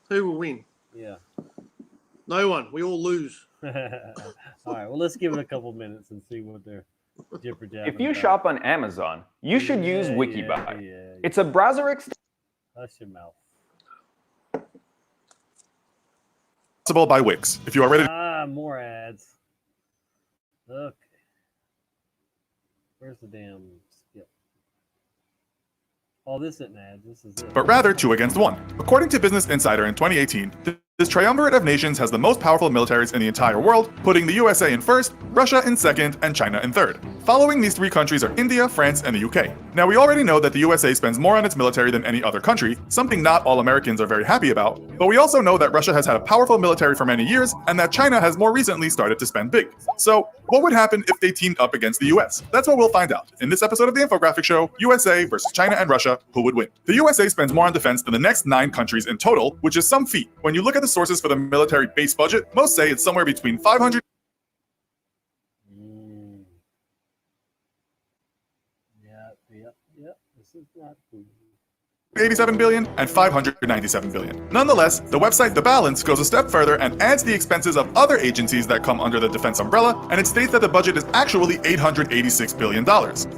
Who will win? Yeah. No one. We all lose. All right. Well, let's give it a couple minutes and see what they're jibber jabbing if you about. shop on Amazon, you should use Wikibuy. It's a browser extension. Hush your mouth. Possible by Wix. If you are ready. More ads. Okay. Where's the damn skip? Oh, this isn't ads. This is it. But rather 2 against 1. According to Business Insider in 2018, this triumvirate of nations has the most powerful militaries in the entire world, putting the USA in first, Russia in second, and China in third. Following these 3 countries are India, France, and the UK. Now, we already know that the USA spends more on its military than any other country, something not all Americans are very happy about, but we also know that Russia has had a powerful military for many years, and that China has more recently started to spend big. So, what would happen if they teamed up against the US? That's what we'll find out. In this episode of the Infographic Show, USA versus China and Russia, who would win? The USA spends more on defense than the next 9 countries in total, which is some feat. When you look at the sources for the military base budget, most say it's somewhere between 500. Yep. This is not food. 87 billion and 597 billion. Nonetheless, the website The Balance goes a step further and adds the expenses of other agencies that come under the defense umbrella, and it states that the budget is actually $886 billion.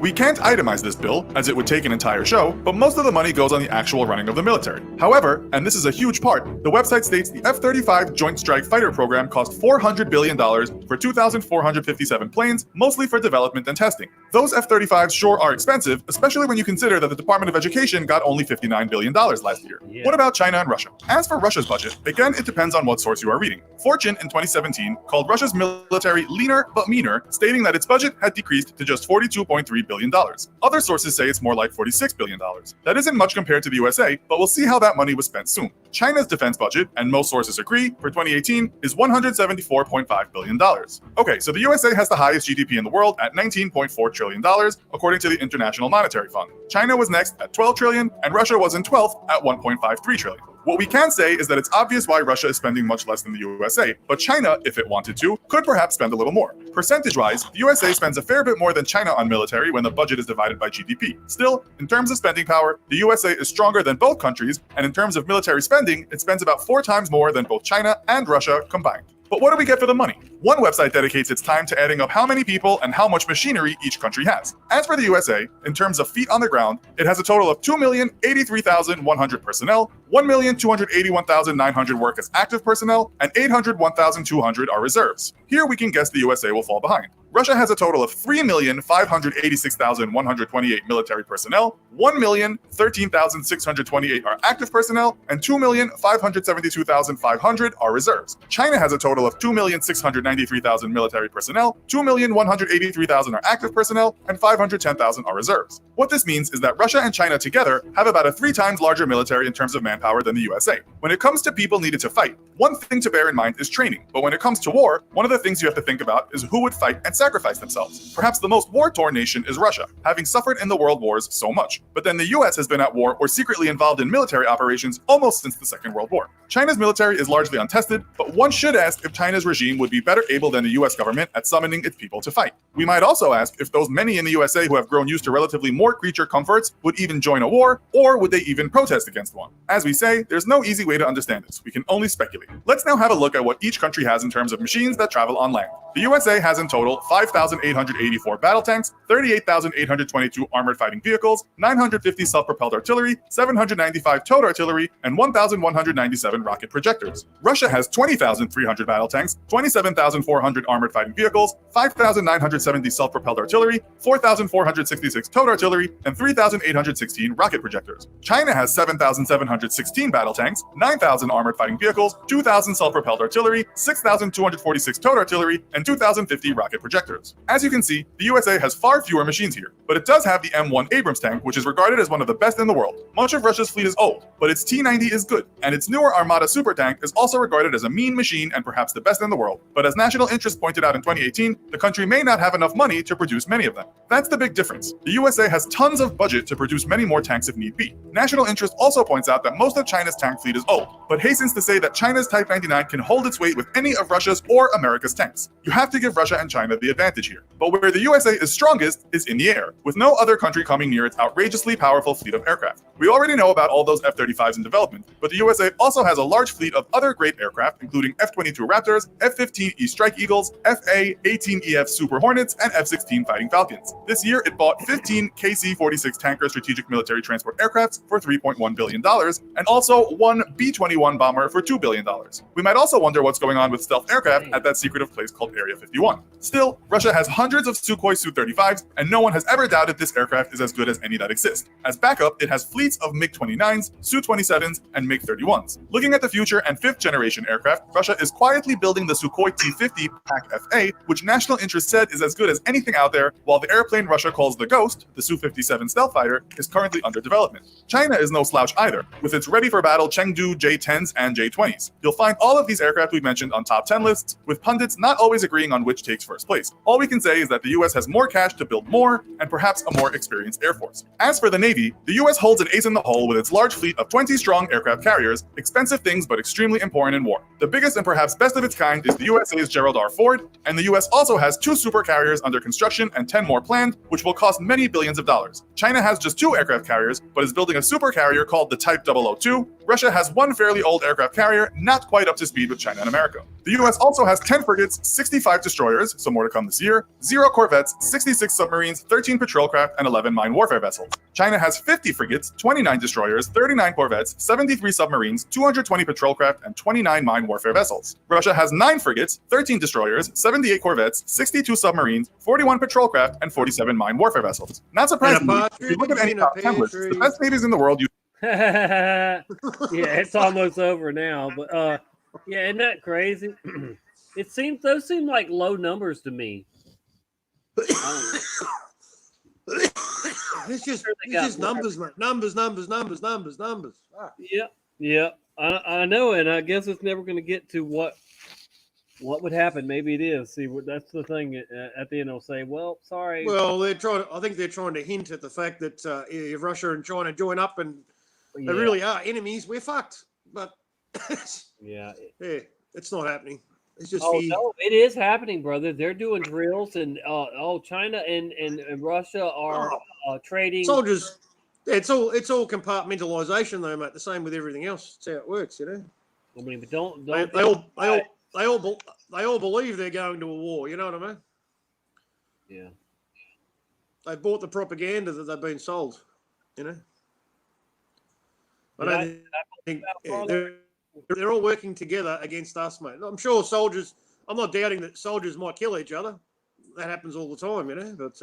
We can't itemize this bill, as it would take an entire show, but most of the money goes on the actual running of the military. However, and this is a huge part, the website states the F-35 Joint Strike Fighter program cost $400 billion for 2,457 planes, mostly for development and testing. Those F-35s sure are expensive, especially when you consider that the Department of Education got only $59 billion last year. What about China and Russia? As for Russia's budget, again, it depends on what source you are reading. Fortune in 2017 called Russia's military leaner but meaner, stating that its budget had decreased to just $42.3 billion. Other sources say it's more like $46 billion. That isn't much compared to the USA, but we'll see how that money was spent soon. China's defense budget, and most sources agree, for 2018 is $174.5 billion. Okay, so the USA has the highest GDP in the world at $19.4 trillion, according to the International Monetary Fund. China was next at $12 trillion, and Russia was in 12th at $1.53 trillion. What we can say is that it's obvious why Russia is spending much less than the USA, but China, if it wanted to, could perhaps spend a little more. Percentage-wise, the USA spends a fair bit more than China on military when the budget is divided by GDP. Still, in terms of spending power, the USA is stronger than both countries, and in terms of military spending, it spends about 4 times more than both China and Russia combined. But what do we get for the money? One website dedicates its time to adding up how many people and how much machinery each country has. As for the USA, in terms of feet on the ground, it has a total of 2,083,100 personnel, 1,281,900 work as active personnel, and 801,200 are reserves. Here we can guess the USA will fall behind. Russia has a total of 3,586,128 military personnel, 1,013,628 are active personnel, and 2,572,500 are reserves. China has a total of 2,693,000 military personnel, 2,183,000 are active personnel, and 510,000 are reserves. What this means is that Russia and China together have about a 3 times larger military in terms of manpower than the USA. When it comes to people needed to fight, one thing to bear in mind is training. But when it comes to war, one of the things you have to think about is who would fight and sacrifice themselves. Perhaps the most war-torn nation is Russia, having suffered in the world wars so much. But then the US has been at war or secretly involved in military operations almost since the Second World War. China's military is largely untested, but one should ask if China's regime would be better able than the US government at summoning its people to fight. We might also ask if those many in the USA who have grown used to relatively more creature comforts would even join a war, or would they even protest against one? As we say, there's no easy way to understand this. We can only speculate. Let's now have a look at what each country has in terms of machines that travel on land. The USA has in total 5,884 battle tanks, 38,822 armored fighting vehicles, 950 self-propelled artillery, 795 towed artillery, and 1,197 rocket projectors. Russia has 20,300 battle tanks, 27,400 armored fighting vehicles, 5,970 self-propelled artillery, 4,466 towed artillery, and 3,816 rocket projectors. China has 7,716 battle tanks, 9,000 armored fighting vehicles, 2,000 self-propelled artillery, 6,246 towed artillery, and 2,050 rocket projectors. As you can see, the USA has far fewer machines here, but it does have the M1 Abrams tank, which is regarded as one of the best in the world. Much of Russia's fleet is old, but its T-90 is good, and its newer Armata super tank is also regarded as a mean machine and perhaps the best in the world. But as National Interest pointed out in 2018, the country may not have enough money to produce many of them. That's the big difference. The USA has tons of budget to produce many more tanks if need be. National Interest also points out that most of China's tank fleet is old, but hastens to say that China's Type 99 can hold its weight with any of Russia's or America's tanks. You have to give Russia and China the advantage here. But where the USA is strongest is in the air, with no other country coming near its outrageously powerful fleet of aircraft. We already know about all those F-35s in development, but the USA also has a large fleet of other great aircraft, including F-22 Raptors, F-15E Strike Eagles, FA-18EF Super Hornets, and F-16 Fighting Falcons. This year, it bought 15 KC-46 Tanker strategic military transport aircrafts for $3.1 billion, and also one B-21 bomber for $2 billion. We might also wonder what's going on with stealth aircraft at that secretive place called Area 51. Still, Russia has hundreds of Sukhoi Su-35s, and no one has ever doubted this aircraft is as good as any that exist. As backup, it has fleets of MiG-29s, Su-27s, and MiG-31s. Looking at the future and fifth-generation aircraft, Russia is quietly building the Sukhoi T-50 PAK-FA, which National Interest said is as good as anything out there, while the airplane Russia calls the Ghost, the Su-57 stealth fighter, is currently under development. China is no slouch either, with its ready-for-battle Chengdu J-10s and J-20s. You'll find all of these aircraft we mentioned on top 10 lists, with pundits not always agreeing on which takes first place. All we can say is that the US has more cash to build more, and perhaps a more experienced Air Force. As for the Navy, the US holds an ace in the hole with its large fleet of 20 strong aircraft carriers, expensive things but extremely important in war. The biggest and perhaps best of its kind is the USA's Gerald R. Ford, and the US also has 2 super carriers under construction and 10 more planned, which will cost many billions of dollars. China has just 2 aircraft carriers, but is building a super carrier called the Type 002. Russia has 1 fairly old aircraft carrier, not quite up to speed with China and America. The US also has 10 frigates, 65 destroyers, so more to come this year, 0 corvettes, 66 submarines, 13 patrol craft, and 11 mine warfare vessels. China has 50 frigates, 29 destroyers, 39 corvettes, 73 submarines, 220 patrol craft, and 29 mine warfare vessels. Russia has 9 frigates, 13 destroyers, 78 corvettes, 62 submarines, 41 patrol craft, and 47 mine warfare vessels. Not surprisingly, if you look at any top 10 lists, the best navies in the world use. Yeah, it's almost over now, but yeah, isn't that crazy? Those seem like low numbers to me. It's just numbers, man. Numbers. Yeah. I know, and I guess it's never going to get to what would happen. Maybe it is. See, that's the thing. At the end, they'll say, "Well, sorry." Well, I think they're trying to hint at the fact that if Russia and China join up and they really are enemies, we're fucked. But yeah, it's not happening. It's just no, it is happening, brother. They're doing drills, and China and Russia are trading soldiers. It's all compartmentalization, though, mate. The same with everything else. That's how it works, you know. I mean, but don't they all believe they're going to a war. You know what I mean? Yeah. They bought the propaganda that they've been sold. You know. I don't think they're all working together against us, mate. I'm sure soldiers. I'm not doubting that soldiers might kill each other. That happens all the time, you know. But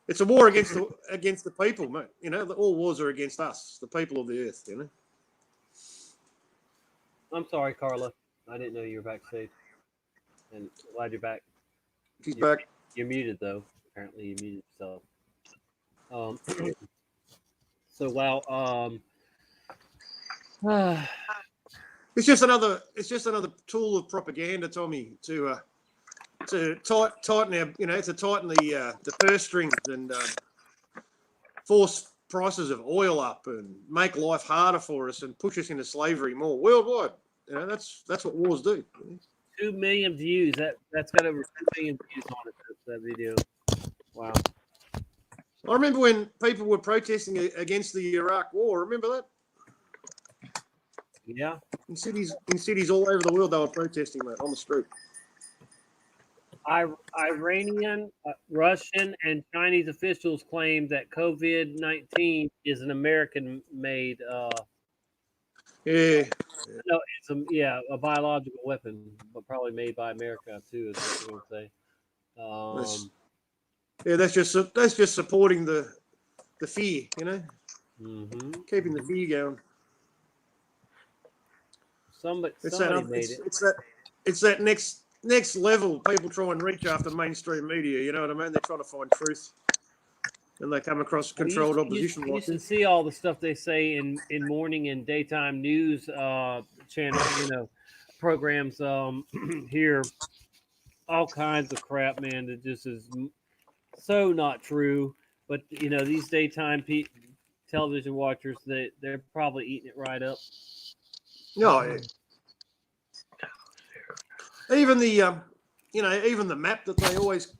it's a war against the people, mate. You know, all wars are against us, the people of the earth. You know. I'm sorry, Carla. I didn't know you were backstage. And glad you're back. She's back. You're muted though. Apparently, you muted yourself. So wow. It's just another tool of propaganda, Tommy, to tighten our, you know, to tighten the purse strings and force prices of oil up and make life harder for us and push us into slavery more worldwide. You know, that's what wars do. 2 million views. That's got over 2 million views on it. That video. Wow. I remember when people were protesting against the Iraq War. Remember that? Yeah. In cities all over the world, they were protesting, mate, on the street. Iranian, Russian, and Chinese officials claim that COVID-19 is an American-made. Yeah. No, it's a biological weapon, but probably made by America too, is what we would say. That's just supporting the fear, you know, keeping the fear going. Somebody made it. It's that next level. People try and reach after mainstream media. You know what I mean? They're trying to find truth, and they come across controlled opposition. You should see all the stuff they say in morning and daytime news channels. You know, programs here. All kinds of crap, man. That just is so not true. But you know, these daytime television watchers, they're probably eating it right up. No, yeah. Even the even the map that they always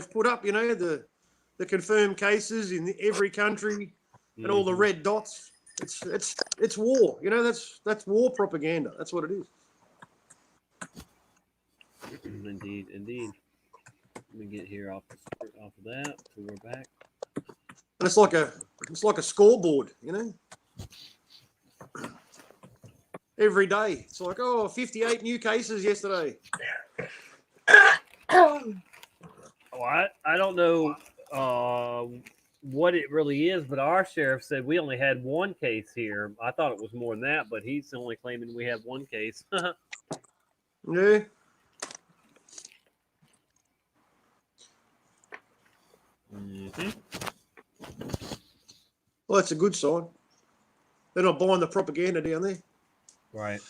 put up, you know, the confirmed cases in every country and all the red dots. It's war, you know. That's war propaganda. That's what it is. Indeed. Let me get here off of that, so we're back. And it's like a scoreboard, you know. Every day, it's like 58 new cases yesterday. Oh, I don't know what it really is, but our sheriff said we only had one case here. I thought it was more than that, but he's only claiming we have one case. Yeah. Well, that's a good sign. They're not buying the propaganda down there. Right.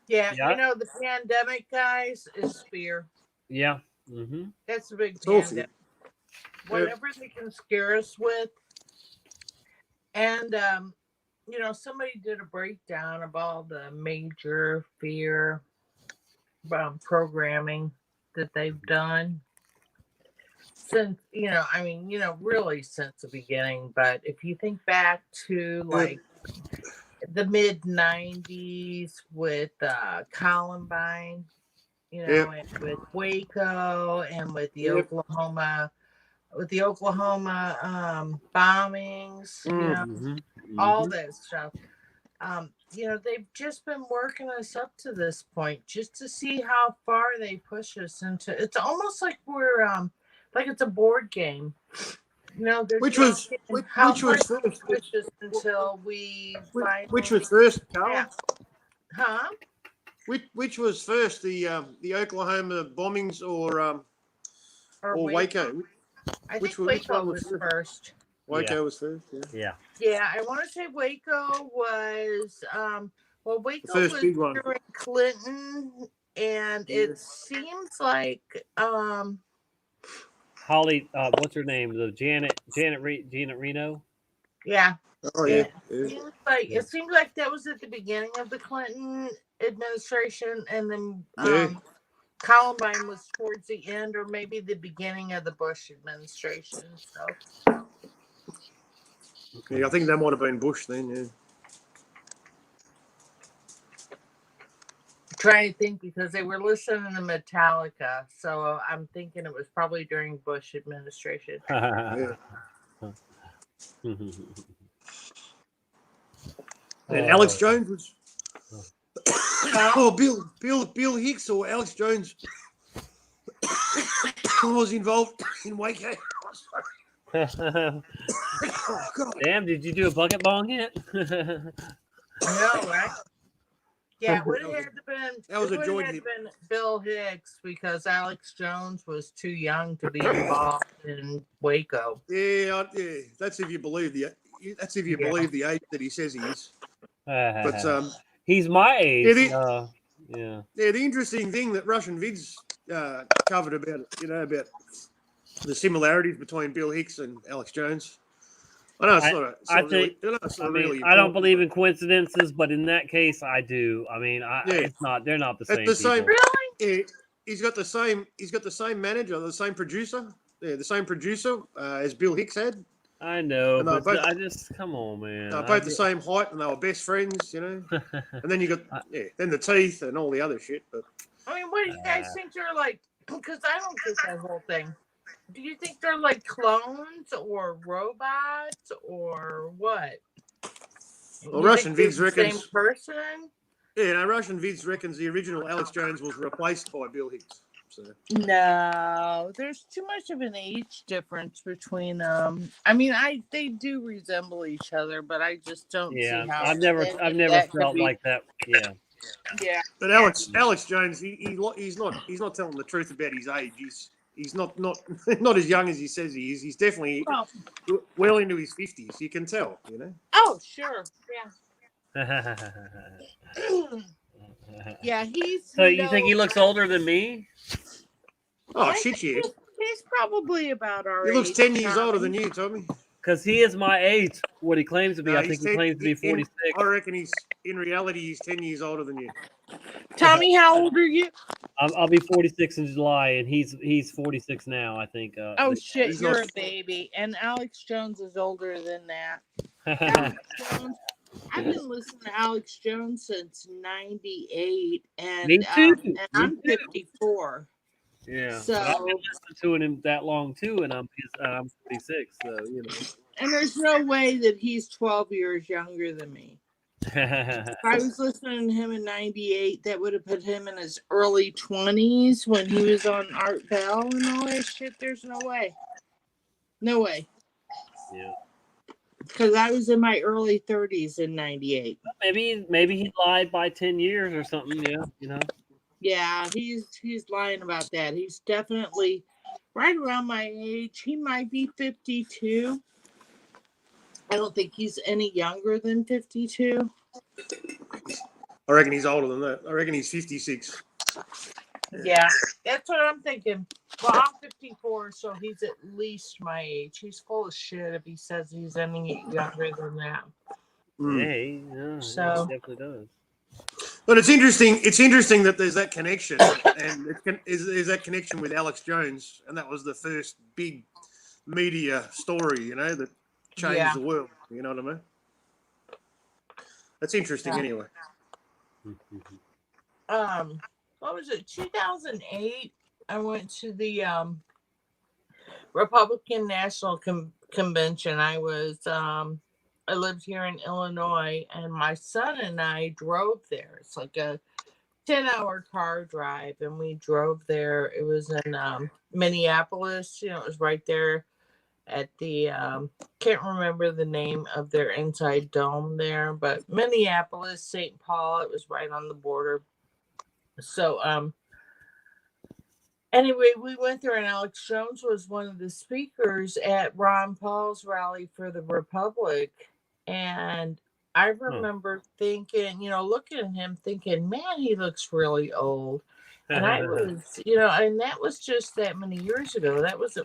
Yeah, you know, the pandemic, guys, is fear. Yeah. That's a big It's all pandemic. fear. Whatever they can scare us with. And, you know, somebody did a breakdown of all the major fear programming that they've done since, you know, I mean, you know, really since the beginning. But if you think back to like the mid 90s with Columbine, you know, and with Waco and with the Oklahoma bombings, you know, all that stuff. You know, they've just been working us up to this point just to see how far they push us into. It's almost like we're like it's a board game. You know, Which was first? Push us until we finally. Which was first, Carla? Yeah. Huh? Which was first, the Oklahoma bombings or Waco? I think Waco was first. Waco was first. Yeah. Yeah, I want to say Waco was Waco first was big one. during Clinton, and it seems like Holly, what's her name? The Janet Reno. Yeah. Oh yeah. It seems like that was at the beginning of the Clinton administration, and then Columbine was towards the end, or maybe the beginning of the Bush administration. So. Yeah, I think that might have been Bush then. Yeah. trying to think because they were listening to Metallica, so I'm thinking it was probably during Bush administration. Yeah. And Alex Jones was. Bill Hicks or Alex Jones was involved in Waco. Damn, did you do a bucket bong hit? I know, right? Yeah, it would have had to been. That was it a would joint have hit. been Bill Hicks because Alex Jones was too young to be involved in Waco. Yeah, that's if you believe the age that he says he is. But he's my age. Yeah, the interesting thing that Russian Vids covered about about the similarities between Bill Hicks and Alex Jones. I know it's not really. I don't believe in coincidences, but in that case, I do. I mean, it's not. They're not the same. People. Yeah, he's got the same manager, the same producer. Yeah, the same producer as Bill Hicks had. I know, but both, I just come on, man. They're both the same height, and they were best friends, And then you got then the teeth and all the other shit. But I mean, what do you guys think they're like? Because I don't get that whole thing. Do you think they're like clones or robots or what? Well, Russian Vids reckons same person. Yeah, no, Russian Vids reckons the original Alex Jones was replaced by Bill Hicks. So. No, there's too much of an age difference between them. I mean, they do resemble each other, but I just don't see how. I've never felt like that. Yeah. Yeah. But Alex Jones, he's not telling the truth about his age. He's not as young as he says he is. He's definitely well into his 50s. You can tell, Oh, sure. Yeah. Yeah, he's. So you think he looks older than me? Oh, shit, yeah. He's probably about our age. He looks 10 years older than you, Tommy. Because he is my age, what he claims to be. I think he claims to be 46. I reckon in reality, he's 10 years older than you. Tommy, how old are you? I'll be 46 in July, and he's 46 now, I think. Oh, shit, you're a baby. And Alex Jones is older than that. Alex Jones, I've been listening to Alex Jones since 98, and, Me too. And I'm 54. Yeah. So I've been listening to him that long too, and I'm 46. So And there's no way that he's 12 years younger than me. If I was listening to him in 98, that would have put him in his early 20s when he was on Art Bell and all that shit. There's no way. No way. Yeah. Because I was in my early 30s in 98. Maybe he lied by 10 years or something. Yeah, Yeah, he's lying about that. He's definitely right around my age. He might be 52. I don't think he's any younger than 52. I reckon he's older than that. I reckon he's 56. Yeah, that's what I'm thinking. Well, I'm 54, so he's at least my age. He's full of shit if he says he's any younger than that. Hey, So he definitely does. But it's interesting. It's interesting that there's that connection, and is that connection with Alex Jones, and that was the first big media story, that changed the world. You know what I mean? That's interesting, anyway. What was it? 2008. I went to the Republican National Convention. I lived here in Illinois, and my son and I drove there. It's like a 10-hour car drive, and we drove there. It was in Minneapolis. It was right there at the can't remember the name of their inside dome there, but Minneapolis, St. Paul. It was right on the border. So anyway, we went there, and Alex Jones was one of the speakers at Ron Paul's rally for the Republic. And I remember thinking, looking at him thinking, man, he looks really old. And I was, and that was just that many years ago. That was,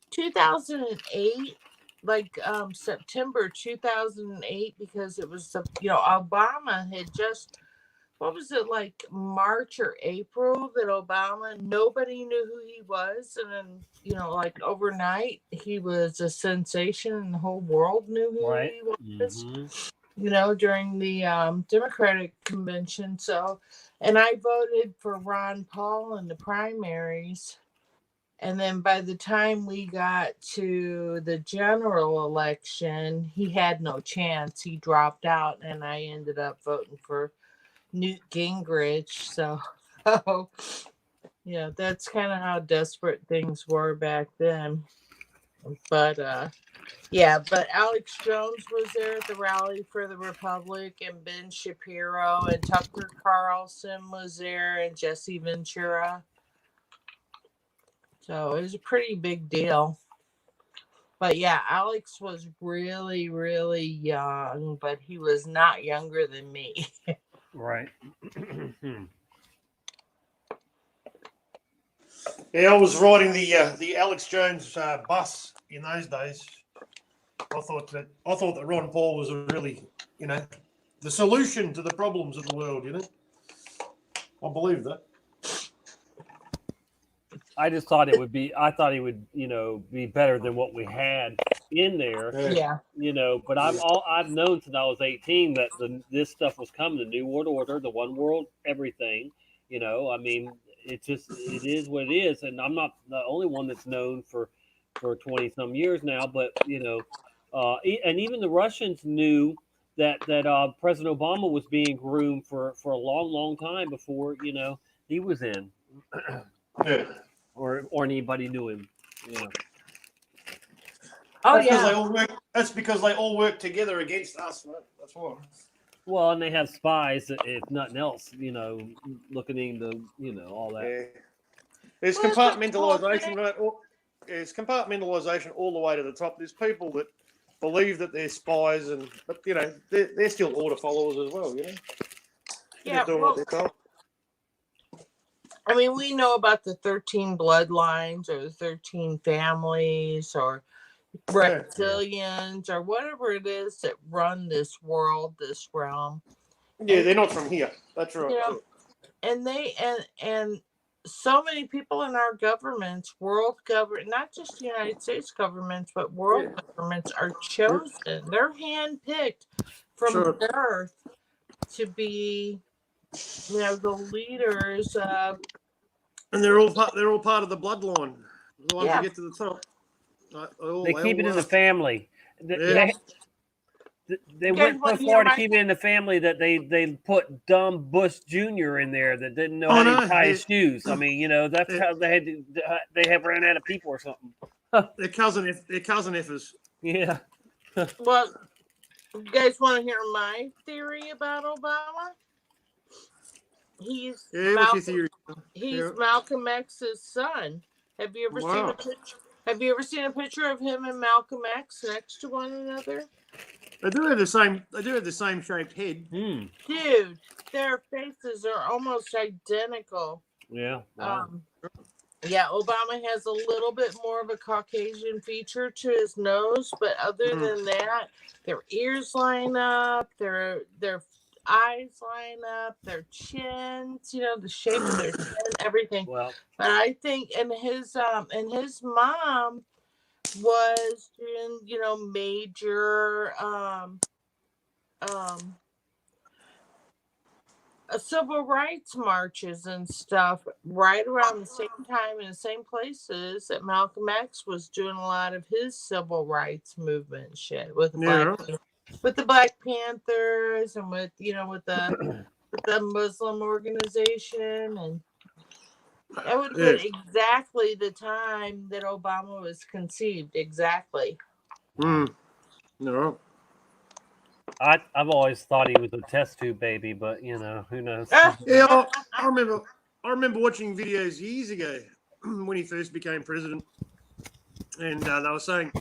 2008, like September 2008, because it was, Obama had just, what was it, like March or April that Obama, nobody knew who he was. And then, like overnight, he was a sensation and the whole world knew who he was. during the Democratic convention. So, and I voted for Ron Paul in the primaries. And then by the time we got to the general election, he had no chance. He dropped out, and I ended up voting for Newt Gingrich. So, yeah, that's kind of how desperate things were back then. But but Alex Jones was there at the rally for the Republic, and Ben Shapiro and Tucker Carlson was there, and Jesse Ventura. So it was a pretty big deal. But yeah, Alex was really, really young, but he was not younger than me. Right. Yeah, I was riding the Alex Jones bus in those days. I thought that Ron Paul was a really, the solution to the problems of the world. I believe that. I just thought it would be. I thought he would, be better than what we had in there. Yeah. But I've known since I was 18 that this stuff was coming. The New World Order, the One World Everything. I mean, it is what it is, and I'm not the only one that's known for 20 some years now. But and even the Russians knew that President Obama was being groomed for a long time before he was in. Yeah. Or anybody knew him. That's because they all work together against us, right? That's why. Well, and they have spies, if nothing else, looking into, all that. Yeah. There's compartmentalization, right? There's compartmentalization all the way to the top. There's people that believe that they're spies, but they're still order followers as well. Yeah. Doing what they're told. I mean, we know about the 13 bloodlines or the 13 families or reptilians or whatever it is that run this world, this realm. Yeah, they're not from here. That's right. And they and so many people in our governments, world government, not just United States governments, but world governments are chosen. They're handpicked from birth to be, the leaders of. And they're all part of the bloodline. The ones that get to the top. They keep it in the family. Yeah. They went so far to keep it in the family that they put dumb Bush Jr. in there that didn't know how to tie his shoes. I mean, that's how they have ran out of people or something. They're cousin effers. Yeah. Well, you guys want to hear my theory about Obama? He's Malcolm X's son. Have you ever seen a picture? Have you ever seen a picture of him and Malcolm X next to one another? They do have the same shaped head. Dude, their faces are almost identical. Yeah. Wow. Obama has a little bit more of a Caucasian feature to his nose, but other than that, their ears line up, their eyes line up, their chins, the shape of their chin, everything. Well, but I think, and his mom was doing, major civil rights marches and stuff right around the same time in the same places that Malcolm X was doing a lot of his civil rights movement shit with the Black Panthers and with the Muslim organization, and that would have been exactly the time that Obama was conceived. Exactly. No. I've always thought he was a test tube baby, but who knows? Yeah, I remember watching videos years ago when he first became president, and they were saying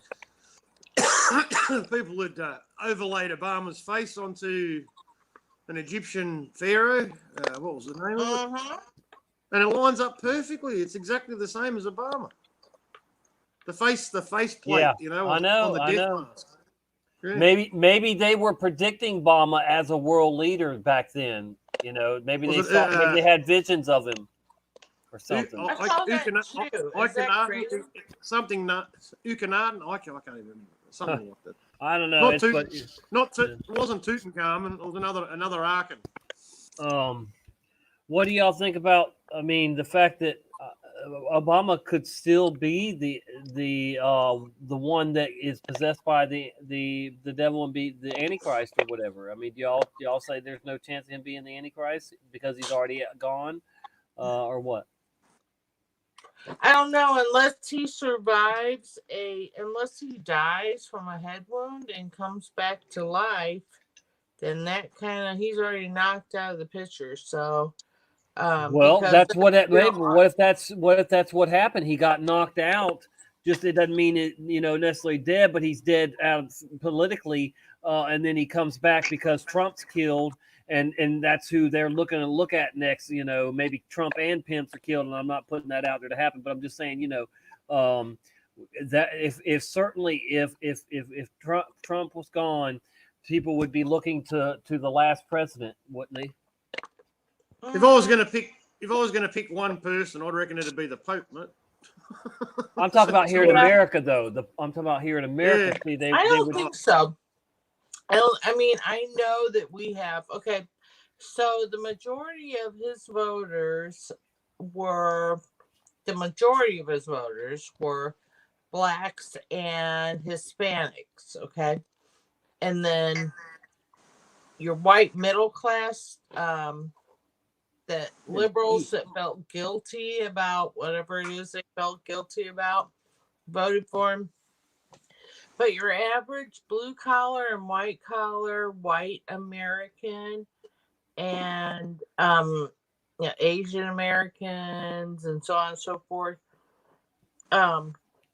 people had overlaid Obama's face onto an Egyptian pharaoh. What was the name of it? And it lines up perfectly. It's exactly the same as Obama. The face plate, I on the death mask. Yeah. Maybe they were predicting Obama as a world leader back then. Maybe they had visions of him or something. I can't even remember. something like that. I don't know. It wasn't Tutankhamun. It was another Arkan. What do y'all think about? I mean, the fact that Obama could still be the one that is possessed by the devil and be the Antichrist or whatever. I mean, do y'all say there's no chance of him being the Antichrist because he's already gone, or what? I don't know, unless he dies from a head wound and comes back to life, then that he's already knocked out of the picture. So, well, that's what that maybe. What if that's what happened? He got knocked out. Just it doesn't mean it, necessarily dead, but he's dead out politically, and then he comes back because Trump's killed. And that's who they're looking to look at next. Maybe Trump and Pence are killed, and I'm not putting that out there to happen, but I'm just saying, that if certainly if Trump was gone, people would be looking to the last president, wouldn't they? If I was going to pick one person, I'd reckon it'd be the Pope, mate. I'm talking about here in America, though. I'm talking about here in America. Yeah. See, I don't think so. I know that we have, so the majority of his voters were blacks and Hispanics, okay? And then your white middle class, that liberals that felt guilty about whatever it is they felt guilty about, voted for him. But your average blue collar and white collar, white American, and Asian Americans, and so on and so forth,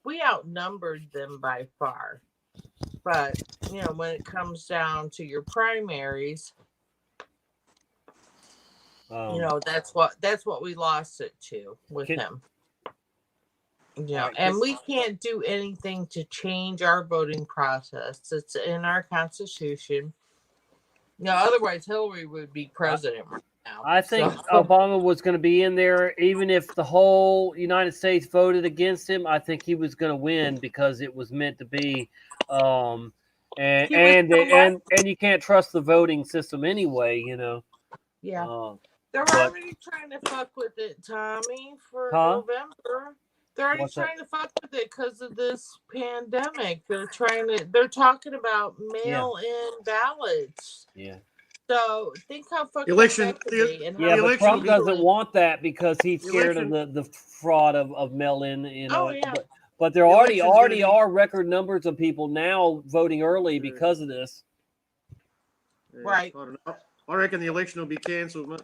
we outnumbered them by far. But when it comes down to your primaries, that's what we lost it to with him. And we can't do anything to change our voting process. It's in our Constitution. Otherwise Hillary would be president right now. I think Obama was going to be in there, even if the whole United States voted against him. I think he was going to win because it was meant to be. And you can't trust the voting system anyway. Yeah. They're already trying to fuck with it, Tommy, for November. They're already trying to fuck with it because of this pandemic. They're talking about mail-in ballots. Yeah. So think how fucked up that could be. But Trump doesn't want that because he's scared of the fraud of mail-in. But there already are record numbers of people now voting early because of this. Right. I don't know. I reckon the election will be cancelled, mate.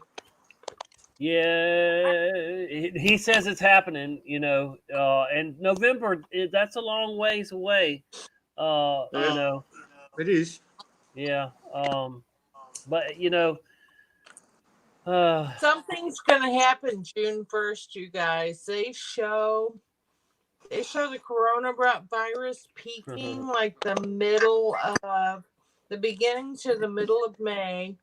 Yeah, he says it's happening, and November, that's a long ways away, It is. Yeah, but, something's going to happen June 1st, you guys. They show the coronavirus peaking like the beginning to the middle of May,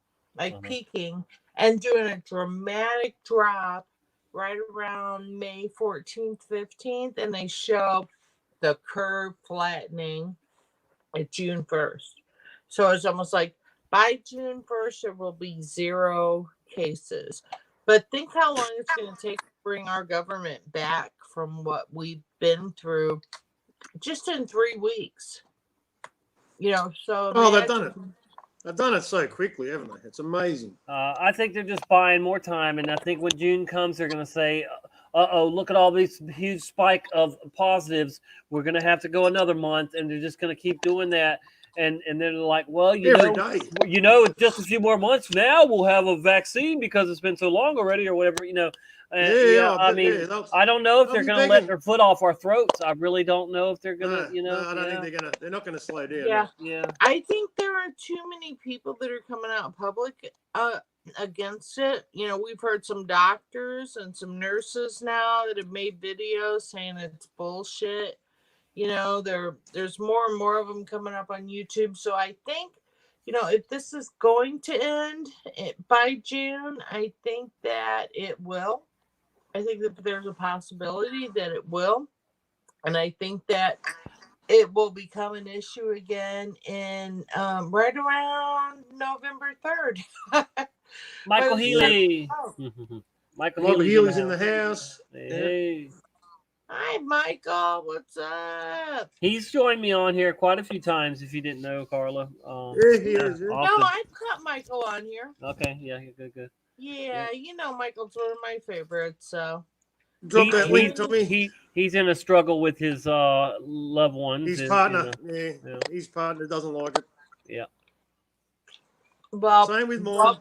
peaking, and doing a dramatic drop right around May 14th, 15th, and they show the curve flattening at June 1st. So it's almost like by June 1st, there will be 0 cases. But think how long it's going to take to bring our government back from what we've been through just in 3 weeks. So they've done it. They've done it so quickly, haven't they? It's amazing. I think they're just buying more time, and I think when June comes, they're going to say, look at all these huge spike of positives. We're going to have to go another month, and they're just going to keep doing that. And they're like, well, it's just a few more months now we'll have a vaccine because it's been so long already or whatever, I don't know if they're going to let their foot off our throats. I really don't know if they're going to, No, I don't think they're not going to slow down. Yeah. Yeah. I think there are too many people that are coming out public against it. We've heard some doctors and some nurses now that have made videos saying it's bullshit. There's more and more of them coming up on YouTube. So I think, if this is going to end by June, I think that it will. I think that there's a possibility that it will. And I think that it will become an issue again in right around November 3rd. Michael But- Healy. Michael Michael Healy's Healy's in the house. Hey, Yeah. hey. Hi, Michael. What's up? He's joined me on here quite a few times. If you didn't know, Carla. Yeah, he is. Yeah. No, Often. I've got Michael on here. Okay. Yeah. Good. Yeah, you know Michael's one of my favorites. So Drop that link, Tommy. He's in a struggle with his loved ones. His and, partner. you know, Yeah. His partner doesn't like it. yeah. Well, Same with mine.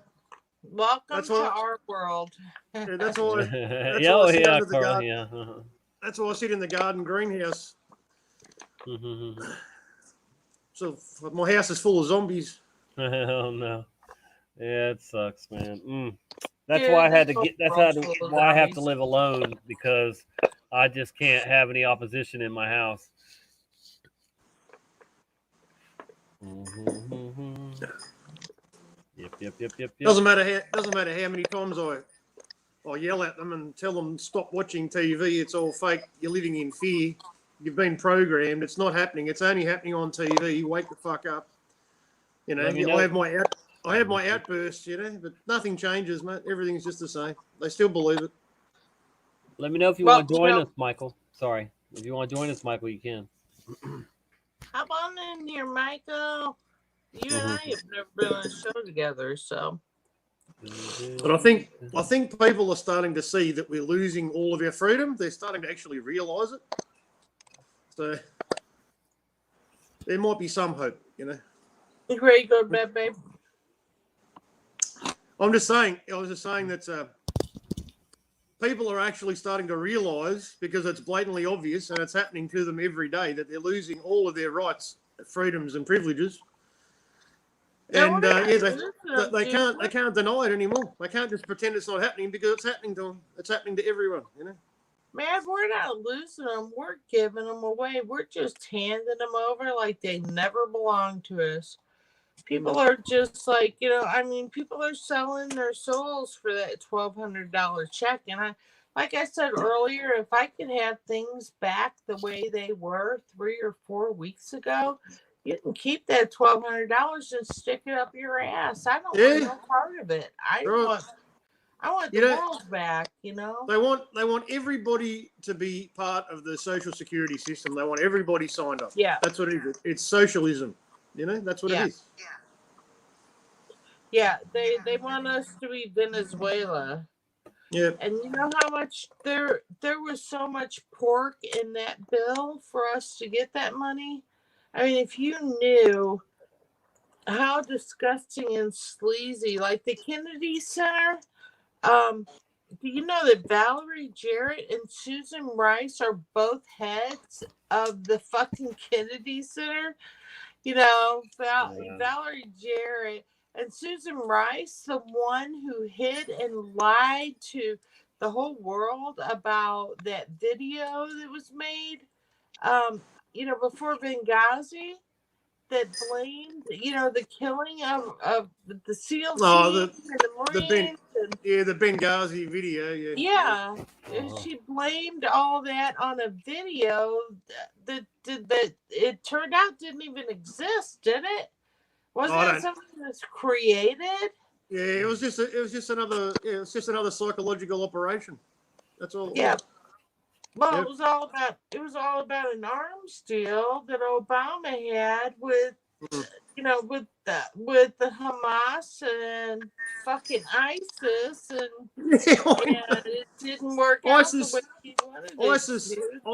Welcome That's to why- our world. Yeah, that's why. That's Yeah, why I oh, sit yeah, under the Carla, garden. yeah. Uh-huh. That's why I sit in the garden greenhouse. So my house is full of zombies. Oh no. Yeah, it sucks, man. That's Dude, why I had to this get. whole That's world's full of why I have to zombies. live alone, because I just can't have any opposition in my house. Yep. Doesn't matter how many times I yell at them and tell them stop watching TV. It's all fake. You're living in fear. You've been programmed. It's not happening. It's only happening on TV. Wake the fuck up. You know, Let me know. I have my outbursts. You know, but nothing changes, mate. Everything's just the same. They still believe it. Let me know if you Well, want to join us, Michael. Sorry, if you want to join us, Michael, you can. Hop on in here, Michael. You and I have never been on a show together, so. But I think people are starting to see that we're losing all of our freedom. They're starting to actually realise it. So there might be some hope, you know. You ready to go to bed, babe? I was just saying that people are actually starting to realise, because it's blatantly obvious and it's happening to them every day, that they're losing all of their rights, freedoms, and privileges. And they can't deny it anymore. They can't just pretend it's not happening, because it's happening to them. It's happening to everyone, you know. Man, we're not losing them. We're giving them away. We're just handing them over like they never belonged to us. People are just like, people are selling their souls for that $1,200 check. And like I said earlier, if I could have things back the way they were 3 or 4 weeks ago, you can keep that $1,200 and stick it up your ass. I don't want no part of it. I want the world back, you know. They want everybody to be part of the social security system. They want everybody signed up. Yeah. That's what it is. It's socialism. You know, that's what it is. Yeah, they want us to be Venezuela. Yeah. And you know how much there was so much pork in that bill for us to get that money? I mean, if you knew how disgusting and sleazy, like the Kennedy Center, do you know that Valerie Jarrett and Susan Rice are both heads of the fucking Kennedy Center? You know, Valerie Jarrett and Susan Rice, the one who hid and lied to the whole world about that video that was made, before Benghazi, that blamed, the killing of the SEAL team and the Marines. The Benghazi video. Yeah. She blamed all that on a video that it turned out didn't even exist, did it? Wasn't it something that's created? Yeah, it was just another psychological operation. That's all. Yeah. Well, Yep. it was all about an arms deal that Obama had with the Hamas and fucking ISIS, and it didn't work out the way he wanted it to.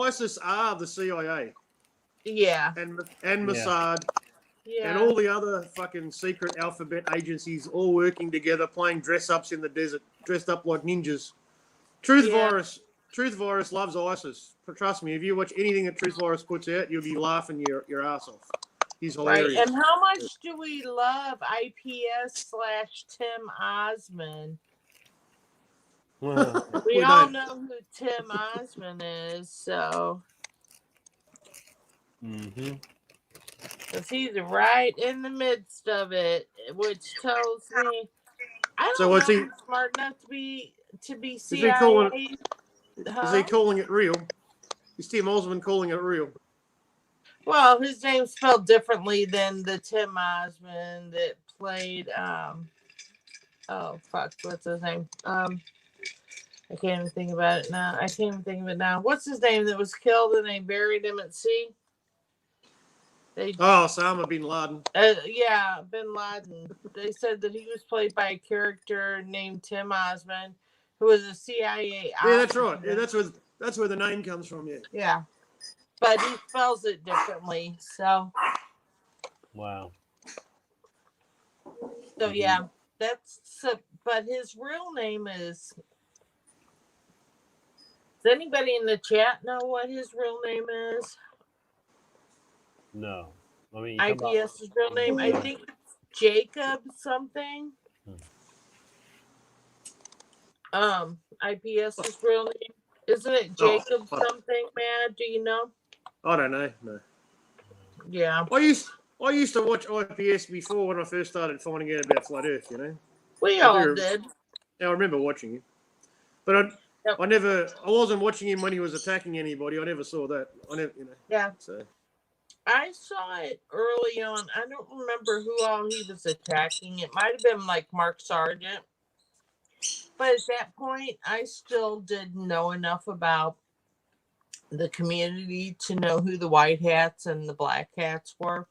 ISIS are the CIA. Yeah. And Mossad. Yeah. And all the other fucking secret alphabet agencies all working together, playing dress-ups in the desert, dressed up like ninjas. Truth Virus loves ISIS. Trust me, if you watch anything that Truth Virus puts out, you'll be laughing your ass off. He's hilarious. Right. And how much do we love IPS/Tim Osmond? We all know who Tim Osmond is, so. Because he's right in the midst of it, which tells me I don't know if he's smart enough to be CIA. Is he calling it real? Is Tim Osmond calling it real? Well, his name's spelled differently than the Tim Osmond that played. Oh fuck, what's his name? I can't even think about it now. I can't even think of it now. What's his name that was killed and they buried him at sea? Osama bin Laden. Yeah, Bin Laden. They said that he was played by a character named Tim Osmond, who was a CIA Yeah, that's right. operative. Yeah, that's where the name comes from. Yeah. Yeah, but he spells it differently. So Wow. yeah, but his real name is. Does anybody in the chat know what his real name is? No. I mean, IPS's real name? I think it's Jacob something. IPS's real name. Isn't it Jacob something, Matt? Do you know? I don't know. No. Yeah. I used to watch IPS before when I first started finding out about flat Earth. You know. We all did. Yeah, I remember watching him, but I wasn't watching him when he was attacking anybody. I never saw that. I never, you know. Yeah. So. I saw it early on. I don't remember who all he was attacking. It might have been like Mark Sargent. But at that point, I still didn't know enough about the community to know who the white hats and the black hats were.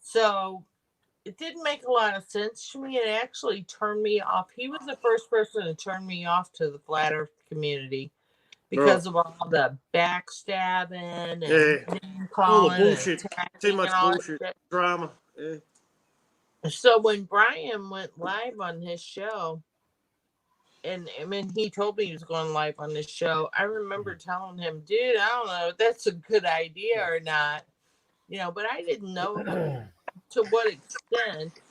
So it didn't make a lot of sense to me. It actually turned me off. He was the first person to turn me off to the flat earth community because of all the backstabbing and all the bullshit, too much bullshit, drama. Yeah. So when Brian went live on his show, and I mean, he told me he was going live on this show, I remember telling him, dude, I don't know if that's a good idea or not, you know, but I didn't know to what extent.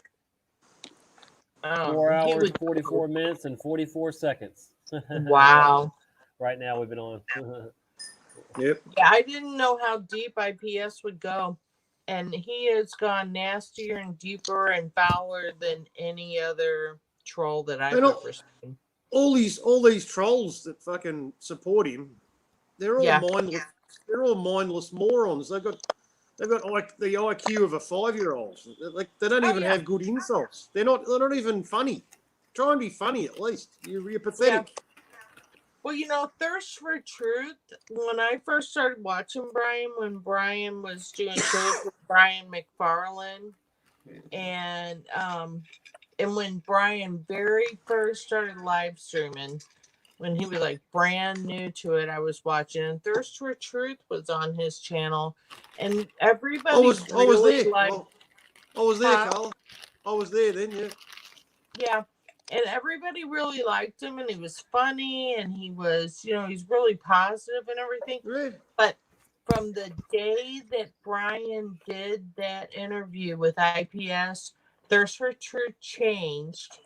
4 hours, 44 minutes, and 44 seconds. Wow. Right now we've been on. Yep. Yeah, I didn't know how deep IPS would go. And he has gone nastier and deeper and fouler than any other troll that I've ever seen. All these trolls that fucking support him, they're all mindless. They're all mindless morons. They've got like the IQ of a 5-year-old. Like they don't even have good insults. They're not even funny. Try and be funny at least. You're pathetic. Yeah. Well, you know, Thirst for Truth, when I first started watching Brian, when Brian was doing shows with Brian McFarlane, and when Brian very first started live streaming, when he was like brand new to it, I was watching, and Thirst for Truth was on his channel, and everybody I was there. liked. I was there, Carla. I was there then, yeah. Yeah. And everybody really liked him, and he was funny, and he was, you know, he's really positive and everything. Right. But from the day that Brian did that interview with IPS, Thirst for Truth changed.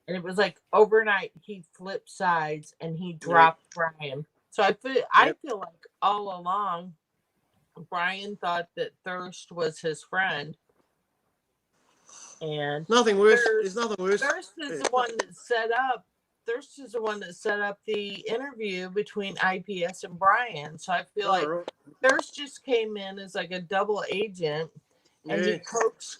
And it was like overnight he flipped sides and he dropped Brian. So I feel like all along Brian thought that Thirst was his friend. And nothing worse. There's nothing worse. Thirst is the one that set up. Thirst is the one that set up the interview between IPS and Brian. So I feel like Thirst just came in as like a double agent, and he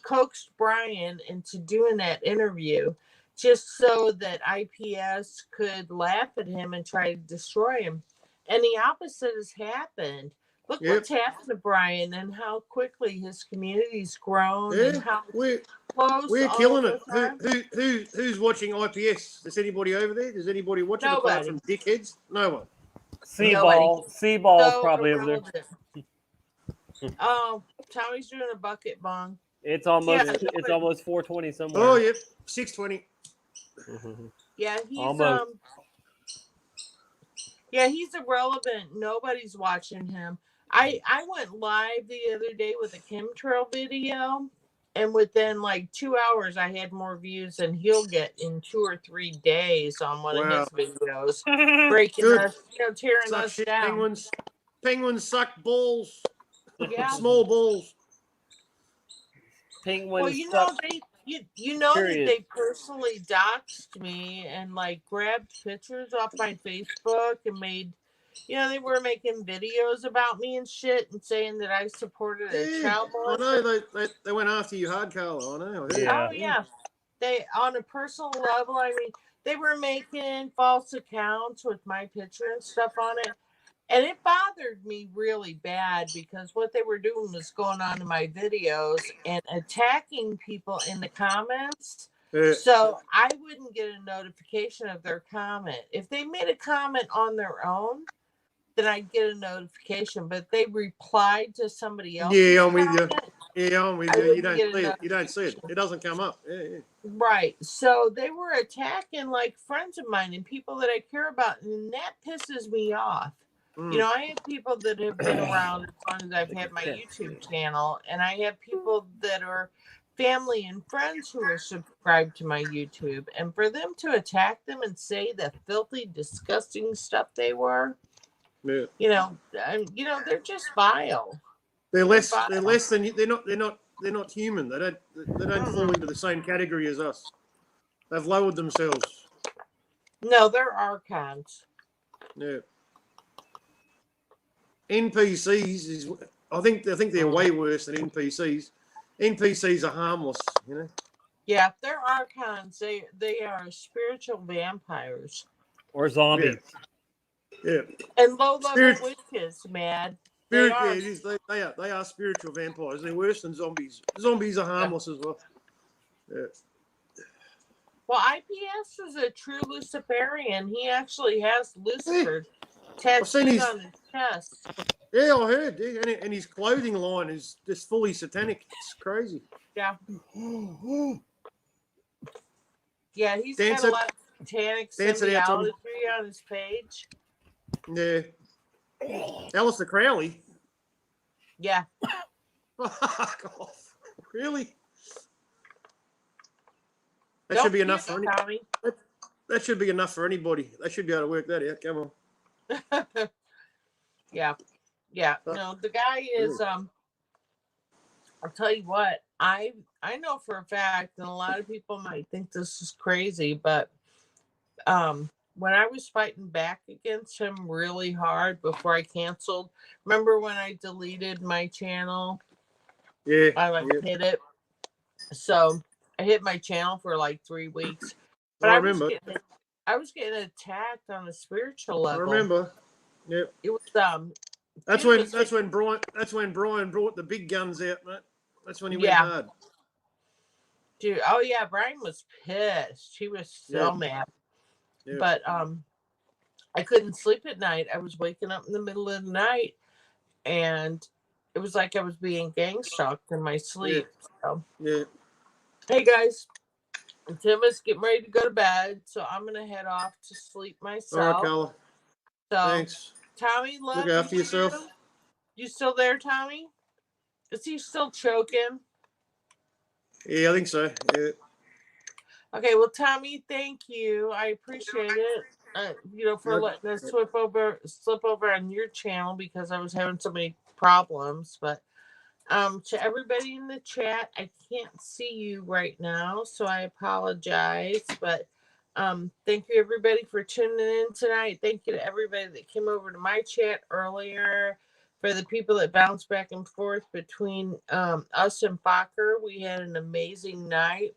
coaxed Brian into doing that interview just so that IPS could laugh at him and try to destroy him. And the opposite has happened. Look what's happened to Brian and how quickly his community's grown and how close. We're killing it. Who's watching IPS? Is anybody over there? Does anybody watch it apart from dickheads? No one. Seaball's probably over there. Oh, Tommy's doing a bucket bong. It's almost 4:20 somewhere. Oh yeah, 6:20. Yeah, he's almost. Yeah, he's irrelevant. Nobody's watching him. I went live the other day with a chemtrail video, and within like 2 hours, I had more views than he'll get in 2 or 3 days on one of his videos, breaking us, tearing us down. Penguins suck balls. Yeah. Small balls. Penguins. Well, you know you know that they personally doxed me and like grabbed pictures off my Facebook and made they were making videos about me and shit and saying that I supported a Yeah, child I molester. know they went after you hard, Carla. I know. Oh yeah, they on a personal level. I mean, they were making false accounts with my picture and stuff on it, and it bothered me really bad because what they were doing was going on in my videos and attacking people in the comments. Yeah. So I wouldn't get a notification of their comment. If they made a comment on their own, then I'd get a notification. But they replied to somebody else's Yeah, I'm with you. comment. Yeah, I'm with I you. You wouldn't don't get a see it. You don't see it. notification. It doesn't come up. Yeah. Right. So they were attacking like friends of mine and people that I care about, and that pisses me off. Mm. I have people that have been around as long as I've had my YouTube channel, and I have people that are family and friends who are subscribed to my YouTube. And for them to attack them and say the filthy, disgusting stuff they were, Yeah. they're just vile. They're less vile. than you. They're not human. They don't fall into the same category as us. They've lowered themselves. No, they're archons. Yeah. NPCs is. I think they're way worse than NPCs. NPCs are harmless, Yeah, they're archons. They are spiritual vampires. Or zombies. Yeah. And low-level witches, mad. They are. It is. They are spiritual vampires. They're worse than zombies. Zombies are harmless as well. Yeah. Well, IPS is a true Luciferian. He actually has Lucifer tattooed on his chest. Yeah, I heard. Yeah. And his clothing line is just fully satanic. It's crazy. Yeah. Yeah, he's got a lot of satanic symbology on his page. Yeah. Alistair Crowley. Yeah. Fuck off. Really? That should be enough for anybody. That should be enough for anybody. They should be able to work that out. Come on. Yeah. No, the guy is I'll tell you what, I know for a fact, and a lot of people might think this is crazy, but when I was fighting back against him really hard before I canceled, remember when I deleted my channel? Yeah. I hit it. So I hit my channel for like 3 weeks. But I remember. I was getting attacked on a spiritual level. I remember. Yep. It was That's when Brian brought the big guns out, mate. That's when he went hard. Dude, oh yeah, Brian was pissed. He was so mad. Yeah. But I couldn't sleep at night. I was waking up in the middle of the night, and it was like I was being gang stalked in my sleep. So. Yeah. Hey guys, Tim is getting ready to go to bed, so I'm gonna head off to sleep myself. All right, Carla. So, thanks. Tommy, love. Look after yourself. You still there, Tommy? Is he still choking? Yeah, I think so. Yeah. Okay, well, Tommy, thank you. I appreciate it. For letting us slip over on your channel because I was having so many problems. But to everybody in the chat, I can't see you right now, so I apologize. But thank you everybody for tuning in tonight. Thank you to everybody that came over to my chat earlier. For the people that bounced back and forth between us and Fokker, we had an amazing night.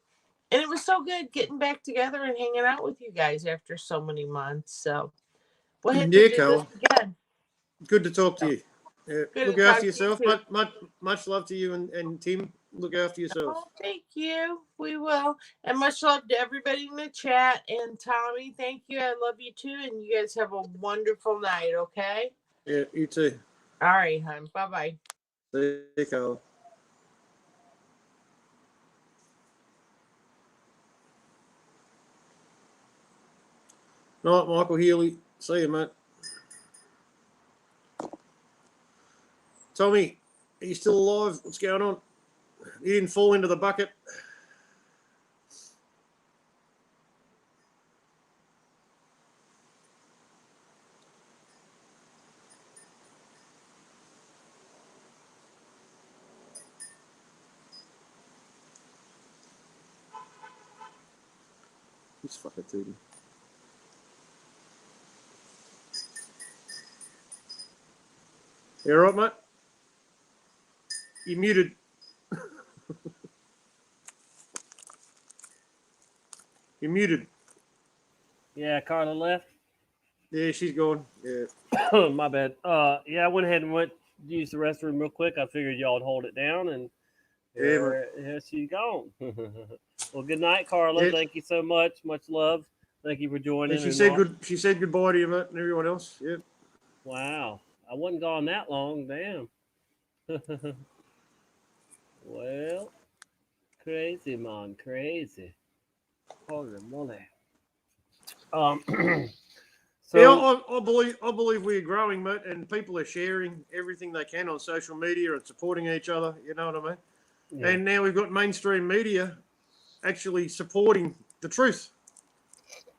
And it was so good getting back together and hanging out with you guys after so many months. So we'll have to do this again. Good to talk to you. Yeah. Look after yourself. You much love to you and Tim. Look after yourselves. Oh, thank you. We will. And much love to everybody in the chat. And Tommy, thank you. I love you too. And you guys have a wonderful night, okay? Yeah, you too. All right, hon. Bye-bye. See you, Carla. Night, Michael Healy. See you, mate. Tommy, are you still alive? What's going on? You didn't fall into the bucket? He's fucking tooting. You all right, mate? You muted. You're muted. Yeah, Carla left. Yeah, she's gone. Yeah. My bad. Yeah, I went ahead and went to use the restroom real quick. I figured y'all would hold it down, and here she's gone. Well, good night, Carla. Yeah. Thank you so much. Much love. Thank you for joining. And she and said all- good. She said goodbye to you, mate, and everyone else. Yep. Wow, I wasn't gone that long. Damn. Well, crazy man, crazy. Holy moly. So Yeah, I believe we're growing, mate, and people are sharing everything they can on social media and supporting each other. You know what I mean? Yeah. And now we've got mainstream media actually supporting the truth.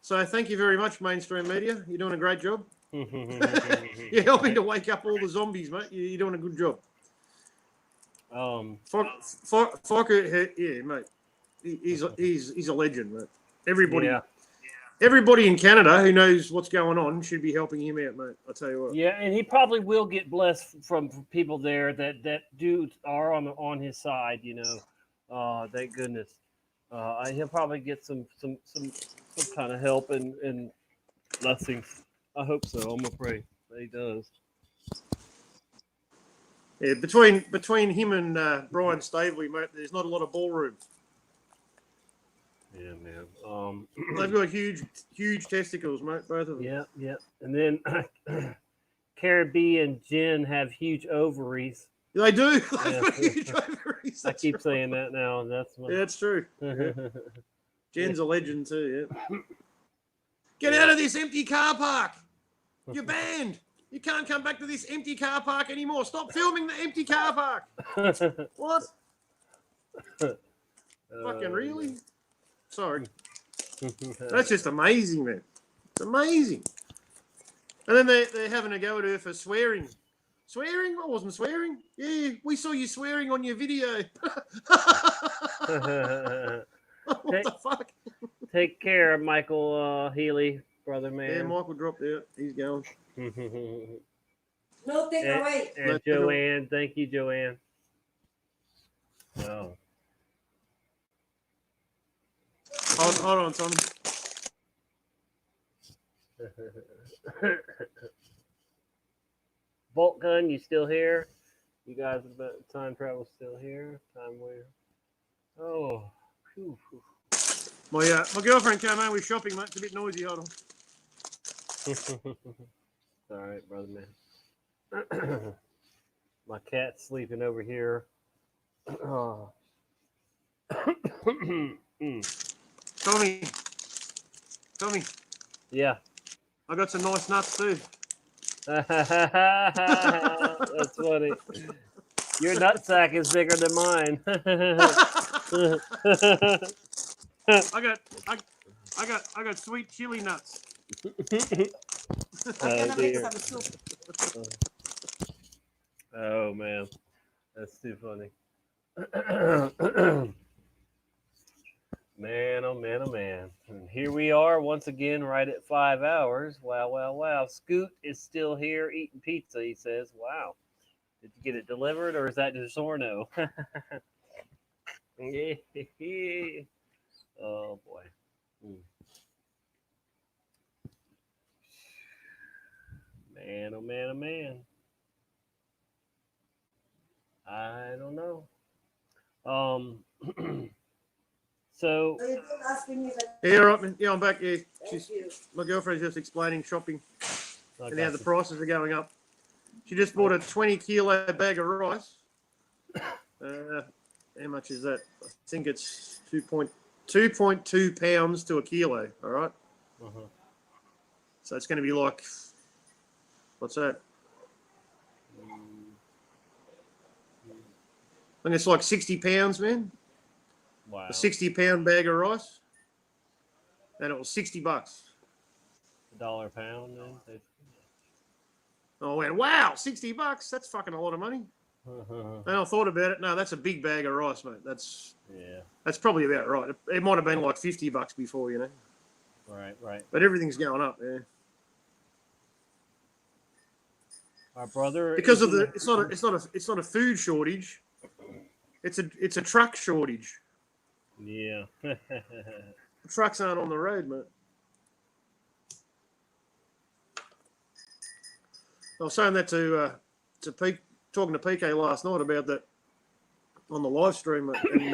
So thank you very much, mainstream media. You're doing a great job. You're helping to wake up all the zombies, mate. You're doing a good job. Fokker, yeah, mate. He's a legend, mate. Everybody in Canada who knows what's going on should be helping him out, mate. I tell you what. yeah, and he probably will get blessed from people there that are on his side. You know, thank goodness. He'll probably get some kind of help and blessings. I hope so. I'm gonna pray that he does. Yeah, between him and Brian Staveley, mate, there's not a lot of ballroom. Yeah, man. They've got huge testicles, mate. Both of them. Yeah, yeah. And then Caribbean and Jen have huge ovaries. They do. They've Yeah. got huge ovaries. I keep saying that now. That's Yeah, it's true. Yeah. Jen's a legend too. Yeah. Get out of this empty car park. You're banned. You can't come back to this empty car park anymore. Stop filming the empty car park. What? Fucking really? Sorry. That's just amazing, man. It's amazing. And then they're having a go at her for swearing. Swearing? I wasn't swearing. Yeah, we saw you swearing on your video. What the fuck? Take care, Michael Healy, brother man. Yeah, Michael dropped out. He's going. No, take and, away. And Joanne, thank you, Joanne. Oh. Hold on, Tommy. Bolt Gun, you still here? You guys about time travel still here? Time where? Oh. Whew. My girlfriend came home with shopping, mate. It's a bit noisy. Hold on. It's all right, brother man. My cat's sleeping over here. Oh. Tommy. Yeah. I got some nice nuts too. That's funny. Your nutsack is bigger than mine. I got sweet chili nuts. Oh, dear. Oh man, that's too funny. Man, oh man, oh man. And here we are once again, right at 5 hours. Wow, wow, wow. Scoot is still here eating pizza, he says. Wow. Did you get it delivered or is that DiGiorno? Oh boy. Man, oh man, oh man. I don't know. So Yeah, right, man. Yeah, I'm back. Yeah, my girlfriend's just explaining shopping and how the prices are going up. She just bought a 20-kilo bag of rice. How much is that? I think it's 2.2 pounds to a kilo. All right. So it's going to be like, what's that? I think it's like 60 pounds, man. Wow. A 60-pound bag of rice, and it was $60. $1 a pound, then. I went, wow, $60. That's fucking a lot of money. And I thought about it. No, that's a big bag of rice, mate. That's probably about right. It might have been like $50 before, you know. Right. But everything's going up, yeah. Our brother. Because is of in the, it's not a food shortage. It's a truck shortage. Yeah. The trucks aren't on the road, mate. I was saying that to Pete, talking to PK last night about that on the live stream, and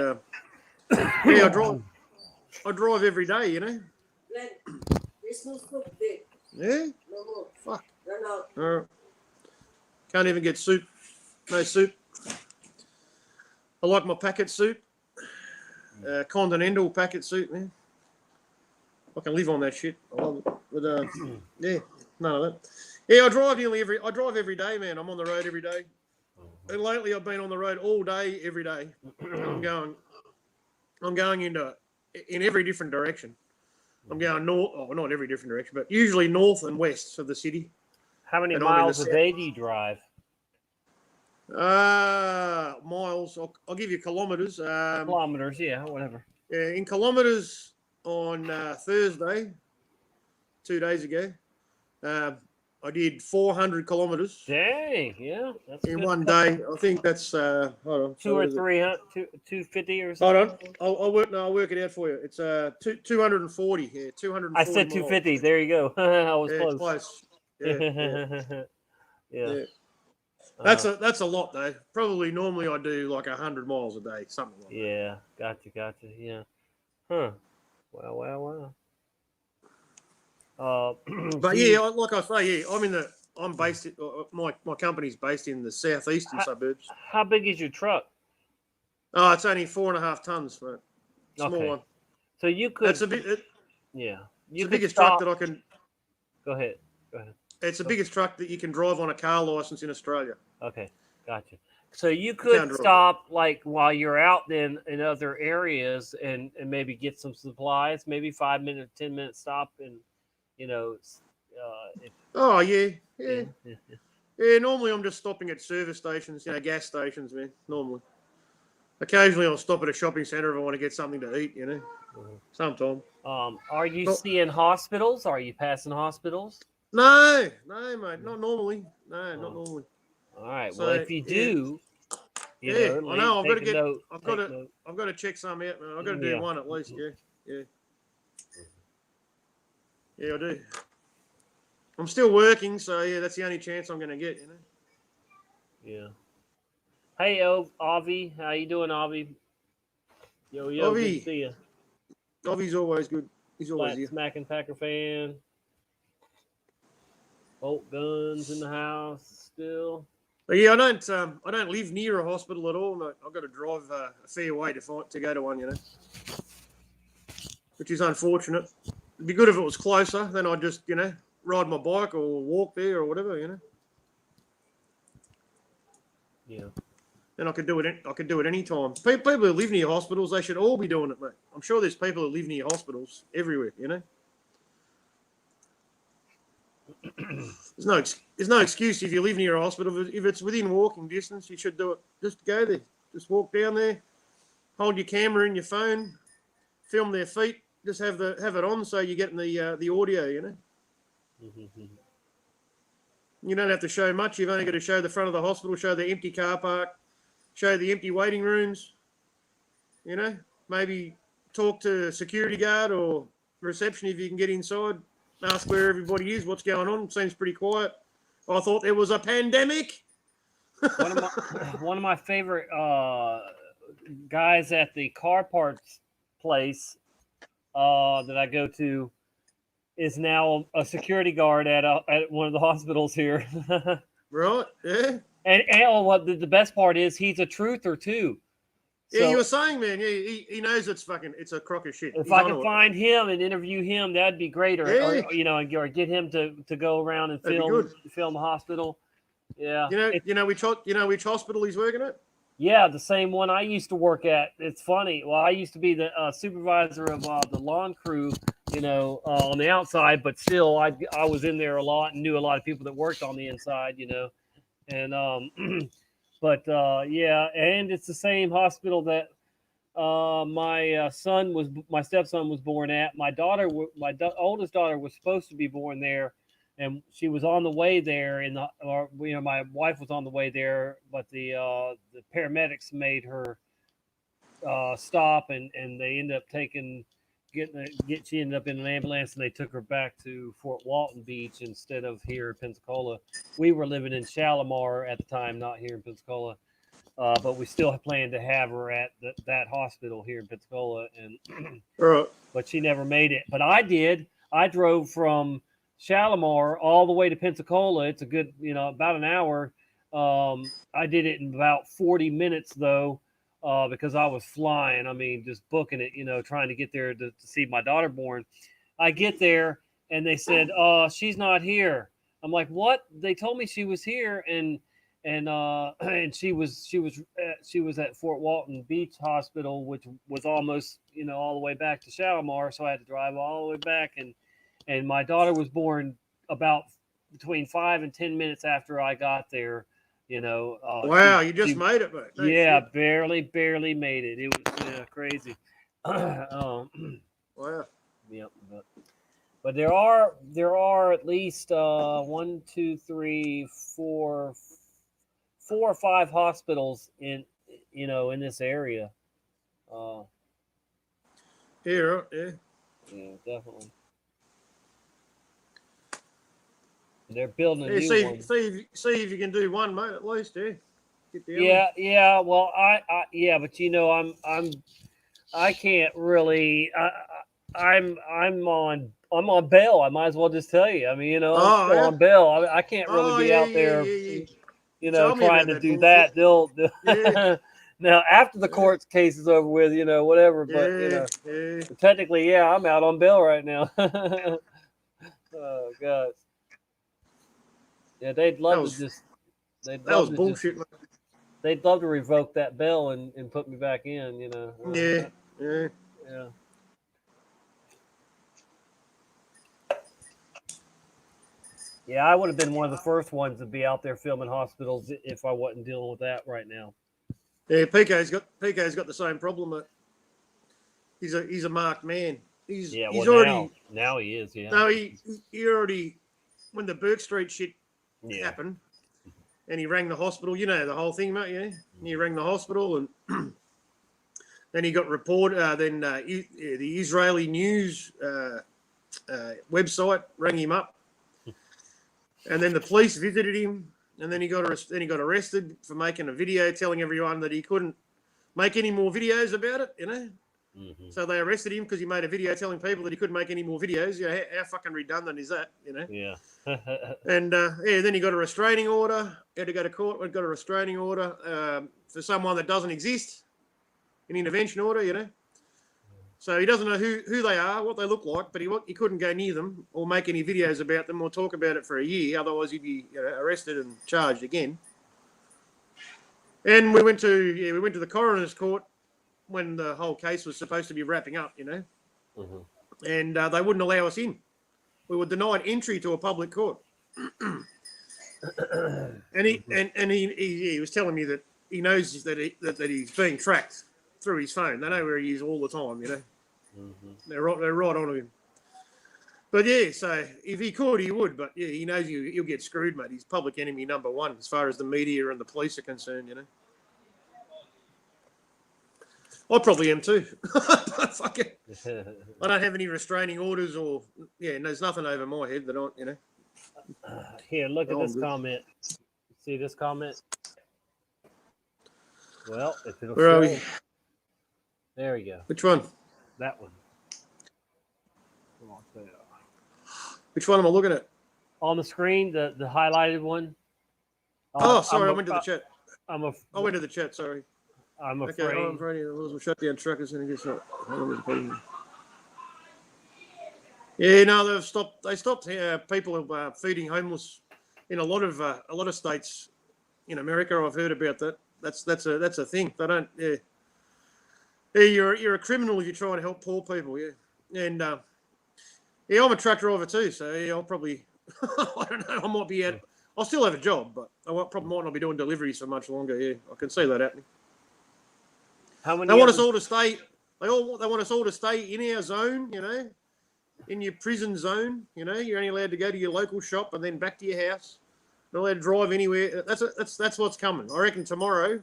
yeah, I drive every day, you know. There's no soup there. Yeah. No more. Fuck. Run out. Can't even get soup. No soup. I like my packet soup. Continental packet soup, man. I can live on that shit. I love it. But yeah, none of that. Yeah, I drive every day, man. I'm on the road every day. And lately I've been on the road all day, every day. I'm going in every different direction. I'm going north, not every different direction, but usually north and west of the city. How many And I'm in miles the a day do you drive? Miles. I'll give you kilometers. Kilometers, yeah, whatever. Yeah, in kilometers on Thursday, 2 days ago, I did 400 kilometers. Dang, yeah, that's in good. one day. I think that's hold on. Two or 300, 250 or Hold something. on, I'll work it out for you. It's 240. Yeah, 240. I said 250. There you go. I was Yeah, close. Yeah. Yeah. That's a lot though. Probably normally I do like 100 miles a day, something like Yeah, gotcha. Yeah. Huh. Wow. But yeah, like I say, yeah, I'm based. My company's based in the southeastern suburbs. How big is your truck? Oh, it's only 4.5 tons, mate. Small Okay. one. So you could. That's a bit. Yeah. It's the biggest truck that I can. Go ahead. It's the biggest truck that you can drive on a car license in Australia. Okay, gotcha. So you can't could drive. stop like while you're out then in other areas and maybe get some supplies, maybe 5 minute, 10-minute stop, and Oh yeah. Normally I'm just stopping at service stations, gas stations, man. Normally, occasionally I'll stop at a shopping centre if I want to get something to eat. Sometimes. Are you seeing hospitals? Are you passing hospitals? No, mate, not normally. No, not normally. All right. So, Well, if you do, I know. I've got to check some out, man. I've got to do one at least. Yeah, I do. I'm still working, so yeah, that's the only chance I'm going to get. Yeah. Hey, Avi, how you doing, Avi? Yo, good Avi. to see you. Avi's always good. He's always here. Smacking Packer fan. Bolt guns in the house still. But yeah, I don't live near a hospital at all. No, I've got to drive a fair way to go to one, which is unfortunate. It'd be good if it was closer. Then I'd just, ride my bike or walk there or whatever, Yeah. And I could do it any time. People who live near hospitals, they should all be doing it, mate. I'm sure there's people who live near hospitals everywhere, There's no excuse if you live near a hospital. If it's within walking distance, you should do it. Just go there. Just walk down there. Hold your camera in your phone. Film their feet. Just have it on so you're getting the audio. You don't have to show much. You've only got to show the front of the hospital, show the empty car park, show the empty waiting rooms. Maybe talk to a security guard or reception if you can get inside. Ask where everybody is, what's going on. Seems pretty quiet. I thought there was a pandemic. One of my favorite guys at the car parts place that I go to is now a security guard at one of the hospitals here. Right? Yeah. And what the best part is, he's a truther too. Yeah, you were saying, man. Yeah, he knows it's a crock of shit. If I can find him and interview him, that'd be great. Or get him to go around and film the hospital. Yeah. You know which hospital he's working at? Yeah, the same one I used to work at. It's funny. Well, I used to be the supervisor of the lawn crew, on the outside, but still, I was in there a lot and knew a lot of people that worked on the inside, and yeah, and it's the same hospital that my stepson was born at. My oldest daughter was supposed to be born there, and she was on the way there, my wife was on the way there, but the paramedics made her stop, and they ended up she ended up in an ambulance, and they took her back to Fort Walton Beach instead of here in Pensacola. We were living in Shalimar at the time, not here in Pensacola, but we still planned to have her at that hospital here in Pensacola, and but she never made it. But I did. I drove from Shalimar all the way to Pensacola. It's a good, about an hour. I did it in about 40 minutes though, because I was flying. I mean, just booking it, trying to get there to see my daughter born. I get there and they said, she's not here. I'm like, what? They told me she was here, and she was at Fort Walton Beach Hospital, which was almost, all the way back to Shalimar. So I had to drive all the way back, and my daughter was born about between 5 and 10 minutes after I got there. Wow, you just made it, mate. Thanks, Yeah, shit. barely made it. It was crazy. Wow. Yep. But there are at least 1, 2, 3, 4 or 5 hospitals in this area. Yeah, definitely. They're building a new one. See if you can do one, mate, at least, yeah. Get the Yeah. Well, but I can't really. I'm on bail. I might as well just tell you. I mean, I'm still on bail. I can't really be out there, trying to do that. They'll now after the court case is over with, whatever. But technically, I'm out on bail right now. Oh God. Yeah, they'd love to just. That was bullshit. They'd love to revoke that bail and put me back in. Yeah. Yeah. Yeah, I would have been one of the first ones to be out there filming hospitals if I wasn't dealing with that right now. Yeah, PK's got the same problem. Mate. He's a marked man. He's already now he is. Yeah. No, he already, when the Burke Street shit happened, and he rang the hospital. You know the whole thing, mate. Yeah, he rang the hospital, and then he got reported. Then the Israeli news website rang him up, and then the police visited him, and then he got arrested for making a video telling everyone that he couldn't make any more videos about it. Mm-hmm. So they arrested him because he made a video telling people that he couldn't make any more videos. How fucking redundant is that? Yeah. And then he got a restraining order. He had to go to court. Got a restraining order for someone that doesn't exist. An intervention order, So he doesn't know who they are, what they look like, but he couldn't go near them or make any videos about them or talk about it for a year. Otherwise, he'd be arrested and charged again. And we went to the coroner's court when the whole case was supposed to be wrapping up, Mm-hmm. and they wouldn't allow us in. We were denied entry to a public court. And he was telling me that he knows that he's being tracked through his phone. They know where he is all the time, Mm-hmm. They're right on him. But so if he could, he would. But he knows he'll get screwed, mate. He's public enemy number one as far as the media and the police are concerned, I probably am too. Fuck it. I don't have any restraining orders or there's nothing over my head that I, Here, look at this comment. See this comment? Well, if it'll Where are show. we? There we go. Which one? That one. Which one am I looking at? On the screen, the highlighted one. Sorry, I went to the chat. I went to the chat. Sorry. I'm afraid. Okay, I'm afraid we'll shut down truckers and get shot. Yeah, no, they stopped people feeding homeless in a lot of states in America. I've heard about that. That's a thing. They don't. Yeah, you're a criminal if you're trying to help poor people. Yeah, and I'm a truck driver too. So I'll probably I don't know. I might be out. I'll still have a job, but I probably might not be doing deliveries for much longer. Yeah, I can see that happening. How many? They want us all to stay. They want us all to stay in our zone, in your prison zone. You know, you're only allowed to go to your local shop and then back to your house. Not allowed to drive anywhere. That's what's coming. I reckon tomorrow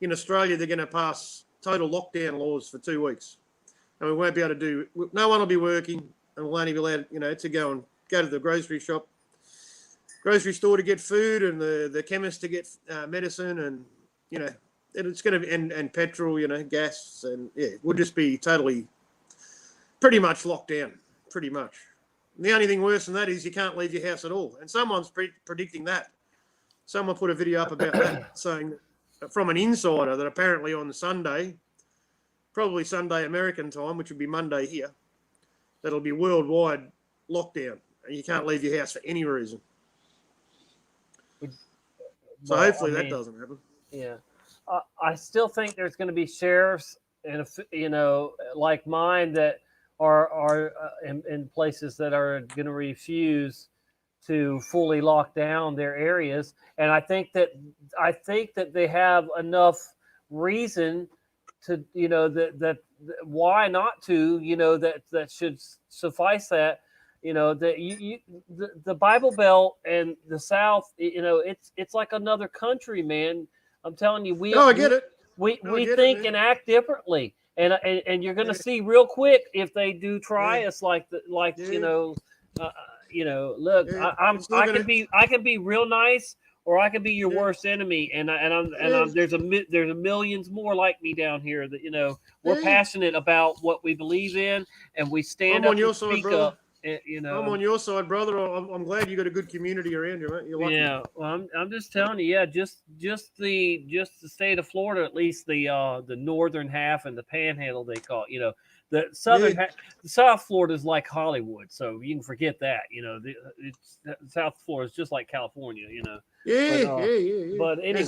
in Australia they're going to pass total lockdown laws for 2 weeks, and we won't be able to do. No one will be working, and we'll only be allowed, you know, to go to the grocery store to get food, and the chemist to get medicine, and you know, it's going to be and petrol, you know, gas, and yeah, we'll just be pretty much locked down, pretty much. And the only thing worse than that is you can't leave your house at all. And someone's predicting that. Someone put a video up about that, saying from an insider that apparently on Sunday, probably Sunday American time, which would be Monday here, that'll be worldwide lockdown, and you can't leave your house for any reason. So hopefully that doesn't happen. Yeah, I still think there's going to be sheriffs, and you know, like mine, that are in places that are going to refuse to fully lock down their areas, and I think that they have enough reason to, you know, that why not to, you know, that should suffice that. You know, that the Bible Belt and the South, you know, it's like another country, man. I'm telling you, I get it. We think and act differently, and you're going to see real quick if they do try us you know, look, Yeah, I can be real nice, or I can be your worst enemy, and there's millions more like me down here that, you know, we're passionate about what we believe in, and we stand up on your and side, speak brother. up. You know, I'm on your side, brother. I'm glad you got a good community around you, mate. You're lucky. yeah, well, I'm just telling you, yeah, just the state of Florida, at least the northern half and the Panhandle, they call it. You know, the southern the South Florida is like Hollywood, so you can forget that. You know, South Florida is just like California. You know. Yeah. But anyway,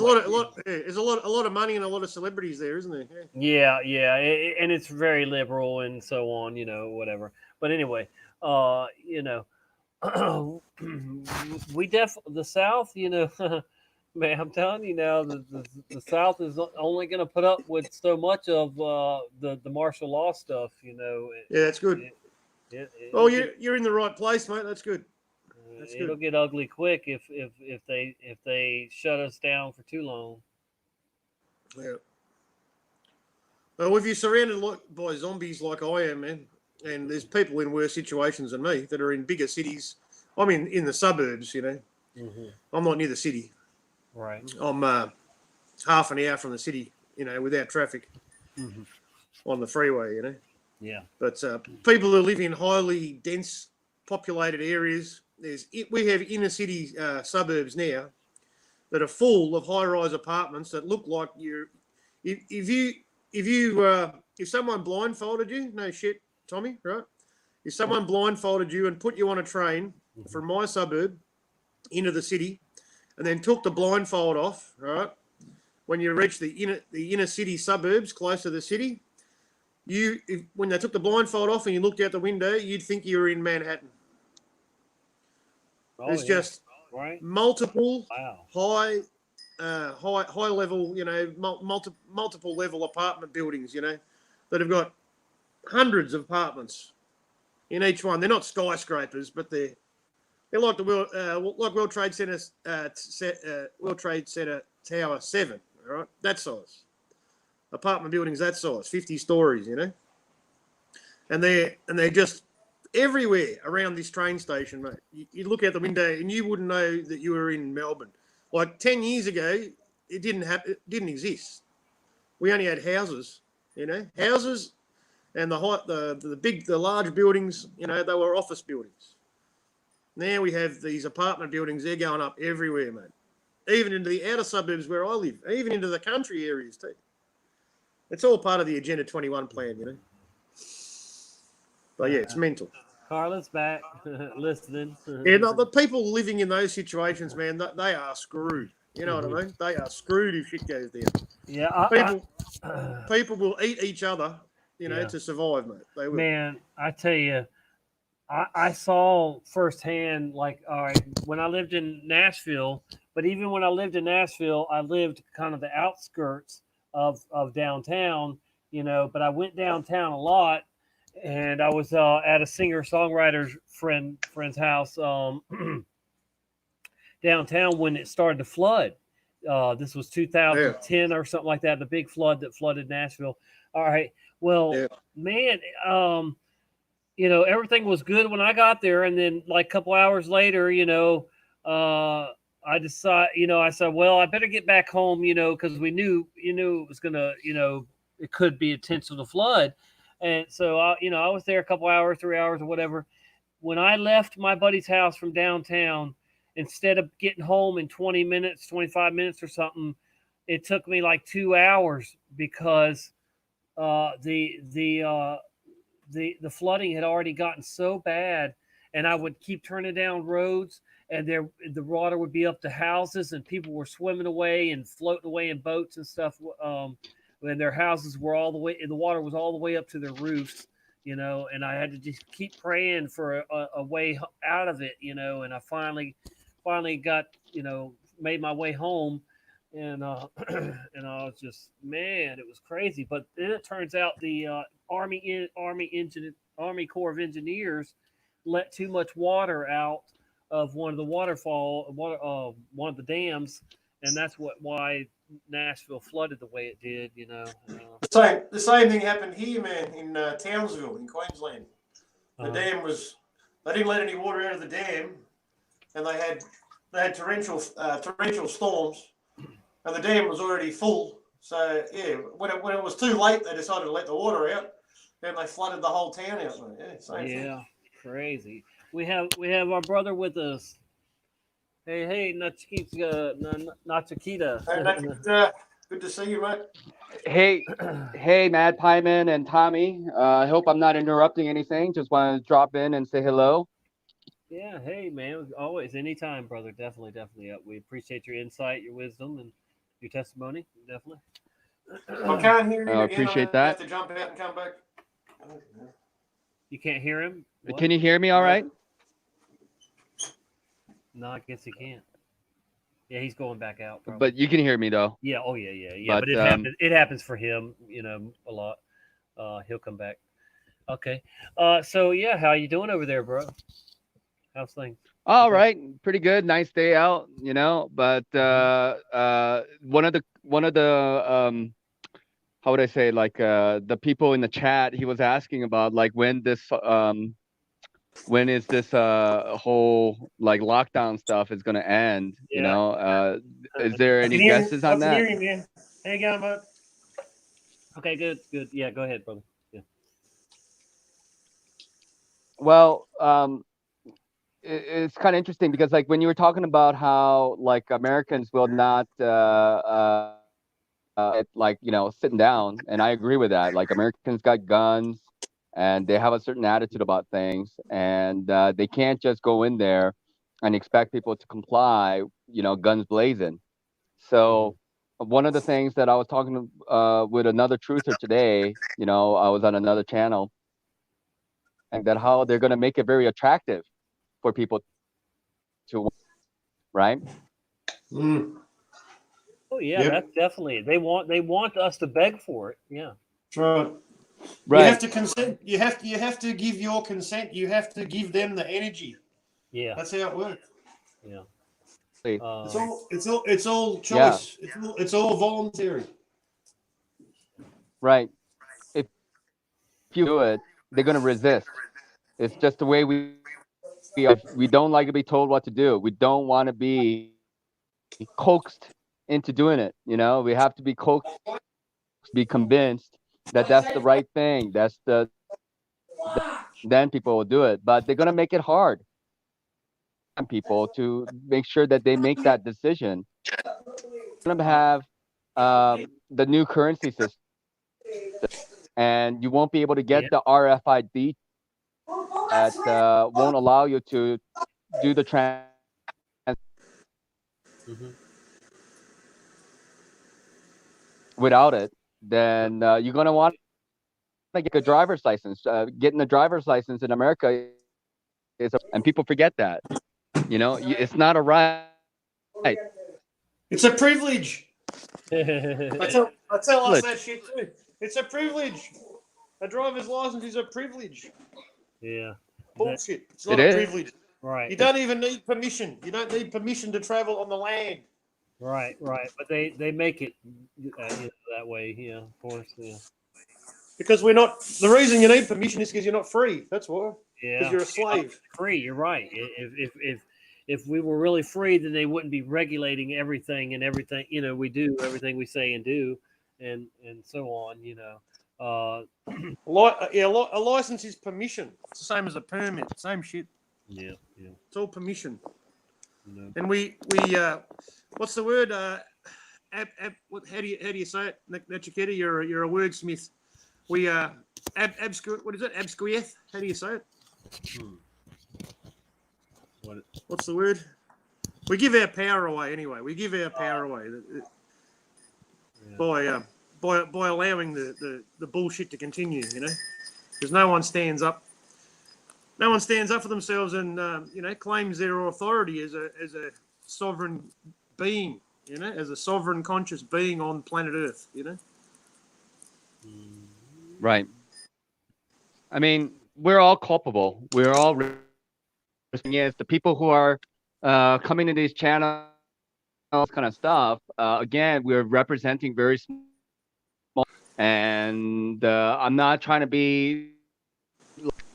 there's a lot of money and a lot of celebrities there, isn't there? Yeah, and it's very liberal and so on. You know, whatever. But anyway. You know, the South, you know, man, I'm telling you now, the South is only going to put up with so much of the martial law stuff, you know. Yeah, that's good. You're in the right place, mate. That's good. It'll get ugly quick if they shut us down for too long. Yeah. Well, if you're surrounded by zombies like I am, man, and there's people in worse situations than me that are in bigger cities. I'm in the suburbs, you know. Mm-hmm. I'm not near the city. Right. I'm half an hour from the city, you know, without traffic on the freeway, you know. Yeah. But people who live in highly dense populated areas, we have inner city suburbs now that are full of high-rise apartments that look like if someone blindfolded you, no shit, Tommy, right? If someone blindfolded you and put you on a train from my suburb into the city, and then took the blindfold off, right? When you reach the inner city suburbs close to the city, when they took the blindfold off and you looked out the window, you'd think you were in Manhattan. There's just multiple high level, you know, multiple level apartment buildings, you know, that have got hundreds of apartments in each one. They're not skyscrapers, but they're like the World Trade Center, World Trade Center Tower 7, all right, that size. Apartment buildings that size, 50 stories, you know, and they're just everywhere around this train station, mate. You look out the window and you wouldn't know that you were in Melbourne. Like 10 years ago, it didn't exist. We only had houses, you know, and the large buildings, you know, they were office buildings. Now we have these apartment buildings. They're going up everywhere, mate. Even into the outer suburbs where I live, even into the country areas too. It's all part of the Agenda 21 plan, you know. But yeah, it's mental. Carla's back, listening. Yeah, no, the people living in those situations, man, they are screwed. You know what I mean? They are screwed if shit goes down. Yeah, people will eat each other, you know, to survive, mate. They will. Man, I tell you, I saw firsthand, like, all right, when I lived in Nashville, but even when I lived in Nashville, I lived kind of the outskirts of downtown, you know, but I went downtown a lot. and I was at a singer-songwriter friend's house downtown when it started to flood. This was 2010 or something like that, the big flood that flooded Nashville. All right. Well, man, everything was good when I got there. And then like a couple hours later, I decided, I said, well, I better get back home, because we knew, it was going to, it could be intentional flood. And so, I was there a couple hours, 3 hours or whatever. When I left my buddy's house from downtown, instead of getting home in 20 minutes, 25 minutes or something, it took me like 2 hours because the flooding had already gotten so bad, and I would keep turning down roads, and the water would be up to houses, and people were swimming away and floating away in boats and stuff. And their houses were the water was all the way up to their roofs, and I had to just keep praying for a way out of it, and I finally got, made my way home, and and I was just, man, it was crazy. But then it turns out the Army Corps of Engineers let too much water out of one of the one of the dams, and that's why Nashville flooded the way it did. The same thing happened here, man, in Townsville in Queensland. The dam they didn't let any water out of the dam, and they had torrential storms, and the dam was already full. So yeah, when it was too late, they decided to let the water out, and they flooded the whole town out. Yeah, same thing. Crazy. We have our brother with us. Hey, Nachiketa. Nachiketa. Good to see you, mate. Hey, Matt, Pieman, and Tommy. I hope I'm not interrupting anything. Just want to drop in and say hello. Yeah, hey, man. Always, anytime, brother. Definitely. We appreciate your insight, your wisdom, and your testimony. Definitely. I can't hear you. I appreciate that. I have to jump out and come back. You can't hear him? What? Can you hear me all right? No, I guess he can't. Yeah, he's going back out. Probably. But you can hear me though. Yeah. Oh yeah. But it happens for him, a lot. He'll come back. Okay. So yeah, how you doing over there, bro? How's things? All right, pretty good. Nice day out, But one of the how would I say, like the people in the chat, he was asking about like when is this whole like lockdown stuff is gonna end? Is there any guesses on that? I can hear you, man. How you going, bud? Okay, good. Yeah, go ahead, brother. Yeah. Well, it's kind of interesting because like when you were talking about how like Americans will not sitting down, and I agree with that. Like Americans got guns and they have a certain attitude about things, and they can't just go in there and expect people to comply, guns blazing. So one of the things that I was talking with another truther today, I was on another channel, and that how they're going to make it very attractive for people to, right? Oh yeah, That's definitely. They want us to beg for it. Yeah. That's right. You have to consent. You have to give your consent. You have to give them the energy. Yeah. That's how it works. Yeah. It's all choice. Yeah. It's all voluntary. Right. If you do it, they're gonna resist. It's just the way we don't like to be told what to do. We don't want to be coaxed into doing it. We have to be coaxed, be convinced that that's the right thing. Then people will do it. But they're gonna make it hard on people to make sure that they make that decision. We're gonna have the new currency system, and you won't be able to get the RFID that won't allow you to do the trans. Without it, then you're gonna want to get a driver's license. Getting a driver's license in America and people forget that. It's not a right. It's a privilege. I tell us that shit too. It's a privilege. A driver's license is a privilege. Yeah. Bullshit. It's It not a is. privilege. Right. You don't even need permission. You don't need permission to travel on the land. Right. But they make it that way. Yeah, of course. Yeah. Because we're not. The reason you need permission is because you're not free. That's why. Yeah. Because you're a slave. Free. You're right. If we were really free, then they wouldn't be regulating everything and everything. We do everything we say and do, and so on. A license is permission. It's the same as a permit. Same shit. Yeah. It's all permission. No. And we what's the word? How do you say it, Nachiketa? You're a wordsmith. We what is it? Absquieth? How do you say it? What's the word? We give our power away anyway. We give our power away by allowing the bullshit to continue. Because no one stands up. No one stands up for themselves and claims their authority as a sovereign being. As a sovereign conscious being on planet Earth. Right. I mean, we're all culpable. We're all. Yes, the people who are coming to these channels, kind of stuff. Again, we're representing very small, and I'm not trying to be,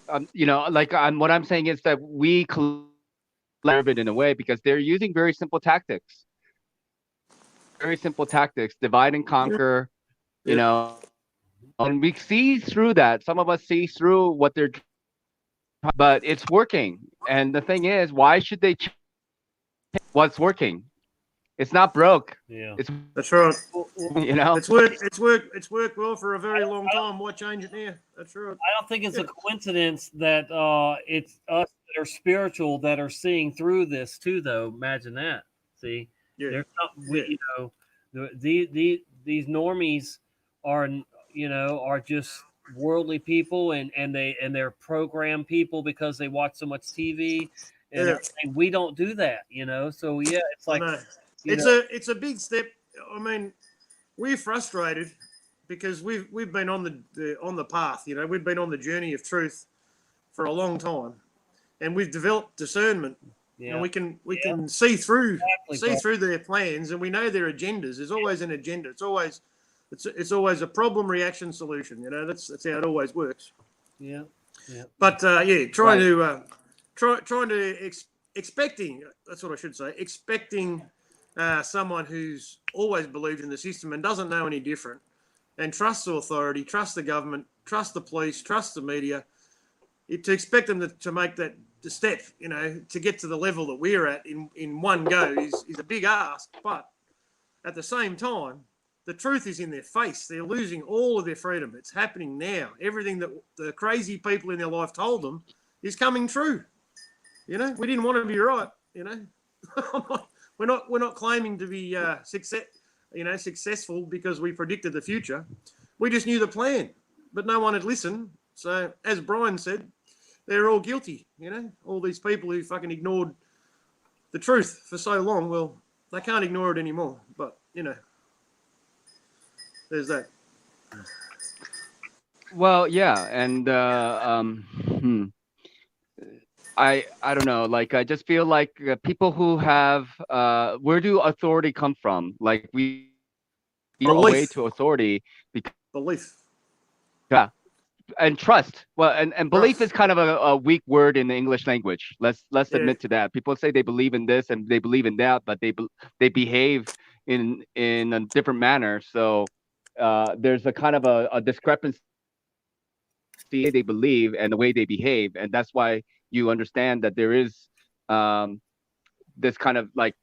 what I'm saying is that we collaborate it in a way because they're using very simple tactics. Very simple tactics, divide and conquer, and we see through that. Some of us see through what they're. But it's working. And the thing is, why should they change what's working? It's not broke. Yeah. That's right. It's worked well for a very long time. Why change it now? That's right. I don't think it's a coincidence that it's us that are spiritual that are seeing through this too, though. Imagine that. See, there's something these normies are just worldly people and they're programmed people because they watch so much TV and everything. We don't do that, so it's like it's a big step. I mean, we're frustrated because we've been on the path, we've been on the journey of truth for a long time and we've developed discernment and we can see through their plans and we know their agendas. There's always an agenda. It's always a problem, reaction, solution. That's how it always works. Yeah. But expecting. That's what I should say. Expecting someone who's always believed in the system and doesn't know any different, and trusts the authority, trusts the government, trusts the police, trusts the media. To expect them to make the step, to get to the level that we're at in one go is a big ask. But at the same time, the truth is in their face. They're losing all of their freedom. It's happening now. Everything that the crazy people in their life told them is coming true. We didn't want to be right. We're not claiming to be successful because we predicted the future. We just knew the plan, but no one had listened. So as Brian said, they're all guilty. All these people who fucking ignored the truth for so long. Well, they can't ignore it anymore. But there's that. Well, yeah, and I don't know. Like, I just feel like people who have where do authority come from? Like, we away to authority because belief. Yeah, and trust. Well, and belief is kind of a weak word in the English language. Let's admit to that. People say they believe in this and they believe in that, but they behave in a different manner. So there's a kind of a discrepancy they believe and the way they behave, and that's why you understand that there is this kind of like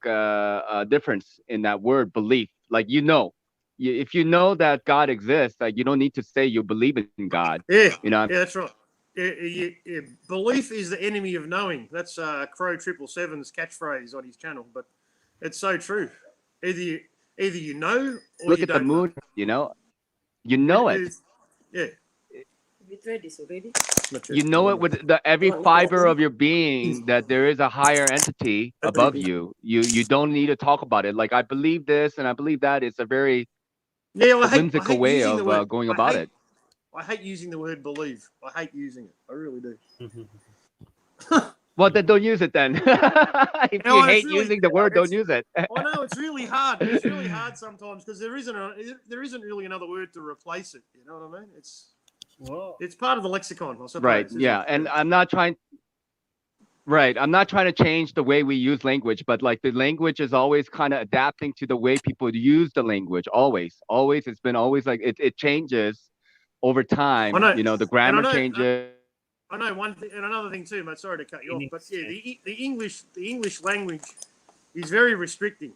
difference in that word belief. Like, if you know that God exists, like, you don't need to say you believe in God. Yeah, that's right. Belief is the enemy of knowing. That's Crow 777's catchphrase on his channel, but it's so true. Either you know or look you at don't the moon. You know it. Yeah. You know it with every fiber of your being that there is a higher entity above you. You don't need to talk about it. Like, I believe this and I believe that. It's a very whimsical way of going about it. I hate using the word believe. I hate using it. I really do. Well, then don't use it then. If you hate using the word, don't use it. I know it's really hard. It's really hard sometimes because there isn't really another word to replace it. You know what I mean? It's part of the lexicon, I suppose. Right. isn't Yeah. it? And I'm not trying to change the way we use language, but like the language is always kind of adapting to the way people use the language. Always. It's been always like it changes over time. I know. You know, the And I grammar know- changes. I know one thing and another thing too, mate. Sorry to cut you off, but yeah, the English language is very restricting.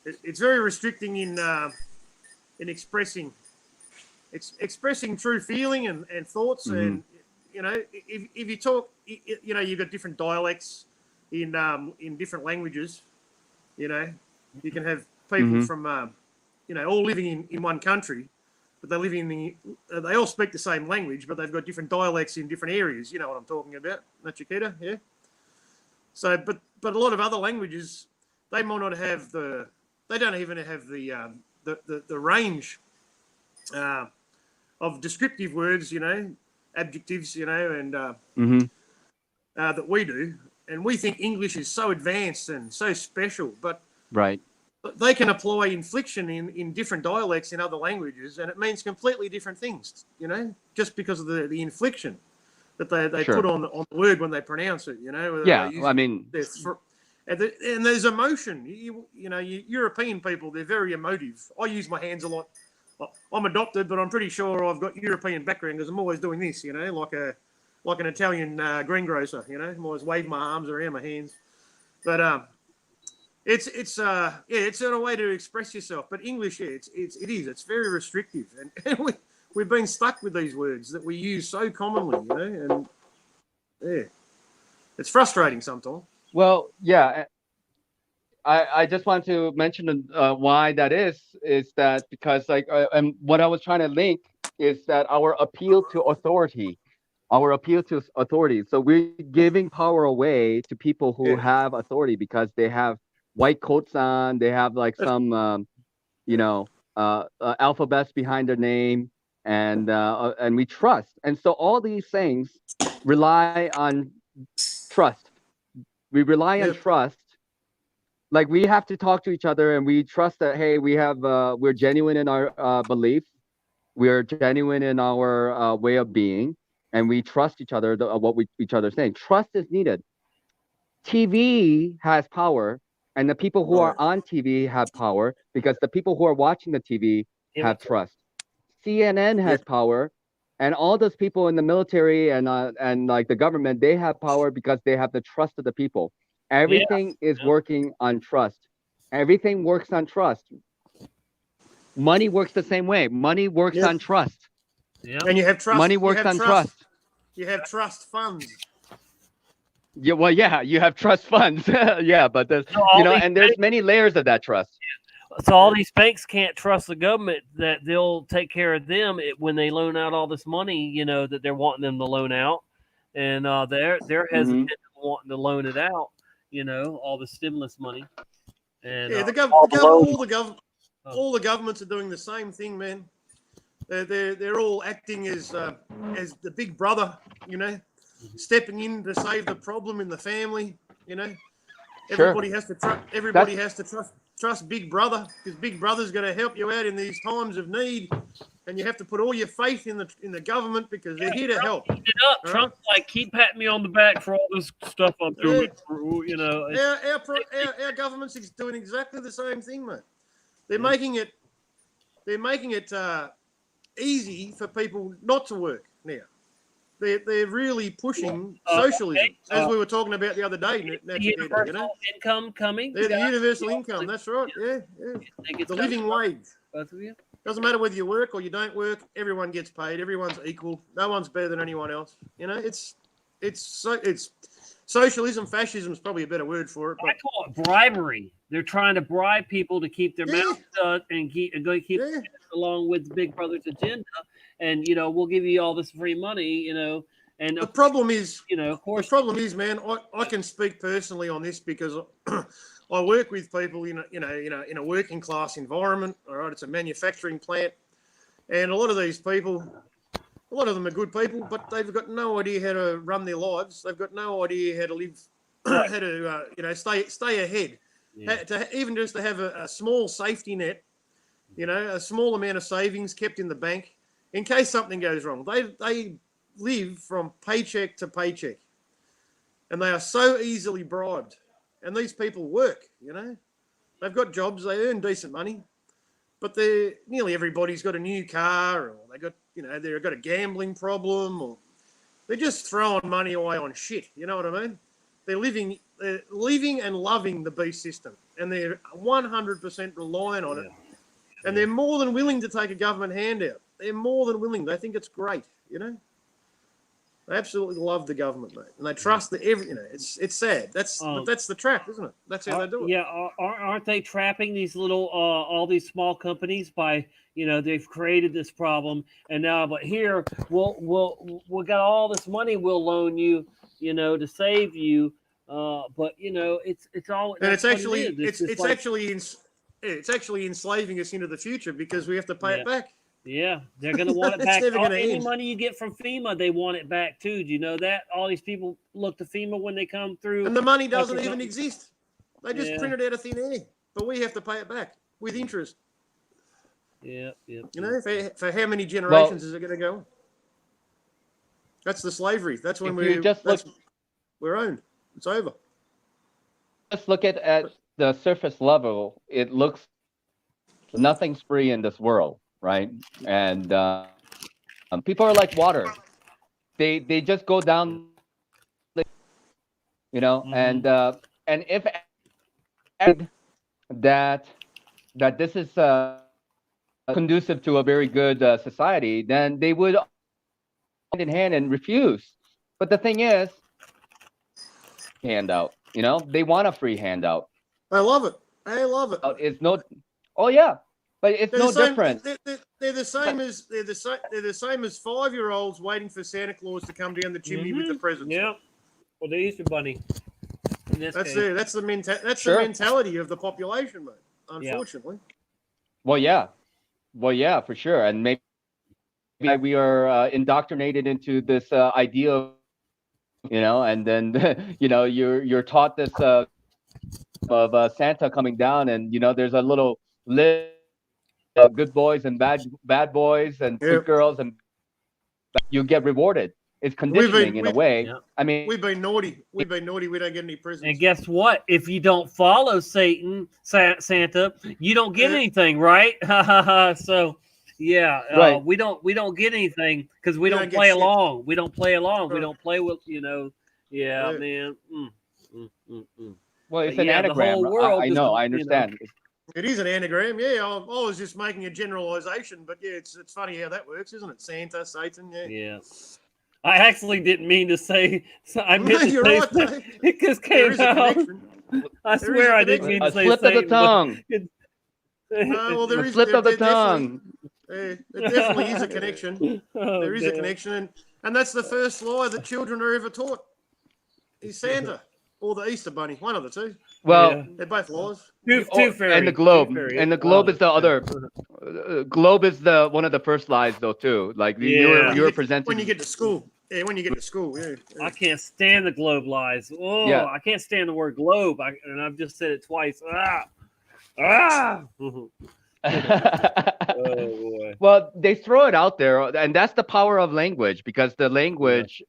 It's very restricting in expressing true feeling and thoughts, and you know, if you talk, you know, you've got different dialects in different languages. You know, you can have people from you know, all living in one country, but they live they all speak the same language, but they've got different dialects in different areas. You know what I'm talking about, Nachiketa, yeah. So, but a lot of other languages, they might not have they don't even have the range of descriptive words, you know, adjectives, you know, and that we do, and we think English is so advanced and so special, but Right. they can apply inflection in different dialects in other languages, and it means completely different things, you know, just because of the inflection that they Sure. put on the word when they pronounce it, you know. whether Yeah, they use well, I mean- and there's emotion. You know, European people, they're very emotive. I use my hands a lot. I'm adopted, but I'm pretty sure I've got European background because I'm always doing this, you know, like an Italian greengrocer, you know. I'm always waving my arms around my hands, but it's a way to express yourself. But English, yeah, it's very restrictive, and we've been stuck with these words that we use so commonly, you know, and yeah, it's frustrating sometimes. Well, yeah. I just want to mention why that is that because like and what I was trying to link is that our appeal to authority. So we're giving power away to people who have authority because they have white coats on, they have like some you know alphabets behind their name, and we trust. And so all these things rely on trust. We rely on trust. Like we have to talk to each other, and we trust that hey, we're genuine in our belief, we're genuine in our way of being, and we trust each other each other saying. Trust is needed. TV has power, and the people who are on TV have power because the people who are watching the TV have trust. CNN has power, and all those people in the military and like the government, they have power because they have the trust of the people. Everything is working on trust. Everything works on trust. Money works the same way. Money works on trust. Yeah. And you have trust. Money works on trust. You have trust funds. Yeah, well, yeah, you have trust funds. Yeah, but there's, you know, and there's many layers of that trust. So all these banks can't trust the government that they'll take care of them when they loan out all this money, you know, that they're wanting them to loan out, and they're hesitant wanting to loan it out, you know, all the stimulus money. And yeah, all the governments are doing the same thing, man. They're all acting as the big brother, you know, stepping in to save the problem in the family, you know. Everybody has to trust. Everybody has to trust Big Brother because Big Brother's going to help you out in these times of need, and you have to put all your faith in the government because they're here to help. Trump's like, keep patting me on the back for all this stuff I'm doing. You know, our government's doing exactly the same thing, mate. They're making it easy for people not to work now. They're really pushing socialism, as we were talking about the other day. The universal income coming. The universal income. That's right. Yeah. The living wage. Both of you. Doesn't matter whether you work or you don't work. Everyone gets paid. Everyone's equal. No one's better than anyone else. You know, it's socialism. Fascism is probably a better word for it. But I call it bribery. They're trying to bribe people to keep their mouths shut and keep along with Big Brother's agenda. And, you know, we'll give you all this free money, you know. And the problem is, you know, of course, the problem is, man, I can speak personally on this because I work with people in a working class environment. All right, it's a manufacturing plant, And a lot of these people, a lot of them are good people, but they've got no idea how to run their lives. They've got no idea how to live, how to stay ahead. Even just to have a small safety net, a small amount of savings kept in the bank in case something goes wrong. They live from paycheck to paycheck, and they are so easily bribed. And these people work, they've got jobs, they earn decent money, but nearly everybody's got a new car, or they got they've got a gambling problem, or they're just throwing money away on shit. You know what I mean? They're living and loving the beast system, and they're 100% reliant on it. And they're more than willing to take a government handout. They're more than willing. They think it's great, They absolutely love the government, mate, and they trust that it's sad. But that's the trap, isn't it? That's how they do it. Yeah, aren't they trapping these little all these small companies by they've created this problem, and now but here we'll got all this money we'll loan you to save you, but it's all and it's actually it's actually enslaving us into the future because we have to pay it back. Yeah, they're going to want it It's back. never gonna Any end. money you get from FEMA, they want it back too. Do you know that? All these people look to FEMA when they come through. And the money doesn't even exist. They just Yeah. print it out of thin air, but we have to pay it back with interest. Yeah. For how many generations is it going to go? That's the slavery. That's when we're owned. It's over. Just look at the surface level. It looks nothing's free in this world, right? And people are like water. They just go down, and if that this is conducive to a very good society, then they would hand in hand and refuse. But the thing is, handout, they want a free handout. I love it. It's no, oh yeah, but it's no different. They're the same as they're the same as 5-year-olds waiting for Santa Claus to come down the chimney with the presents. Yeah, well, the Easter Bunny. That's the mentality of the population, mate. Unfortunately. Well, yeah, for sure, and maybe we are indoctrinated into this idea of, and then you're taught this of Santa coming down, and there's a little list of good boys and bad boys and good girls, and you get rewarded. It's conditioning in a way. I mean, we've been naughty. We don't get any presents. And guess what? If you don't follow Santa, you don't get anything, right? So, yeah, right. We don't get anything because we don't get play shit. along. We don't play along. We don't play with Yeah, man. Well, it's But an the anagram. whole world I is, know. I understand. It is an anagram, yeah. I was just making a generalization, but yeah, it's funny how that works, isn't it? Santa, Satan, yeah. Yeah. I actually didn't mean to say. I meant to You're say right, Dave. it just There came is a out. connection. I There is swear a I didn't mean to A say slip of the Satan, but tongue. Well, there A is slip of the there definitely- tongue. There definitely is a connection. Oh, There is a damn. connection, and that's the first lie that children are ever taught. Is Santa or the Easter Bunny, one of the two. Well, They're both lies. and the globe, and the globe is the other. Globe is the one of the first lies, though, too. Like you're presenting when you get to school. Yeah, when you get to school. Yeah. I can't stand the globe lies. Oh, Yeah. I can't stand the word globe. And I've just said it twice. Ah. Oh boy. Well, they throw it out there, and that's the power of language, because the language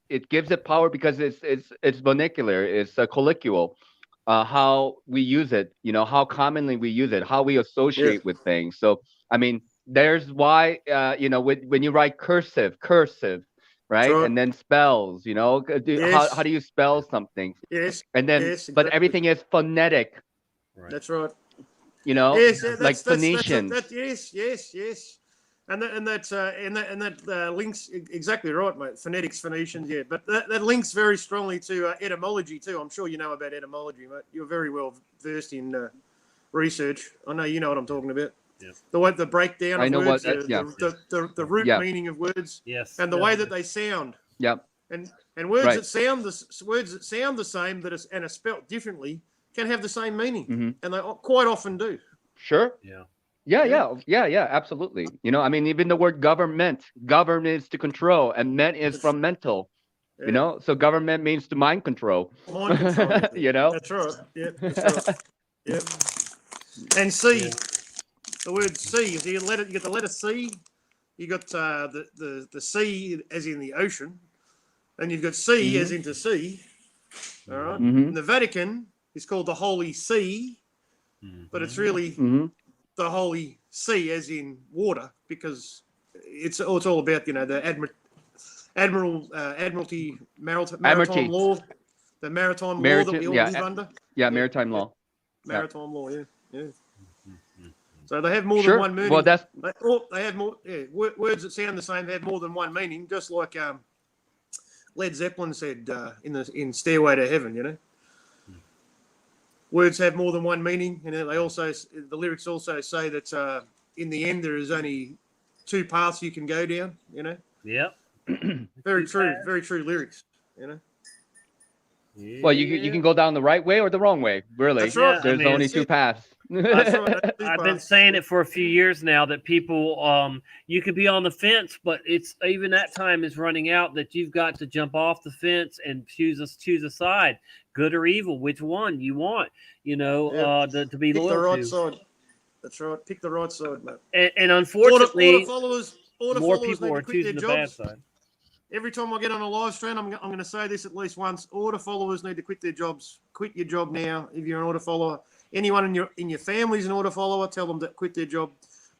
it gives it power because it's vernacular, it's colloquial, how we use it, how commonly we use it, how we associate with things. So I mean, there's why when you write cursive, right, Sure. and then spells, how do you spell something? Yes. And then yes, but exactly. everything is phonetic, That's right. like Yes, that's Phoenicians. Yes. And that links exactly right, mate. Phonetics, Phoenicians, yeah. But that links very strongly to etymology too. I'm sure you know about etymology, mate. You're very well versed in research. I know you know what I'm talking about. Yeah. The breakdown I of know words, what- yeah. the root Yeah. meaning of words, Yes. and the way that they sound. Yep. And words Right. that sound the same and are spelt differently can have the same meaning, Mhm. and they quite often do. Sure. Yeah. Yeah, absolutely. You know, I mean, even the word government, govern is to control, and ment is from mental. You know, so government means to mind control. Mind control. You know, That's right. Yeah, that's right. Yep. And C, the word C. You get the letter C. You got the C as in the ocean, and you've got C as into sea. All right. Mhm. And the Vatican is called the Holy See, but it's really the Holy Sea as in water, because it's all about the Admiralty maritime law, the maritime law that we all live under. Yeah, maritime law. Maritime law, yeah. So they have more than one meaning. Well, that's they have more. Yeah, words that sound the same have more than one meaning, just like Led Zeppelin said in Stairway to Heaven. You know, words have more than one meaning, and they also the lyrics also say that in the end there is only two paths you can go down. You know. Yep. Very true lyrics. You know. Well, you can go down the right way or the wrong way. Really, That's right. There's only two paths. That's right. I've been saying it for a few years now that people, you could be on the fence, but it's even that time is running out that you've got to jump off the fence and choose a side, good or evil, which one you want, to be Pick loyal the right to. side. That's right. Pick the right side, mate. And unfortunately, order more followers people need are to quit choosing the their bad jobs. side. Every time I get on a live stream, I'm going to say this at least once. Order followers need to quit their jobs. Quit your job now. If you're an order follower, anyone in your family's an order follower, tell them to quit their job,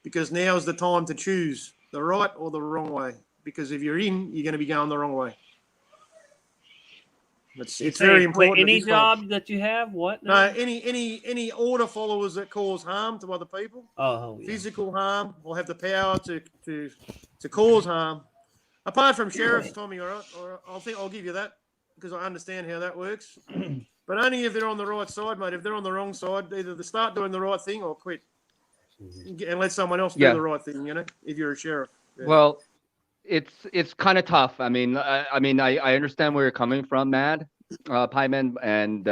because now is the time to choose the right or the wrong way. Because if you're in, you're going to be going the wrong way. It's very important. Quit any job that you have. What? No, any order followers that cause harm to other people, physical harm, or have the power to cause harm. Apart from sheriffs, Tommy, all right? Or I'll give you that, because I understand how that works. But only if they're on the right side, mate. If they're on the wrong side, either they start doing the right thing or quit, and let someone else do the right thing. You know, if you're a sheriff. Yeah. Well, it's kind of tough. I mean, I understand where you're coming from, Mad, Pieman, and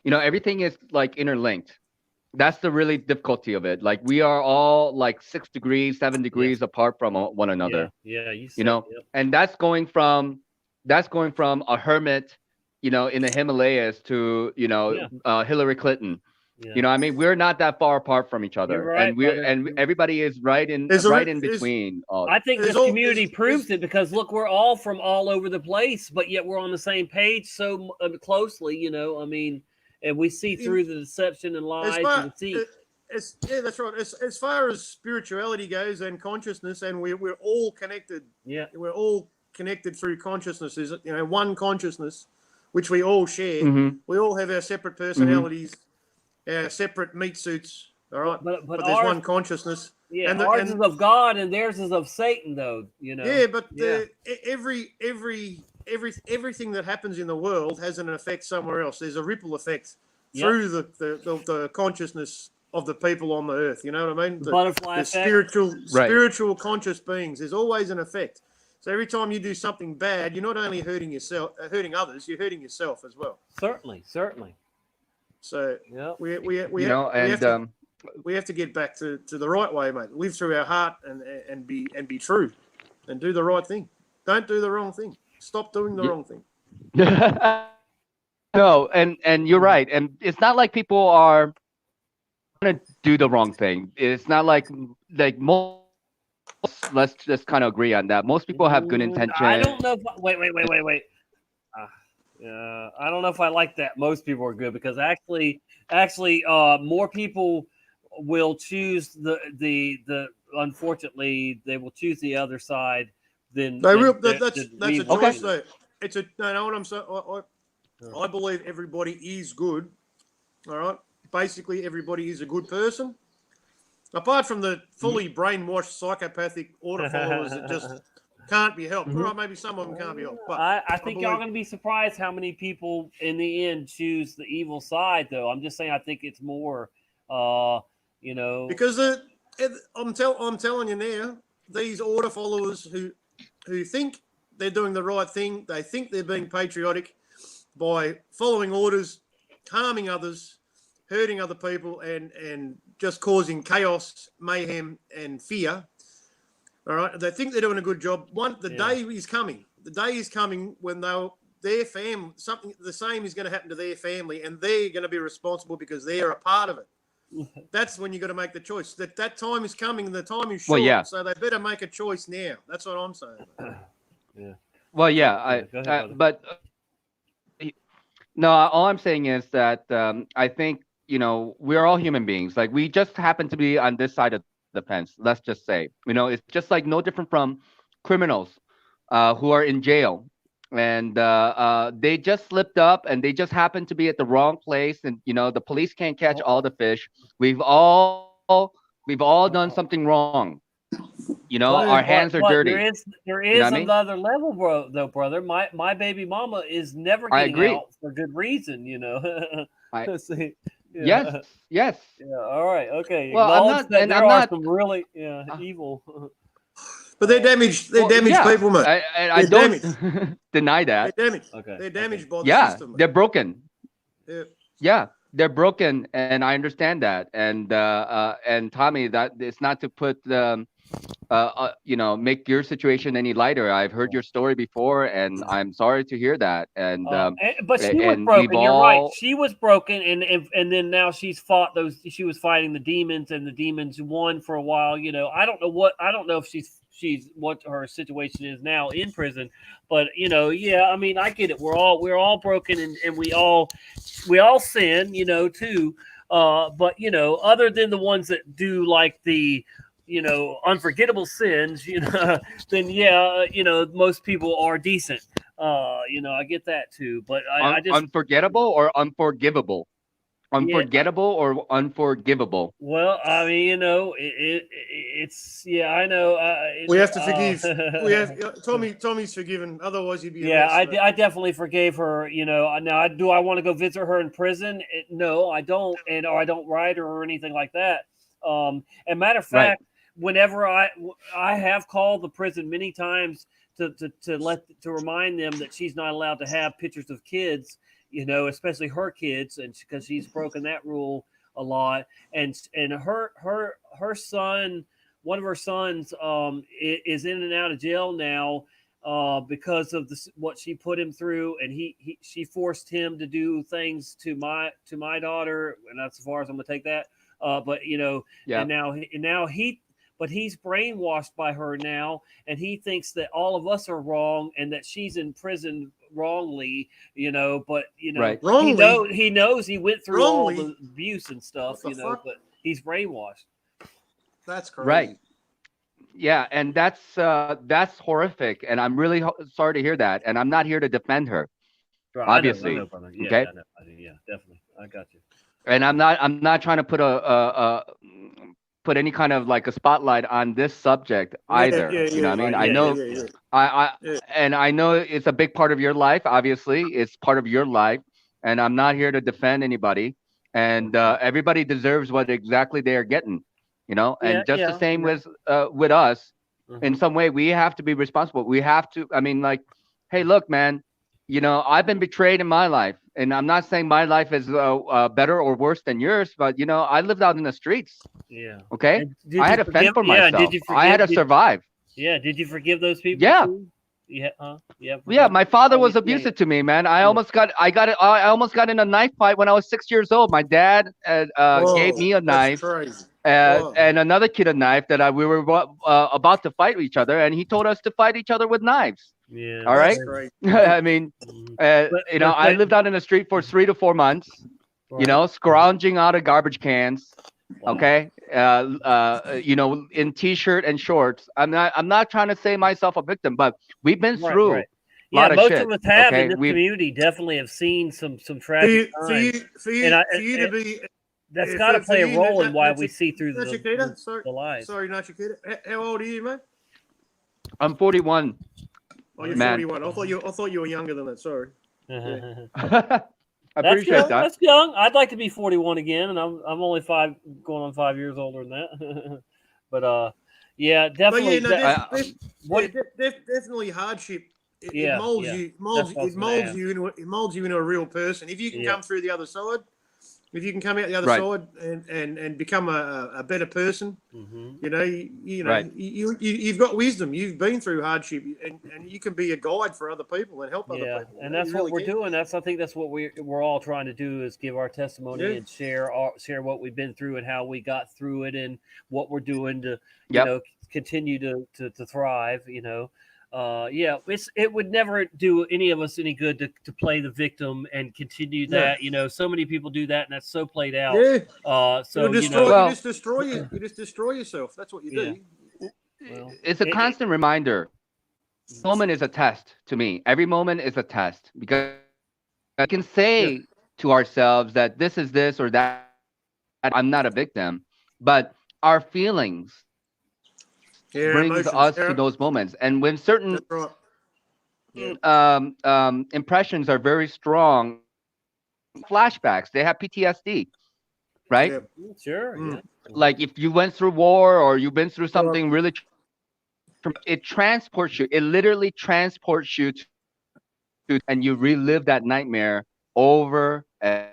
everything is like interlinked. That's the really difficulty of it. Like, we are all like 6 degrees, 7 degrees apart from one another. Yeah, and that's going from a hermit, in the Himalayas to Hillary Clinton. Yeah. I mean, we're not that far apart from each other, You're right, and brother. everybody is right in between. I think this community proves it, because look, we're all from all over the place, but yet we're on the same page so closely. I mean, and we see through the deception and lies. That's right. As far as spirituality goes and consciousness, and we're all connected. Yeah, we're all connected through consciousness. Is one consciousness, which we all share. Mhm. We all have our separate personalities, our separate meat suits. All right, but there's ours, one consciousness. Yeah, ours is of God, and theirs is of Satan, though. Yeah, but everything that happens in the world has an effect somewhere else. There's a ripple effect through the consciousness of the people on the earth. You know what I mean? The butterfly effect. Spiritual conscious beings. There's always an effect. So every time you do something bad, you're not only hurting others, you're hurting yourself as well. Certainly. So we have to get back to the right way, mate. Live through our heart and be true, and do the right thing. Don't do the wrong thing. Stop doing the wrong thing. No, and you're right. And it's not like people are going to do the wrong thing. It's not like most. Let's just kind of agree on that. Most people have good intention. I don't know. Wait. I don't know if I like that. Most people are good, because actually, more people will choose the. Unfortunately, they will choose the other side than. That's a choice, though. It's a no. What I'm saying, I believe everybody is good. All right. Basically, everybody is a good person. Apart from the fully brainwashed psychopathic order followers that just can't be helped. All right, maybe some of them can't be helped. But I think y'all are going to be surprised how many people in the end choose the evil side, though. I'm just saying, I think it's more, because I'm telling you now, these order followers who think they're doing the right thing, they think they're being patriotic by following orders, harming others, hurting other people and just causing chaos, mayhem, and fear. All right, they think they're doing a good job. The day is coming. The day is coming when their family, something the same is going to happen to their family, and they're going to be responsible because they're a part of it. That's when you got to make the choice. That time is coming, and the time is short. Well, yeah. So they better make a choice now. That's what I'm saying. Yeah. Well, yeah. Go ahead, But no, all I'm saying is that I think we're all human beings. Like we just happen to be on this side of the fence. Let's just say, it's just like no different from criminals who are in jail. And they just slipped up and they just happened to be at the wrong place, and the police can't catch all the fish. We've all done something wrong. Our hands are dirty. There is what I mean? another level, brother. My baby mama is never I getting agree. out for good reason. See, Yes. Yeah. All right. Okay. Well, I'm Acknowledge not- that and there I'm are not- some really evil. But they're damaged. They're damaged yeah, people, mate. I They're don't damaged. deny that. They're damaged. Okay. They're damaged by the Yeah, system. they're broken. Yeah. Yeah, they're broken, and I understand that. And Tommy, that it's not to put make your situation any lighter. I've heard your story before, and I'm sorry to hear that. And but she was and broken. we've You're right. all- She was broken, and then now she's fought those. She was fighting the demons, and the demons won for a while. I don't know if she's what her situation is now in prison, but yeah. I mean, I get it. We're all broken, and we all sin, too. But other than the ones that do like the unforgettable sins, then yeah, most people are decent. I get that too, but I just unforgettable or unforgivable, unforgettable or unforgivable. well, I mean, it's yeah, I know. We have to forgive. We have Tommy's forgiven. Otherwise, he'd be. Yeah, a mess, I definitely forgave her. Now do I want to go visit her in prison? No, I don't, or I don't write her or anything like that. And matter of Right. fact, whenever I have called the prison many times to remind them that she's not allowed to have pictures of kids, especially her kids, and because she's broken that rule a lot. And her son, one of her sons, is in and out of jail now because of what she put him through, and she forced him to do things to my daughter, and that's as far as I'm gonna take that. But Yeah. and now he's brainwashed by her now, and he thinks that all of us are wrong and that she's in prison wrongly, but Right. he knows he went through all the abuse and stuff, What the fuck? but he's brainwashed. That's crazy. Right. Yeah, and that's horrific, and I'm really sorry to hear that. And I'm not here to defend her, Right, obviously. I know, brother. Yeah, Okay. I know. Yeah, definitely. I got you. And I'm not trying to put any kind of like a spotlight on this subject either. You know what I mean? Right, I yeah, know yeah. and I know it's a big part of your life. Obviously, it's part of your life, and I'm not here to defend anybody. And everybody deserves what exactly they are getting, And Yeah, just yeah, the same yeah. with us, Mhm. in some way, we have to be responsible. We have to. I mean, like, hey, look, man. I've been betrayed in my life, and I'm not saying my life is better or worse than yours, but I lived out in the streets. Yeah. Okay, And did I you had to fend forgive- for yeah, myself. did you I had to forgive- survive. Yeah. Did you forgive those people? Yeah. too? Yeah. Yeah. Yeah, my father was yeah. abusive to me, man. I almost got in a knife fight when I was 6 years old. My dad gave me a knife, Crazy. and another kid a knife that we were about to fight each other, and he told us to fight each other with knives. Yeah. All right. That's crazy. I mean, I lived out in the street for 3 to 4 months. Scrounging out of garbage cans. Wow. Okay. In t-shirt and shorts. I'm not trying to say myself a victim, but we've been Right, through right. a lot of most shit. of us have okay? in this We've- community definitely have seen some For tragic you, times. for you, And I- for you to and- be. That's Yeah, got to for play a you, role in why Nachiketa- we see through Nachiketa, sorry, the lies. sorry, Nachiketa. How old are you, mate? I'm 41. Oh, you're Man. 41. I thought you were younger than that. Sorry. I That's appreciate young. that. That's young. I'd like to be 41 again, and I'm only going on 5 years older than that. But yeah, But definitely. yeah, no, what- definitely hardship. It Yeah, molds yeah. you. That's what I was gonna ask. It molds you into a real person. If you can Yeah. come through the other side, If you can come out the other Right. side and become a better person, you know, Right. you've got wisdom. You've been through hardship, and you can be a guide for other people and help other Yeah, people. and You that's really what we're can. doing. I think that's what we're all trying to do is give our testimony Yeah. and share what we've been through and how we got through it and what we're doing to Yep. continue to thrive. Yeah, it would never do any of us any good to play the victim and continue No. that. So many people do that, and that's so played out. Yeah. So you just destroy yourself. That's what you do. Well, It's a constant reminder. Moment is a test to me. Every moment is a test because I can say to ourselves that this is this or that. I'm not a victim, but our feelings brings emotions. us to those moments. And when certain impressions are very strong, flashbacks, they have PTSD, right? Sure. Yeah. Like if you went through war or you've been through something really, it transports you. It literally transports you to, and you relive that nightmare over and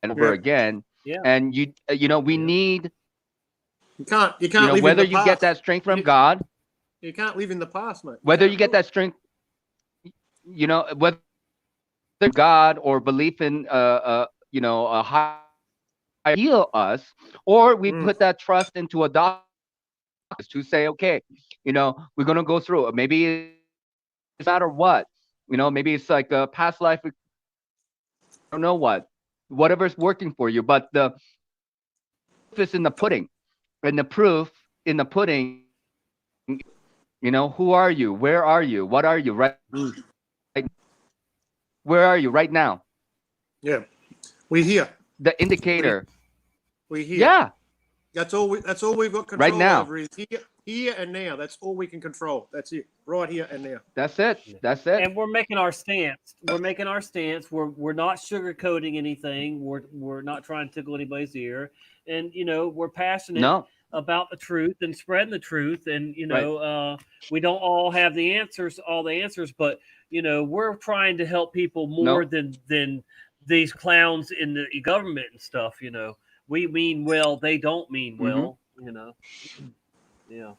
over again. Yeah. And we need. You can't live whether in the you get past. that strength from God, You can't live in the past, mate. whether you get that strength, whether God or belief in a high heal us, or we put that trust into a doctor to say, okay, we're gonna go through it. Maybe it's no matter what, maybe it's like a past life. I don't know whatever's working for you, but the proof is in the pudding, and the proof in the pudding. Who are you? Where are you? What are you? Right? Where are you right now? Yeah, we're here. The indicator. We're here. Yeah. That's all we've got control Right now. over is here and now. That's all we can control. That's it. Right here and now. That's it. That's it. And we're making our stance. We're not sugarcoating anything. We're not trying to tickle anybody's ear. And we're passionate about the truth and spreading the truth. And we don't all have all the answers, but we're trying to help people more than these clowns in the government and stuff. We mean well, they don't mean well. Yeah.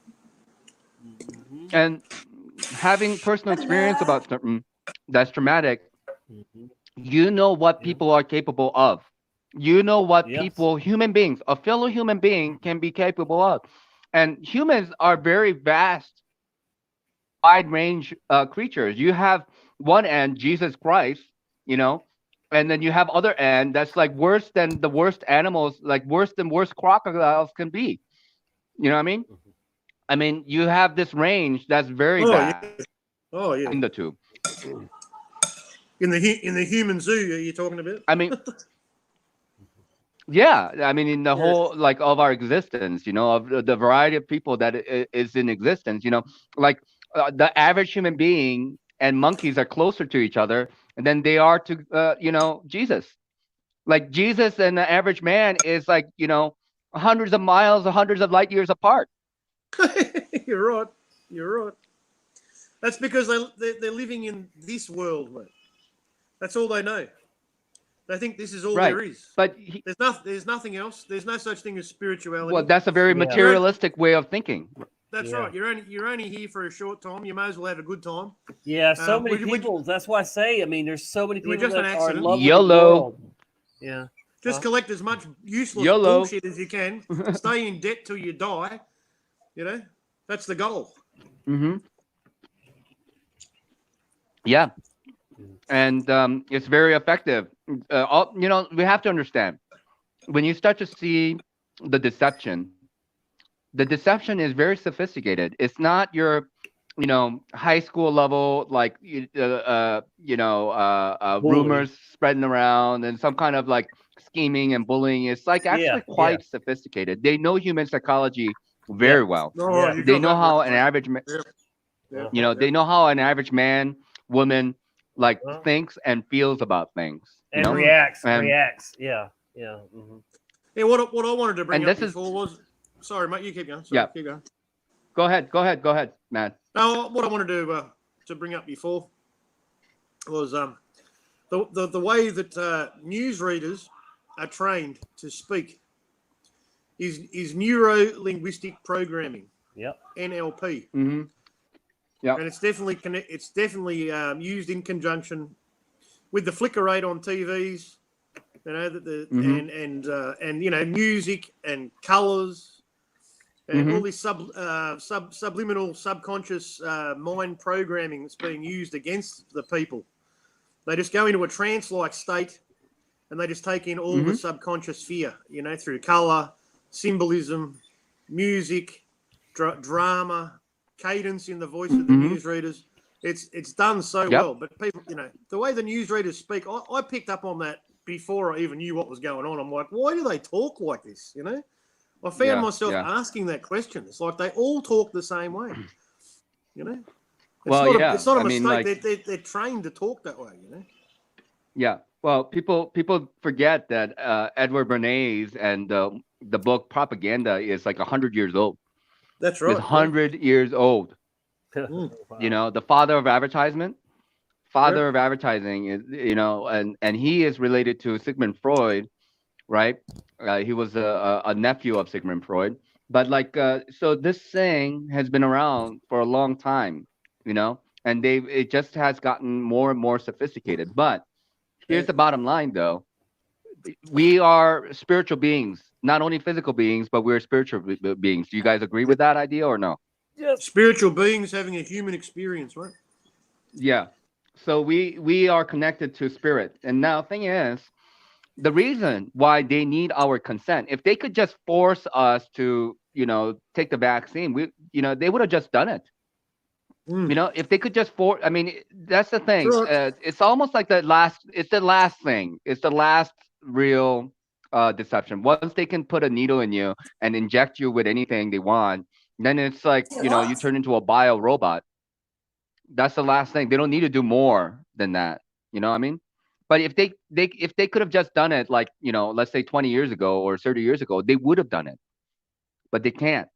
And having personal experience about something that's traumatic, what people are capable of. What people, human beings, a fellow human being can be capable of. And humans are very vast, wide range creatures. You have one end, Jesus Christ, and then you have other end that's like worse than the worst animals, like worse than worst crocodiles can be. You know what I mean? I mean, you have this range that's very bad. Yeah. Oh yeah. In the two. In the human zoo, are you talking about? I mean, yeah. I mean, in the whole of our existence, of the variety of people that is in existence, like the average human being and monkeys are closer to each other than they are to Jesus. Like Jesus and the average man is like hundreds of miles, hundreds of light years apart. You're right. You're right. That's because they're living in this world, mate. That's all they know. They think this is all there is. But there's nothing else. There's no such thing as spirituality. Well, that's a very materialistic way of thinking. That's right. You're only here for a short time. You may as well have a good time. Yeah, so many people. That's why I say. I mean, there's so many people just an that are accident. loving the YOLO. world. Yeah. Just collect as much useless YOLO. bullshit as you can. Stay in debt till you die. That's the goal. Mm-hmm. Yeah. And it's very effective. We have to understand when you start to see the deception is very sophisticated. It's not your, high school level, like, rumors spreading around and some kind of like scheming and bullying. It's like actually quite sophisticated. They know human psychology very well. They know how an average man, they know how an average man, woman, like thinks and feels about things. And reacts. Yeah. Yeah. Mm-hmm. Yeah. What I wanted to bring And up this before was, sorry, mate, you keep going. Sorry, keep going. Go ahead, man. No, what I wanted to bring up before was the way that newsreaders are trained to speak is neuro-linguistic programming. Yep. NLP. Mm-hmm. Yeah. And it's definitely used in conjunction with the flicker rate on TVs, you know, and you know, music and colours and all this subliminal, subconscious mind programming that's being used against the people. They just go into a trance-like state, and they just take in all the subconscious fear, you know, through colour, symbolism, music, drama, cadence in the voice of the newsreaders. It's done so well. But people, you know, the way the newsreaders speak, I picked up on that before I even knew what was going on. I'm like, why do they talk like this? You know, I found myself asking that question. It's like they all talk the same way. You know, it's not a mistake. They're trained to talk that way. You know. Yeah. Well, people forget that Edward Bernays and the book Propaganda is like 100 years old. That's right. It's 100 years old. You know, the father of advertising is, you know, and he is related to Sigmund Freud, right? He was a nephew of Sigmund Freud. But like, so this thing has been around for a long time, you know, and it just has gotten more and more sophisticated. But here's the bottom line, though. We are spiritual beings, not only physical beings, but we're spiritual beings. Do you guys agree with that idea or no? Yeah. Spiritual beings having a human experience, right? Yeah. So we are connected to spirit. And now the thing is, the reason why they need our consent, if they could just force us to, you know, take the vaccine, they would have just done it. You know, if they could just I mean, that's the thing. Sure. It's almost like the last thing. It's the last real deception. Once they can put a needle in you and inject you with anything they want, then it's like, you know, you turn into a bio robot. That's the last thing. They don't need to do more than that. You know what I mean? But if they could have just done it, like, you know, let's say 20 years ago or 30 years ago, they would have done it. But they can't.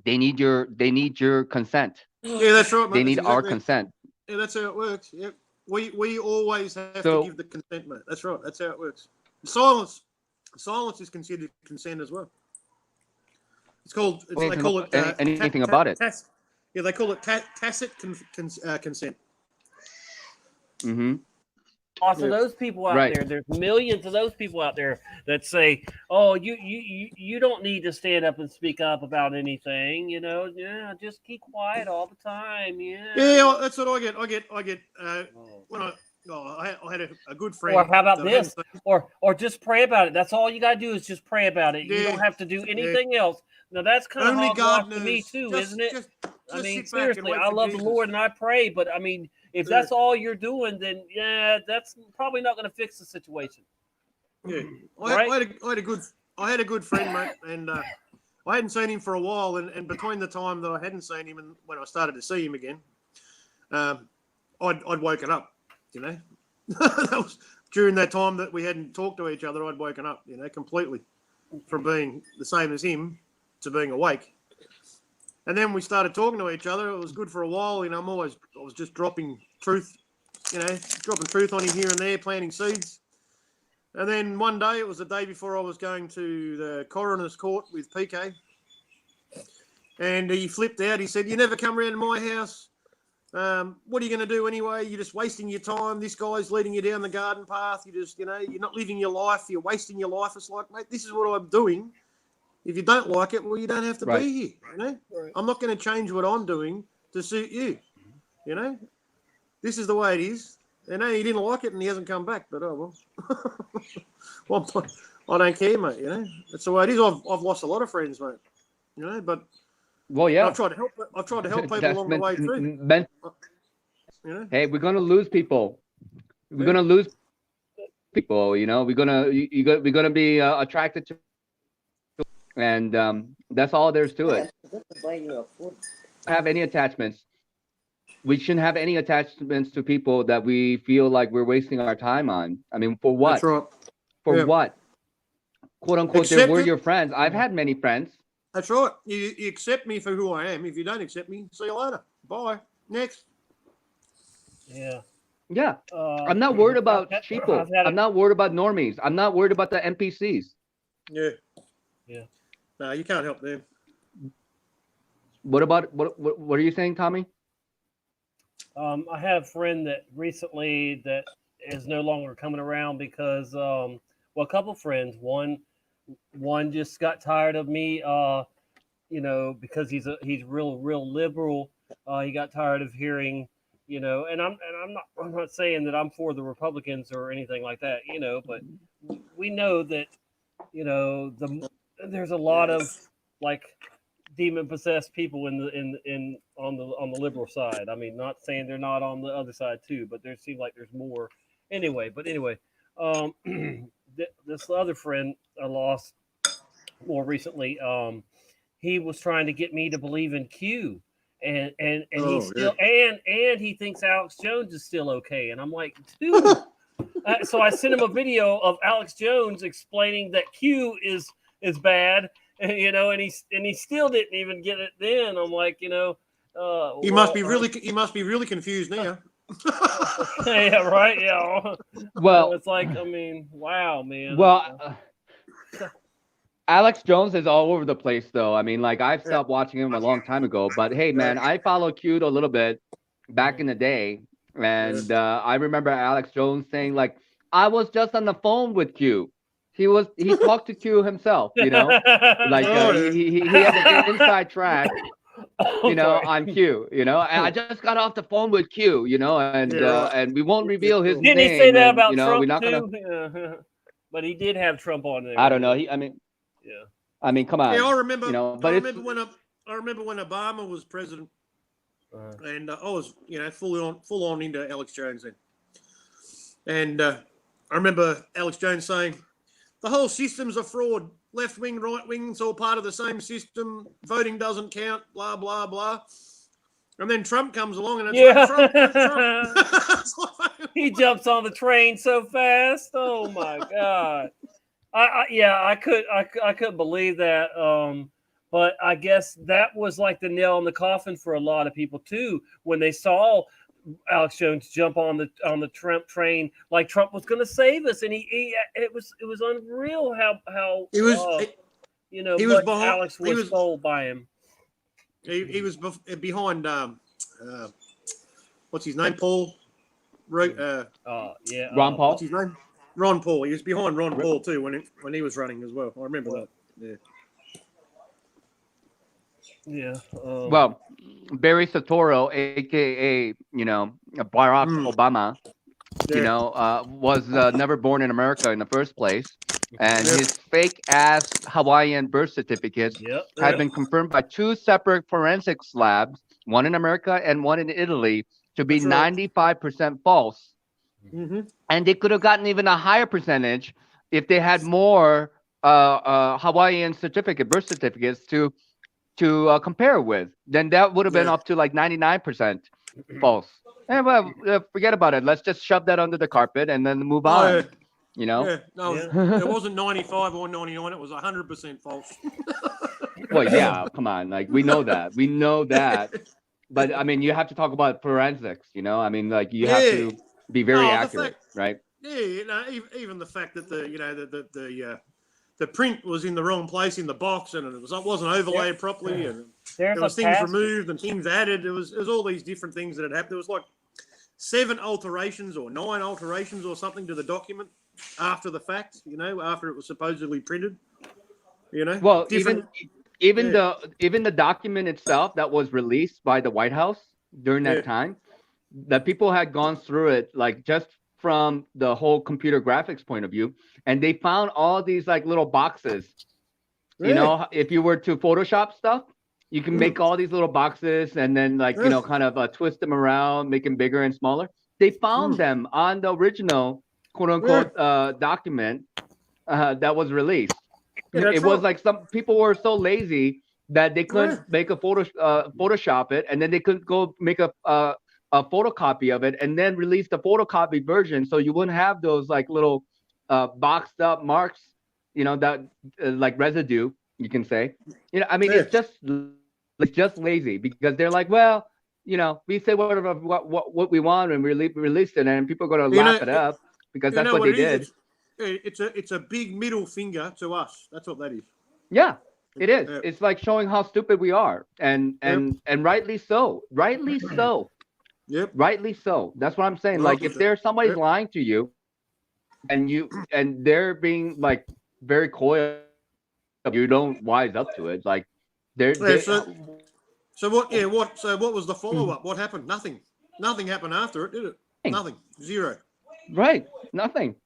They need your consent. Yeah, that's right, mate. They need our consent. Yeah, that's how it works. Yeah. We always have to give the consent, mate. That's right. That's how it works. Silence is considered consent as well. They call it anything about it. Yeah, they call it tacit consent. Mm-hmm. Also, those people out there, there's millions of those people out there that say, "Oh, you don't need to stand up and speak up about anything, you know. Yeah, just keep quiet all the time." Yeah. Yeah, that's what I get. When I had a good friend. Or how about this? Or just pray about it. That's all you gotta do is just pray about it. Yeah, you don't have to do anything else. Now that's kind of hogwash to me too, isn't it? I mean, seriously, I love the Lord and I pray, but I mean, if that's all you're doing, then yeah, that's probably not going to fix the situation. Yeah, I had a good friend, mate, and I hadn't seen him for a while, and between the time that I hadn't seen him and when I started to see him again, I'd woken up, you know. That was during that time that we hadn't talked to each other. I'd woken up, you know, completely from being the same as him to being awake. And then we started talking to each other. It was good for a while. You know, I was just dropping truth, you know, dropping truth on him here and there, planting seeds. And then one day, it was the day before I was going to the coroner's court with PK. And he flipped out. He said, "You never come around to my house. What are you going to do anyway? You're just wasting your time. This guy's leading you down the garden path. You just, you know, you're not living your life. You're wasting your life." It's like, mate, this is what I'm doing. If you don't like it, well, you don't have to be here. You know, I'm not going to change what I'm doing to suit you. You know, this is the way it is. And he didn't like it, and he hasn't come back. But oh well, well, I don't care, mate. You know, that's the way it is. I've lost a lot of friends, mate. You know, but I've tried to help. I've tried to help people along the way through. You know? Hey, we're gonna lose people. We're gonna lose people. You know, we're gonna be attracted to. And that's all there's to it. Have any attachments. We shouldn't have any attachments to people that we feel like we're wasting our time on. I mean, for what? That's right. For what? Quote unquote, they were your friends. I've had many friends. That's right. You accept me for who I am. If you don't accept me, see you later. Bye. Next. Yeah. Yeah. I'm not worried about people. I've had I'm not worried about normies. I'm not worried about the NPCs. Yeah. Yeah. No, you can't help them. What about what are you saying, Tommy? I had a friend that recently that is no longer coming around because, well, a couple friends. One just got tired of me, because he's real liberal. He got tired of hearing, and I'm not saying that I'm for the Republicans or anything like that, but we know that, there's a lot of like demon possessed people on the liberal side. I mean, not saying they're not on the other side too, but there seems like there's more. Anyway, this other friend I lost more recently, he was trying to get me to believe in Q, and he's still and he thinks Alex Jones is still okay, and I'm like, dude. So I sent him a video of Alex Jones explaining that Q is bad, and he still didn't even get it. Then I'm like, He must be really confused now. Yeah, right. Yeah. Well, it's like, I mean, wow, man. Well, Alex Jones is all over the place, though. I mean, like I've stopped watching him a long time ago, but hey, man, I followed Q a little bit back in the day, and I remember Alex Jones saying like, "I was just on the phone with Q." He talked to Q himself, like he had an inside track, on Q, and I just got off the phone with Q, and we won't reveal his name. Didn't he say that and, about we're Trump not too? gonna. But he did have Trump on there. I don't know. Yeah. I mean, come on. Yeah, I remember. But I remember when Obama was president, and I was full on into Alex Jones then. And I remember Alex Jones saying, "The whole system's a fraud. Left wing, right wing, it's all part of the same system. Voting doesn't count. Blah blah blah." And then Trump comes along, and it's like Trump. He jumps on the train so fast. Oh my god! I couldn't believe that. But I guess that was like the nail in the coffin for a lot of people too when they saw Alex Jones jump on the Trump train like Trump was going to save us, and it was unreal how he was Alex was sold by him. He was behind what's his name, Paul? Ron Paul. What's his name? Ron Paul. He was behind Ron Paul too when he was running as well. I remember that. Yeah. Yeah. Well, Barry Soetoro, aka Barack Obama, was never born in America in the first place, and his fake ass Hawaiian birth certificate had been confirmed by two separate forensics labs, one in America and one in Italy, to be 95% false. Mm-hmm. And they could have gotten even a higher percentage if they had more Hawaiian birth certificates to compare with. Then that would have been up to like 99% false. And well, forget about it. Let's just shove that under the carpet and then move on. Yeah, no, it wasn't 95 or 99. It was 100% false. Well, yeah, come on. Like we know that. But I mean, you have to talk about forensics. I mean, like you have to be very accurate, right? Yeah, even the fact that the print was in the wrong place in the box and it wasn't overlaid properly, and there was things removed and things added. It was all these different things that had happened. There was like 7 alterations or 9 alterations or something to the document after the fact. After it was supposedly printed. Well, even the document itself that was released by the White House during that time, that people had gone through it like just from the whole computer graphics point of view, and they found all these like little boxes. If you were to Photoshop stuff, you can make all these little boxes and then like kind of twist them around, make them bigger and smaller. They found them on the original quote unquote document that was released. It was like some people were so lazy that they couldn't make a Photoshop it, and then they couldn't go make a photocopy of it and then release the photocopy version, so you wouldn't have those like little boxed up marks, that like residue, you can say. I mean, it's just lazy because they're like, well, you know, we say whatever what we want and we release it, and people are going to You laugh know, it up because you that's know what what they it is? did. It's a big middle finger to us. That's what that is. Yeah, it is. Yeah. It's like showing how stupid we are, and rightly so. Rightly so. Yep. Rightly so. That's what I'm saying. Well, Like if there's somebody's yep. lying to you, and they're being like very coy, you don't wise up to it. Like Yeah, so what? Yeah, what? So what was the follow up? What happened? Nothing. Nothing happened after it, did it? Nothing. Zero. Right. Nothing.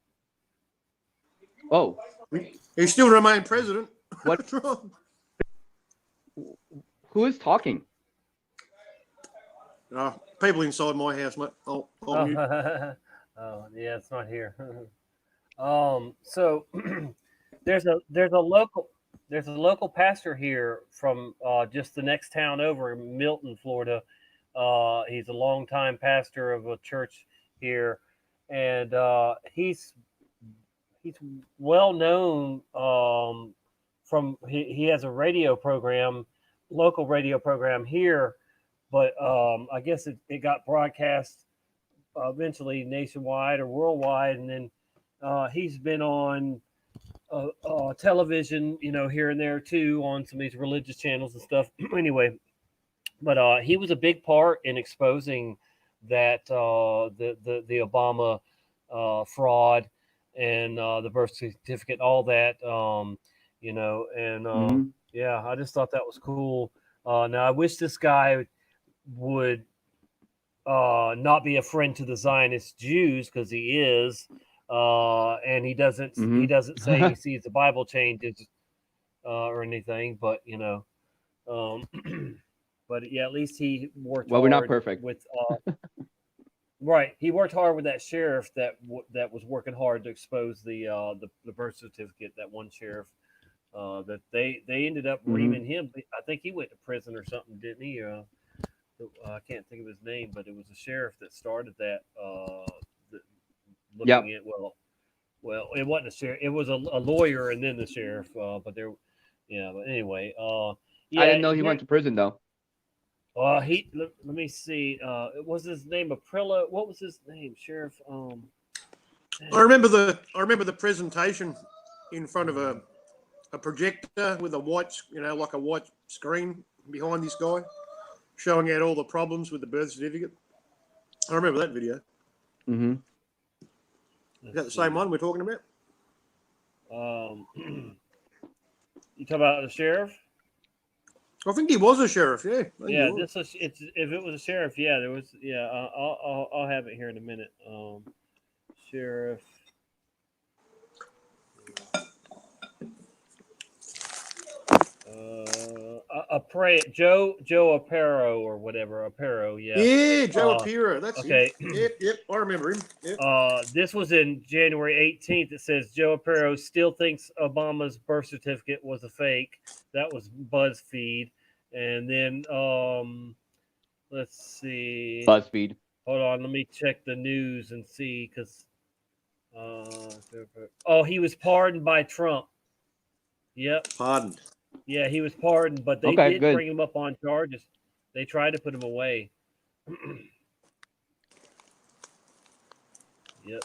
Oh. He still remained president. What? Who is talking? People inside my house, mate. I'll mute. Oh, yeah, it's not here. So there's a local pastor here from just the next town over in Milton, Florida. He's a longtime pastor of a church here, and he's well known from he has a radio program, local radio program here, but I guess it got broadcast eventually nationwide or worldwide, and then he's been on television, you know, here and there too, on some of these religious channels and stuff. Anyway, but he was a big part in exposing that the Obama fraud and the birth certificate, all that, you know, and yeah, I just thought that was cool. Now I wish this guy would not be a friend to the Zionist Jews, because he is, and he doesn't say he sees the Bible changes or anything, but you know, but yeah, at least he worked. Well, we're not hard perfect. with right. He worked hard with that sheriff that was working hard to expose the birth certificate. That one sheriff that they ended up reaming him. I think he went to prison or something, didn't he? I can't think of his name, but it was a sheriff that started that. Looking at well, it wasn't a sheriff. It was a lawyer, and then the sheriff. But there, yeah. But anyway, yeah. I didn't know he went to prison though. Let me see. Was his name Aprilla? What was his name? Sheriff. I remember the presentation in front of a projector with a white, you know, like a white screen behind this guy, showing out all the problems with the birth certificate. I remember that video. Mm-hmm. Is that the same one we're talking about? You talk about the sheriff? I think he was a sheriff. Yeah. Yeah. If it was a sheriff, yeah, there was. Yeah, I'll have it here in a minute. Sheriff. Joe Aparo or whatever. Aparo, yeah. Yeah, Joe Aparo. That's okay. Yep, I remember him. Yep. This was in January 18th. It says Joe Aparo still thinks Obama's birth certificate was a fake. That was BuzzFeed. And then let's see. BuzzFeed. Hold on, let me check the news and see, because he was pardoned by Trump. Yep. Pardoned. Yeah, he was pardoned, but they did bring him up on charges. They tried to put him away. Yep.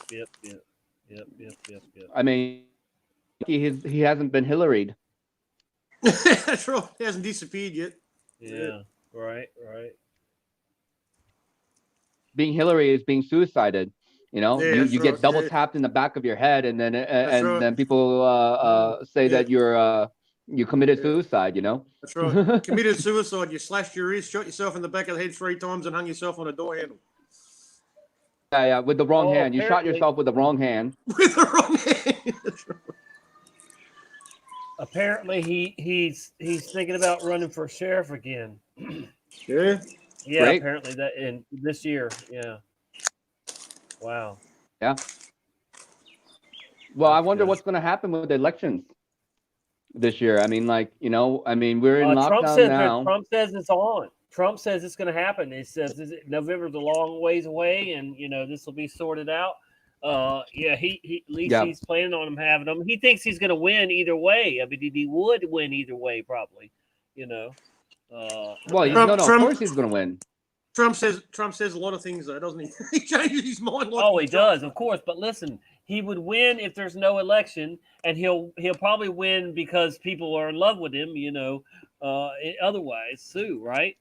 I mean, he hasn't been Hillaried. That's right. He hasn't disappeared yet. Yeah. Right. Being Hillary is being suicided. You know, Yeah, you get double tapped in the back of your head, and then then people say that you committed suicide. You know. That's right. Committed suicide. You slashed your wrist, shot yourself in the back of the head 3 times, and hung yourself on a door handle. Yeah, with the wrong hand. You shot yourself with the wrong hand. With the wrong hand. That's right. Apparently, he's thinking about running for sheriff again. Yeah. Yeah. Great. Apparently that in this year. Yeah. Wow. Yeah. Well, I wonder what's going to happen with the elections this year. I mean, like, you know, we're in lockdown now. Trump says it's on. Trump says it's going to happen. He says November's a long ways away, and you know this will be sorted out. Yeah, he at least he's planning on him having them. He thinks he's going to win either way. I mean, he would win either way, probably. You know. Well, no, of course he's going to win. Trump says a lot of things though, doesn't he? He changes his mind. Like Oh, he does, of course. But listen, he would win if there's no election, and he'll probably win because people are in love with him. Otherwise, Sue, right?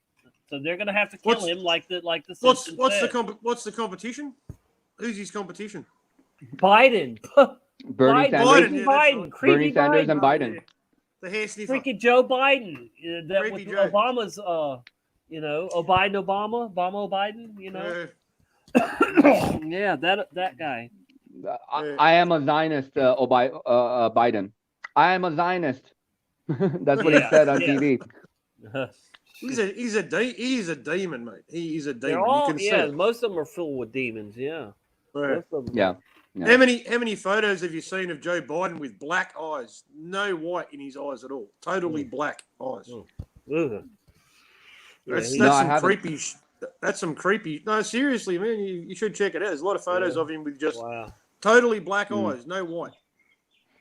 So they're gonna have to kill him, like the Simpsons said. What's the competition? Who's his competition? Biden. Bernie Sanders, Biden, Biden, Bernie Sanders, Biden. and Biden. The hair sniffer. Freaking Joe Biden. That Creepy was Joe. Obama's. Obama, Biden. Yeah, that guy. I am a Zionist, Biden. I am a Zionist. That's what he said on TV. He's a demon, mate. He is a demon. They're all, you can see it. most of them are filled with demons. Yeah. Right. Most of them. Yeah. How many photos have you seen of Joe Biden with black eyes? No white in his eyes at all. Totally black eyes. That's some creepy. That's some creepy. No, seriously, man, you should check it out. There's a lot of photos of him with just totally black eyes, no white.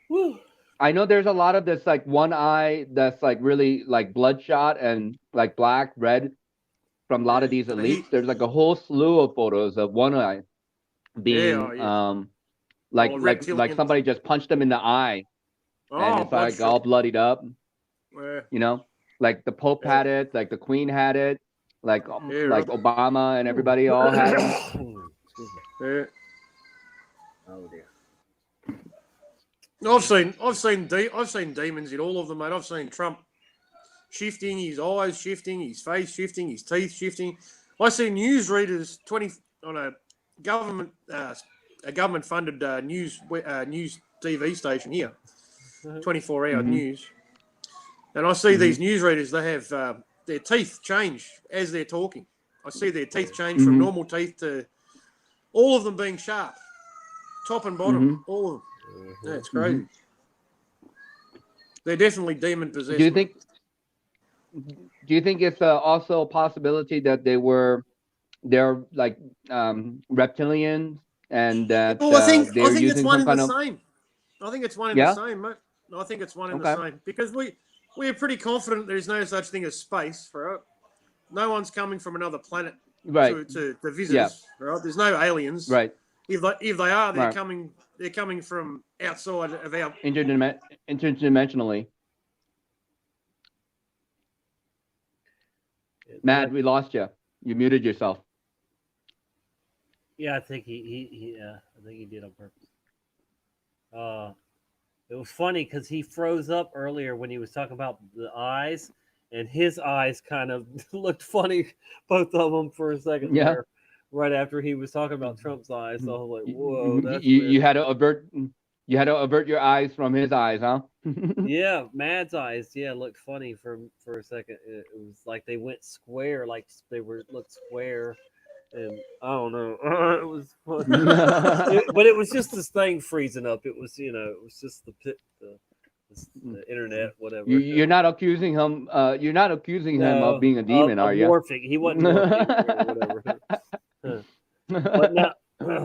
Woo. I know there's a lot of this like one eye that's like really like bloodshot and like black, red from a lot of these elites. There's like a whole slew of photos of one eye being like somebody just punched him in the eye, and it's like all bloodied up. Like the Pope had it, like the Queen had it, like Obama and everybody all had it. Oh dear. I've seen demons in all of them, mate. I've seen Trump shifting, his eyes shifting, his face shifting, his teeth shifting. I see newsreaders on a government funded news TV station here, 24-hour news, and I see these newsreaders. They have their teeth change as they're talking. I see their teeth change from normal teeth to all of them being sharp, top and bottom, all of them. Yeah, it's crazy. They're definitely demon possessed. Do you think it's also a possibility that they're like reptilians and that I think they're it's using one some in kind the of same. I think it's one in the same, mate. I think it's one in the same because we're pretty confident there's no such thing as space, right? No one's coming from another planet to visit us, right? There's no aliens, right? If they are, they're coming. They're coming from outside of our interdimensionally. Matt, we lost you. You muted yourself. Yeah, I think he did on purpose. It was funny because he froze up earlier when he was talking about the eyes, and his eyes kind of looked funny, both of them for a second there, right after he was talking about Trump's eyes. So I was like, "Whoa!" That's you had to avert. You had to avert your eyes from his eyes, huh? Yeah, Mad's eyes. Yeah, looked funny for a second. It was like they went square, like they looked square, and I don't know. It was fun, but it was just this thing freezing up. It was it was just the internet, whatever. You're not accusing him. You're not accusing him of being a demon, are you? Morphing. He wasn't morphing or whatever. But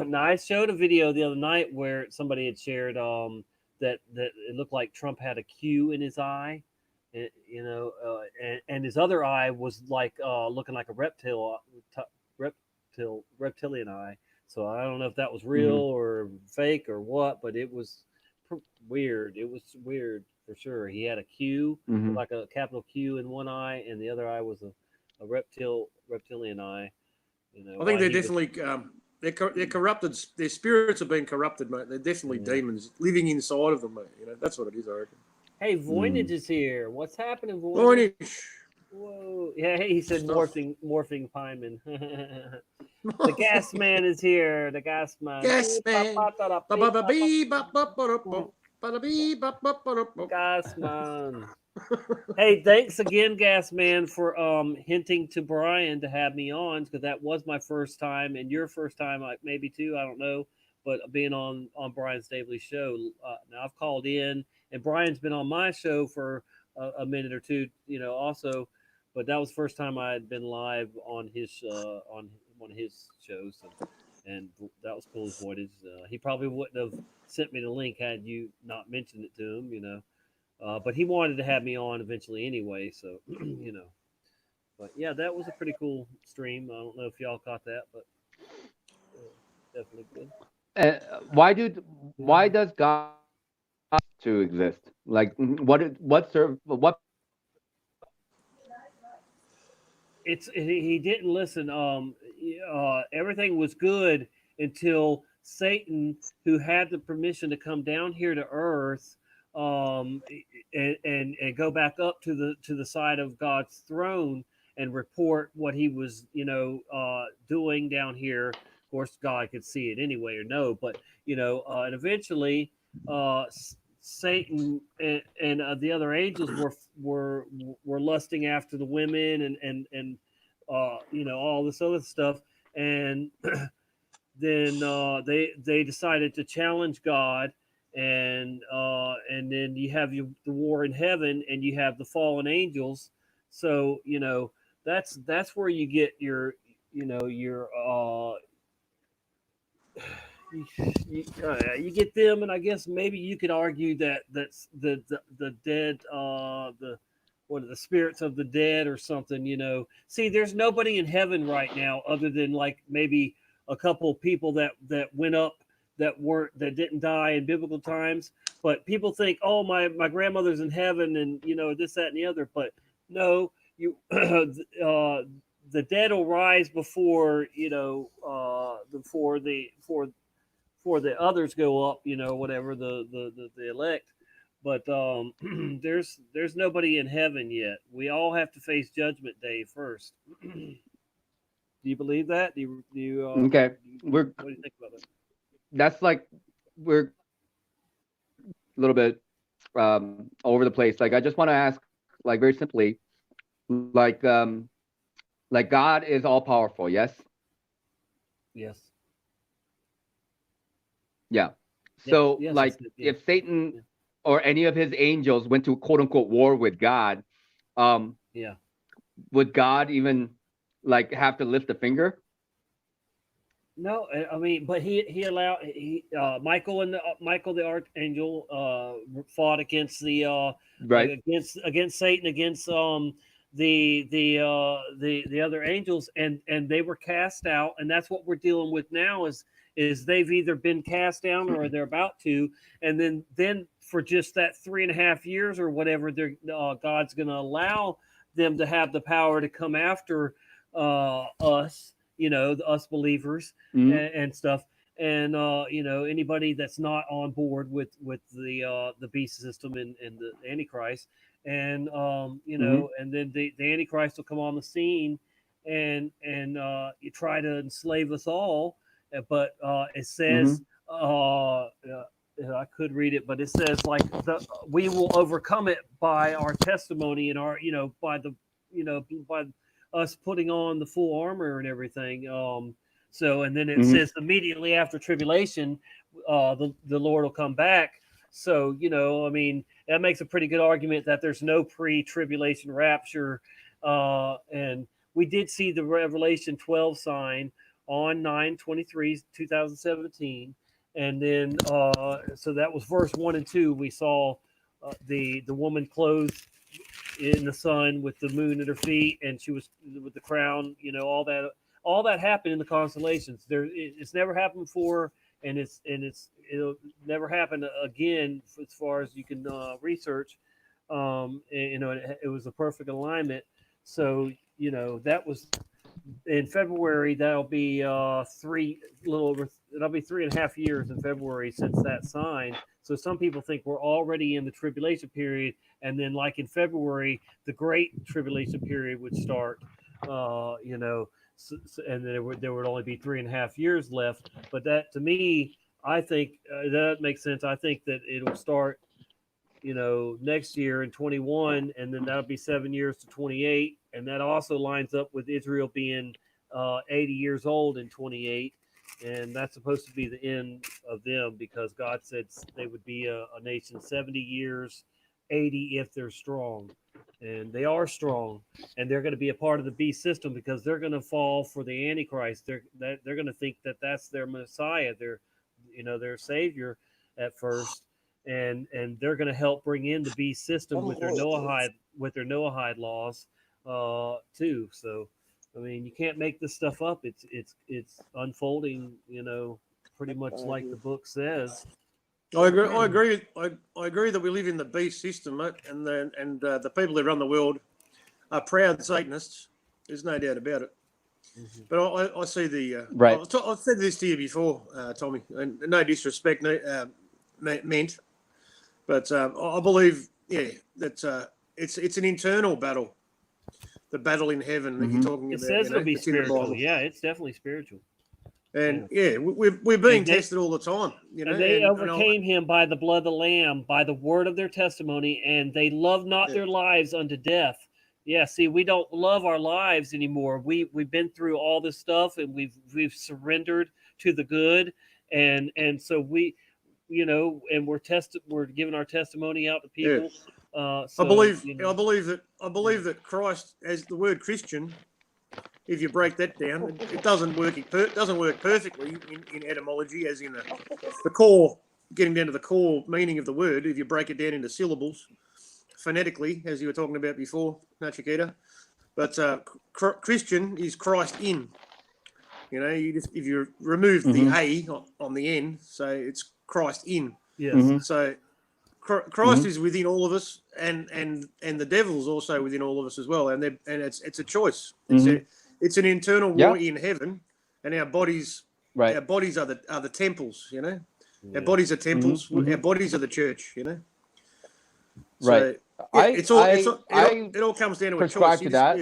now I showed a video the other night where somebody had shared that it looked like Trump had a Q in his eye, and his other eye was like looking like a reptilian eye. So I don't know if that was real or fake or what, but it was weird. It was weird for sure. He had a Q, like a capital Q in one eye, and the other eye was a reptilian eye. I think they're definitely they're corrupted. Their spirits have been corrupted, mate. They're definitely demons living inside of them, mate. That's what it is, I reckon. Hey, Voynich is here. What's happening, Voynich? Whoa! Yeah, hey, he said morphing Pieman. The gas man is here. The gas man. Gas man. Gas man. Hey, thanks again, Gas Man, for hinting to Brian to have me on, because that was my first time and your first time, maybe too. I don't know, but being on Brian Stabley's show. Now I've called in, and Brian's been on my show for a minute or two, also. But that was the first time I had been live on his on one of his shows, and that was cool as void. He probably wouldn't have sent me the link had you not mentioned it to him, but he wanted to have me on eventually anyway, so But yeah, that was a pretty cool stream. I don't know if y'all caught that, but definitely good. Why does God to exist? Like what He didn't listen. Everything was good until Satan, who had the permission to come down here to Earth, and go back up to the side of God's throne and report what he was doing down here. Of course, God could see it anyway or no, but and eventually, Satan and the other angels were lusting after the women and all this other stuff, and then they decided to challenge God, and then you have the war in heaven, and you have the fallen angels. So that's where you get your you get them, and I guess maybe you could argue that that's the dead, the spirits of the dead or something. See, there's nobody in heaven right now other than like maybe a couple of people that went up that didn't die in biblical times. But people think, oh, my grandmother's in heaven, and this, that, and the other. But no, you the dead will rise before before the others go up, whatever the elect. But there's nobody in heaven yet. We all have to face Judgment Day first. Do you believe that? Do you okay? What do you think about that? That's like we're a little bit all over the place. Like I just want to ask, like very simply, like God is all powerful, yes? Yes. Yeah. So yes, like yeah. if Satan or any of his angels went to quote unquote war with God, yeah, would God even like have to lift a finger? No, I mean, but he allowed Michael and Michael the archangel fought against the Right. against Satan, against the other angels, and they were cast out, and that's what we're dealing with now is they've either been cast down or they're about to, and then for just that 3.5 years or whatever, they're God's going to allow them to have the power to come after us, us believers and stuff, and anybody that's not on board with the beast system and the Antichrist, and and then the Antichrist will come on the scene and you try to enslave us all, but it says I could read it, but it says like we will overcome it by our testimony and our by the by us putting on the full armor and everything. So and then it says immediately after tribulation, the Lord will come back. So I mean that makes a pretty good argument that there's no pre-tribulation rapture, and we did see the Revelation 12 sign on 9/23/2017, and then so that was verse 1 and 2. We saw the woman clothed in the sun with the moon at her feet, and she was with the crown. All that happened in the constellations. It's never happened before, and it'll never happen again as far as you can research. It was a perfect alignment. So that was in February. That'll be it'll be 3.5 years in February since that sign. So some people think we're already in the tribulation period, and then like in February, the great tribulation period would start. And there would only be 3.5 years left. But that, to me, I think that makes sense. I think that it'll start, next year in 21, and then that'll be 7 years to 28, and that also lines up with Israel being 80 years old in 28, and that's supposed to be the end of them because God said they would be a nation 70 years, 80 if they're strong. And they are strong, and they're going to be a part of the beast system because they're going to fall for the Antichrist. They're going to think that that's their Messiah, their Savior at first, and they're going to help bring in the beast system with their Noahide laws, too. So, I mean, you can't make this stuff up. It's unfolding, pretty much like the book says. I agree. I agree. I agree that we live in the beast system, mate, and the people who run the world are proud Satanists. There's no doubt about it. But I see the Right. I've said this to you before, Tommy, and no disrespect meant, but I believe, that it's an internal battle, the battle in heaven that you're talking It about. says it'll be it's in the spiritual. Bible. Yeah, it's definitely spiritual. And we're being And they- tested all the time. And they overcame him by the blood of the Lamb, by the word of their testimony, and they loved not their lives unto death. Yeah, see, we don't love our lives anymore. We've been through all this stuff, and we've surrendered to the good, and so we, and we're giving our testimony out to people. I believe that Christ, as the word Christian, if you break that down, it doesn't work. It doesn't work perfectly in etymology, as in the core, getting down to the core meaning of the word. If you break it down into syllables, phonetically, as you were talking about before, Nachiketa. But Christian is Christ in. If you remove the A on the end, so it's Christ in. Yes. So Christ is within all of us, and the devil's also within all of us as well. And it's a choice. It's an internal war in heaven, and our bodies. Right. Our bodies are the temples. Our bodies are temples. Our bodies are the church. Right. So, it all comes down to a choice. Prescribe to that.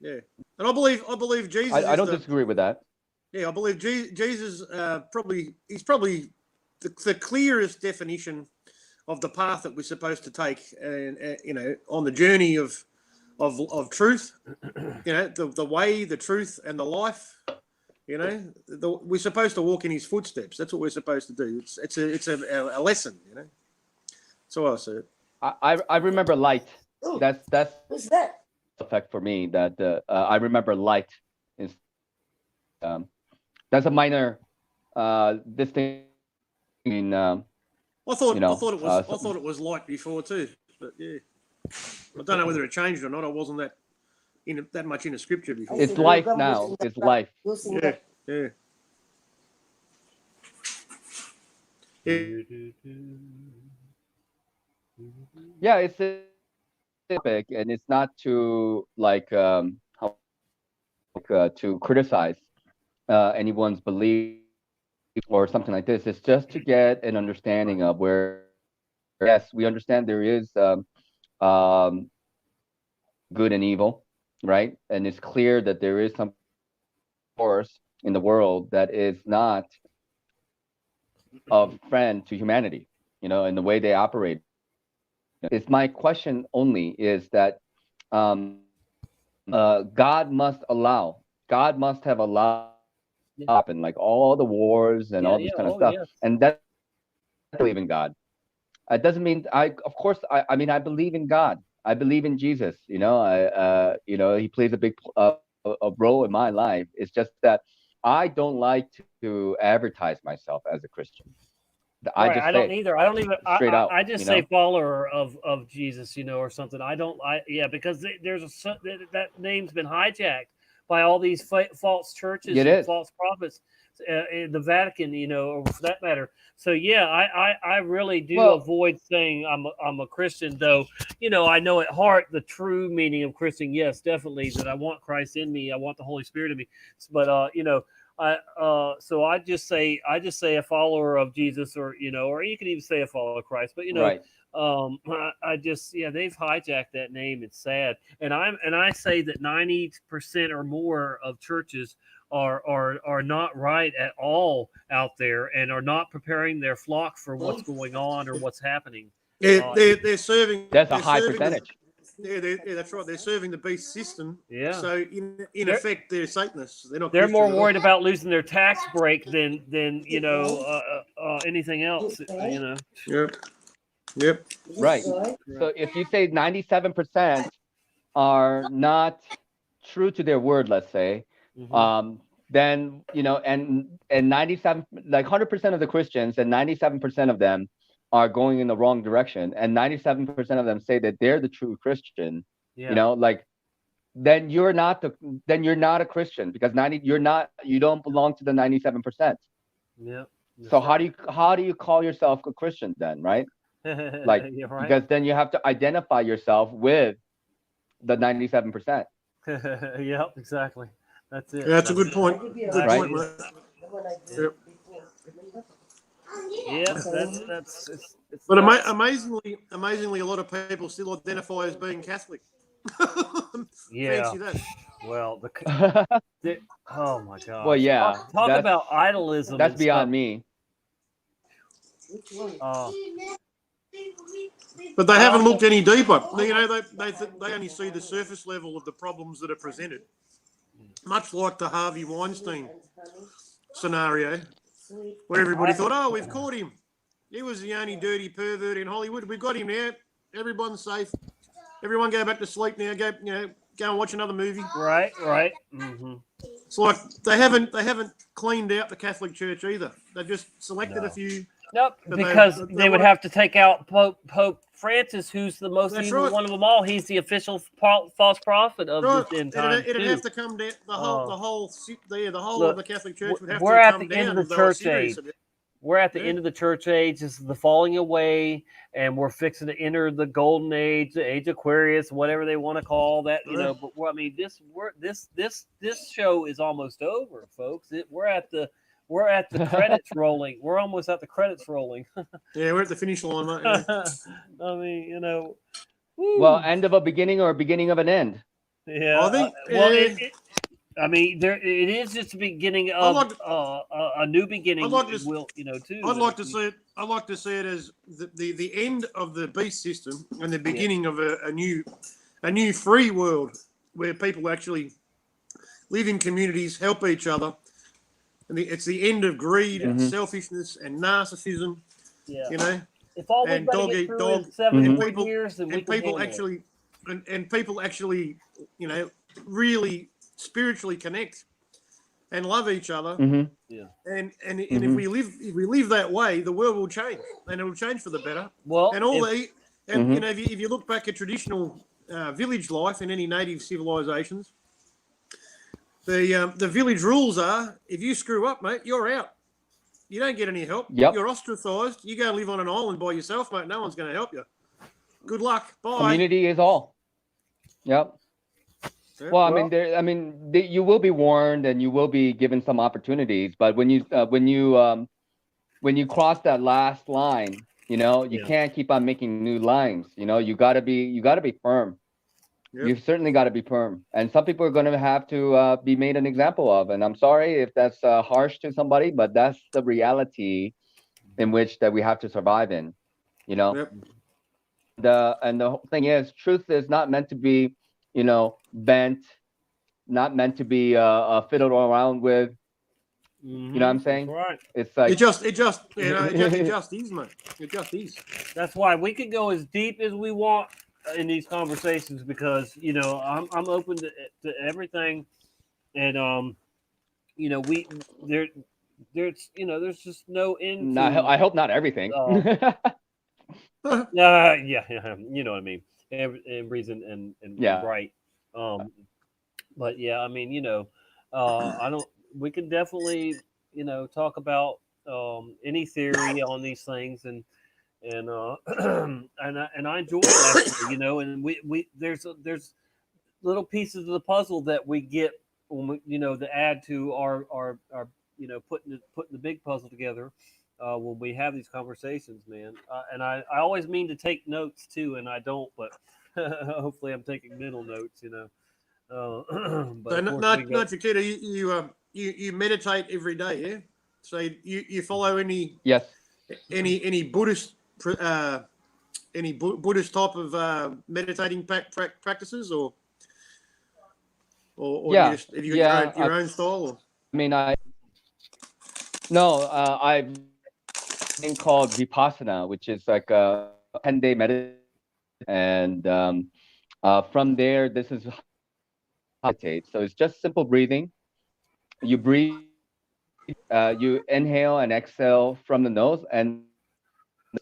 Yeah. And I believe Jesus. I don't disagree with that. Yeah, I believe Jesus he's probably the clearest definition of the path that we're supposed to take, and on the journey of truth, the way, the truth, and the life. We're supposed to walk in his footsteps. That's what we're supposed to do. It's a lesson. So I see it. I remember light. That's What's that? effect for me. That I remember light is that's a minor distinction. I thought it was light before too, but yeah, I don't know whether it changed or not. I wasn't that much into scripture before. It's life now. It's life. Yeah. Yeah, it's a topic, and it's not to to criticize anyone's belief or something like this. It's just to get an understanding of where. Yes, we understand there is good and evil, right? And it's clear that there is some force in the world that is not a friend to humanity, in the way they operate. It's my question only is that God must have allowed to happen, like all the wars and all this kind of stuff. And that I believe in God. It doesn't mean I believe in God. I believe in Jesus. He plays a big a role in my life. It's just that I don't like to advertise myself as a Christian. I don't either. I don't even straight out. I just say follower of Jesus, or something. Because there's that name's been hijacked by all these false churches and false prophets, in the Vatican, or for that matter. So yeah, I really do avoid saying I'm a Christian, though. I know at heart the true meaning of Christian. Yes, definitely that I want Christ in me. I want the Holy Spirit in me. But so I just say a follower of Jesus, or you can even say a follower of Christ. But right. I just they've hijacked that name. It's sad, and I say that 90% or more of churches are not right at all out there, and are not preparing their flock for what's going on or what's happening. They're serving. That's a high percentage. That's right. They're serving the beast system. Yeah. So in effect, they're Satanists. They're not. They're more Christians. worried about losing their tax break than anything else. Yep. Right. So if you say 97% are not true to their word, let's say, then and 97, like 100% of the Christians, and 97% of them are going in the wrong direction, and 97% of them say that they're the true Christian. then you're not a Christian, because you don't belong to the 97%. Yeah. So how do you call yourself a Christian then, right? Like, You're right. because then you have to identify yourself with the 97%. Yep, exactly. That's it. Yeah, that's a good point. Good Right. point, mate. Yep. Yeah, that's it's But nuts. amazingly, a lot of people still identify as being Catholic. Yeah. Fancy that. Well, oh my gosh. Well, yeah. Talk that's- about idolism. That's and beyond stuff. me. But they haven't looked any deeper. You know, they only see the surface level of the problems that are presented. Much like the Harvey Weinstein scenario, where everybody thought, "Oh, we've caught him. He was the only dirty pervert in Hollywood. We've got him now. Everyone's safe. Everyone go back to sleep now. Go and watch another movie." Right. Mm-hmm. It's like they haven't cleaned out the Catholic Church either. They've just selected a few. Nope, But because they they would wanna- have to take out Pope Francis, who's the most That's evil right. one of them all. He's the official false prophet of Right. the end time. It'd too. have to come down. The whole Look, of the Catholic Church would have we're to at come the end down of if the they were church serious age. about it. We're at the Yeah. end of the church age. This is the falling away, and we're fixing to enter the golden age, the age of Aquarius, whatever they want to call that. You know, but I mean, this show is almost over, folks. We're at the credits rolling. We're almost at the credits rolling. Yeah, we're at the finish line, mate. Yeah. I mean, you know. Well, end of a beginning or beginning of an end. Yeah. I think. I mean, it is just the beginning of a new beginning. I'd like to, will too. I'd like to see it. I'd like to see it as the end of the beast system and the beginning of a new free world where people actually live in communities, help each other, and it's the end of greed and selfishness and narcissism. Yeah. You know. If all we've And got to dog get eat through dog. is 7 And more people- years, then we and can people handle it. actually and people actually, you know, really spiritually connect and love each other. Yeah. And if we live that way, the world will change, and it will change for the better. Well, and you know, if you look back at traditional village life in any native civilizations, the village rules are: if you screw up, mate, you're out. You don't get any help. Yep. You're ostracized. You go and live on an island by yourself, mate. No one's going to help you. Good luck. Bye. Community is all. Yep. Yeah, Well, you will be warned and you will be given some opportunities, but when you cross that last line, you know, you can't keep on making new lines. You know, you gotta be firm. Yep. You've certainly got to be firm, and some people are going to have to be made an example of. And I'm sorry if that's harsh to somebody, but that's the reality in which that we have to survive in. You know, Yep. the whole thing is, truth is not meant to be, you know, bent, not meant to be fiddled around with. You know what I'm saying? Right. It's like it just is, mate. It just is. That's why we can go as deep as we want in these conversations, because you know I'm open to everything, and you know there's you know there's just no end. I hope not everything. Yeah, you know what I mean. Every reason and Yeah. right. But yeah, I mean, you know, I don't. We can definitely, you know, talk about any theory on these things, and and I enjoy it, actually, you know. And we there's little pieces of the puzzle that we get when we, you know, to add to our you know, putting the big puzzle together. When we have these conversations, man, and I always mean to take notes too, and I don't, but hopefully I'm taking mental notes, you know. But So, of course we go- Nachiketa, you meditate every day, yeah? So you follow any Yes. any Buddhist Buddhist type of meditating practices, or Yeah. you just, have you got Yeah, your own style? Or? I mean, I've thing called Vipassana, which is like a 10-day meditation, and from there, this is how I meditate. So it's just simple breathing. You breathe, you inhale and exhale from the nose, and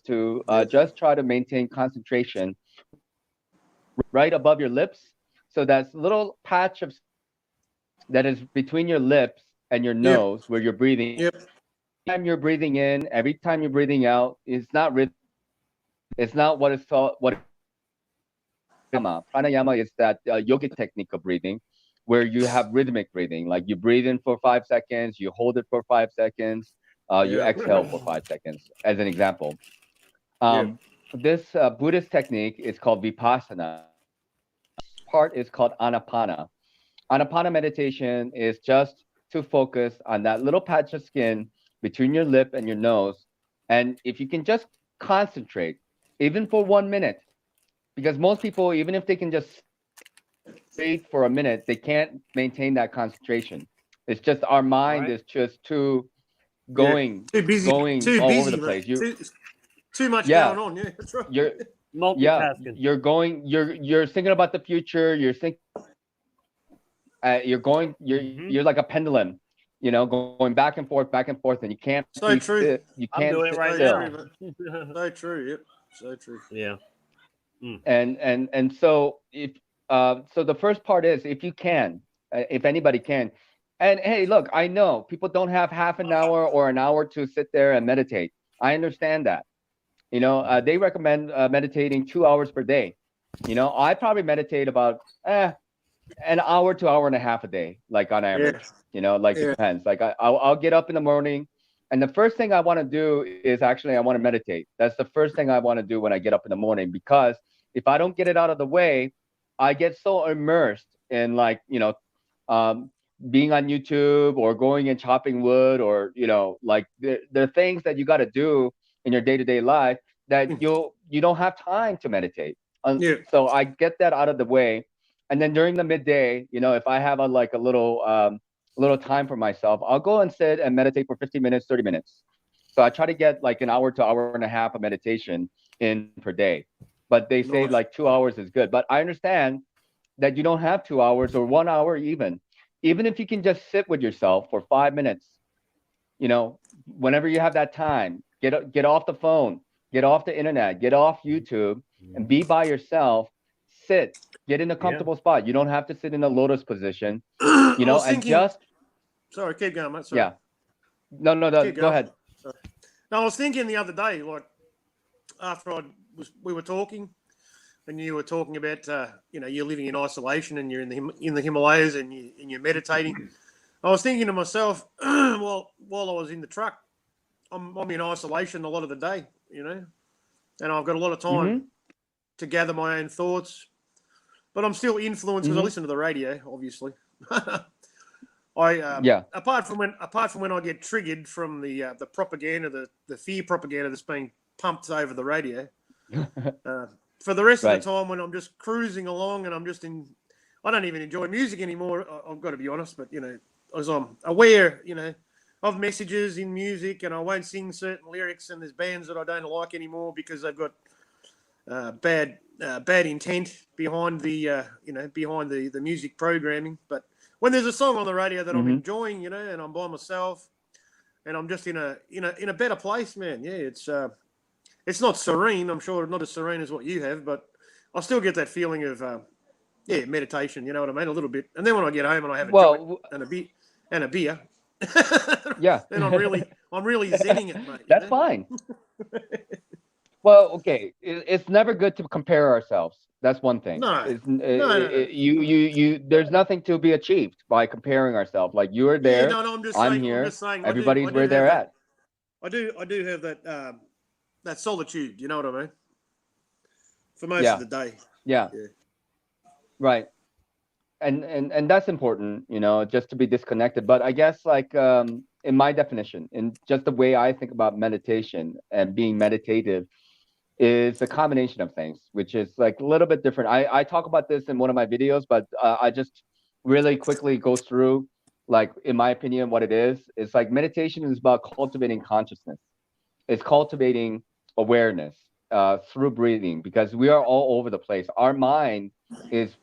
to just try to maintain concentration right above your lips, So that little patch of that is between your lips and your nose where you're breathing. Yep. Every time you're breathing in, every time you're breathing out, it's not rhythm. It's not what it's thought. What pranayama is that yogic technique of breathing, where you have rhythmic breathing. Like you breathe in for 5 seconds, you hold it for 5 seconds, you Yeah. exhale for 5 seconds, as an example. Yeah. This Buddhist technique is called vipassana. Part is called anapana. Anapana meditation is just to focus on that little patch of skin between your lip and your nose. And if you can just concentrate, even for 1 minute, because most people, even if they can just breathe for a minute, they can't maintain that concentration. It's just our mind is just too going, Too busy. going Too all busy. over the mate. place. Too much Yeah. going on. Yeah, that's right. You're multitasking. You're thinking about the future. You're thinking. You're like a pendulum, going back and forth, and you can't. So true. You I'm can't doing it sit right still. now. So true. Yep. So true. Yeah. And so so the first part is if you can, if anybody can, and hey, look, I know people don't have half an hour or an hour to sit there and meditate. I understand that. They recommend meditating 2 hours per day. I probably meditate about an hour to hour and a half a day, like on average. Depends. Like I'll get up in the morning, and the first thing I want to do is actually I want to meditate. That's the first thing I want to do when I get up in the morning, because if I don't get it out of the way, I get so immersed in being on YouTube or going and chopping wood, or like there are things that you got to do in your day-to-day life that you don't have time to meditate. So I get that out of the way. And then during the midday, if I have a little time for myself, I'll go and sit and meditate for 15 minutes, 30 minutes. So I try to get like an hour to hour and a half of meditation in per day. But they say like 2 hours is good. But I understand that you don't have 2 hours or 1 hour even. Even if you can just sit with yourself for 5 minutes, whenever you have that time, get off the phone, get off the internet, get off YouTube, and be by yourself. Sit, get in a comfortable spot. You don't have to sit in a lotus position, and just. Sorry, keep going, mate. Sorry. Yeah. No, go ahead. Sorry. No, I was thinking the other day, like after we were talking, and you were talking about, you're living in isolation and you're in the Himalayas and you're meditating. I was thinking to myself, while I was in the truck, I'm in isolation a lot of the day, and I've got a lot of time to gather my own thoughts, but I'm still influenced because I listen to the radio, obviously. Apart from when I get triggered from the propaganda, the fear propaganda that's being pumped over the radio. For the rest of the time, when I'm just cruising along and I don't even enjoy music anymore. I've got to be honest, but as I'm aware, of messages in music, and I won't sing certain lyrics, and there's bands that I don't like anymore because they've got bad intent behind the music programming. But when there's a song on the radio that I'm enjoying, and I'm by myself, and I'm just in a better place, man. Yeah, it's not serene. I'm sure not as serene as what you have, but I still get that feeling of meditation. You know what I mean? A little bit. And then when I get home and I have a joint and a beer, then I'm really zenning it, mate. That's fine. Well, okay. It's never good to compare ourselves. That's one thing. No. There's nothing to be achieved by comparing ourselves. Like you're there, I'm here. I'm just saying, everybody's where they're at. I do have that solitude. You know what I mean? For most of the day. Yeah. Right. And that's important, just to be disconnected. But I guess like in my definition, in just the way I think about meditation and being meditative, is a combination of things, which is like a little bit different. I talk about this in one of my videos, but I just really quickly go through, like, in my opinion, what it is. It's like meditation is about cultivating consciousness. It's cultivating awareness through breathing, because we are all over the place. Our mind is,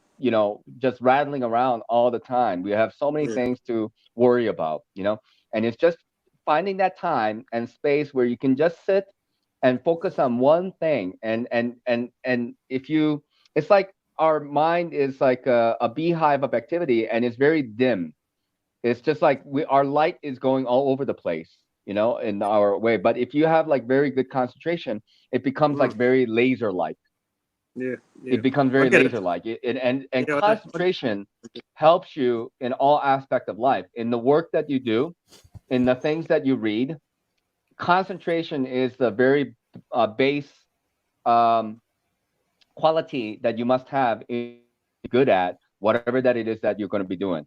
just rattling around all the time. We have so many things to worry about, and it's just finding that time and space where you can just sit and focus on one thing. And if you, it's like our mind is like a beehive of activity, and it's very dim. It's just like our light is going all over the place, in our way. But if you have like very good concentration, it becomes like very laser-like. Yeah. It becomes very laser-like. And concentration helps you in all aspects of life. In the work that you do, in the things that you read, concentration is the very base quality that you must have good at whatever that it is that you're going to be doing.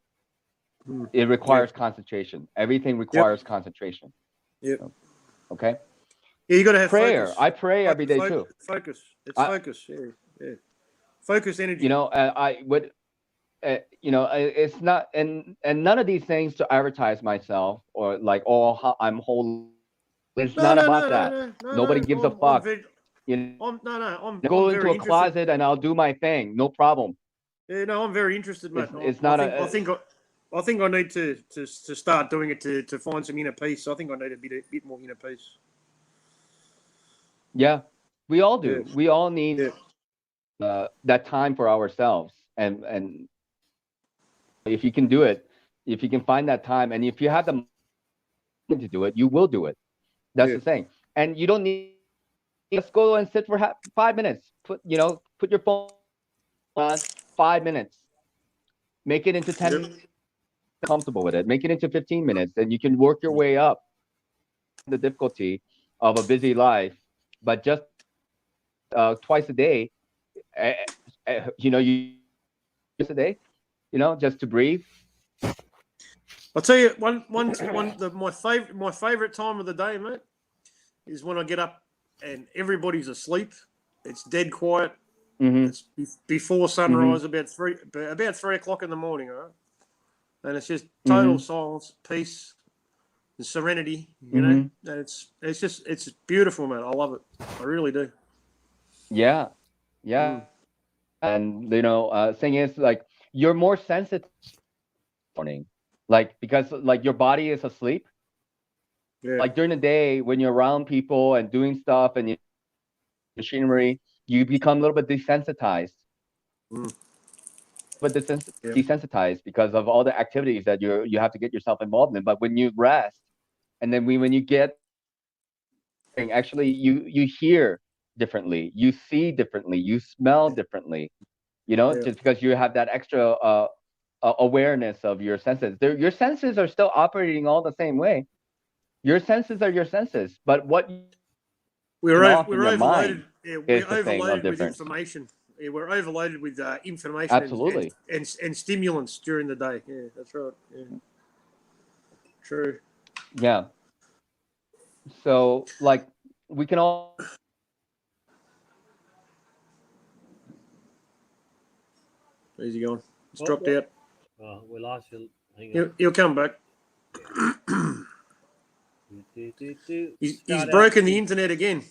It requires concentration. Everything requires concentration. Yep. Okay. Yeah, you got to have prayer. focus. I pray every day too. Focus. It's focus. Yeah. Focus energy. I would. It's not, and none of these things to advertise myself or like, I'm holy. It's not about that. Nobody gives a fuck. I'm go I'm into very a closet and I'll do my thing. No problem. Yeah, no, I'm very interested, mate. It's not I think I need to start doing it to find some inner peace. I think I need a bit more inner peace. Yeah, we all do. Yeah. We all need that time for ourselves, and if you can do it, if you can find that time, and if you have the money to do it, you will do it. That's the thing. And you don't need. Just go and sit for 5 minutes. Put your phone on 5 minutes. Make it into 10 minutes. Comfortable with it. Make it into 15 minutes, and you can work your way up the difficulty of a busy life. But just twice a day, you just a day, just to breathe. I'll tell you my favorite time of the day, mate, is when I get up and everybody's asleep. It's dead quiet. It's before sunrise, about 3 o'clock in the morning, all right? And it's just total silence, peace, and serenity. And it's beautiful, man. I love it. I really do. Yeah. And thing is, like, you're more sensitive morning, like, because like your body is asleep. Yeah. Like during the day when you're around people and doing stuff and machinery, you become a little bit desensitized. But desensitized because of all the activities that you have to get yourself involved in. But when you rest, and then when you get, actually you hear differently, you see differently, you smell differently. Just because you have that extra awareness of your senses. Your senses are still operating all the same way. Your senses are your senses, but what we're overloaded. We're overloaded with information. Yeah, we're overloaded with information. Absolutely. And stimulants during the day. Yeah, that's right. Yeah. True. Yeah. So, like, we can all. Where's he going? He's dropped out. We lost you. Hang on. He'll come back. He's Shout broken out the internet again.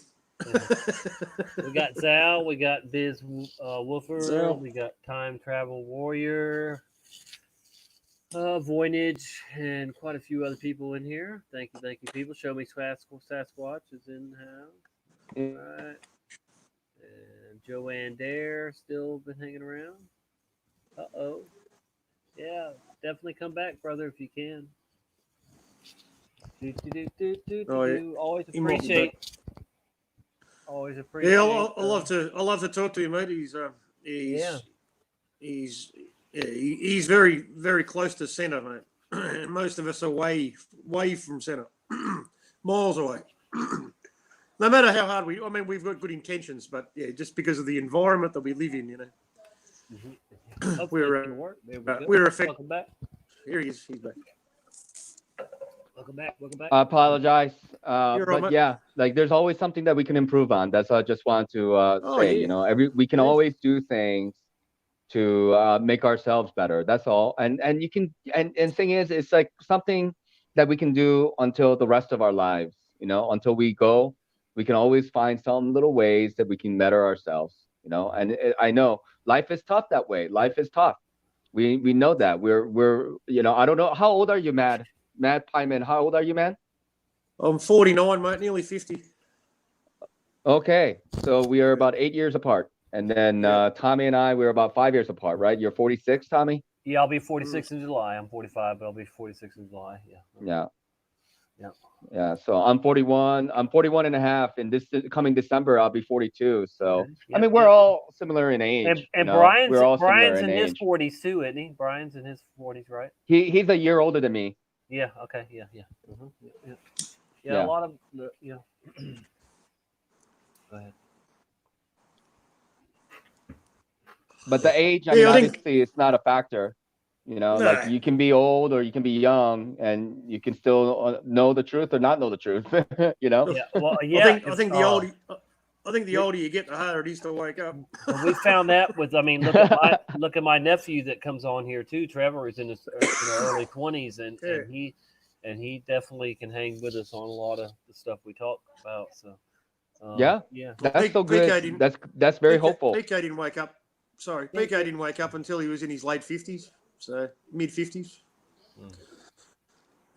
We got Zal, we got Biz Woofer, Zal. we got Time Travel Warrior, Voynage, and quite a few other people in here. Thank you, people. Show Me Sasquatch is in the house. All right. And Joanne Dare still been hanging around. Uh-oh. Yeah, definitely come back, brother, if you can. Always appreciate. Always appreciate. Yeah, I love to talk to you, mate. He's very, very close to center, mate. And most of us are way from center, miles away. No matter how hard we've got good intentions, but yeah, just because of the environment that we live in, we're affected. Welcome back. Here he is. He's back. Welcome back. I apologize, You're but right, yeah, like there's always something that we can improve on. That's what I just want to say. Yeah. We can always do things to make ourselves better. That's all. And you can and thing is, it's like something that we can do until the rest of our lives. Until we go, we can always find some little ways that we can better ourselves. And I know life is tough that way. Life is tough. We know that. We're I don't know, how old are you, Mad Pieman? How old are you, man? I'm 49, mate, nearly 50. Okay, so we are about 8 years apart. And then Tommy and I, we're about 5 years apart, right? You're 46, Tommy? Yeah, I'll be 46 in July. I'm 45, but I'll be 46 in July. Yeah. Yeah. Yeah. Yeah. So I'm 41. I'm 41 and a half. And this coming December, I'll be 42. So, Yeah, I mean, we're all similar in age. And you know? Brian's We're all similar Brian's in in his age. 40s too, isn't he? Brian's in his 40s, right? He's a year older than me. Yeah. Okay. Yeah. Yeah. Yeah. Yeah. A lot of yeah. Go ahead. But the age, I mean, obviously, it's not a factor. You know, like you can be old or you can be young, and you can still know the truth or not know the truth. You know. Yeah. Well, yeah. I think the older. I think the older you get, the harder it is to wake up. We found that with, I mean, look at my nephew that comes on here too. Trevor is in his early 20s, and he definitely can hang with us on a lot of the stuff we talk about. So yeah, that's so good. That's very hopeful. PK didn't wake up. Sorry, PK didn't wake up until he was in his late 50s, so mid 50s.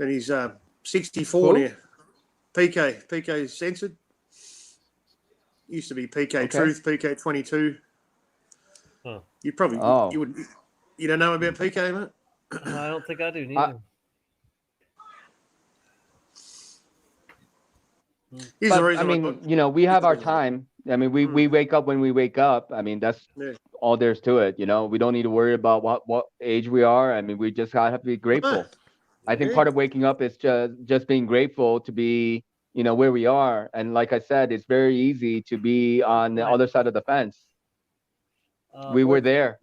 And he's 64 now. PK censored. Used to be PK Truth, PK 22. Huh. You probably you would. You don't know about PK, mate? I don't think I do neither. But, I mean, you know, we have our time. I mean, we wake up when we wake up. I mean, that's all there's to it. You know, we don't need to worry about what age we are. I mean, we just gotta have to be grateful. I think part of waking up is just being grateful to be, you know, where we are. And like I said, it's very easy to be on the other side of the fence. We were there.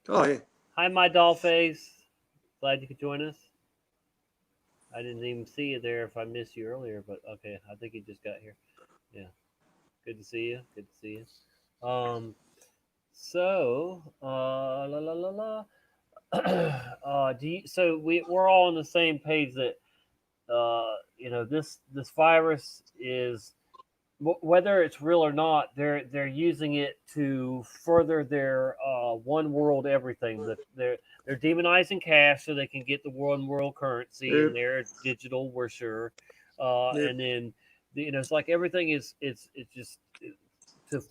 Oh yeah. Hi, my doll face. Glad you could join us. I didn't even see you there if I missed you earlier, but okay, I think you just got here. Yeah. Good to see you. Good to see you. So, so we're all on the same page that you know, this virus is, whether it's real or not, they're using it to further their one world everything. That they're demonizing cash so they can get the one world currency, and they're digital, we're sure. And then you know, it's like everything is it's just to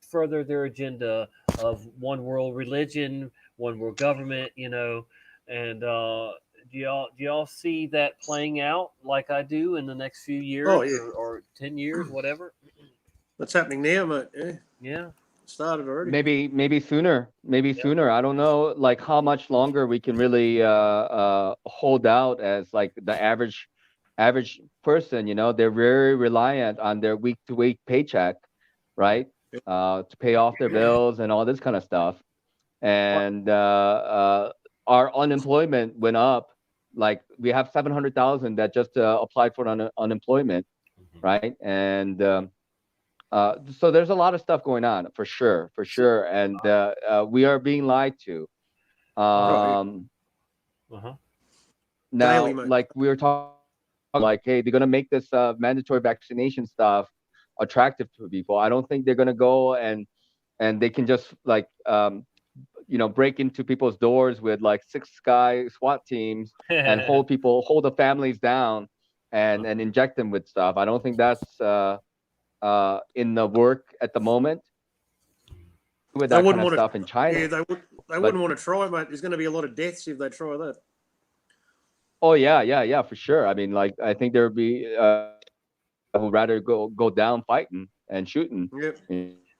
further their agenda of one world religion, one world government, you know. And do y'all see that playing out like I do in the next few years or 10 years, whatever? That's happening now, mate. Yeah. Started already. Maybe sooner. Maybe sooner. I don't know, like how much longer we can really hold out as like the average person. You know, they're very reliant on their week to week paycheck, right? To pay off their bills and all this kind of stuff. And our unemployment went up. Like we have 700,000 that just applied for unemployment, right? And so there's a lot of stuff going on for sure. And we are being lied to. Now, like we were talking, like, hey, they're gonna make this mandatory vaccination stuff attractive to people. I don't think they're gonna go and they can just like you know, break into people's doors with like 6 guy SWAT teams and hold the families down and inject them with stuff. I don't think that's in the work at the moment with that kind of stuff in China. Yeah, they wouldn't want to try, mate. There's going to be a lot of deaths if they try that. Oh yeah, for sure. I mean, like I think there would be who would rather go down fighting and shooting.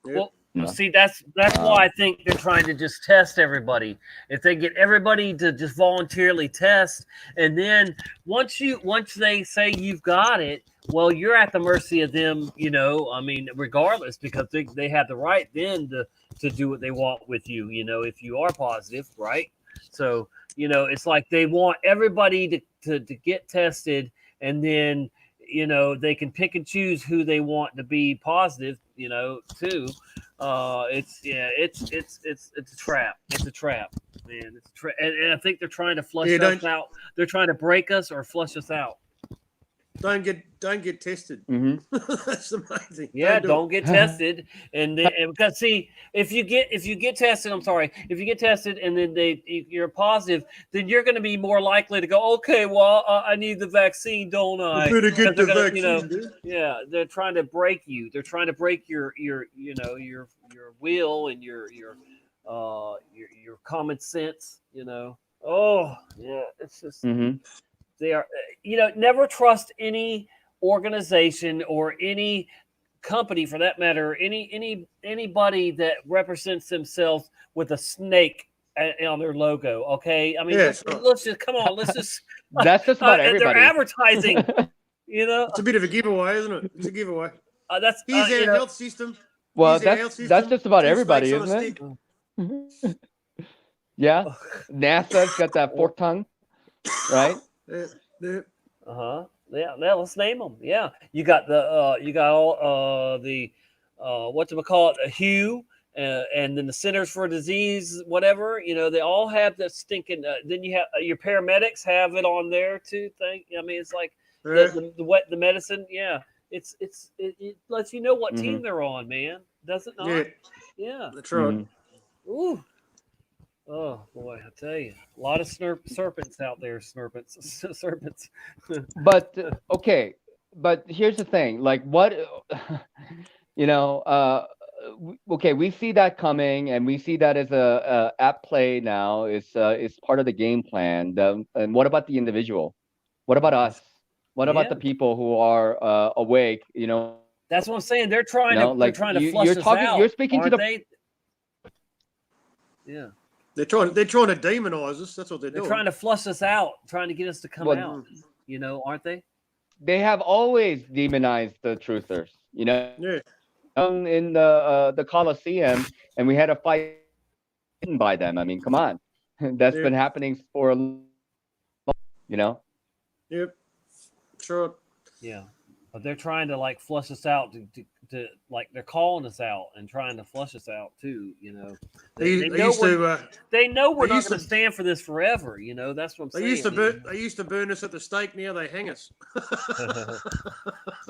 Well, see, that's why I think they're trying to just test everybody. If they get everybody to just voluntarily test, and then once they say you've got it, well, you're at the mercy of them, you know. I mean, regardless, because they have the right then to do what they want with you, you know, if you are positive, right? So, you know, it's like they want everybody to get tested, and then, you know, they can pick and choose who they want to be positive, you know, too. It's a trap. It's a trap, man. It's a trap, and I think they're trying to flush us out. They're trying to break us or flush us out. Don't get tested. Mhm. That's the main thing. Yeah, do don't it. get tested, and because see, if you get tested, if you get tested and then you're positive, then you're going to be more likely to go, okay, well, I need the vaccine, don't I? You better get the Gonna, vaccine, dude. yeah, they're trying to break you. They're trying to break your will and your common sense. Oh yeah, it's just. Mhm. They are, never trust any organization or any company, for that matter, anybody that represents themselves with a snake on their logo. Okay, I mean, Yes. let's just come on. Let's just. That's just about and everybody. they're advertising. It's a bit of a giveaway, isn't it? It's a giveaway. That's Here's our health system. Well, Here's our health that's system. just about 2 everybody, snakes on a isn't it? Yeah. NASA's got that fork tongue, right? Yeah. Yeah, let's name them. Yeah, you got all the whatchamacallit, Hue, and then the Centers for Disease, whatever. They all have that stinking. Then you have your paramedics have it on there too. I mean, it's like the medicine. Yeah, it lets you know what team they're on, man. Does it not? Yeah. That's right. Ooh. Oh boy, I tell you, a lot of serpents out there. Serpents. But okay, but here's the thing. Like, what, okay, we see that coming, and we see that as a at play now. It's part of the game plan. And what about the individual? What about us? What about the people who are awake? That's what I'm saying. They're trying to. like, they're trying to you're flush us talking. out. You're speaking to aren't the. they? Yeah. They're trying to demonize us. That's what they're They're doing. trying to flush us out, trying to get us to come Well, out. Aren't they? They have always demonized the truthers. Yeah. In the Colosseum, and we had a fight by them. I mean, come on, that's been happening for Yep. Sure. Yeah, but they're trying to like flush us out to like they're calling us out and trying to flush us out too. They know we're not going to stand for this forever. That's what I'm saying. They used to burn us at the stake. Now they hang us.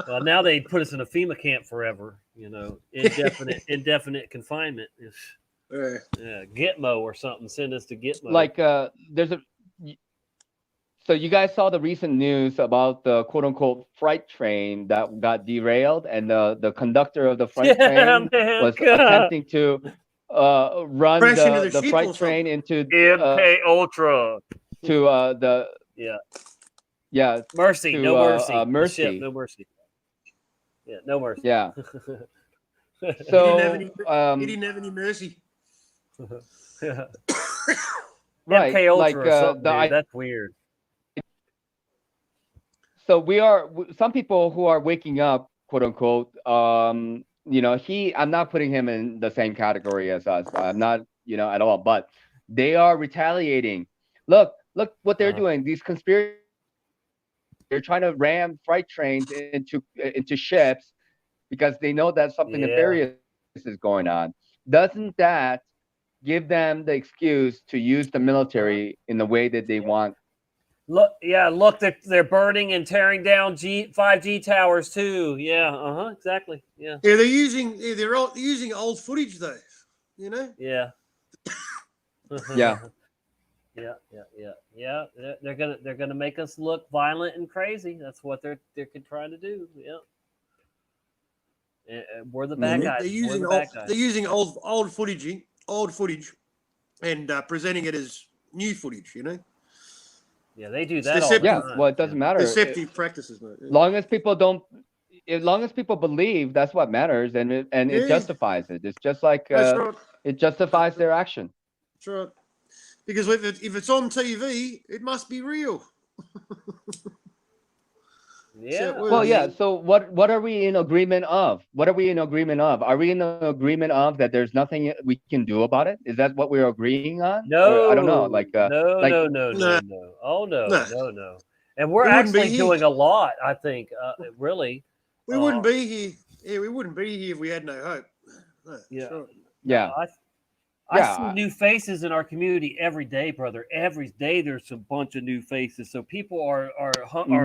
Well, now they put us in a FEMA camp forever. Indefinite confinement. Yeah, Gitmo or something. Send us to Gitmo. Like there's a. So you guys saw the recent news about the quote unquote freight train that got derailed, and the conductor of the freight train was attempting to run the freight train into MK Ultra to the Mercy, to, no mercy, Mercy. Ship, no mercy. Yeah, no mercy. Yeah. So he didn't have any mercy. Right, MK Ultra like or something, dude. That's weird. So some people who are waking up, quote unquote. I'm not putting him in the same category as us. I'm not, at all. But they are retaliating. Look what they're doing. These conspiracies. They're trying to ram freight trains into ships because they know that something nefarious is going on. Doesn't that give them the excuse to use the military in the way that they want? Look, they're burning and tearing down 5G towers too. Yeah, exactly. Yeah. Yeah, they're using old footage though. Yeah. Yeah. Yeah. They're gonna make us look violent and crazy. That's what they're trying to do. Yeah. We're the bad guys. They're using old footage, and presenting it as new footage. Yeah, they do that all the time. Well, it doesn't matter. Deceptive practices, mate. As long as people believe, that's what matters, and it justifies it. It's just like it justifies their action. That's right. Because if it's on TV, it must be real. Yeah. Well, yeah. So what are we in agreement of? Are we in agreement of that there's nothing we can do about it? Is that what we're agreeing on? No. Or, I don't know. No. Oh no. And we're actually doing a lot. I think. Really. We wouldn't be here. Yeah, we wouldn't be here if we had no hope. No, yeah. Sure. Yeah. I see new faces in our community every day, brother. Every day there's a bunch of new faces. So people are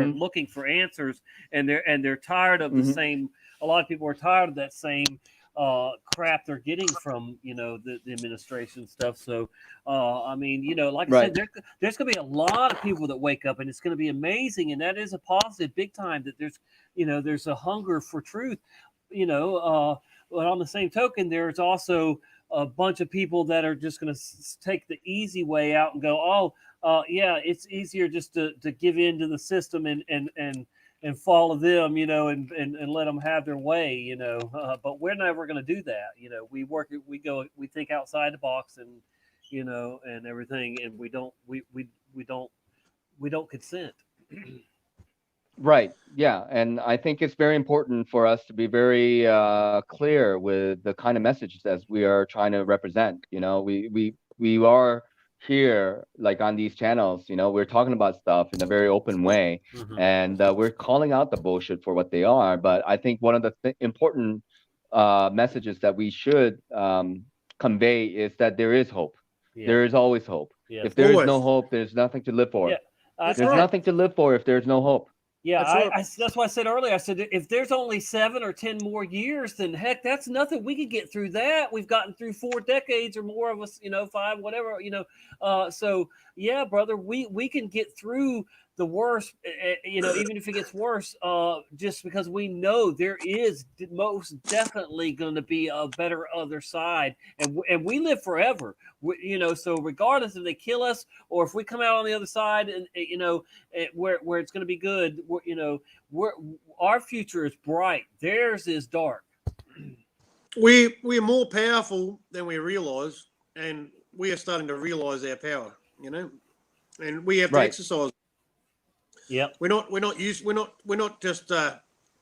looking for answers, and they're tired of the same. A lot of people are tired of that same crap they're getting from the administration stuff. So I mean, like I said, there's going to be a lot of people that wake up, and it's going to be amazing, and that is a positive, big time. That there's a hunger for truth. But on the same token, there's also a bunch of people that are just going to take the easy way out and go, yeah, it's easier just to give in to the system and follow them, and let them have their way, but we're never going to do that. We think outside the box and, and everything. And we don't consent. Right. Yeah. And I think it's very important for us to be very clear with the kind of messages as we are trying to represent. We are here, like on these channels, we're talking about stuff in a very open way, and we're calling out the bullshit for what they are. But I think one of the important messages that we should convey is that there is hope. Yeah. There is always hope. Yes. If there is no hope, there's nothing to live for. Yeah. There's nothing to live for if there's no hope. Yeah, that's why I said earlier. I said if there's only 7 or 10 more years, then heck, that's nothing. We can get through that. We've gotten through 4 decades or more of us, 5, whatever, So yeah, brother, we can get through the worst, even if it gets worse, just because we know there is most definitely going to be a better other side, and we live forever. So regardless if they kill us or if we come out on the other side, and where it's going to be good, our future is bright. Theirs is dark. We're more powerful than we realize, and we are starting to realize our power. And we have to exercise. Yeah, we're not just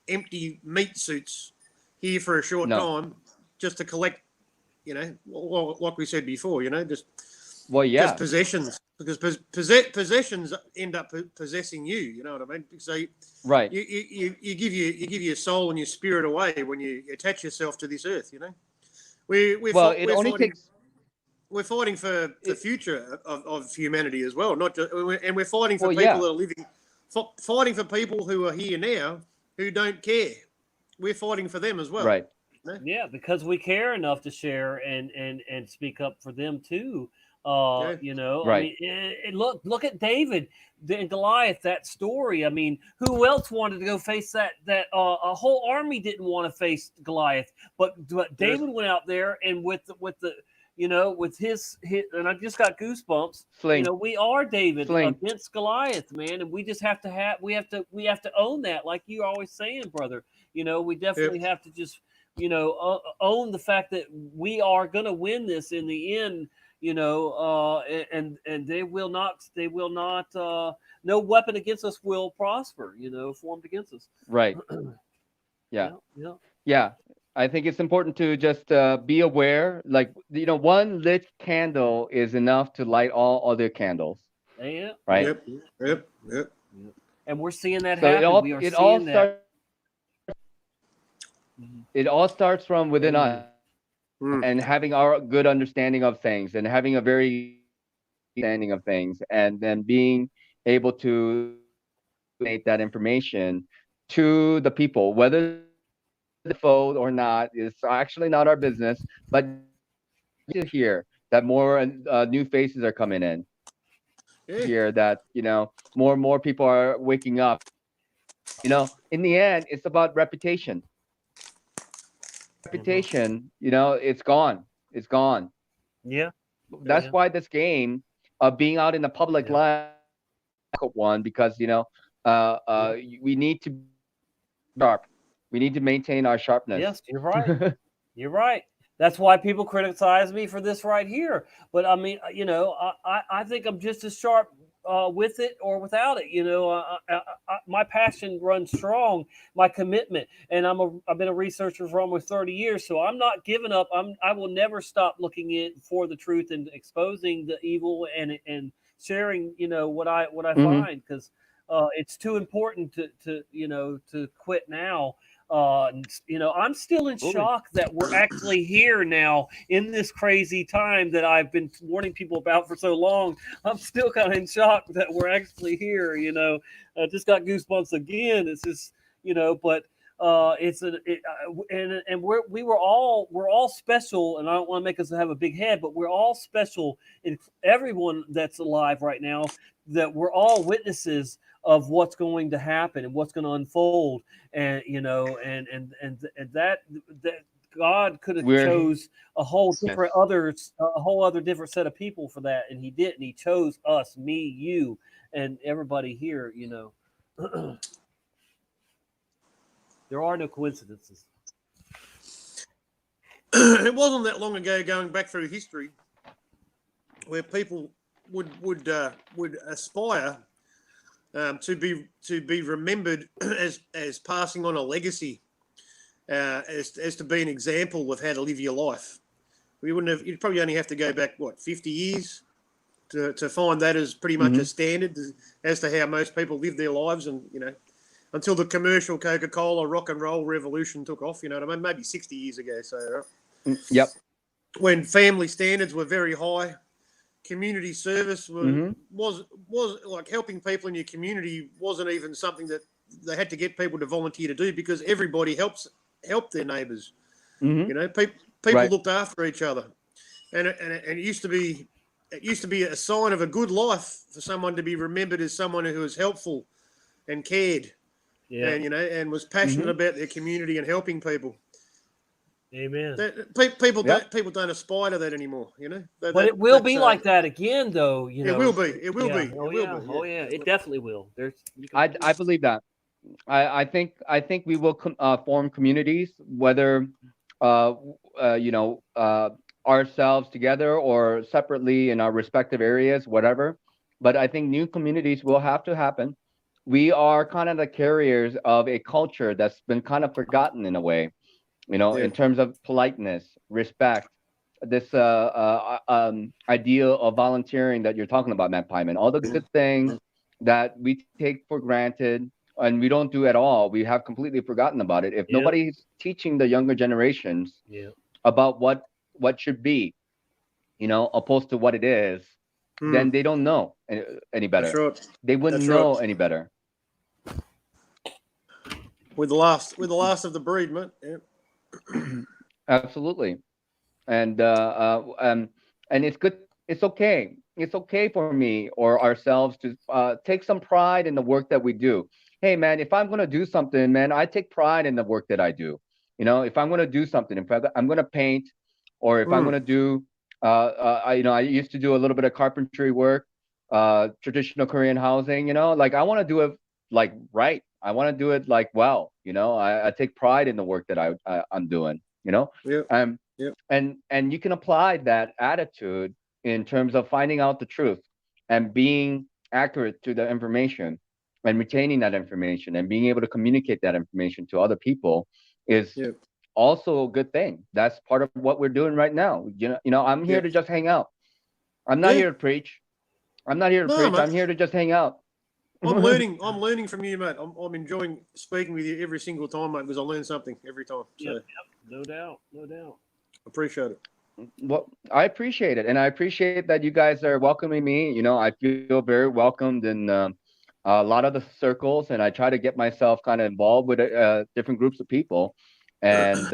empty meat suits here for a short time, just to collect, like we said before, just possessions, because possessions end up possessing you. You know what I mean? So you give your soul and your spirit away when you attach yourself to this earth. We're fighting for the future of humanity as well, not just, and we're fighting for people that are living. Fighting for people who are here now who don't care. We're fighting for them as well. Right. Yeah, because we care enough to share and speak up for them too. Right. I mean, look at David and Goliath. That story. I mean, who else wanted to go face that? A whole army didn't want to face Goliath, but David went out there and with his and I just got goosebumps. Sling. We are David against Goliath, man, and we just have to own that, like you're always saying, brother. We definitely have to just own the fact that we are going to win this in the end. And they will not. No weapon against us will prosper. Formed against us. Right. Yeah. Yeah. I think it's important to just be aware. Like, one lit candle is enough to light all other candles. Yeah. Right. Yep. And we're seeing that So happen. We are seeing that. It all starts from within us, and having our good understanding of things, and having a very understanding of things, and then being able to make that information to the people, whether the fold or not is actually not our business, but to hear that more new faces are coming in. Hear that more and more people are waking up. In the end, it's about reputation. Reputation, it's gone. It's gone. Yeah. That's why this game of being out in the public life one, because we need to be sharp. We need to maintain our sharpness. Yes, you're right. You're right. That's why people criticize me for this right here. But I mean, I think I'm just as sharp with it or without it. My passion runs strong, my commitment, and I've been a researcher for almost 30 years, so I'm not giving up. I will never stop looking for the truth and exposing the evil and sharing, what I find, because it's too important to quit now. You know, I'm still in shock that we're actually here now in this crazy time that I've been warning people about for so long. I'm still kind of in shock that we're actually here. You know, I just got goosebumps again. It's just, you know, but we're all special, and I don't want to make us have a big head, but we're all special. And everyone that's alive right now, that we're all witnesses of what's going to happen and what's going to unfold, and you know, and that God could have chose a whole different a whole other different set of people for that, and He didn't. He chose us, me, you, and everybody here. You know, there are no coincidences. It wasn't that long ago, going back through history, where people would aspire to be remembered as passing on a legacy, as to be an example of how to live your life. We wouldn't have. You'd probably only have to go back 50 years to find that as pretty much a standard as to how most people live their lives, and you know, until the commercial Coca-Cola rock and roll revolution took off. You know what I mean? Maybe 60 years ago. So yep. When family standards were very high, community service was like helping people in your community wasn't even something that they had to get people to volunteer to do, because everybody helped their neighbours. You know, people looked after each other, and it used to be a sign of a good life for someone to be remembered as someone who was helpful and cared, and you know, and was passionate about their community and helping people. Amen. People don't aspire to that anymore, you know. But it will be like that again, though. You know, it will be. It will be. Oh yeah, it definitely will. I believe that. I think we will form communities, whether you know, ourselves together or separately in our respective areas, whatever. But I think new communities will have to happen. We are kind of the carriers of a culture that's been kind of forgotten in a way, you know, in terms of politeness, respect, this ideal of volunteering that you're talking about, Matt Pieman, all the good things that we take for granted and we don't do at all. We have completely forgotten about it. If nobody's teaching the younger generations about what should be, you know, opposed to what it is, then they don't know any better. That's right. They wouldn't know any better. We're the last of the breed, mate. Yeah. Absolutely. And it's good. It's okay. It's okay for me or ourselves to take some pride in the work that we do. Hey, man, if I'm going to do something, man, I take pride in the work that I do. You know, if I'm going to do something, if I'm going to paint, or if I'm going to do, I used to do a little bit of carpentry work, traditional Korean housing, you know, like I want to do it like right. I want to do it like well, you know, I take pride in the work that I'm doing, you know. And you can apply that attitude in terms of finding out the truth and being accurate to the information and retaining that information and being able to communicate that information to other people is also a good thing. That's part of what we're doing right now. You know, I'm here to just hang out. I'm not here to preach. I'm not here to preach. Mate. I'm here to just hang out. I'm learning from you, mate. I'm enjoying speaking with you every single time, mate, because I learn something every time. So. No doubt. Appreciate it. Well, I appreciate it, and I appreciate that you guys are welcoming me. You know, I feel very welcomed in a lot of the circles, and I try to get myself kind of involved with different groups of people, and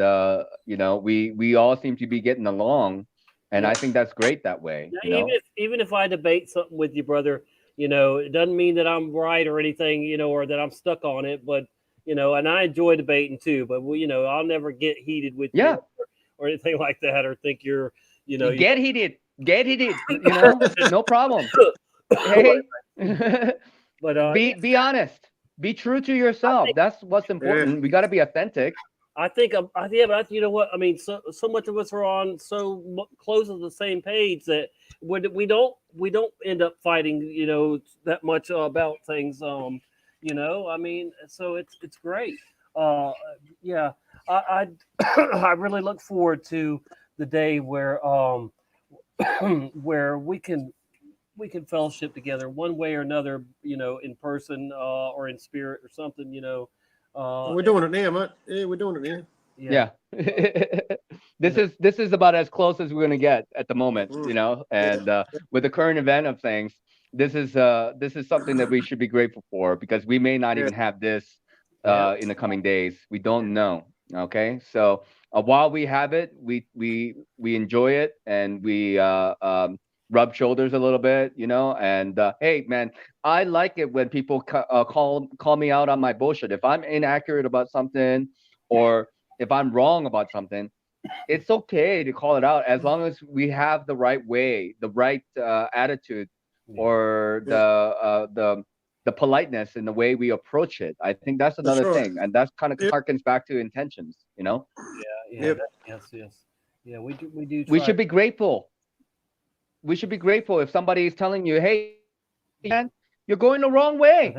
you know, we all seem to be getting along, and I think that's great that way. Now, even if I debate something with you, brother, you know, it doesn't mean that I'm right or anything, you know, or that I'm stuck on it, but you know, and I enjoy debating too, but you know, I'll never get heated with you or anything like that, or think you're, you know, get heated, you know, no problem. Hey, but be honest, be true to yourself. That's what's important. We got to be authentic. I think, but you know what? I mean, so much of us are on so close to the same page that we don't end up fighting, you know, that much about things. You know, I mean, so it's great. Yeah, I I really look forward to the day where where we can fellowship together one way or another, you know, in person or in spirit or something, you know. We're doing it now, mate. Yeah, we're doing it now. Yeah. This is about as close as we're gonna get at the moment, you know. And with the current event of things, this is something that we should be grateful for, because we may not even have this in the coming days. We don't know. Okay, so while we have it, we enjoy it, and we rub shoulders a little bit, you know. And hey, man, I like it when people call me out on my bullshit. If I'm inaccurate about something, or if I'm wrong about something, it's okay to call it out, as long as we have the right way, the right attitude, or the politeness in the way we approach it. I think that's another thing, and that's kind of harkens back to intentions, you know. Yeah. Yes. Yeah, we do. We should be grateful. We should be grateful if somebody is telling you, "Hey, man, you're going the wrong way."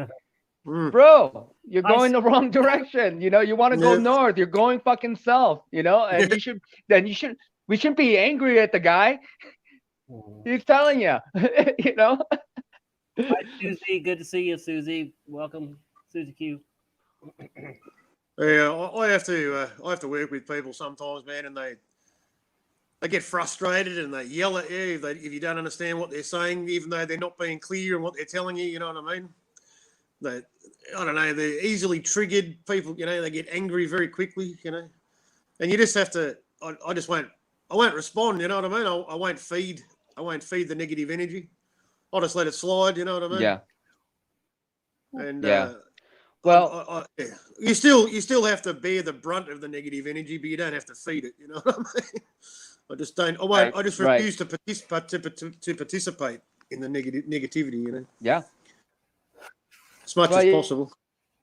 Bro, you're going the wrong direction. You know, you want to go north, you're going fucking south, you know, and we shouldn't be angry at the guy. He's telling you, you know. Hi, Susie. Good to see you, Susie. Welcome, Susie Q. Yeah, I have to work with people sometimes, man, and they get frustrated and they yell at you if you don't understand what they're saying, even though they're not being clear in what they're telling you. You know what I mean? I don't know, they're easily triggered people, you know, they get angry very quickly, you know, and you just have to, I won't respond, you know what I mean? I won't feed the negative energy. I'll just let it slide, you know what I mean? Yeah. And well, you still have to bear the brunt of the negative energy, but you don't have to feed it, you know what I mean? I just refuse to participate in the negativity, you know? Yeah. As much as possible.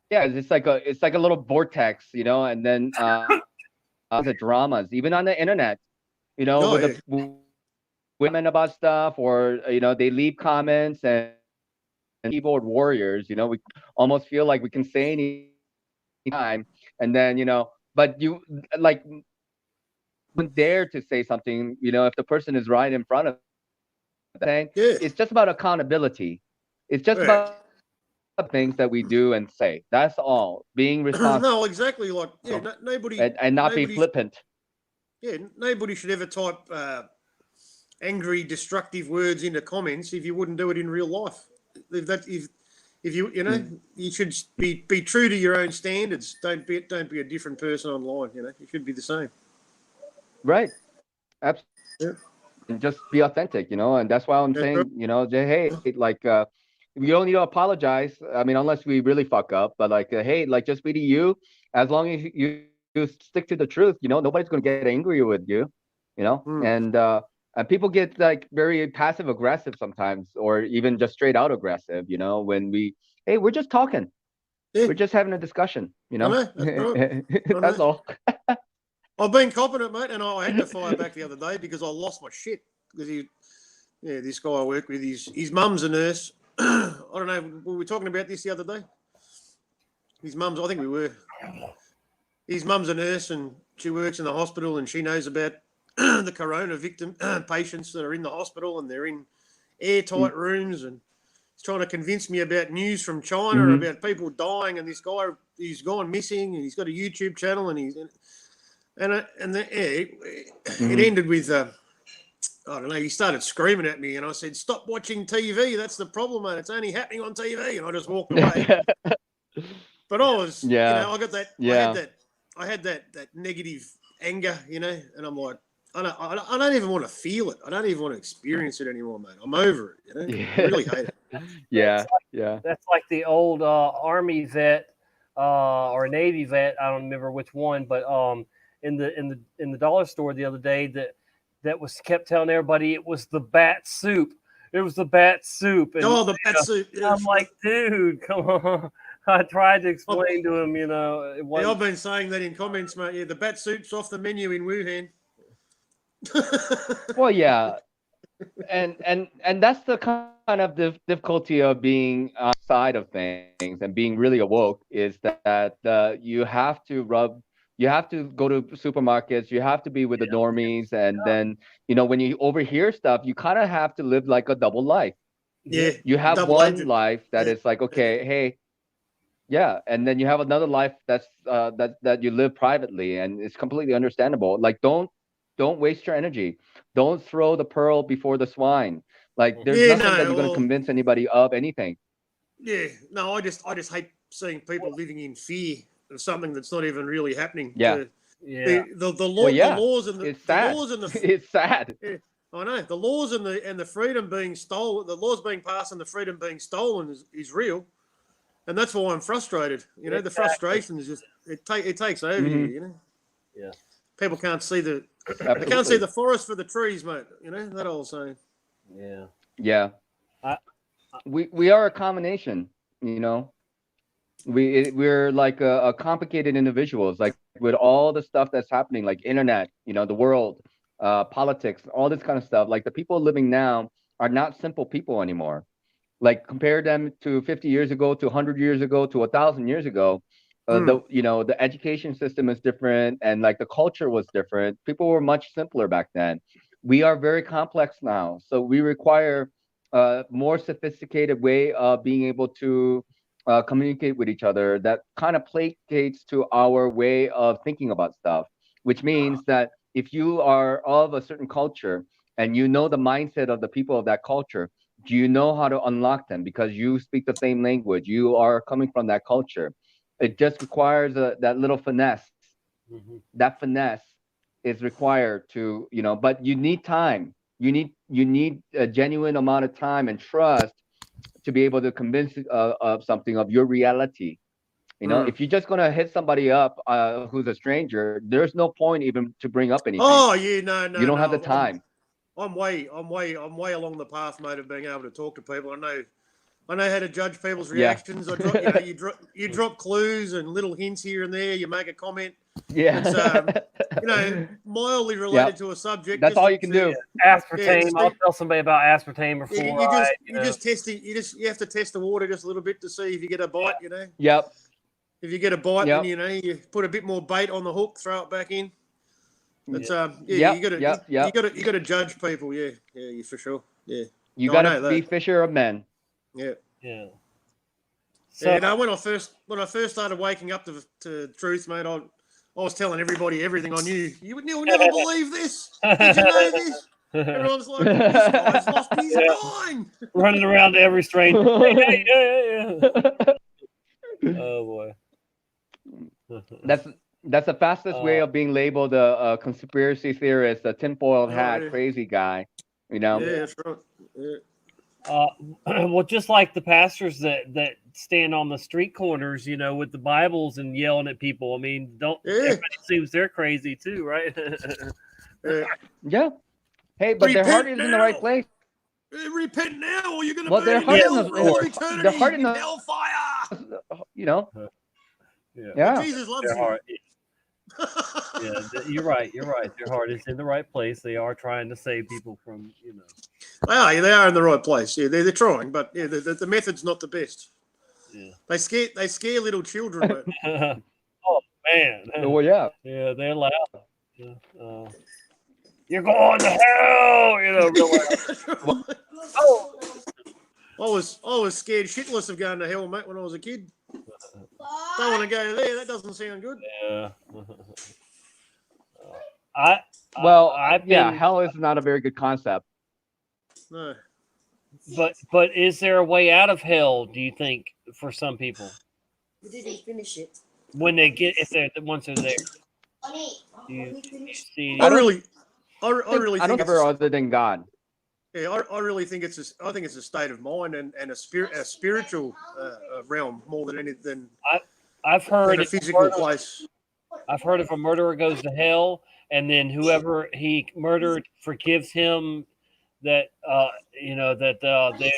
Yeah, it's like a little vortex, you know. And then the dramas, even on the internet, you know, with the women about stuff, or you know, they leave comments, and keyboard warriors, you know, we almost feel like we can say any time, and then, you know, but you like wouldn't dare to say something, you know, if the person is right in front of them. It's just about accountability. It's just about things that we do and say. That's all. Being responsible. No, exactly. Like, nobody and not be flippant. Yeah, nobody should ever type angry, destructive words into comments if you wouldn't do it in real life. If you know, you should be true to your own standards. Don't be a different person online. You know, you should be the same. Right. Absolutely. Yeah. And just be authentic, you know. And that's why I'm saying, you know, hey, like, you don't need to apologize. I mean, unless we really fuck up. But like, hey, like, just be to you. As long as you stick to the truth, you know, nobody's gonna get angry with you, you know. And people get like very passive aggressive sometimes, or even just straight out aggressive, you know, when we're just talking. We're just having a discussion, you know. That's all. I've been copping it, mate, and I had to fire back the other day because I lost my shit. Because this guy I work with, his mum's a nurse. I don't know, were we talking about this the other day? His mum's, I think we were. His mum's a nurse, and she works in the hospital, and she knows about the corona victim patients that are in the hospital, and they're in airtight rooms, and he's trying to convince me about news from China about people dying, and this guy, he's gone missing, and he's got a YouTube channel, and it ended with I don't know, he started screaming at me, and I said, "Stop watching TV. That's the problem, mate. It's only happening on TV." And I just walked away. But I was, you know, I got that. I had that negative anger, you know, and I'm like, I don't even want to feel it. I don't even want to experience it anymore, mate. I'm over it, you know. I really hate it. That's like the old Army vet or a Navy vet. I don't remember which one, but in the dollar store the other day that was kept telling everybody it was the bat soup. It was the bat soup. And, the bat soup. Yeah. I'm like, dude, come on. I tried to explain to him, you know. I've been saying that in comments, mate. Yeah, the bat soup's off the menu in Wuhan. Well, yeah, and that's the kind of difficulty of being outside of things and being really awoke, is that you have to go to supermarkets, you have to be with the normies, and then, you know, when you overhear stuff, you kind of have to live like a double life. Yeah, you have one life that is like, okay, hey, Yeah, and then you have another life that's that you live privately, and it's completely understandable. Like, don't waste your energy. Don't throw the pearl before the swine. Like, there's Yeah, nothing that no, you're going to well, convince anybody of anything. yeah, no, I just hate seeing people living in fear of something that's not even really happening. Yeah. The Well, yeah, the laws and it's the sad. laws and the It's sad. yeah, I know the laws and the freedom being stolen, the laws being passed and the freedom being stolen is real, and that's why I'm frustrated. You know, the frustration is just it takes over you. Mhm. You know, Yeah. people can't see they can't see Absolutely. the forest for the trees, mate. You know that old saying. Yeah. Yeah. We are a combination, you know. We're like a complicated individuals, like with all the stuff that's happening, like internet, you know, the world, politics, all this kind of stuff. Like, the people living now are not simple people anymore. Like, compare them to 50 years ago, to 100 years ago, to 1,000 years ago. The education system is different, and like the culture was different. People were much simpler back then. We are very complex now, so we require a more sophisticated way of being able to communicate with each other that kind of placates to our way of thinking about stuff, which means that if you are of a certain culture and you know the mindset of the people of that culture, do you know how to unlock them because you speak the same language? You are coming from that culture. It just requires that little finesse. That finesse is required to, you know, but you need time. You need a genuine amount of time and trust to be able to convince of something of your reality. You know, if you're just gonna hit somebody up who's a stranger, there's no point even to bring up anything. Oh yeah, no, You don't have the time. I'm way along the path, mate, of being able to talk to people. I know how to judge people's Yeah. reactions. You drop clues and little hints here and there. You make a comment. Yeah. It's mildly related to a subject. That's just all you can do. Aspartame. I'll tell somebody about aspartame before you just test it. You have to test the water just a little bit to see if you get a bite. You know. Yep. If you get a bite, Yep. then you put a bit more bait on the hook, throw it back in. It's Yep, you gotta judge people. Yeah, for sure. Yeah. You No, I gotta know be that. fisher of men. Yeah. Yeah. So, you know, when I first started waking up to truth, mate, I was telling everybody everything I knew. You'll never believe this. Did you know this? Everyone's like, this guy's lost his mind. Running around to every stranger. Oh boy. That's the fastest way of being labeled a conspiracy theorist, a tinfoil hat, yeah. crazy guy. You know. Yeah, that's right. Yeah. Well, just like the pastors that stand on the street corners, you know, with the Bibles and yelling at people. I mean, everybody seems they're crazy too, right? Yeah. Hey, but their heart is in the right place. Repent now, or you're going to Well, burn their in heart hell is for all of eternity. their heart in in the hellfire. You know. Yeah. Yeah. Jesus loves Their you. heart, you're right. You're right. Their heart is in the right place. They are trying to save people from, you know. They are in the right place. Yeah, they're trying, but yeah, the method's not the best. Yeah. They scare little children, mate. Oh man. Well, yeah. Yeah, they're loud. Yeah. You're going to hell, you know. Real loud. Oh. I was scared shitless of going to hell, mate, when I was a kid. Don't want to go there. That doesn't sound good. Yeah. Hell is not a very good concept. No. But is there a way out of hell, do you think, for some people? We didn't finish it. When they get once they're there. You see, I really I don't think ever other than God. Yeah, I really think it's a state of mind and a spiritual realm more than anything. I've heard a physical place. I've heard if a murderer goes to hell, and then whoever he murdered forgives him, that they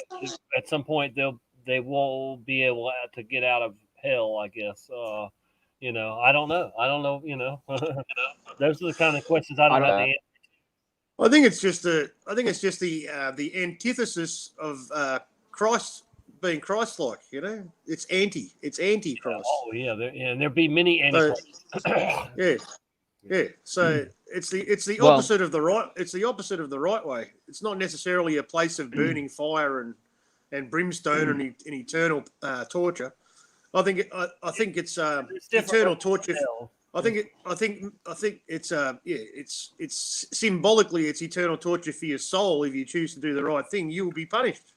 at some point they will be able to get out of hell. I guess. I don't know. You know, those are the kind of questions I don't have to answer. I think it's just the antithesis of Christ being Christ-like. You know, it's anti-Christ. Oh yeah, and there'd be many antichrists. Yeah. So it's the opposite of the right. It's the opposite of the right way. It's not necessarily a place of burning fire and brimstone and eternal torture. I think it's eternal torture. I think it's it's symbolically it's eternal torture for your soul if you choose to do the right thing. You will be punished,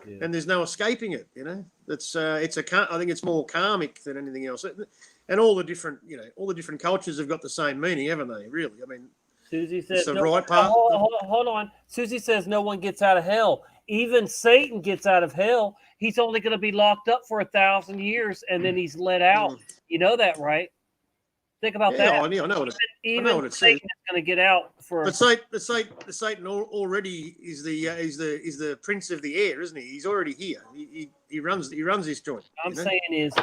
and there's no escaping it. You know, it's I think it's more karmic than anything else. And all the different cultures have got the same meaning, haven't they? Really, I mean, Susie says the no, right part. Hold on. Susie says no one gets out of hell. Even Satan gets out of hell. He's only going to be locked up for 1,000 years, and then he's let out. You know that, right? Think about that. I know what Even Satan is going to get out for. But Satan already is the prince of the air, isn't he? He's already here. He runs his joint. I'm saying is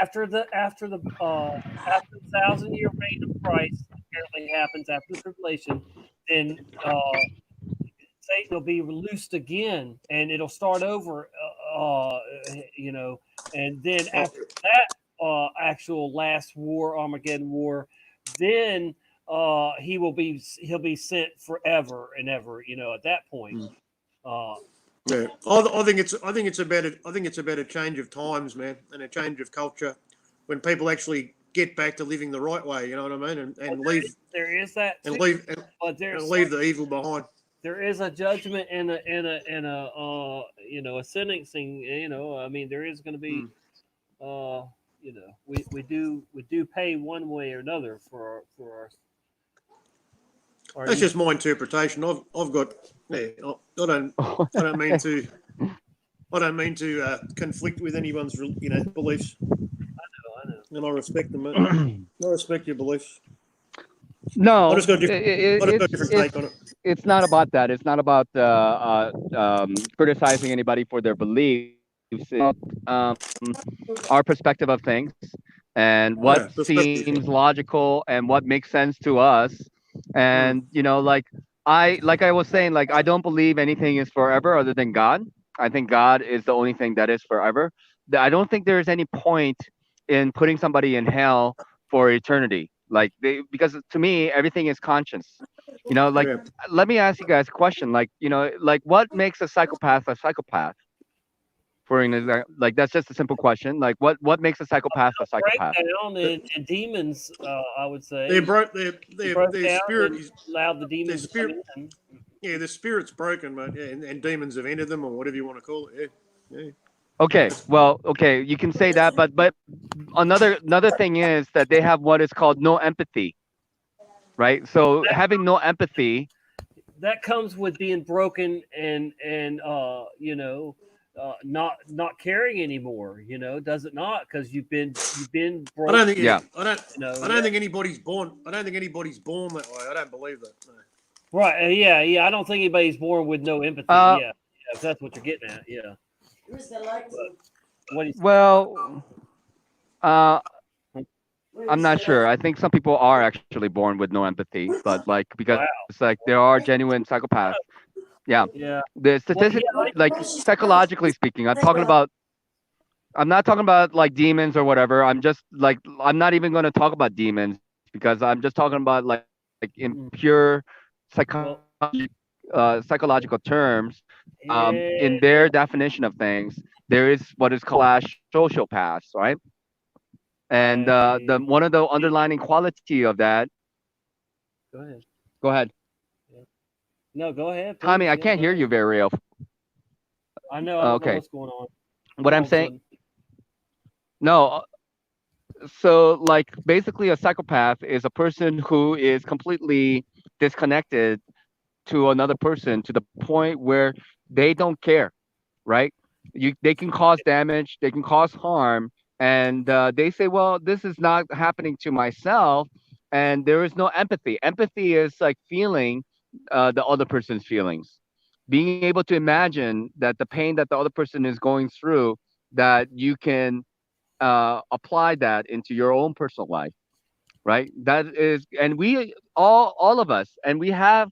after the 1,000-year reign of Christ apparently happens after the tribulation, then Satan will be released again, and it'll start over. And then after that actual last war, Armageddon war, then he'll be sent forever and ever. At that point. Yeah, I think it's about a change of times, man, and a change of culture when people actually get back to living the right way. You know what I mean? And leave. There is that. And too, leave. But there's and leave the evil behind. There is a judgment and a sentencing. I mean, there is going to be. We do pay one way or another for our That's just my interpretation. I've got. Yeah, I don't mean to. I don't mean to conflict with anyone's beliefs. I know. And I respect them. I respect your beliefs. No, I just got a different take on it. It's not about that. It's not about criticizing anybody for their beliefs. It's about our perspective of things and what seems logical and what makes sense to us. And like I was saying, like I don't believe anything is forever other than God. I think God is the only thing that is forever. I don't think there's any point in putting somebody in hell for eternity. Because to me, everything is conscience. Let me ask you guys a question. What makes a psychopath a psychopath? That's just a simple question. What makes a psychopath a psychopath? Breakdown and demons, I would say. Their spirit is allowed the demons to come in. Yeah, the spirit's broken, mate. Yeah, and demons have entered them, or whatever you want to call it. Yeah. Okay, well, you can say that, but another thing is that they have what is called no empathy, right? So having no empathy, that comes with being broken and not caring anymore. Does it not? Because you've been broken. I don't think. I don't think anybody's born. I don't think anybody's born that way. I don't believe that. No. Right? Yeah. I don't think anybody's born with no empathy. Yeah. If that's what you're getting at. Yeah. I'm not sure. I think some people are actually born with no empathy, but because it's there are genuine psychopaths. Yeah. The statistic, psychologically speaking, I'm not talking about demons or whatever. I'm not even going to talk about demons because I'm just talking about in pure psychological terms. In their definition of things, there is what is called sociopaths, right? And one of the underlying quality of that. Go ahead. No, go ahead. Please. Tommy, I can't hear you very well. I know. I don't know what's going on. What I'm saying. No. So, basically, a psychopath is a person who is completely disconnected to another person to the point where they don't care, right? They can cause damage, they can cause harm, and they say, well, this is not happening to myself, and there is no empathy. Empathy is feeling the other person's feelings, being able to imagine that the pain that the other person is going through, that you can apply that into your own personal life, right? That is, and we all of us, and we have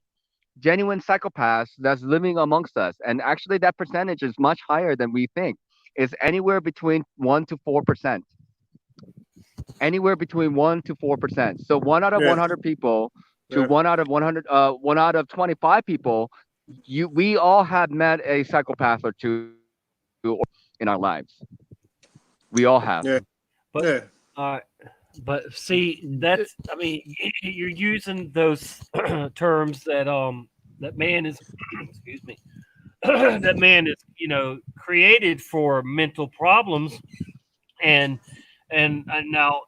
genuine psychopaths that's living amongst us, and actually that percentage is much higher than we think. It's anywhere between 1 to 4%. Anywhere between 1 to 4%. So 1 out of 100 people to 1 out of 100, 1 out of 25 people, we all have met a psychopath or two in our lives. We all have. Yeah. But but see, that's I mean, you're using those terms that that man is excuse me that man is created for mental problems and now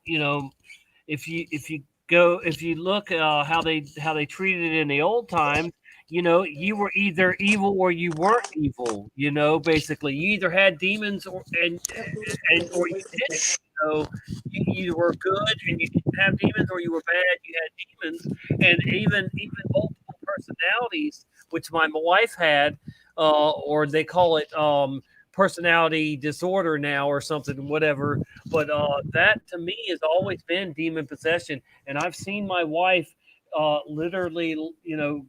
if you look how they treated it in the old time, you were either evil or you weren't evil. Basically, you either had demons or or you didn't. You either were good and you didn't have demons, or you were bad, you had demons, and even multiple personalities, which my wife had, or they call it personality disorder now or something, whatever. But that to me has always been demon possession, and I've seen my wife literally,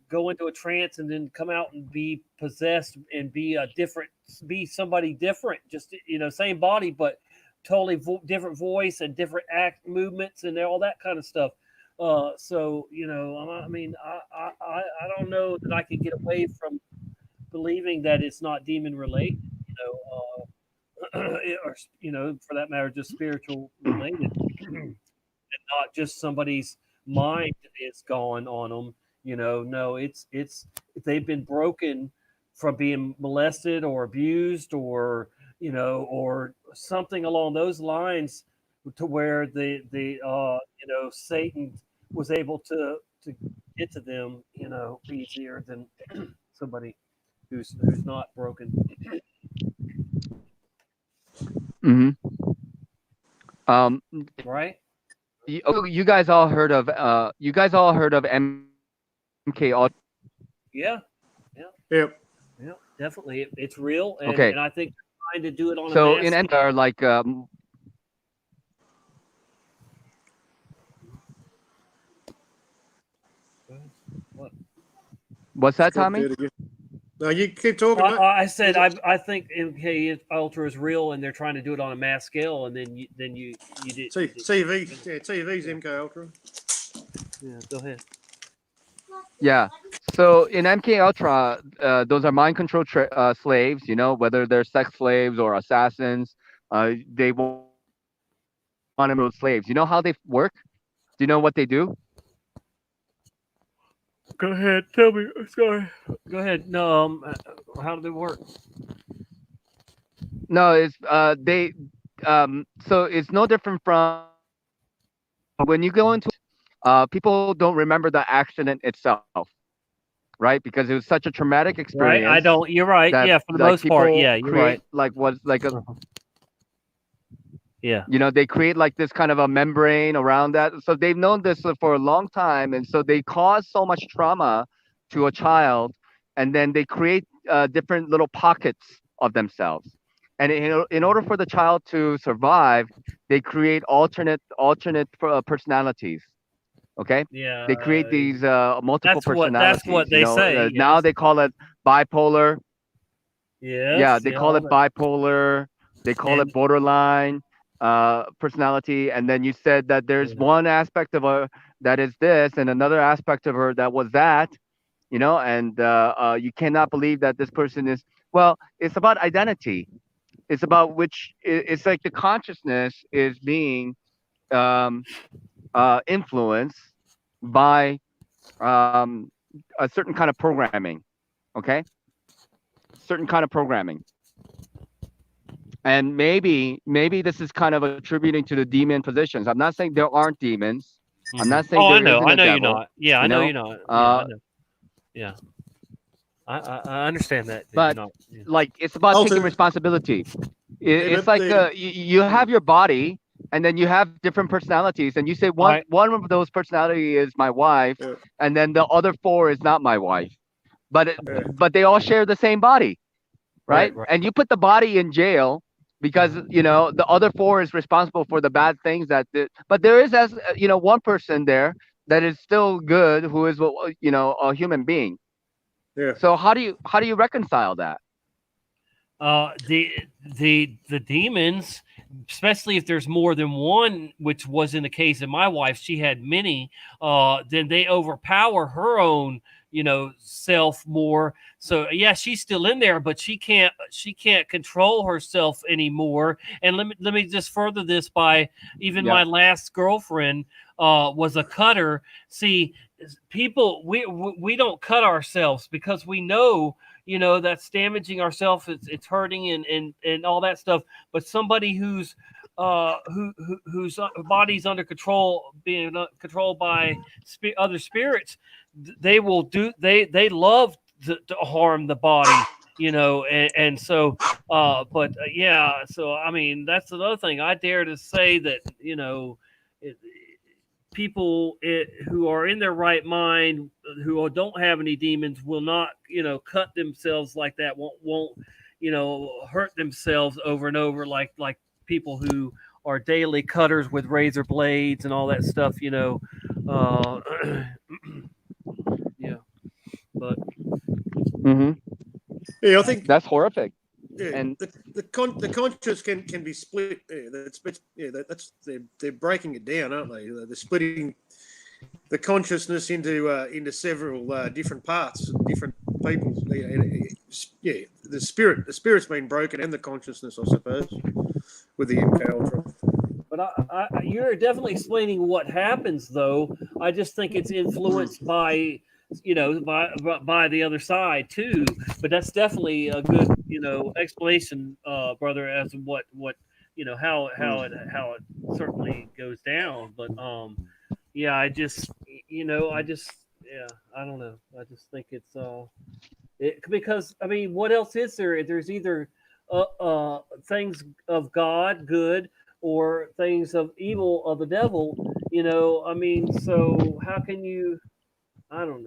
go into a trance and then come out and be possessed and be somebody different, just same body but totally different voice and different act movements and all that kind of stuff. So I mean, I don't know that I can get away from believing that it's not demon related, or for that matter, just spiritual related, and not just somebody's mind is gone on them. No, it's they've been broken from being molested or abused or or something along those lines, to where the Satan was able to get to them easier than somebody who's not broken. Mm-hmm. Right. You guys all heard of MK Ultra? Yeah. Yep. Yeah, definitely. It's real, and, Okay. and I think they're trying to do it on So a mass in scale. MK are like What? what's that, Tommy? No, you keep talking. mate. I said I think MK Ultra is real, and they're trying to do it on a mass scale, and then you did. TV, yeah, TV's MK Ultra. Yeah, go ahead. Yeah. So in MK Ultra, those are mind control slaves. Whether they're sex slaves or assassins, they want to be slaves. You know how they work? Do you know what they do? Go ahead. Tell me. Sorry. Go ahead. No. How do they work? No, it's they. So it's no different from when you go into. People don't remember the accident itself, right? Because it was such a traumatic experience. Right. I don't. You're right. that, Yeah. For the like, most part. people Yeah. You're create, right. Like what's like a. Yeah. They create like this kind of a membrane around that. So they've known this for a long time, and so they cause so much trauma to a child, and then they create different little pockets of themselves. And in order for the child to survive, they create alternate personalities. Okay. Yeah. They create these multiple That's what personalities. they say. Now yes. they call it bipolar. Yes. Yeah, they call all it that. bipolar. They call it borderline personality. And then you said that there's one aspect of her that is this, and another aspect of her that was that. And you cannot believe that this person is. Well, it's about identity. It's about it's like the consciousness is being influenced by a certain kind of programming. Okay. Certain kind of programming. And maybe this is kind of attributing to the demon positions. I'm not saying there aren't demons. I'm not saying I there know. isn't I a know you're devil, not. Yeah, I know you're not. Yeah, I know. Yeah. I understand that. But you're not, yeah. like it's about taking responsibility. It's like you have your body, and then you have different personalities, and you say one of those personality is my wife, and then the other 4 is not my wife, but they all share the same body, right? And you put the body in jail because the other 4 is responsible for the bad things but there is one person there that is still good, who is a human being. Yeah. So how do you reconcile that? The demons, especially if there's more than one, which was in the case of my wife, she had many. Then they overpower her own, self more. So yeah, she's still in there, but she can't control herself anymore. And let me just further this by even my last girlfriend was a cutter. See, people, we don't cut ourselves because we know that's damaging ourselves. It's hurting and all that stuff. But somebody whose body's under control, being controlled by other spirits, they will they love to harm the body, and so yeah, so I mean that's another thing. I dare to say that people who are in their right mind, who don't have any demons, will not cut themselves like that, won't hurt themselves over and over like people who are daily cutters with razor blades and all that stuff, yeah, but Yeah, I think that's horrific. Yeah, and the conscious can be split. They're breaking it down, aren't they? They're splitting the consciousness into several different parts, different people. Yeah, the spirit's been broken, and the consciousness, I suppose, with the impower. But you're definitely explaining what happens, though. I just think it's influenced by by the other side too. But that's definitely a good explanation, brother, as to what how it certainly goes down. But yeah, I just yeah, I don't know. I just think it's because I mean, what else is there? There's either things of God, good, or things of evil, of the devil. I mean, so how can you? I don't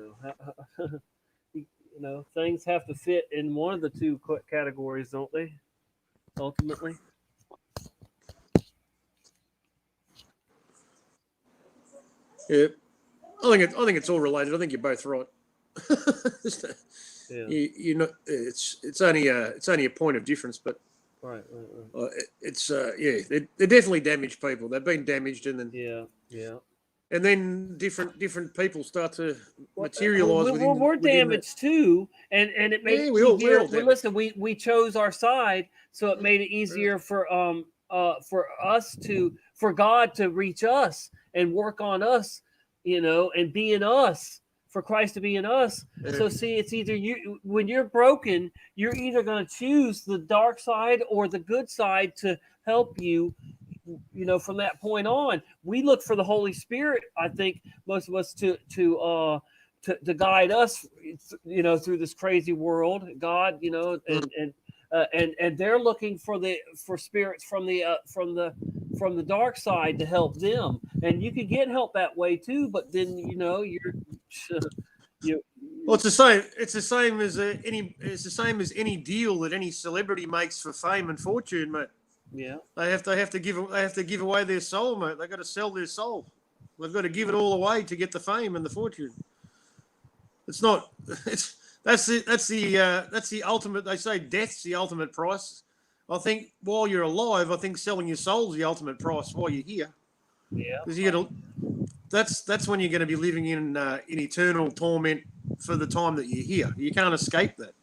know. Things have to fit in one of the two categories, don't they? Ultimately. Yeah, I think it's all related. I think you're both right. Yeah. It's only a point of difference, but right. It's yeah, they definitely damaged people. They've been damaged, and then yeah. And then different people start to materialize. We're damaged too, and it made it easier. Well, listen, we chose our side, so it made it easier for God to reach us and work on us, and be in us, for Christ to be in us. So see, it's either when you're broken, you're either going to choose the dark side or the good side to help you. From that point on, we look for the Holy Spirit. I think most of us to guide us, through this crazy world. God, and they're looking for spirits from the dark side to help them. And you can get help that way too. But then Well, it's the same. It's the same as any deal that any celebrity makes for fame and fortune, mate. Yeah, they have to give away their soul, mate. They got to sell their soul. They've got to give it all away to get the fame and the fortune. It's not. That's the ultimate. They say death's the ultimate price. I think while you're alive, I think selling your soul's the ultimate price while you're here. Yeah, because that's when you're going to be living in eternal torment for the time that you're here. You can't escape that.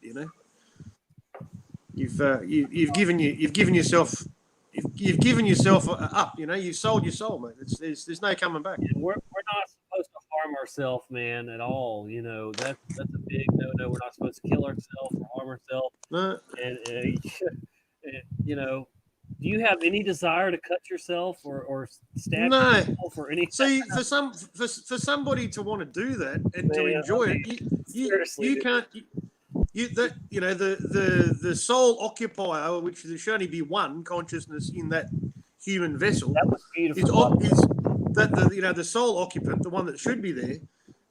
You've given yourself up. You've sold your soul, mate. There's no coming back. We're not supposed to harm ourselves, man, at all. That's a big no. We're not supposed to kill ourselves or harm ourselves. No. And do you have any desire to cut yourself or stab yourself or anything? See, for somebody to want to do that and to enjoy it, you can't. The sole occupier, which there should only be one consciousness in that human vessel, that was beautiful. The sole occupant, the one that should be there,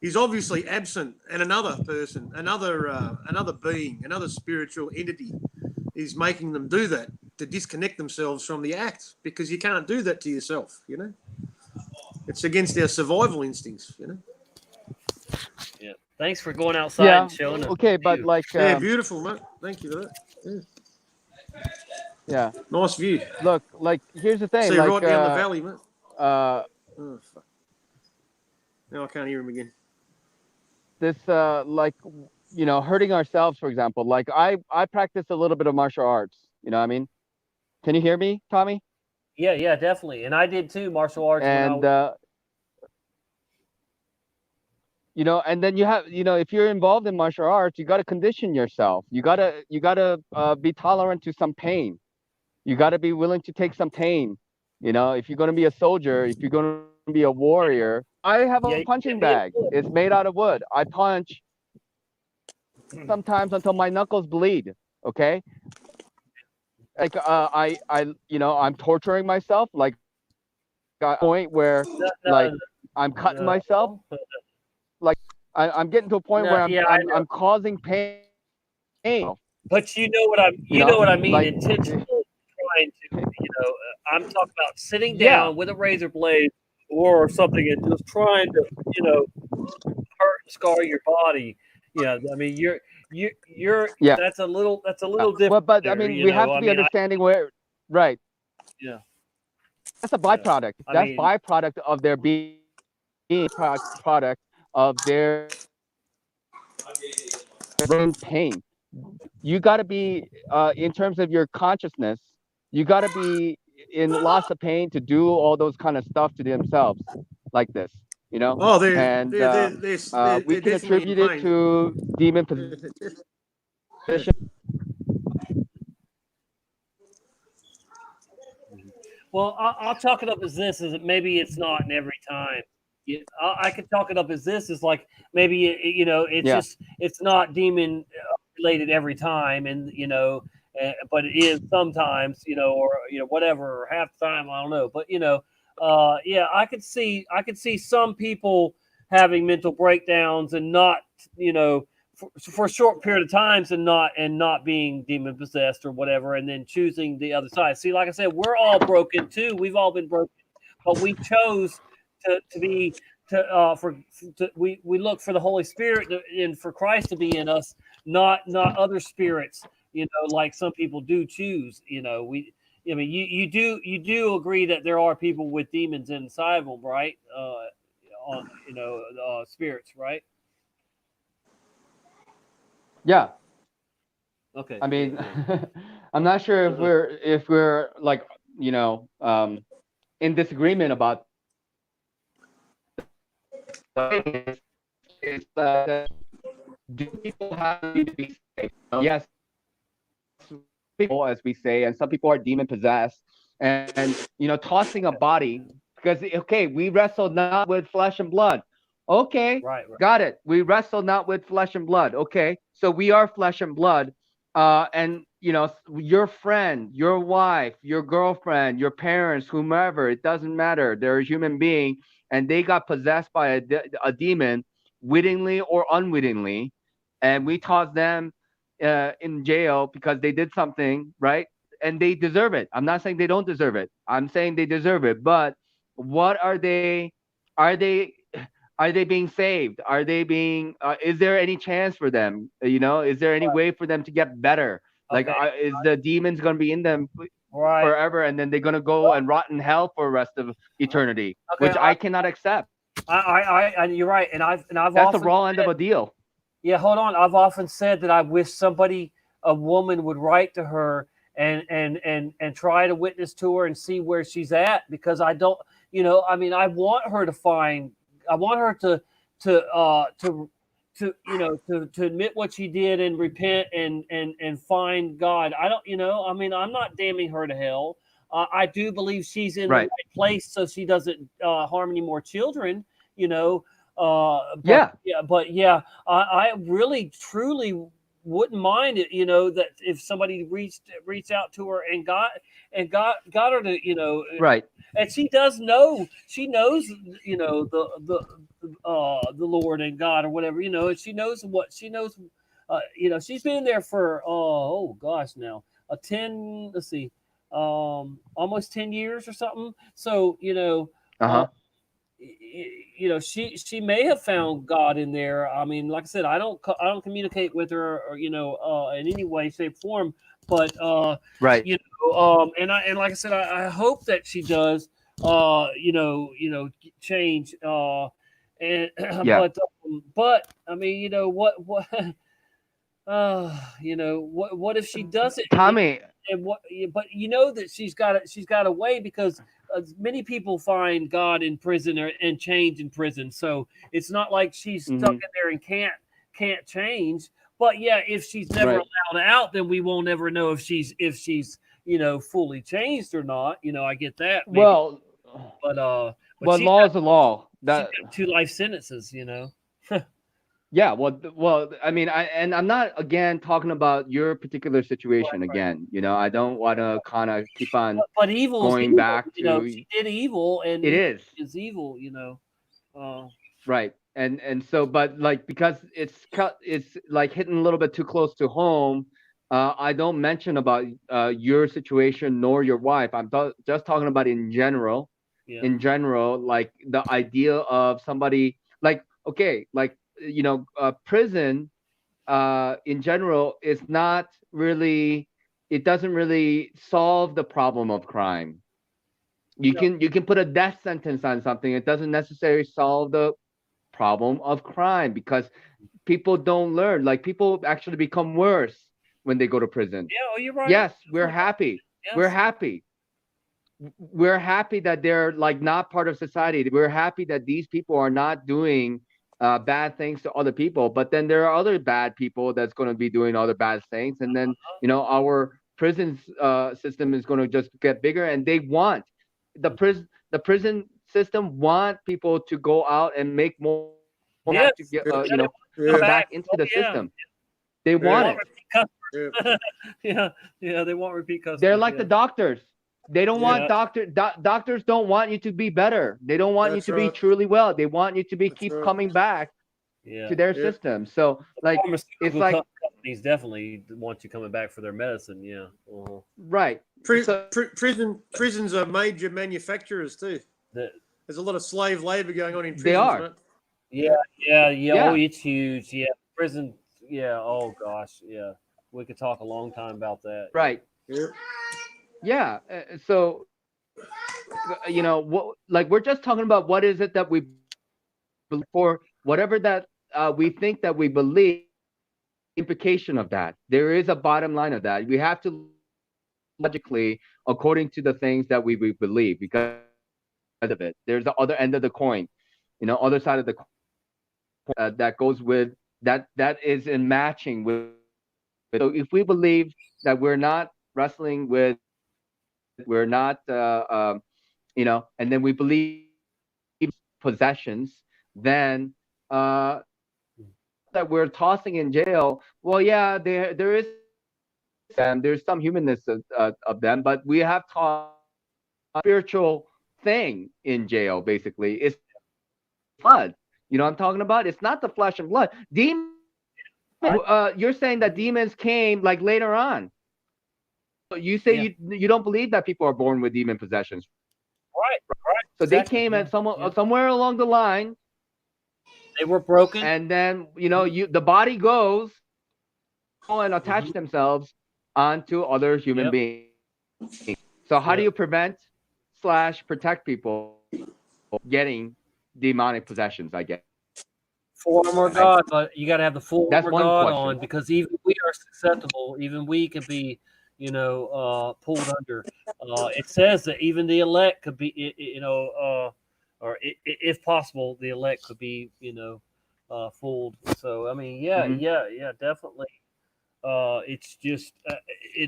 is obviously absent, and another person, another being, another spiritual entity, is making them do that to disconnect themselves from the act, because you can't do that to yourself. It's against our survival instincts. Yeah. Thanks for going outside and showing us. Okay, but like beautiful, mate. Thank you for that. Yeah. Nice view. Look, like here's the thing. See, like, right down the valley, mate. Oh fuck. Now I can't hear him again. like, hurting ourselves, for example. Like I practice a little bit of martial arts. You know what I mean? Can you hear me, Tommy? Yeah, definitely. And I did too, martial arts. And and then you have, if you're involved in martial arts, you got to condition yourself. You gotta be tolerant to some pain. You got to be willing to take some pain. If you're going to be a soldier, if you're going to be a warrior, I have a punching bag. It's made out of wood. I punch sometimes until my knuckles bleed. Okay. Like I'm torturing myself. Like a point where I'm cutting myself. Like I'm getting to a point where I'm causing pain. But you know what I mean. Like, Intentionally trying to, I'm talking about sitting down with a razor blade or something and just trying to, hurt and scar your body. Yeah, I mean you're that's a little different. But I mean, we have to be understanding where, right? Yeah, that's a byproduct. That's byproduct of their being product of their pain. You got to be in terms of your consciousness. You got to be in lots of pain to do all those kind of stuff to themselves, like this. Oh, we can definitely attribute in it pain. to demon possession. Well, I'll chalk it up as this: is that maybe it's not in every time. I could chalk it up as this: is like maybe it's just it's not demon related every time, and but it is sometimes, or whatever, or half the time, I don't know, but I could see some people having mental breakdowns and not for a short period of times and not being demon possessed or whatever, and then choosing the other side. See, like I said, we're all broken too. We've all been broken, but we chose we look for the Holy Spirit and for Christ to be in us, not other spirits, like some people do choose. You do agree that there are people with demons inside of them, right? Spirits, right? Yeah. Okay. I mean, I'm not sure if we're like in disagreement about. Do people have to be saved? Yes, people, as we say, and some people are demon possessed, and tossing a body, because we wrestle not with flesh and blood. Okay, right. Got it. We wrestle not with flesh and blood. Okay, so we are flesh and blood, and your friend, your wife, your girlfriend, your parents, whomever, it doesn't matter. They're a human being, and they got possessed by a demon, wittingly or unwittingly, and we toss them in jail because they did something, right? And they deserve it. I'm not saying they don't deserve it. I'm saying they deserve it. But what are they? Are they being saved? Are they being? Is there any chance for them? Is there any way for them to get better? Like, is the demons going to be in them forever, and then they're going to go and rot in hell for the rest of eternity, which I cannot accept. You're right, and I've that's the raw end of a deal. Yeah, hold on. I've often said that I wish a woman would write to her and try to witness to her and see where she's at, because I don't, I want her to find, I want her to admit what she did and repent and find God. I don't, I'm not damning her to hell. I do believe she's in the right place so she doesn't harm any more children, I really truly wouldn't mind it, that if somebody reached out to her and got her to, right. And she knows, the Lord and God or whatever, and she knows, she's been there for, almost 10 years or something. So, she may have found God in there. I mean, like I said, I don't communicate with her, or, in any way, shape, form. But right, and like I said, I hope that she does, change. And but But I mean, what what if she does it? Tommy. And what? But that she's got a way, because many people find God in prison and change in prison. So it's not like she's stuck in there and can't change. But yeah, if she's never allowed out, then we won't ever know if she's fully changed or not. I get that. Maybe. Well, but law is a law. That she's got 2 life sentences. Yeah, well, I mean, I'm not again talking about your particular situation again. I don't want to kind of keep on but evil going evil, back to. She did evil, and it is evil. Right, and so, but like because it's like hitting a little bit too close to home. I don't mention about your situation nor your wife. I'm just talking about in general. Yeah. In general, like the idea of somebody like prison in general is not really, it doesn't really solve the problem of crime. You can put a death sentence on something. It doesn't necessarily solve the problem of crime, because people don't learn. Like, people actually become worse when they go to prison. Yeah, you're right. Yes, we're happy. Yes. We're happy. We're happy that they're like not part of society. We're happy that these people are not doing bad things to other people. But then there are other bad people that's going to be doing other bad things, and then our prison system is going to just get bigger. And they want the prison system want people to go out and make more. Yes. To get come back into the system. They want it. Yeah, they want repeat customers. They're like the doctors. They don't want doctors don't want you to be better. They don't want you to be truly well. They want you to be keep coming back to their system. So like it's like companies definitely want you coming back for their medicine. Yeah. Uh-huh. Right. Prisons are major manufacturers too. There's a lot of slave labor going on in prisons. They are. Right? Yeah. Oh, it's huge. Yeah. Prison. Yeah. Oh gosh. Yeah. We could talk a long time about that. Right. Yeah. So, like we're just talking about what is it that we believe for, whatever that we think that we believe, implication of that. There is a bottom line of that. We have to logically, according to the things that we believe, because of it. There's the other end of the coin, other side of the coin that goes with that is in matching with. So if we believe that we're not wrestling with, we're not, and then we believe possessions, then that we're tossing in jail. Well, yeah, there is, and there's some humanness of them, but we have taught a spiritual thing in jail. Basically, it's blood. You know what I'm talking about? It's not the flesh and blood. Demons. You're saying that demons came like later on. You say you don't believe that people are born with demon possessions. Right. So they came at somewhere along the line. They were broken. And then, the body goes and attach themselves onto other human beings. So how do you prevent / protect people getting demonic possessions, I guess? Full armor of God, but you got to have the full That's armor of one God question. on, because even we are susceptible. Even we can be, pulled under. It says that even the elect could be, if possible, the elect could be, fooled. So I mean, yeah, definitely. It's just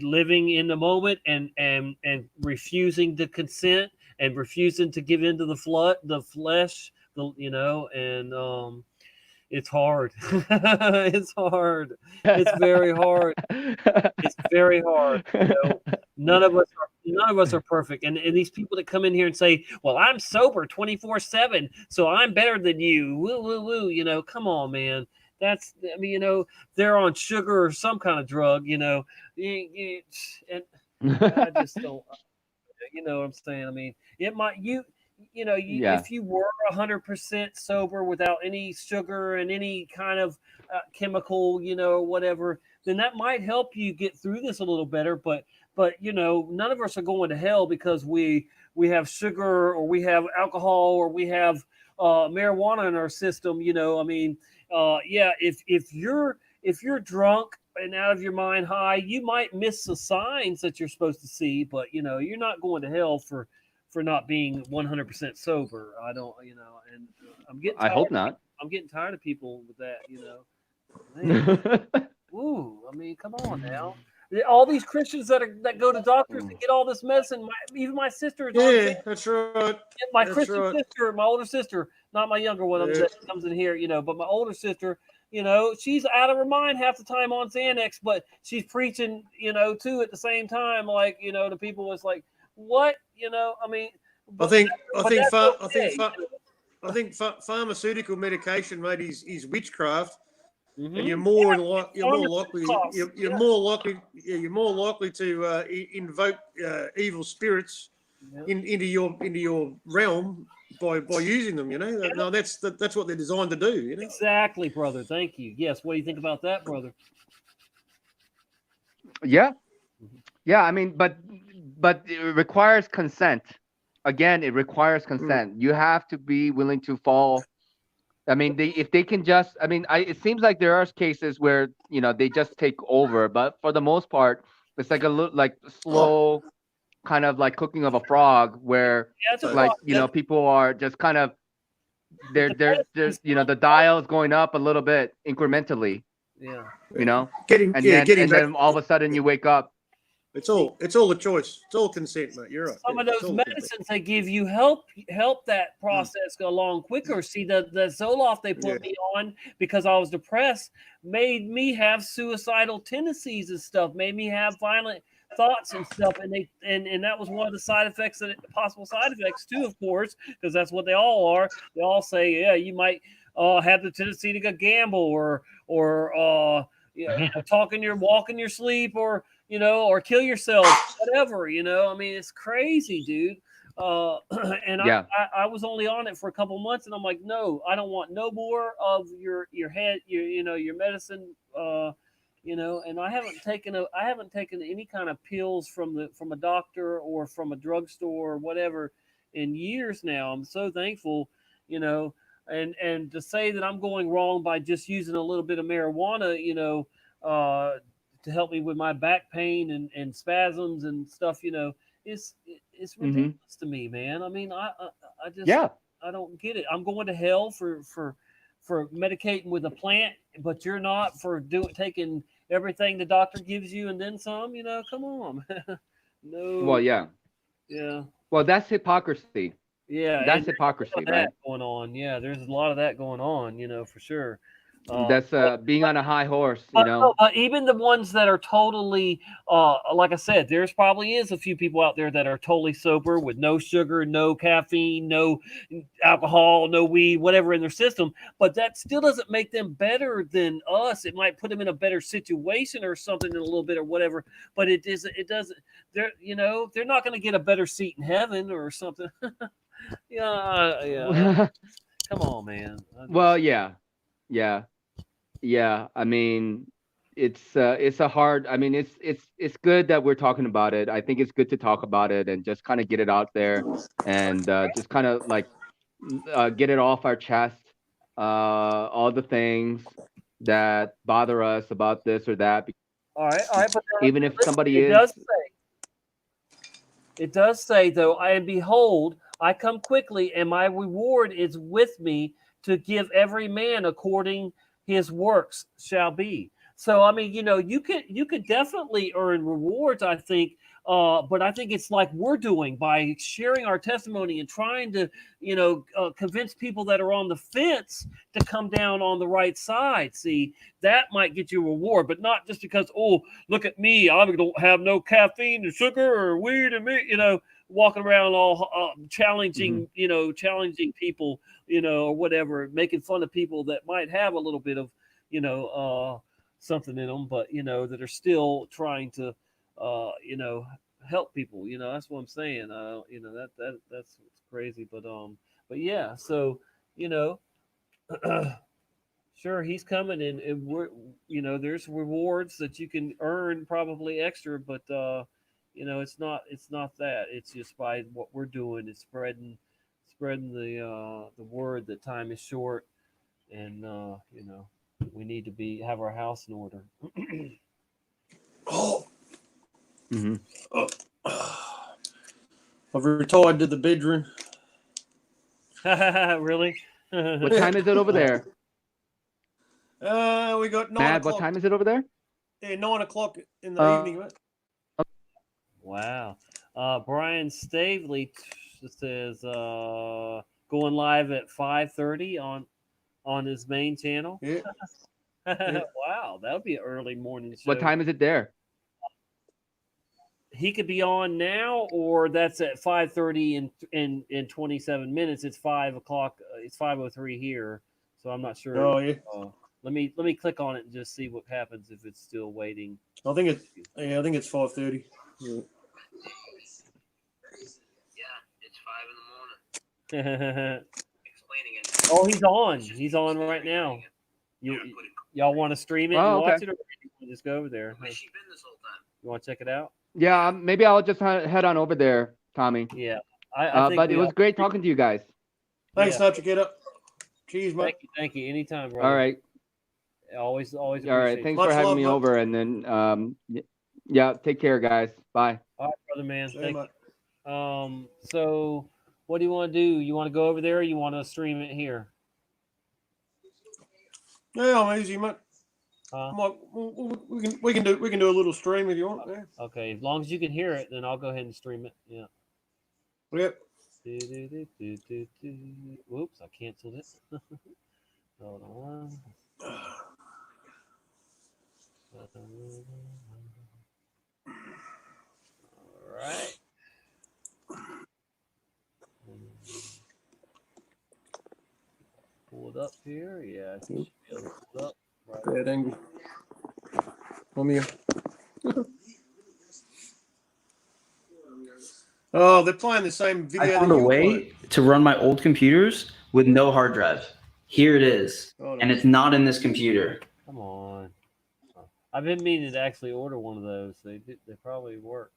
living in the moment and refusing to consent and refusing to give into the flesh, and it's hard. It's hard. It's very hard. It's very hard. None of us are perfect. And these people that come in here and say, "Well, I'm sober 24/7, so I'm better than you." Woo, woo, woo. Come on, man. They're on sugar or some kind of drug. And I just don't. You know what I'm saying? I mean, it might if you were 100% sober without any sugar and any kind of chemical, whatever, then that might help you get through this a little better. But none of us are going to hell because we have sugar or we have alcohol or we have marijuana in our system. I mean, yeah, if you're drunk and out of your mind high, you might miss the signs that you're supposed to see, but you're not going to hell for not being 100% sober. I don't, and I'm getting I tired. hope not. I'm getting tired of people with that, Man, ooh, I mean, come on now. All these Christians that go to doctors to get all this medicine. Even my sister is on. Yeah, that's right. My That's Christian right. sister, my older sister, not my younger one Yeah. that comes in here, but my older sister, she's out of her mind half the time on Xanax, but she's preaching, too at the same time, like, to people. It's like, what, I mean, I think that's okay. pharmaceutical medication, mate, is witchcraft, Mhm. and you're more Yeah, you're more likely to invoke evil spirits into your realm by using them. No, that's what they're designed to do. Exactly, brother. Thank you. Yes. What do you think about that, brother? Yeah. I mean, but it requires consent. Again, it requires consent. You have to be willing to fall. I mean, if they can just, I mean, it seems like there are cases where they just take over, but for the most part, it's like like slow, kind of like cooking of a frog, where people are just kind of they're the dial is going up a little bit incrementally. Yeah. Getting then all of a sudden you wake up. It's all a choice. It's all consent, mate. You're right. Some of those medicines they give you help that process go along quicker. See, the Zoloft they put me on because I was depressed made me have suicidal tendencies and stuff, made me have violent thoughts and stuff, and that was one of the side effects, possible side effects too, of course, because that's what they all are. They all say, yeah, you might have the tendency to go gamble or walk in your sleep, or or kill yourself, whatever, I mean, it's crazy, dude. And I was only on it for a couple months, and I'm like, no, I don't want no more of your head, your medicine, and I haven't taken any kind of pills from a doctor or from a drugstore or whatever in years now. I'm so thankful, and to say that I'm going wrong by just using a little bit of marijuana, to help me with my back pain and spasms and stuff, it's ridiculous to me, man. I mean, I just I don't get it. I'm going to hell for medicating with a plant, but you're not for taking everything the doctor gives you and then some. Come on. No. Well, yeah. Well, that's hypocrisy. Yeah, that's hypocrisy, right? Going on. Yeah, there's a lot of that going on. For sure. That's being on a high horse, even the ones that are totally, like I said, there's probably is a few people out there that are totally sober with no sugar, no caffeine, no alcohol, no weed, whatever in their system. But that still doesn't make them better than us. It might put them in a better situation or something in a little bit or whatever. But it doesn't. They're not going to get a better seat in heaven or something. Yeah. Come on, man. Well, yeah. I mean, it's a hard. I mean, it's good that we're talking about it. I think it's good to talk about it and just kind of get it out there and just kind of like get it off our chest. All the things that bother us about this or that. All right. But even if somebody it does say though, and behold, I come quickly, and my reward is with me to give every man according his works shall be. So I mean, you could definitely earn rewards, I think, but I think it's like we're doing by sharing our testimony and trying to, convince people that are on the fence to come down on the right side. See, that might get you a reward, but not just because, oh, look at me, I don't have no caffeine or sugar or weed and me, walking around all challenging, challenging people, or whatever, making fun of people that might have a little bit of, something in them, but that are still trying to, help people. That's what I'm saying. That's crazy, but yeah. So sure, he's coming, and we're there's rewards that you can earn probably extra, but it's not that. It's just by what we're doing is spreading the word that time is short, and you know, we need to have our house in order. Oh, Mm-hmm. I've retired to the bedroom. Really? What time is it over there? We got 9 Mad, o'clock. what time is it over there? Yeah, 9 o'clock in the evening, mate. Wow. Brian Stavely says going live at 5:30 on his main channel. Yeah. Wow, that would be an early morning show. What time is it there? He could be on now, or that's at 5:30 in 27 minutes. It's 5 o'clock. It's 5:03 here, so I'm not sure. Oh, yeah. Let me click on it and just see what happens if it's still waiting. I think it's 5:30. Yeah. Explaining it. Oh, he's on. He's on right now. Y'all want to stream it and Oh, watch okay. it, or you can just go over there? You want to check it out? Yeah, maybe I'll just head on over there, Tommy. Yeah, I think but it was great talking to you guys. Thanks, Nachiketa. Cheers, mate. Thank you. Anytime, brother. All right. Always All right. appreciate Thanks it. for having love, me bud. over. And then, yeah, take care, guys. Bye. All right, brother, man. See you, Thank mate. you. So what do you want to do? You want to go over there, or you want to stream it here? Yeah, I'm easy, mate. We can do a little stream if you want. Yeah. Okay, as long as you can hear it, then I'll go ahead and stream it. Yeah. Yep. Whoops, I canceled it. Hold on. All right. Pull it up here. Yeah, I should be able to pull it up. Right. Bad angle. Come here. Oh, they're playing the same video. I found a way to run my old computers with no hard drive. Here it is. Oh, And it's not in this computer. Come on. I've been meaning to actually order one of those. They probably work.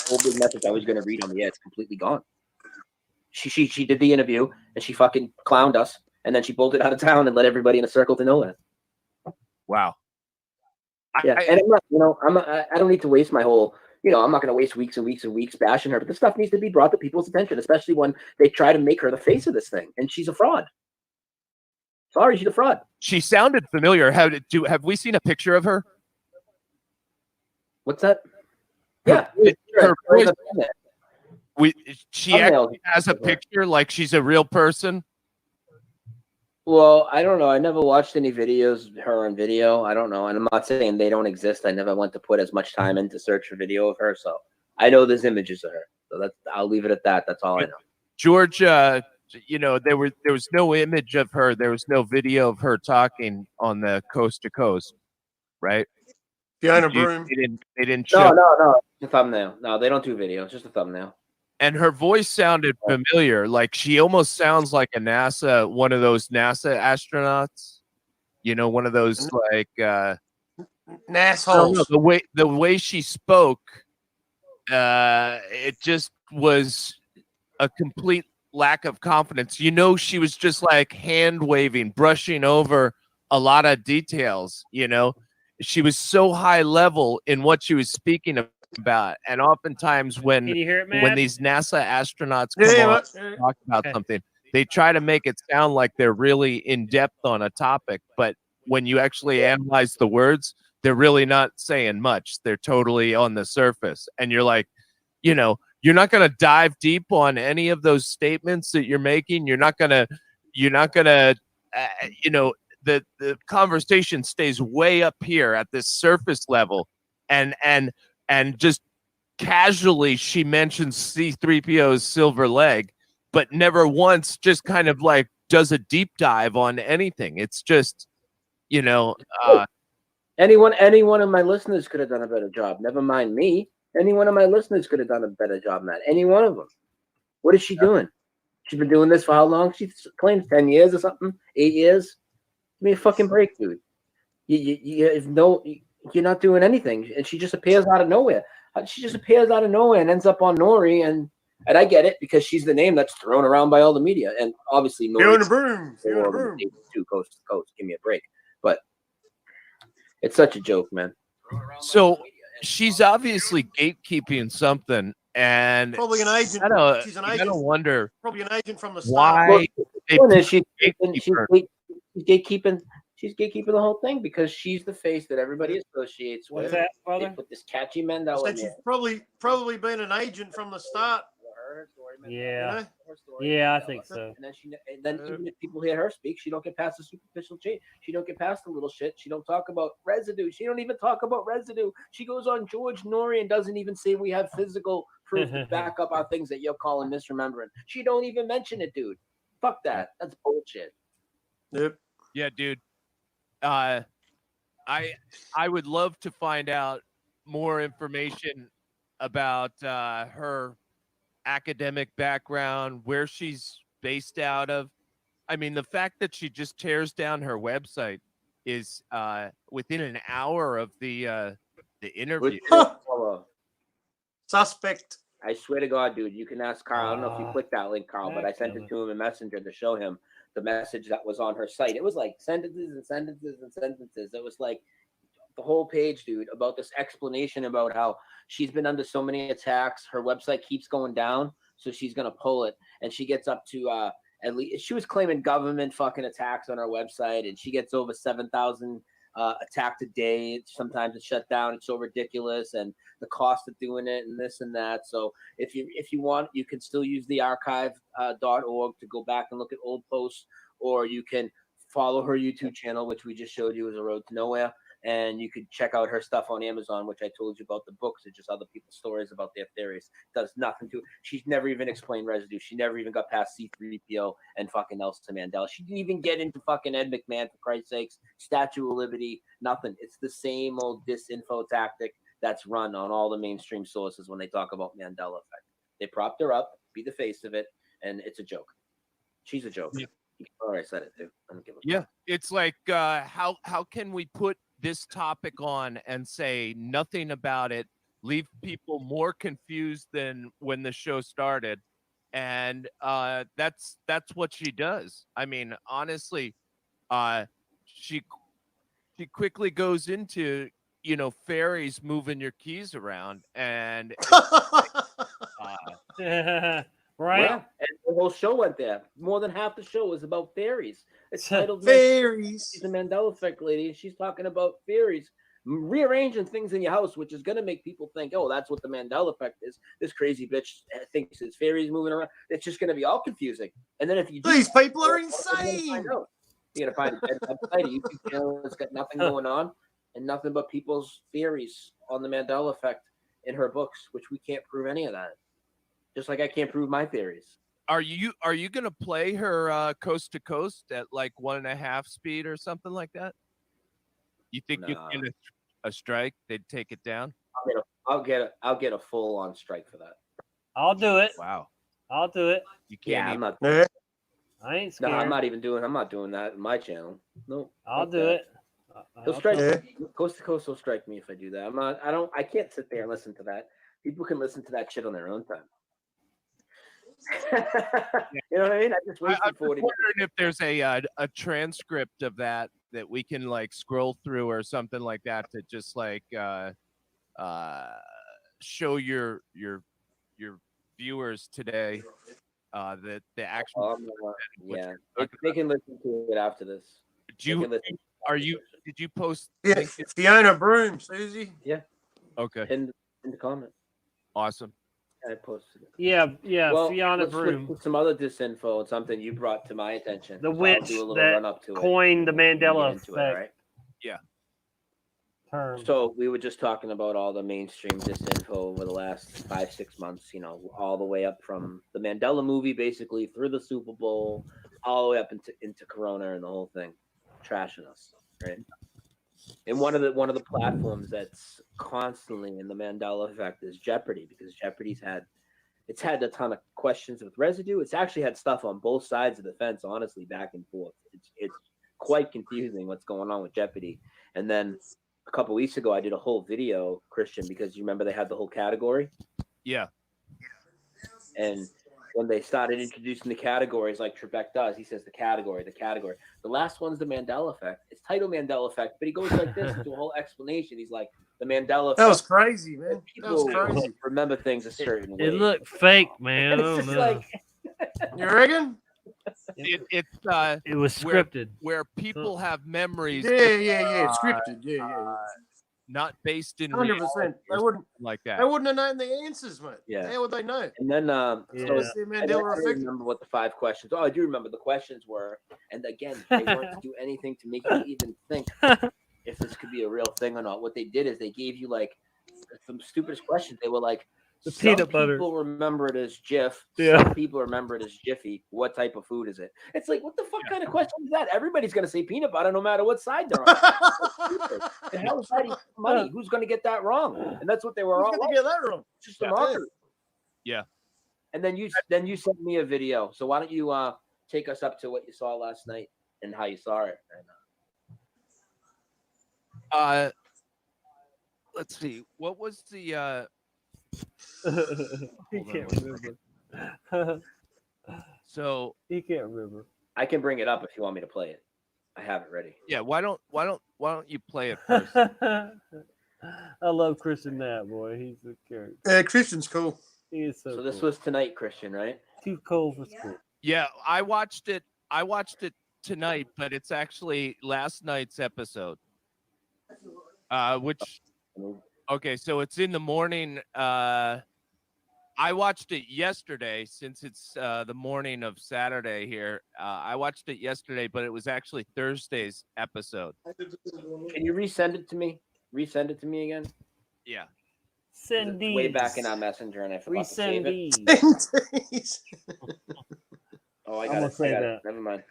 Whole big message I was going to read on the air, it's completely gone. She did the interview and she fucking clowned us, and then she bolted out of town and led everybody in a circle to nowhere. Wow. Yeah, and I don't need to waste my whole, I'm not going to waste weeks and weeks and weeks bashing her, but this stuff needs to be brought to people's attention, especially when they try to make her the face of this thing, and she's a fraud. Sorry, she's a fraud. She sounded familiar. Have we seen a picture of her? What's that? Yeah. Her voice, she Thumbnail. actually has a picture like she's a real person. Well, I don't know. I never watched any videos of her on video. I don't know. And I'm not saying they don't exist. I never went to put as much time in to search for video of her. So I know there's images of her. So I'll leave it at that. That's all I know. George, there was no image of her. There was no video of her talking on the Coast to Coast, right? Behind a broom. They didn't show. No. The thumbnail. No, they don't do video. It's just a thumbnail. And her voice sounded familiar. Like she almost sounds like one of those NASA astronauts. One of those like assholes. The way she spoke, it just was a complete lack of confidence. She was just like hand waving, brushing over a lot of details. She was so high level in what she was speaking about, and oftentimes when Can you hear it, Matt? these NASA astronauts come on and talk about something, they try to make it sound like they're really in depth on a topic, but when you actually analyze the words, they're really not saying much. They're totally on the surface, and you're like, you're not going to dive deep on any of those statements that you're making. You're not going to, the conversation stays way up here at this surface level, and just casually she mentions C-3PO's silver leg, but never once just kind of like does a deep dive on anything. It's just, Anyone of my listeners could have done a better job. Never mind me. Any one of my listeners could have done a better job than that. Any one of them. What is she doing? She's been doing this for how long? She claims 10 years or something, 8 years. Give me a fucking break, dude. You're not doing anything, and she just appears out of nowhere. She just appears out of nowhere and ends up on Nori, and And I get it because she's the name that's thrown around by all the media, and obviously Fiona Broom, too, coast to coast. Give me a break, but it's such a joke, man. So she's obviously gatekeeping something, and Probably an agent. She's an I agent. gotta wonder Probably an agent from the start. why they put She's gatekeeper. gatekeeping. She's gatekeeping the whole thing because she's the face that everybody associates with. What's that, brother? They put this catchy Mandela in She's there. probably been an agent from the start. Yeah. You know? Yeah, I think so. And then even if people hear her speak, she don't get past the superficial change. She don't get past the little shit. She don't talk about residue. She don't even talk about residue. She goes on George Norrie and doesn't even say we have physical proof to back up our things that you're calling misremembering. She don't even mention it, dude. Fuck that. That's bullshit. Yep. Yeah, dude. I would love to find out more information about her academic background, where she's based out of. I mean, the fact that she just tears down her website is within an hour of the interview. Suspect. I swear to God, dude, you can ask Carl. I don't know if you clicked that link, Carl, but I sent it to him in Messenger to show him the message that was on her site. It was like sentences and sentences and sentences. It was like the whole page, dude, about this explanation about how she's been under so many attacks. Her website keeps going down, so she's going to pull it. And she gets up to at least, she was claiming government fucking attacks on her website, and she gets over 7,000 attacked a day. Sometimes it's shut down. It's so ridiculous, and the cost of doing it and this and that. So if you want, you can still use the archive.org to go back and look at old posts, or you can follow her YouTube channel, which we just showed you is A Road to Nowhere. And you could check out her stuff on Amazon, which I told you about the books. It's just other people's stories about their theories. Does nothing to. She's never even explained residue. She never even got past C3PO and fucking Nelson Mandela. She didn't even get into fucking Ed McMahon, for Christ's sakes. Statue of Liberty, nothing. It's the same old disinfo tactic that's run on all the mainstream sources when they talk about Mandela effect. They propped her up, be the face of it, and it's a joke. She's a joke. Yeah. Oh, I said it too. I don't give a fuck. It's like how can we put this topic on and say nothing about it, leave people more confused than when the show started, and that's what she does. I mean, honestly, she quickly goes into fairies moving your keys around, and right. Yeah, and the whole show went there. More than half the show was about fairies. It's titled Fairies. She's the Mandela Effect lady, and she's talking about fairies rearranging things in your house, which is going to make people think, oh, that's what the Mandela Effect is. This crazy bitch thinks it's fairies moving around. It's just going to be all confusing. And then if you these people are insane. You're going to find a dead website, a YouTube channel that's got nothing going on and nothing but people's theories on the Mandela Effect in her books, which we can't prove any of that. Just like I can't prove my theories. Are you gonna play her coast to coast at like 1.5 speed or something like that? You think you get a strike? They'd take it down. I'll get a full on strike for that. I'll do it. Wow. I'll do it. You can't. Yeah, I'm not. I ain't scared. No, I'm not doing that in my channel. No. I'll do it. He'll strike me. Coast to coast will strike me if I do that. I can't sit there and listen to that. People can listen to that shit on their own time. You know what I mean? I just wasted 40 minutes. Wondering if there's a transcript of that we can like scroll through or something like that to just like show your viewers today the actual. They can listen to it after this. Did you post? Yeah, Fiona Broom, Susie. Yeah. Okay. In the comment. Awesome. I posted it. Yeah, Well, Fiona let's Broom. put some other disinfo and something you brought to my attention. The So I'll witch do a little that run-up to it. coined the Mandela Get into Effect. right? Yeah. Term. So we were just talking about all the mainstream disinfo over the last 5-6 months, all the way up from the Mandela movie, basically through the Super Bowl, all the way up into Corona and the whole thing, trashing us, right? And one of the platforms that's constantly in the Mandela Effect is Jeopardy, because Jeopardy's had a ton of questions with residue. It's actually had stuff on both sides of the fence, honestly, back and forth. It's quite confusing what's going on with Jeopardy. And then a couple weeks ago, I did a whole video, Christian, because you remember they had the whole category. Yeah. And when they started introducing the categories like Trebek does, he says the category. The last one's the Mandela effect. It's titled Mandela effect, but he goes like this into a whole explanation. He's like, the Mandela effect. That was crazy, man. That was People crazy. remember things a certain way. It looked fake, man. And I it's don't just know. like, You reckon? It was scripted. where people have memories. Yeah. Scripted. Yeah. Not based in 100%. reality They or wouldn't something like that. They wouldn't have known the answers, mate. Yeah. How would they know? And then, So it's the Mandela I don't effect. remember what the 5 questions. Oh, I do remember the questions were, and again, they weren't to do anything to make you even think if this could be a real thing or not. What they did is they gave you like some stupidest questions. They were like, The some peanut butter. people remember it as Jif. Yeah. Some people remember it as Jiffy. What type of food is it? It's like, what the fuck kind of question is that? Everybody's gonna say peanut butter no matter what side they're on. And how is that even money? Who's gonna get that wrong? And that's what they were Who's all gonna like. get that wrong? Just the marketer. Yeah. And then you sent me a video. So why don't you take us up to what you saw last night and how you saw it? Let's see. What was the He can't remember. so He can't remember. I can bring it up if you want me to play it. I have it ready. yeah, why don't you play it first? I love Christian Knapp, boy. He's a character. Yeah, Christian's cool. He is so. So this cool. was tonight, Christian, right? Too cold for school. Yeah, I watched it tonight, but it's actually last night's episode. Which okay, so it's in the morning. I watched it yesterday since it's the morning of Saturday here. I watched it yesterday, but it was actually Thursday's episode. Can you resend it to me? Resend it to me again? Yeah. Send these. Way back in our messenger, and I forgot to save Resend it. these. Oh, I I'm got gonna it. say I got that. it. Never mind.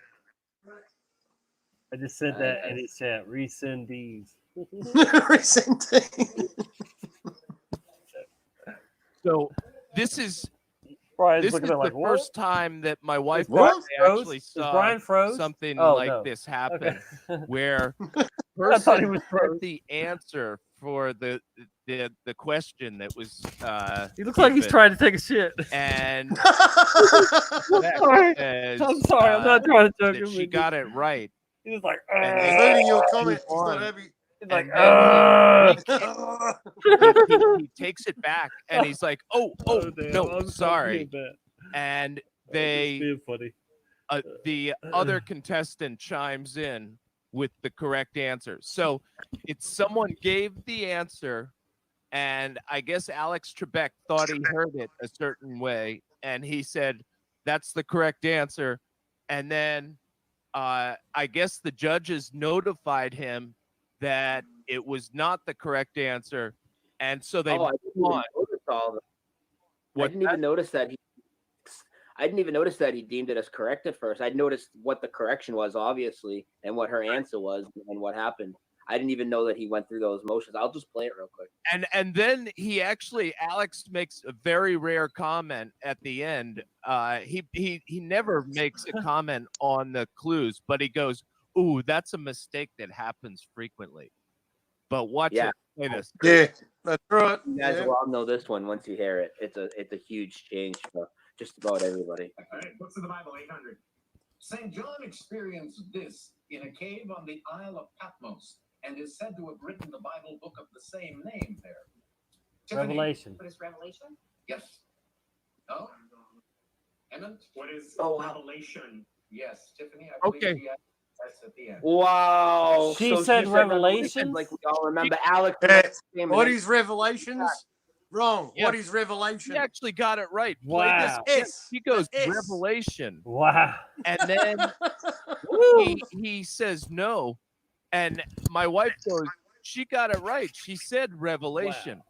I just said that in his chat. Resend these. So this is Brian's this is looking the at like, what? first time that my wife and Brian I froze? actually Is saw Brian froze? something Oh, like no. this happen, Okay. where I thought he was person froze. had the answer for the question that was He looks like he's given. trying to take a shit. And sorry. says, I'm sorry. I'm not trying to joke. that she got it right. He was like, And they Reading your move comment. He's on. not happy. He's like, And then he takes it back and he's like, oh damn, no, I'm sorry. being bad. And Just they being funny. the other contestant chimes in with the correct answer. So it's someone gave the answer, and I guess Alex Trebek thought he heard it a certain way, and he said that's the correct answer. And then I guess the judges notified him that it was not the correct answer, and so they I didn't even on. notice all of it. I What didn't even notice that I didn't even notice that he deemed it as correct at first. I noticed what the correction was, obviously, and what her answer was, and what happened. I didn't even know that he went through those motions. I'll just play it real quick. And then he actually Alex makes a very rare comment at the end. He never makes a comment on the clues, but he goes, "Ooh, that's a mistake that happens frequently." But watch Yeah. it. Play this. Yeah, that's right. You guys Yeah. will all know this one once you hear it. It's a huge change for just about everybody. All right, books of the Bible, 800. St. John experienced this in a cave on the Isle of Patmos and is said to have written the Bible book of the same name there. Tiffany, Revelation. what is Revelation? Yes. No? Emmett? What is Revelation? Yes, Tiffany, I believe Okay. she asked that's at the end. Wow. She So said Revelation? like we all remember Alex. What is Revelations? Wrong. Yeah. What is Revelation? He actually got it right. Play Wow. this. S. He goes S. Revelation, Wow. and then he says no, and my wife goes, she got it right. She said Revelation.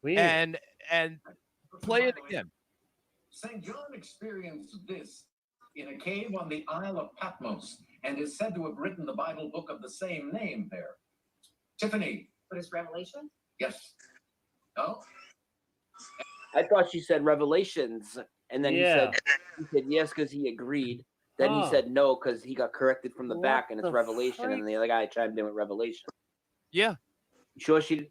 Weird. And play it again. St. John experienced this in a cave on the Isle of Patmos and is said to have written the Bible book of the same name there. Tiffany. What is Revelation? Yes. No? I thought she said Revelations, and then Yeah. he said yes because he agreed. Then Oh. he said no because he got corrected from the What back, and it's the Revelation, freak? and the other guy chimed in with Revelation. Yeah. You sure she?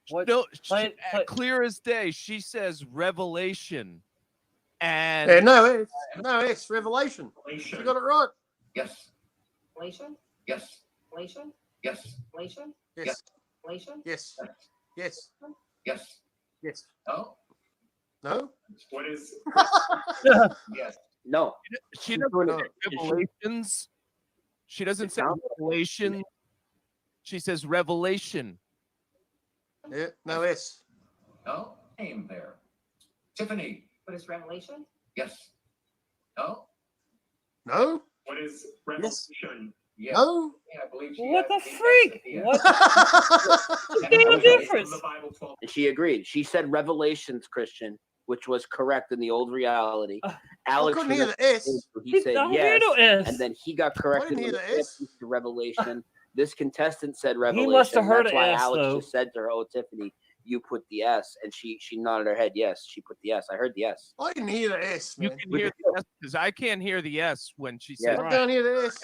What? No, Play- play- clear as day. She says revelation, and Yeah, no, it's revelation. She got it right. Yes. Relation? Yes. Relation? Yes. Relation? Yes. Relation? Yes. Yes. Yes. Yes. No. No. What is? Yes. No. she doesn't doing say it. revelations. She doesn't It say sounds revelation. She says revelation. Yeah. No S. No. Name there. Tiffany. What is revelation? Yes. No. No. What is revelation? Yes. No. Yeah, I believe she What the has S freak? at the end. What? What's the difference? And she agreed. She said revelations, Christian, which was correct in the old reality. Alex couldn't hear was- the S. He said don't yes, hear no S. and then he got corrected didn't when hear it the S. flipped to revelation. This contestant said revelation. must have heard That's a why S, Alex though. just said to her, "Oh, Tiffany, you put the S," and she nodded her head. Yes, she put the S. I heard the S. I didn't hear the S, You man. can hear the S because I can't hear the S when she Yeah. says. I can't hear the S.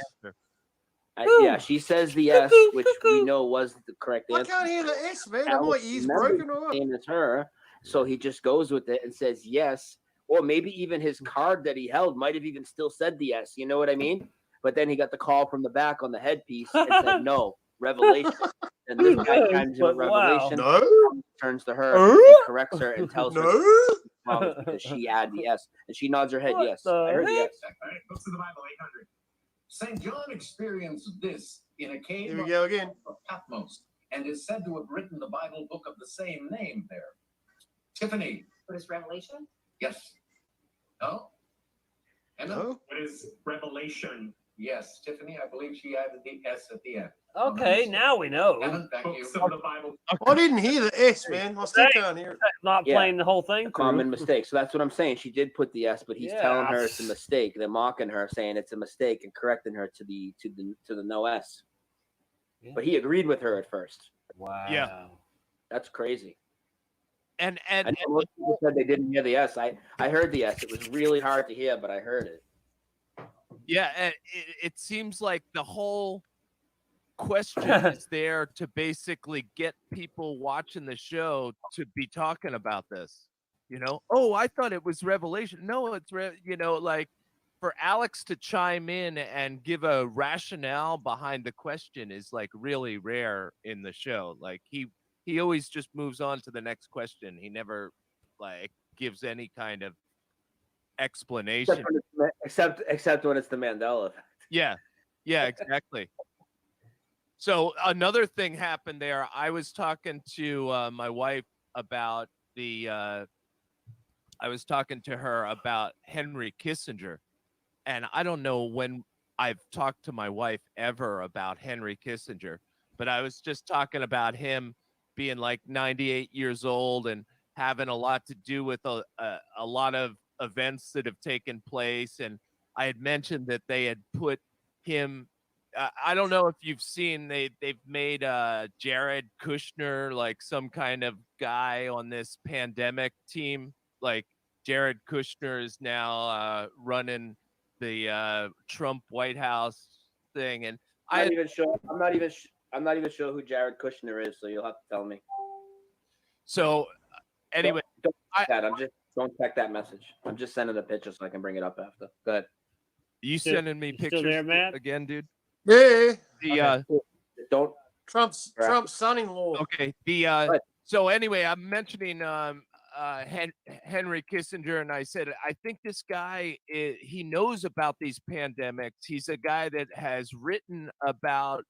Yeah, she says the S, which we know was the correct I answer. can't hear the S, man. Am my Alex ears remembered broken or what? the same as her, so he just goes with it and says yes, or maybe even his card that he held might have even still said the S. You know what I mean? But then he got the call from the back on the headpiece and said no, revelation. And this guy chimes in with But wow. revelation, No. turns to her, and corrects her, and tells her No. wrong because she added the S, and she nods her head. What Yes, the I heard the heck? yes. All right, books of the Bible, 800. St. John experienced this in a cave Here we go again. of Patmos and is said to have written the Bible book of the same name there. Tiffany. What is revelation? Yes. No. Emma? No. What is revelation? Yes. Tiffany, I believe she added the S at the end. Okay, now we know. Evan, back to you. Books of the Bible. I didn't hear the S, man. I still can't hear it. Not Yeah. playing the whole thing. Common through. mistake. So that's what I'm saying. She did put the S, but he's telling her it's a Yeah. mistake. They're mocking her, saying it's a mistake, and correcting her to the no S. Yeah. But he agreed with her at first. Wow. Yeah. That's crazy. And I know most people said they didn't hear the S. I heard the S. It was really hard to hear, but I heard it. yeah, and it seems like the whole question is there to basically get people watching the show to be talking about this. You know, oh, I thought it was revelation. No, it's like for Alex to chime in and give a rationale behind the question is like really rare in the show. Like he always just moves on to the next question. He never like gives any kind of explanation. Except when it's the Mandela effect. Yeah, exactly. So another thing happened there. I was talking to my wife about I was talking to her about Henry Kissinger, and I don't know when I've talked to my wife ever about Henry Kissinger, but I was just talking about him being like 98 years old and having a lot to do with a lot of events that have taken place. And I had mentioned that they had put him, I don't know if you've seen, they've made Jared Kushner like some kind of guy on this pandemic team. Like Jared Kushner is now running the Trump White House thing. And I'm not even sure who Jared Kushner is, so you'll have to tell me. So anyway, Don't check that message. I'm just sending a picture so I can bring it up after. Go ahead. You sending me pictures there, Matt? again, dude? Yeah. The don't Trump's son-in-law. okay. The so anyway, I'm mentioning Henry Kissinger, and I said I think this guy he knows about these pandemics. He's a guy that has written about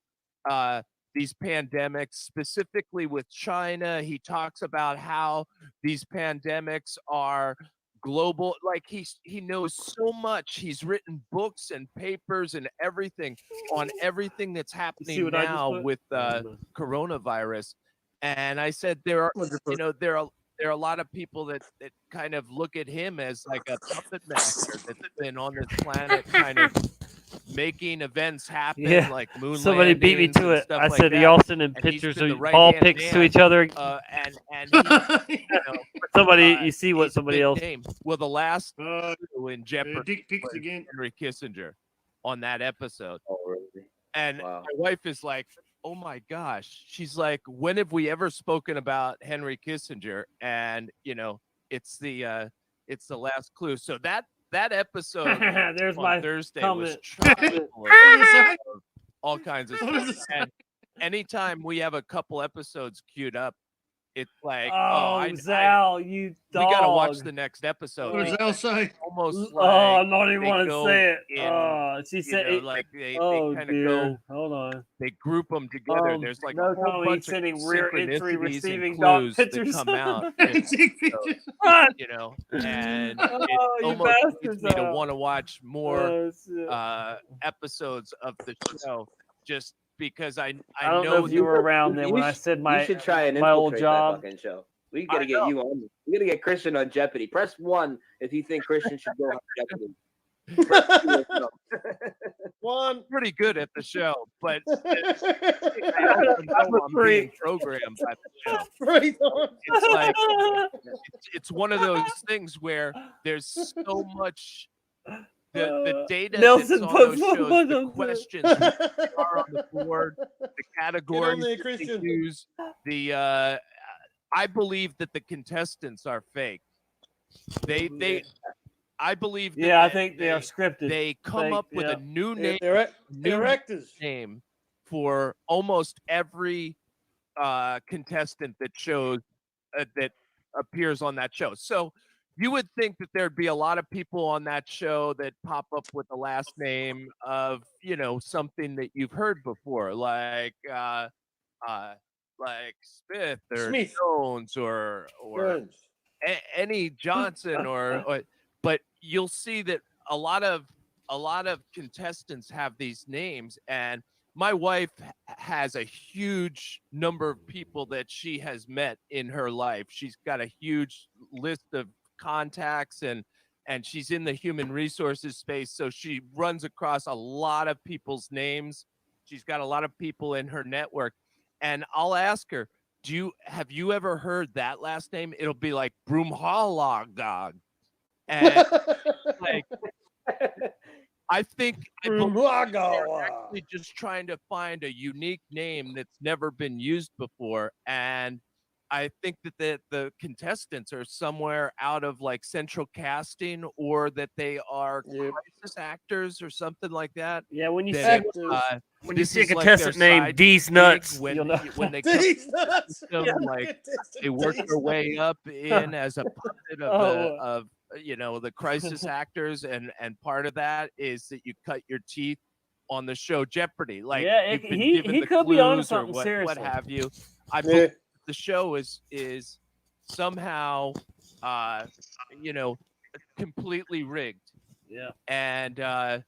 these pandemics, specifically with China. He talks about how these pandemics are global. Like he knows so much. He's written books and papers and everything on everything that's happening now with coronavirus. And I said there are there are a lot of people that kind of look at him as like a puppet master that's been on this planet kind of making events happen, Yeah. like moon Somebody beat me landings to and it. stuff I like said that. y'all sending And he's pictures been of the ball right-hand pics to man, each other. and he, Somebody, you see what he's a somebody big else. name. Well, the last two in jeopardy dick pics was again. Henry Kissinger on that episode. Oh, really? And Wow. my wife is like, oh my gosh. She's like, when have we ever spoken about Henry Kissinger? And it's the last clue. So that episode There's on my Thursday was comment. chock full of all kinds of stuff. And anytime we have a couple episodes queued up, it's like, Oh, Zal, you dog. we gotta watch the next episode. What does Al say? Almost Oh, like I don't even they want to go say it. in, Oh, she said it. like they Oh, kind of dear. go. Hold on. They group them together. There's like no, a whole Tony, bunch of sending rear entry synchronicities receiving and dog clues that pictures. come out. And Oh, it you almost leads bastards, me to Al. want to watch more Oh, shit. episodes of the show, just because I I don't know know if you were around then when I said you should try and my old infiltrate job. that fucking show. We gotta get you on. We gotta get Christian on Jeopardy. Press 1 if you think Christian should go on Jeopardy. One pretty good at the show, but I'm being programmed by the show. It's like it's one of those things where there's so much the data Nelson that's on put those shows, one the on questions that are on the board, the categories there, that Christian. they use, I believe that the contestants are fake. I believe that Yeah, I think they are scripted. They come Fake, up with yeah. a new Yeah, name, they're actors. name for almost every contestant that shows that appears on that show. So you would think that there'd be a lot of people on that show that pop up with the last name of something that you've heard before, like Smith or Jones or any Johnson but you'll see that a lot of contestants have these names, and my wife has a huge number of people that she has met in her life. She's got a huge list of contacts and she's in the human resources space, so she runs across a lot of people's names. She's got a lot of people in her network, and I'll ask her, have you ever heard that last name? It'll be like Broomhalagog. And like I think they're actually just trying to find a unique name that's never been used before. And I think that the contestants are somewhere out of like central casting, or that they are crisis actors or something like that. Yeah, when you That see when you this see a is like contestant their named side D's gig Nuts, when you'll know. when they come D's Nuts. to them, like they work their way up in as a puppet of the crisis actors, and part of that is that you cut your teeth on the show Jeopardy. Like Yeah, you've been he given the could be onto clues or something, what seriously. have you. I believe the show is somehow completely rigged. Yeah. And the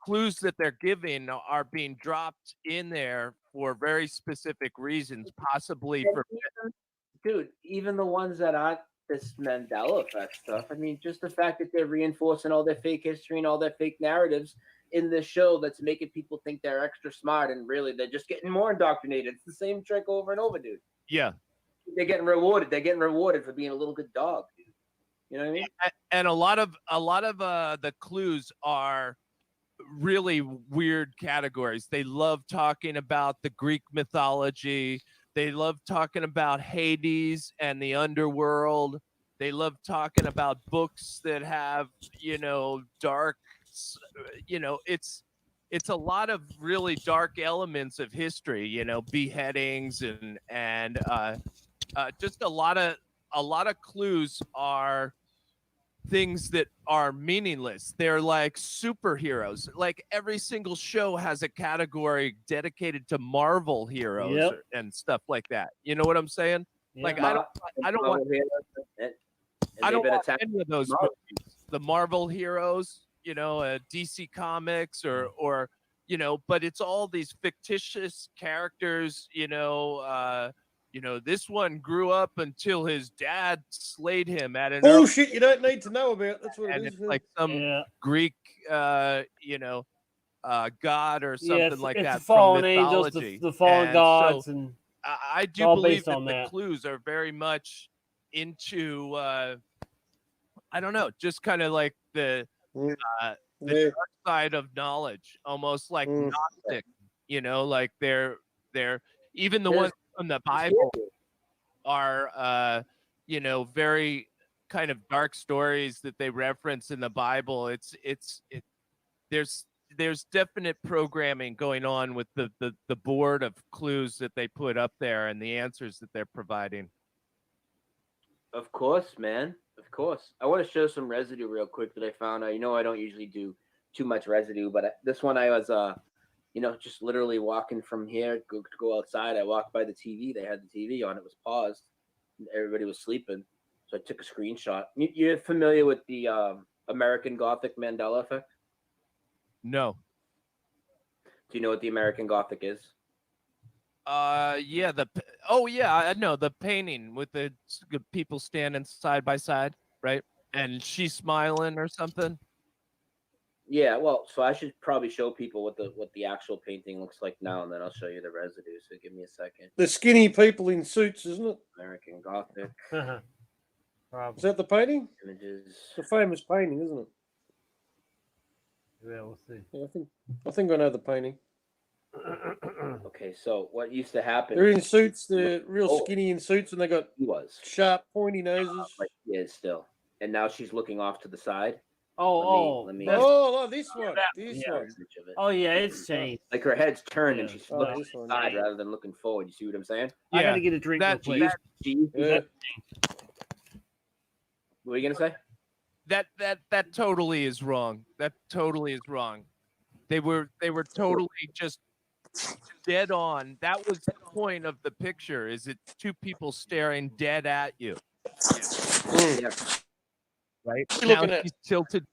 clues that they're giving are being dropped in there for very specific reasons, possibly for Dude, even the ones that aren't this Mandela effect stuff. I mean, just the fact that they're reinforcing all their fake history and all their fake narratives in this show that's making people think they're extra smart, and really they're just getting more indoctrinated. It's the same trick over and over, dude. Yeah. They're getting rewarded. They're getting rewarded for being a little good dog, dude. You know what I mean? And a lot of the clues are really weird categories. They love talking about the Greek mythology. They love talking about Hades and the underworld. They love talking about books that have, dark, it's a lot of really dark elements of history, beheadings and just a lot of clues are things that are meaningless. They're like superheroes. Like every single show has a category dedicated to Marvel heroes and stuff like that. You know what I'm saying? Like I don't want any of those movies. The Marvel heroes, DC Comics or but it's all these fictitious characters, this one grew up until his dad slayed him at an bullshit you don't need to know about. That's what it is. It's like some Greek, god or something like that. The fallen from angels, mythology. the fallen gods, so and I do believe that the clues are very much into, I don't know, just kind of like the dark side of knowledge, almost like Gnostic You know, like they're even the ones from the Bible are you know, very kind of dark stories that they reference in the Bible. There's definite programming going on with the board of clues that they put up there and the answers that they're providing. Of course, man. Of course. I want to show some residue real quick that I found. I know I don't usually do too much residue, but this one I was, you know, just literally walking from here to go outside. I walked by the TV. They had the TV on. It was paused. Everybody was sleeping. So I took a screenshot. You're familiar with the American Gothic Mandela effect? No. Do you know what the American Gothic is? Yeah, I know the painting with the people standing side by side, right? And she's smiling or something. Yeah, well, so I should probably show people what the actual painting looks like now, and then I'll show you the residue. So give me a second. The skinny people in suits, isn't it? American Gothic. Is that the painting? Images. It's a famous painting, isn't it? Yeah, we'll see. Yeah, I think I know the painting. Okay, so what used to happen? They're in suits. They're real skinny in suits, and they got sharp, pointy noses. Like he is still. And now she's looking off to the side. Oh, this one. This one. Oh yeah, it's changed. Like her head's turned and she's Oh, looking this one. side rather than looking forward. You see what I'm saying? I gotta get a drink real quick. What are you gonna say? That totally is wrong. That totally is wrong. They were totally just dead on. That was the point of the picture. Is it two people staring dead at you? Yeah. Right. What's she Now looking at? she's tilted.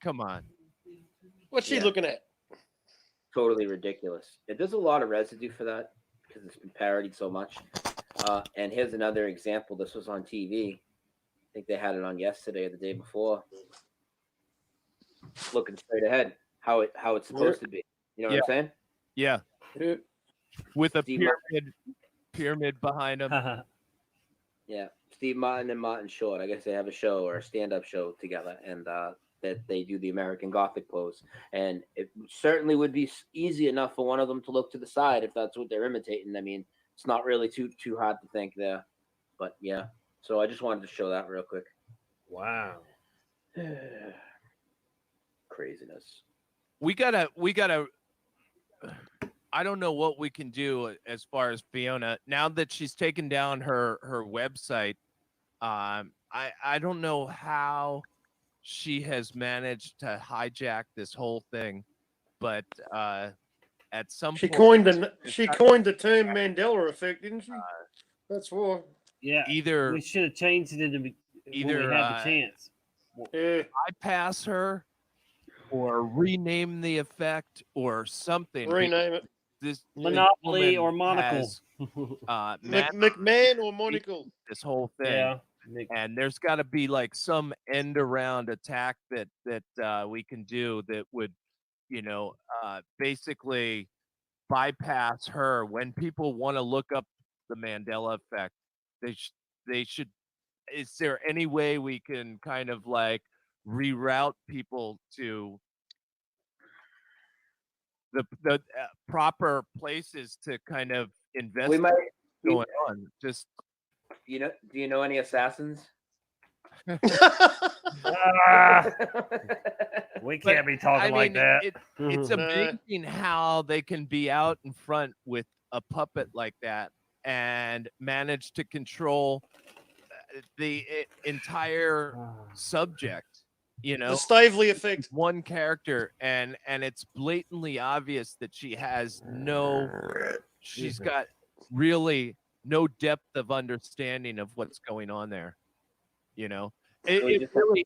Come on. What's she looking at? Totally ridiculous. There's a lot of residue for that because it's been parodied so much. And here's another example. This was on TV. I think they had it on yesterday or the day before. Looking straight ahead, how it's supposed to be. You know what I'm saying? Yeah. With a Steve pyramid behind him. Yeah, Steve Martin and Martin Short. I guess they have a show or a stand-up show together, and that they do the American Gothic pose. And it certainly would be easy enough for one of them to look to the side if that's what they're imitating. I mean, it's not really too hard to think there. But yeah, so I just wanted to show that real quick. Wow. Craziness. We gotta. I don't know what we can do as far as Fiona now that she's taken down her website. I don't know how she has managed to hijack this whole thing, but at some She point coined the term Mandela effect, didn't she? That's why. Yeah. Either we should have changed it when we had the chance. bypass her or rename the effect or something. Rename it. This Monopoly or woman Monocle. has, McMahon or Monocle. This whole thing. Yeah. And there's got to be like some end around attack that we can do that would, you know, basically bypass her. When people want to look up the Mandela effect, they should. Is there any way we can kind of like reroute people to the proper places to kind of investigate what's going on? Just do you know any assassins? We can't be talking like that. It's amazing how they can be out in front with a puppet like that and manage to control the entire subject. You know, The Stavely effect. One character, and it's blatantly obvious that she's got really no depth of understanding of what's going on there. You know, it really,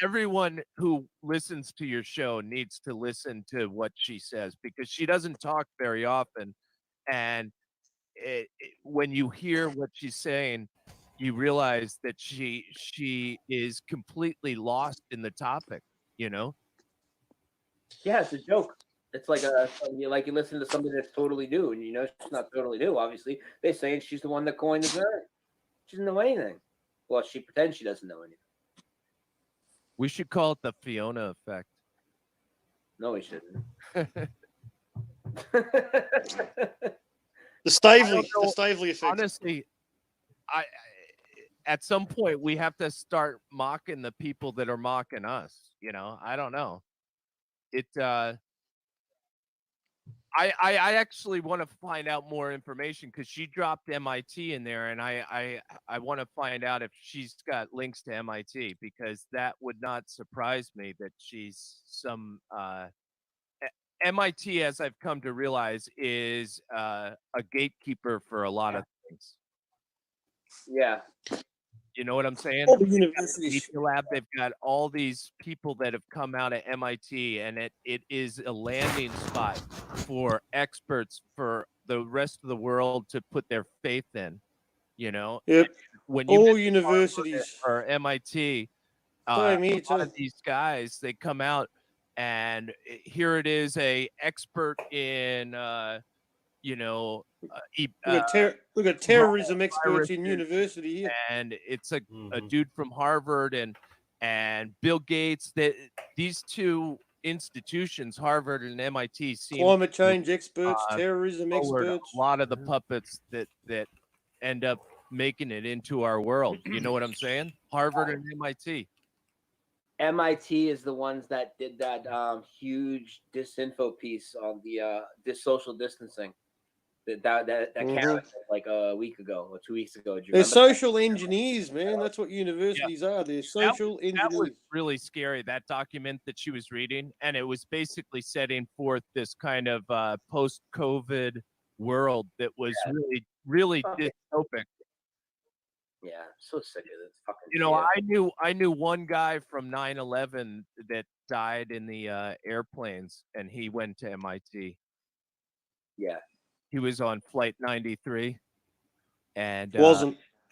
everyone who listens to your show needs to listen to what she says because she doesn't talk very often, and when you hear what she's saying, you realize that she is completely lost in the topic, you know? Yeah, it's a joke. It's like you listen to something that's totally new, and you know she's not totally new. Obviously, they're saying she's the one that coined the term. She doesn't know anything. Well, she pretends she doesn't know anything. We should call it the Fiona effect. No, we shouldn't. The Stavely effect. Honestly, I at some point we have to start mocking the people that are mocking us. You know, I don't know. I actually want to find out more information because she dropped MIT in there, and I want to find out if she's got links to MIT, because that would not surprise me that she's some MIT, as I've come to realize, is a gatekeeper for a lot of things. Yeah. You know what I'm saying? All the They've got the universities. Media Lab, they've got all these people that have come out of MIT, and it is a landing spot for experts for the rest of the world to put their faith in. You know, Yep. And when you All mention universities. Harvard or MIT, Sorry, a me lot too. of these guys, they come out, and here it is, a expert in Look at terrorism experts in viruses, university here. and it's a dude from Harvard and Bill Gates. That these two institutions, Harvard and MIT, seem Climate to, change experts, uh, terrorism forward experts. a lot of the puppets that end up making it into our world. You know what I'm saying? Harvard and MIT. MIT is the ones that did that huge disinfo piece on the this social distancing. That came out like a week ago or 2 weeks ago. Do you They're remember? social engineers, man. That's what universities are. They're social That engineers. was really scary, that document that she was reading, and it was basically setting forth this kind of post-COVID world that was really dystopic. Yeah, so sick of this fucking. You know, shit. I knew one guy from 9/11 that died in the airplanes, and he went to MIT. Yeah. He was on flight 93, and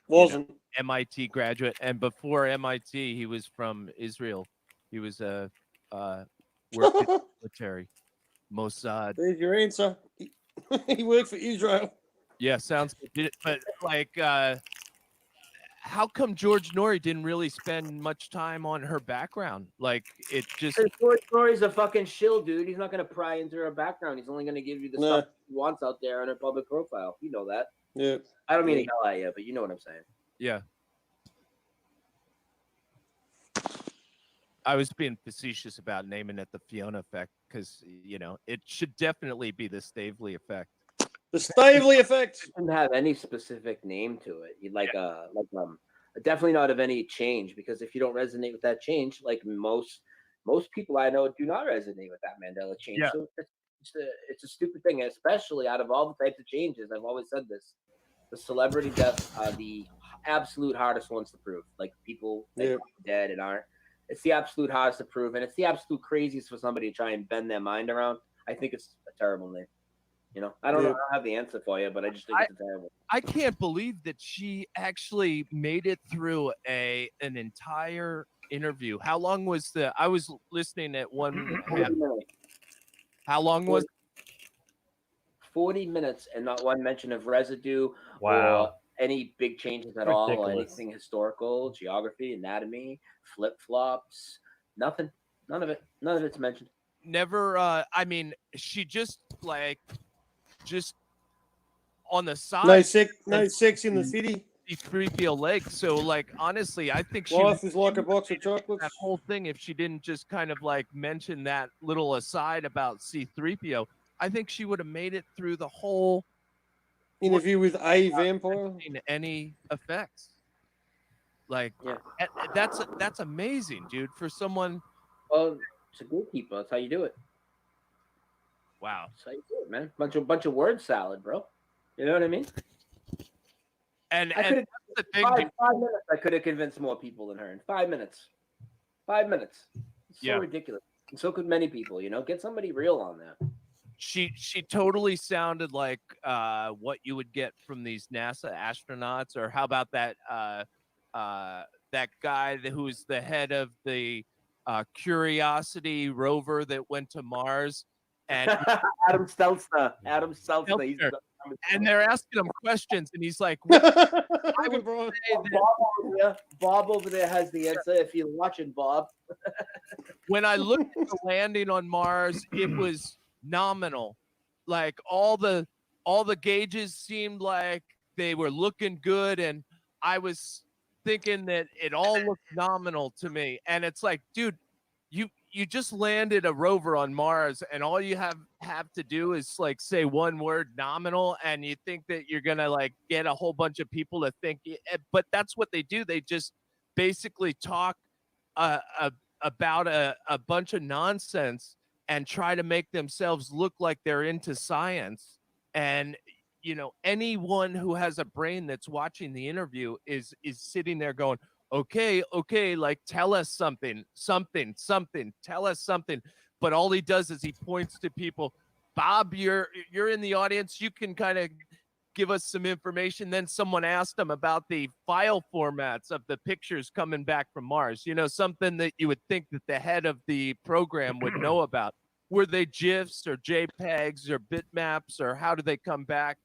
Wasn't MIT graduate, and before MIT, he was from Israel. He was a worked in the military, Mossad. There's your answer. He worked for Israel. Yeah, sounds good. But like, how come George Norrie didn't really spend much time on her background? Like, it just George Norrie's a fucking shill, dude. He's not gonna pry into her background. He's only gonna give you the stuff he wants out there on her public profile. You know that. Yeah. I don't mean to yell at you, but you know what I'm saying. Yeah. I was being facetious about naming it the Fiona effect because, you know, it should definitely be the Stavely effect. The Stavely effect. It doesn't have any specific name to it. You'd definitely not of any change, because if you don't resonate with that change, like most people I know do not resonate with that Mandela change. Yeah. So it's a stupid thing, especially out of all the types of changes. I've always said this: the celebrity deaths are the absolute hardest ones to prove. Like people that are dead and aren't. It's the absolute hardest to prove, and it's the absolute craziest for somebody to try and bend their mind around. I think it's a terrible name. You know, I don't know. I don't have the answer for you, but I just think it's terrible. I can't believe that she actually made it through an entire interview. How long was I was listening at 1 minute. How long was 40 minutes and not one mention of residue Wow. or any big changes at all, or Ridiculous. anything historical, geography, anatomy, flip-flops, nothing. None of it. None of it's mentioned. Never, I mean, she just on the side. No sex in the city. 3PO leg. So, like, honestly, I think she Life is like a box of chocolates. That whole thing, if she didn't just kind of like mention that little aside about C3PO, I think she would have made it through the whole interview with a vampire. Any effects? Like, that's amazing, dude. For someone. Well, it's a gatekeeper. That's how you do it. Wow. That's how you do it, man. Bunch of word salad, bro. You know what I mean? And that's the thing. 5 minutes, I could have convinced more people than her in 5 minutes. 5 minutes. It's so ridiculous. And so could many people. You know, get somebody real on that. She totally sounded like what you would get from these NASA astronauts, or how about that that guy who's the head of the Curiosity rover that went to Mars, and Adam Stelzner. And they're asking him questions, and he's like, I would say that Bob over there has the answer. If you're watching, Bob. When I looked at the landing on Mars, it was nominal. like all the gauges seemed like they were looking good, and I was thinking that it all looked nominal to me. And it's like, dude, you just landed a rover on Mars, and all you have to do is like say one word, nominal, and you think that you're gonna like get a whole bunch of people to think. But that's what they do. They just basically talk about a bunch of nonsense and try to make themselves look like they're into science. And anyone who has a brain that's watching the interview is sitting there going, okay, like tell us something, tell us something. But all he does is he points to people. Bob, you're in the audience, you can kind of give us some information. Then someone asked him about the file formats of the pictures coming back from Mars, something that you would think that the head of the program would know about. Were they GIFs or JPEGs or bitmaps, or how do they come back?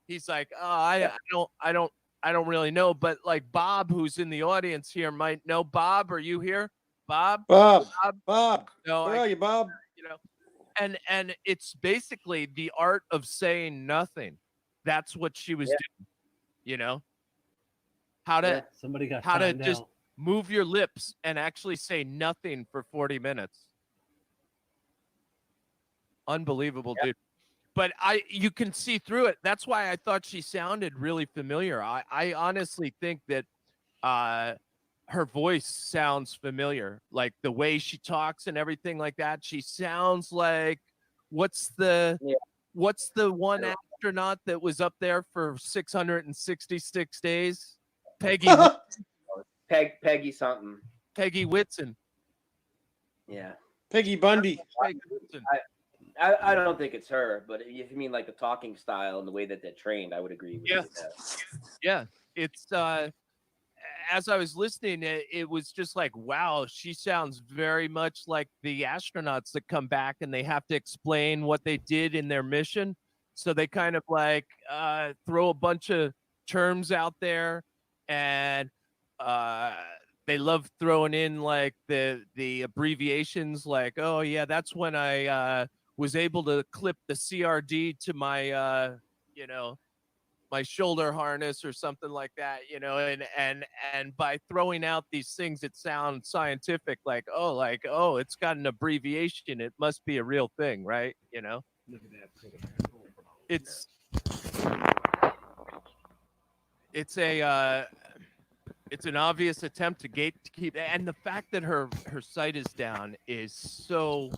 He's like, oh, I don't really know, but like Bob, who's in the audience here, might know. Bob, are you here? Bob? Bob. No, Where are you, Bob? And it's basically the art of saying nothing. That's what she was doing. How to somebody got how to timed just out. move your lips and actually say nothing for 40 minutes. Unbelievable, dude. But you can see through it. That's why I thought she sounded really familiar. I honestly think that her voice sounds familiar, like the way she talks and everything like that. She sounds like what's the one astronaut that was up there for 666 days? Peggy Peggy something. Peggy Whitson. Yeah. Peggy Bundy. I don't think it's her, but if you mean like the talking style and the way that they're trained, I would agree with you with that. Yeah. It's as I was listening, it was just like, wow, she sounds very much like the astronauts that come back and they have to explain what they did in their mission. So they kind of like throw a bunch of terms out there, and they love throwing in like the abbreviations, like, oh yeah, that's when I was able to clip the CRD to my my shoulder harness or something like that, and by throwing out these things that sound scientific, like, oh, it's got an abbreviation, it must be a real thing, right? It's an obvious attempt to gatekeep, and the fact that her site is down is so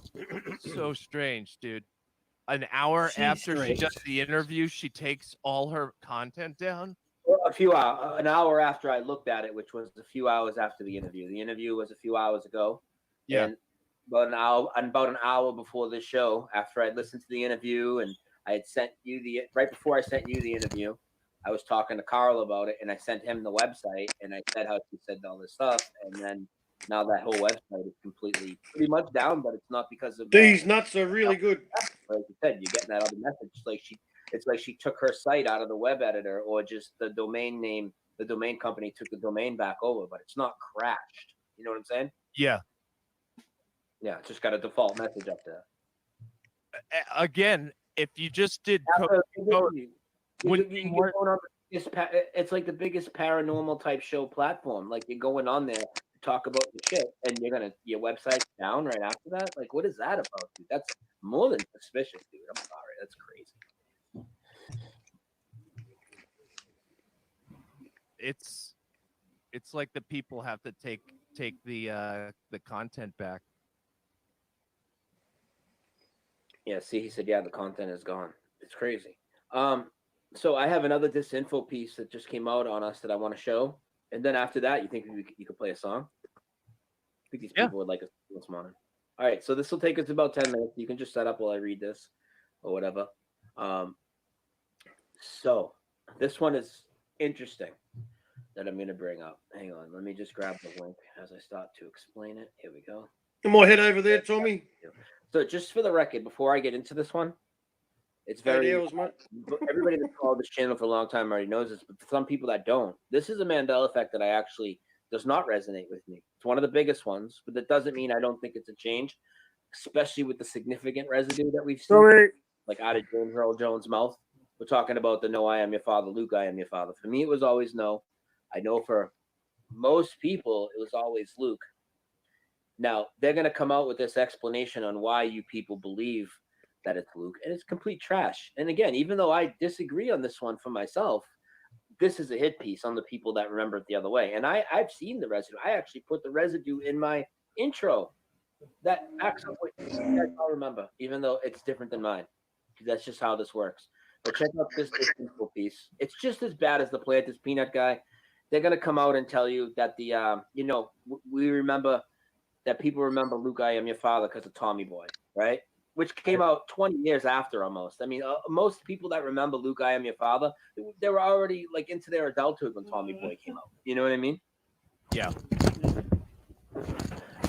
strange, dude. An hour She's after strange. she does the interview, she takes all her content down. Well, an hour after I looked at it, which was a few hours after the interview. The interview was a few hours ago. Yeah. And about an hour before the show, after I'd listened to the interview and I had sent you right before I sent you the interview, I was talking to Carla about it, and I sent him the website, and I said how she said all this stuff, and then now that whole website is pretty much down, but it's not because of These nuts are really good. Like you said, you're getting that other message. It's like she took her site out of the web editor, or just the domain name, the domain company took the domain back over, but it's not crashed. You know what I'm saying? Yeah. Yeah, it's just got a default message up there. Again, if you just did it's like the biggest paranormal type show platform. Like you're going on there to talk about the shit, and your website's down right after that. Like, what is that about, dude? That's more than suspicious, dude. I'm sorry, that's crazy. It's like the people have to take the content back. Yeah, see, he said, yeah, the content is gone. It's crazy. So I have another disinfo piece that just came out on us that I want to show. And then after that, you think you could play a song? I think these people would like us this morning. All right, so this will take us about 10 minutes. You can just set up while I read this or whatever. So this one is interesting that I'm going to bring up. Hang on, let me just grab the link as I start to explain it. Here we go. Come on, head over there, Tommy. So just for the record, before I get into this one, it's very everybody that's followed this channel for a long time already knows this, but for some people that don't, this is a Mandela effect that I actually does not resonate with me. It's one of the biggest ones, but that doesn't mean I don't think it's a change, especially with the significant residue that we've seen. like out of James Earl Jones' mouth. We're talking about the no, I am your father, Luke, I am your father. For me, it was always no. I know for most people, it was always Luke. Now, they're going to come out with this explanation on why you people believe that it's Luke, and it's complete trash. And again, even though I disagree on this one for myself, this is a hit piece on the people that remember it the other way. And I've seen the residue. I actually put the residue in my intro that backs up what you guys all remember, even though it's different than mine. That's just how this works. But check out this info piece. It's just as bad as the Plantis Peanut guy. They're going to come out and tell you that we remember that people remember Luke, I am your father because of Tommy Boy, right? Which came out 20 years after almost. I mean, most people that remember Luke, I am your father, they were already like into their adulthood when Tommy Boy came out. You know what I mean? Yeah.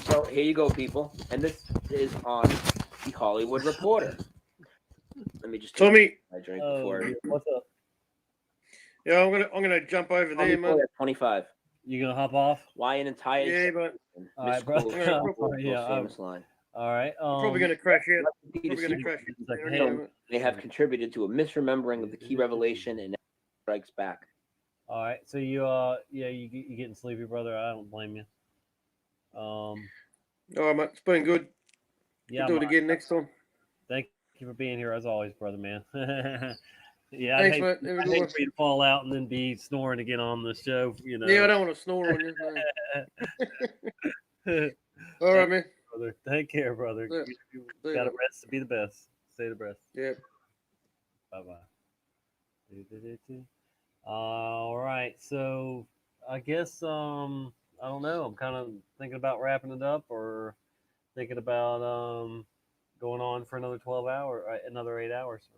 So here you go, people. And this is on the Hollywood Reporter. Let me just take Tommy. my drink before. What's up? Yeah, I'm gonna jump over there, man. 25. You gonna hop off? Why an entire? Yeah, but all right, bro. Famous line. All right. I'm probably gonna crash out. Probably gonna crash out. They have contributed to a misremembering of the key revelation and strikes back. All right. So you you getting sleepy, brother? I don't blame you. All right, mate. It's been good. Yeah. We'll do it again next time. Thank you for being here as always, brother, man. Yeah, Thanks, I hate mate. for you to fall out and then be snoring again on the show. You know. Yeah, I don't want to snore on you. All right, man. Brother. Take care, brother. Yeah. You got to rest to be the best. Stay the best. Yeah. Bye bye. All right. So I guess I don't know. I'm kind of thinking about wrapping it up, or thinking about going on for another 12 hours, another 8 hours.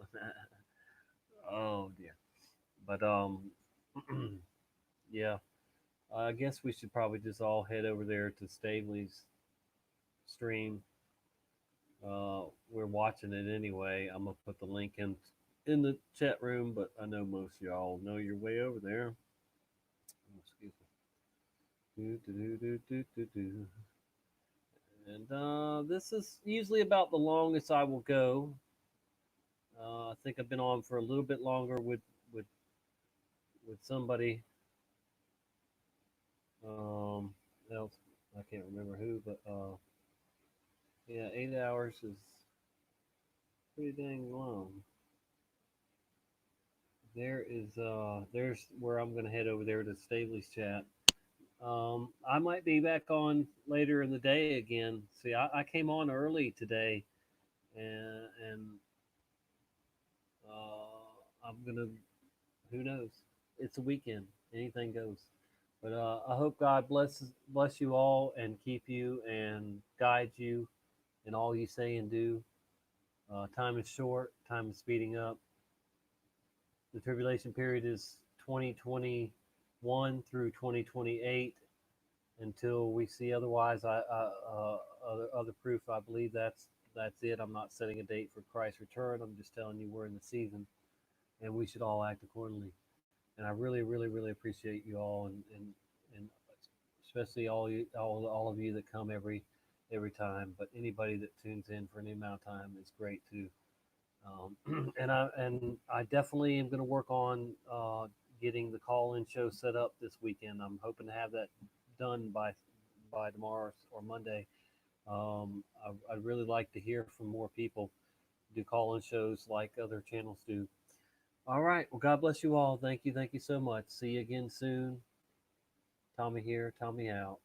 Oh dear. But yeah. I guess we should probably just all head over there to Stavely's stream. We're watching it anyway. I'm gonna put the link in the chat room, but I know most of y'all know your way over there. Excuse me. And this is usually about the longest I will go. I think I've been on for a little bit longer with somebody else. I can't remember who, but yeah, 8 hours is pretty dang long. There's where I'm gonna head over there to Stavely's chat. I might be back on later in the day again. See, I came on early today, and I'm gonna. Who knows? It's a weekend. Anything goes. But I hope God bless you all and keep you and guide you in all you say and do. Time is short. Time is speeding up. The tribulation period is 2021 through 2028 until we see otherwise. Other proof. I believe that's it. I'm not setting a date for Christ's return. I'm just telling you we're in the season, and we should all act accordingly. And I really, really, really appreciate you all, and especially all of you that come every time. But anybody that tunes in for any amount of time is great too. And I definitely am going to work on getting the call-in show set up this weekend. I'm hoping to have that done by tomorrow or Monday. I'd really like to hear from more people. Do call-in shows like other channels do. All right. Well, God bless you all. Thank you so much. See you again soon. Tommy here. Tommy out.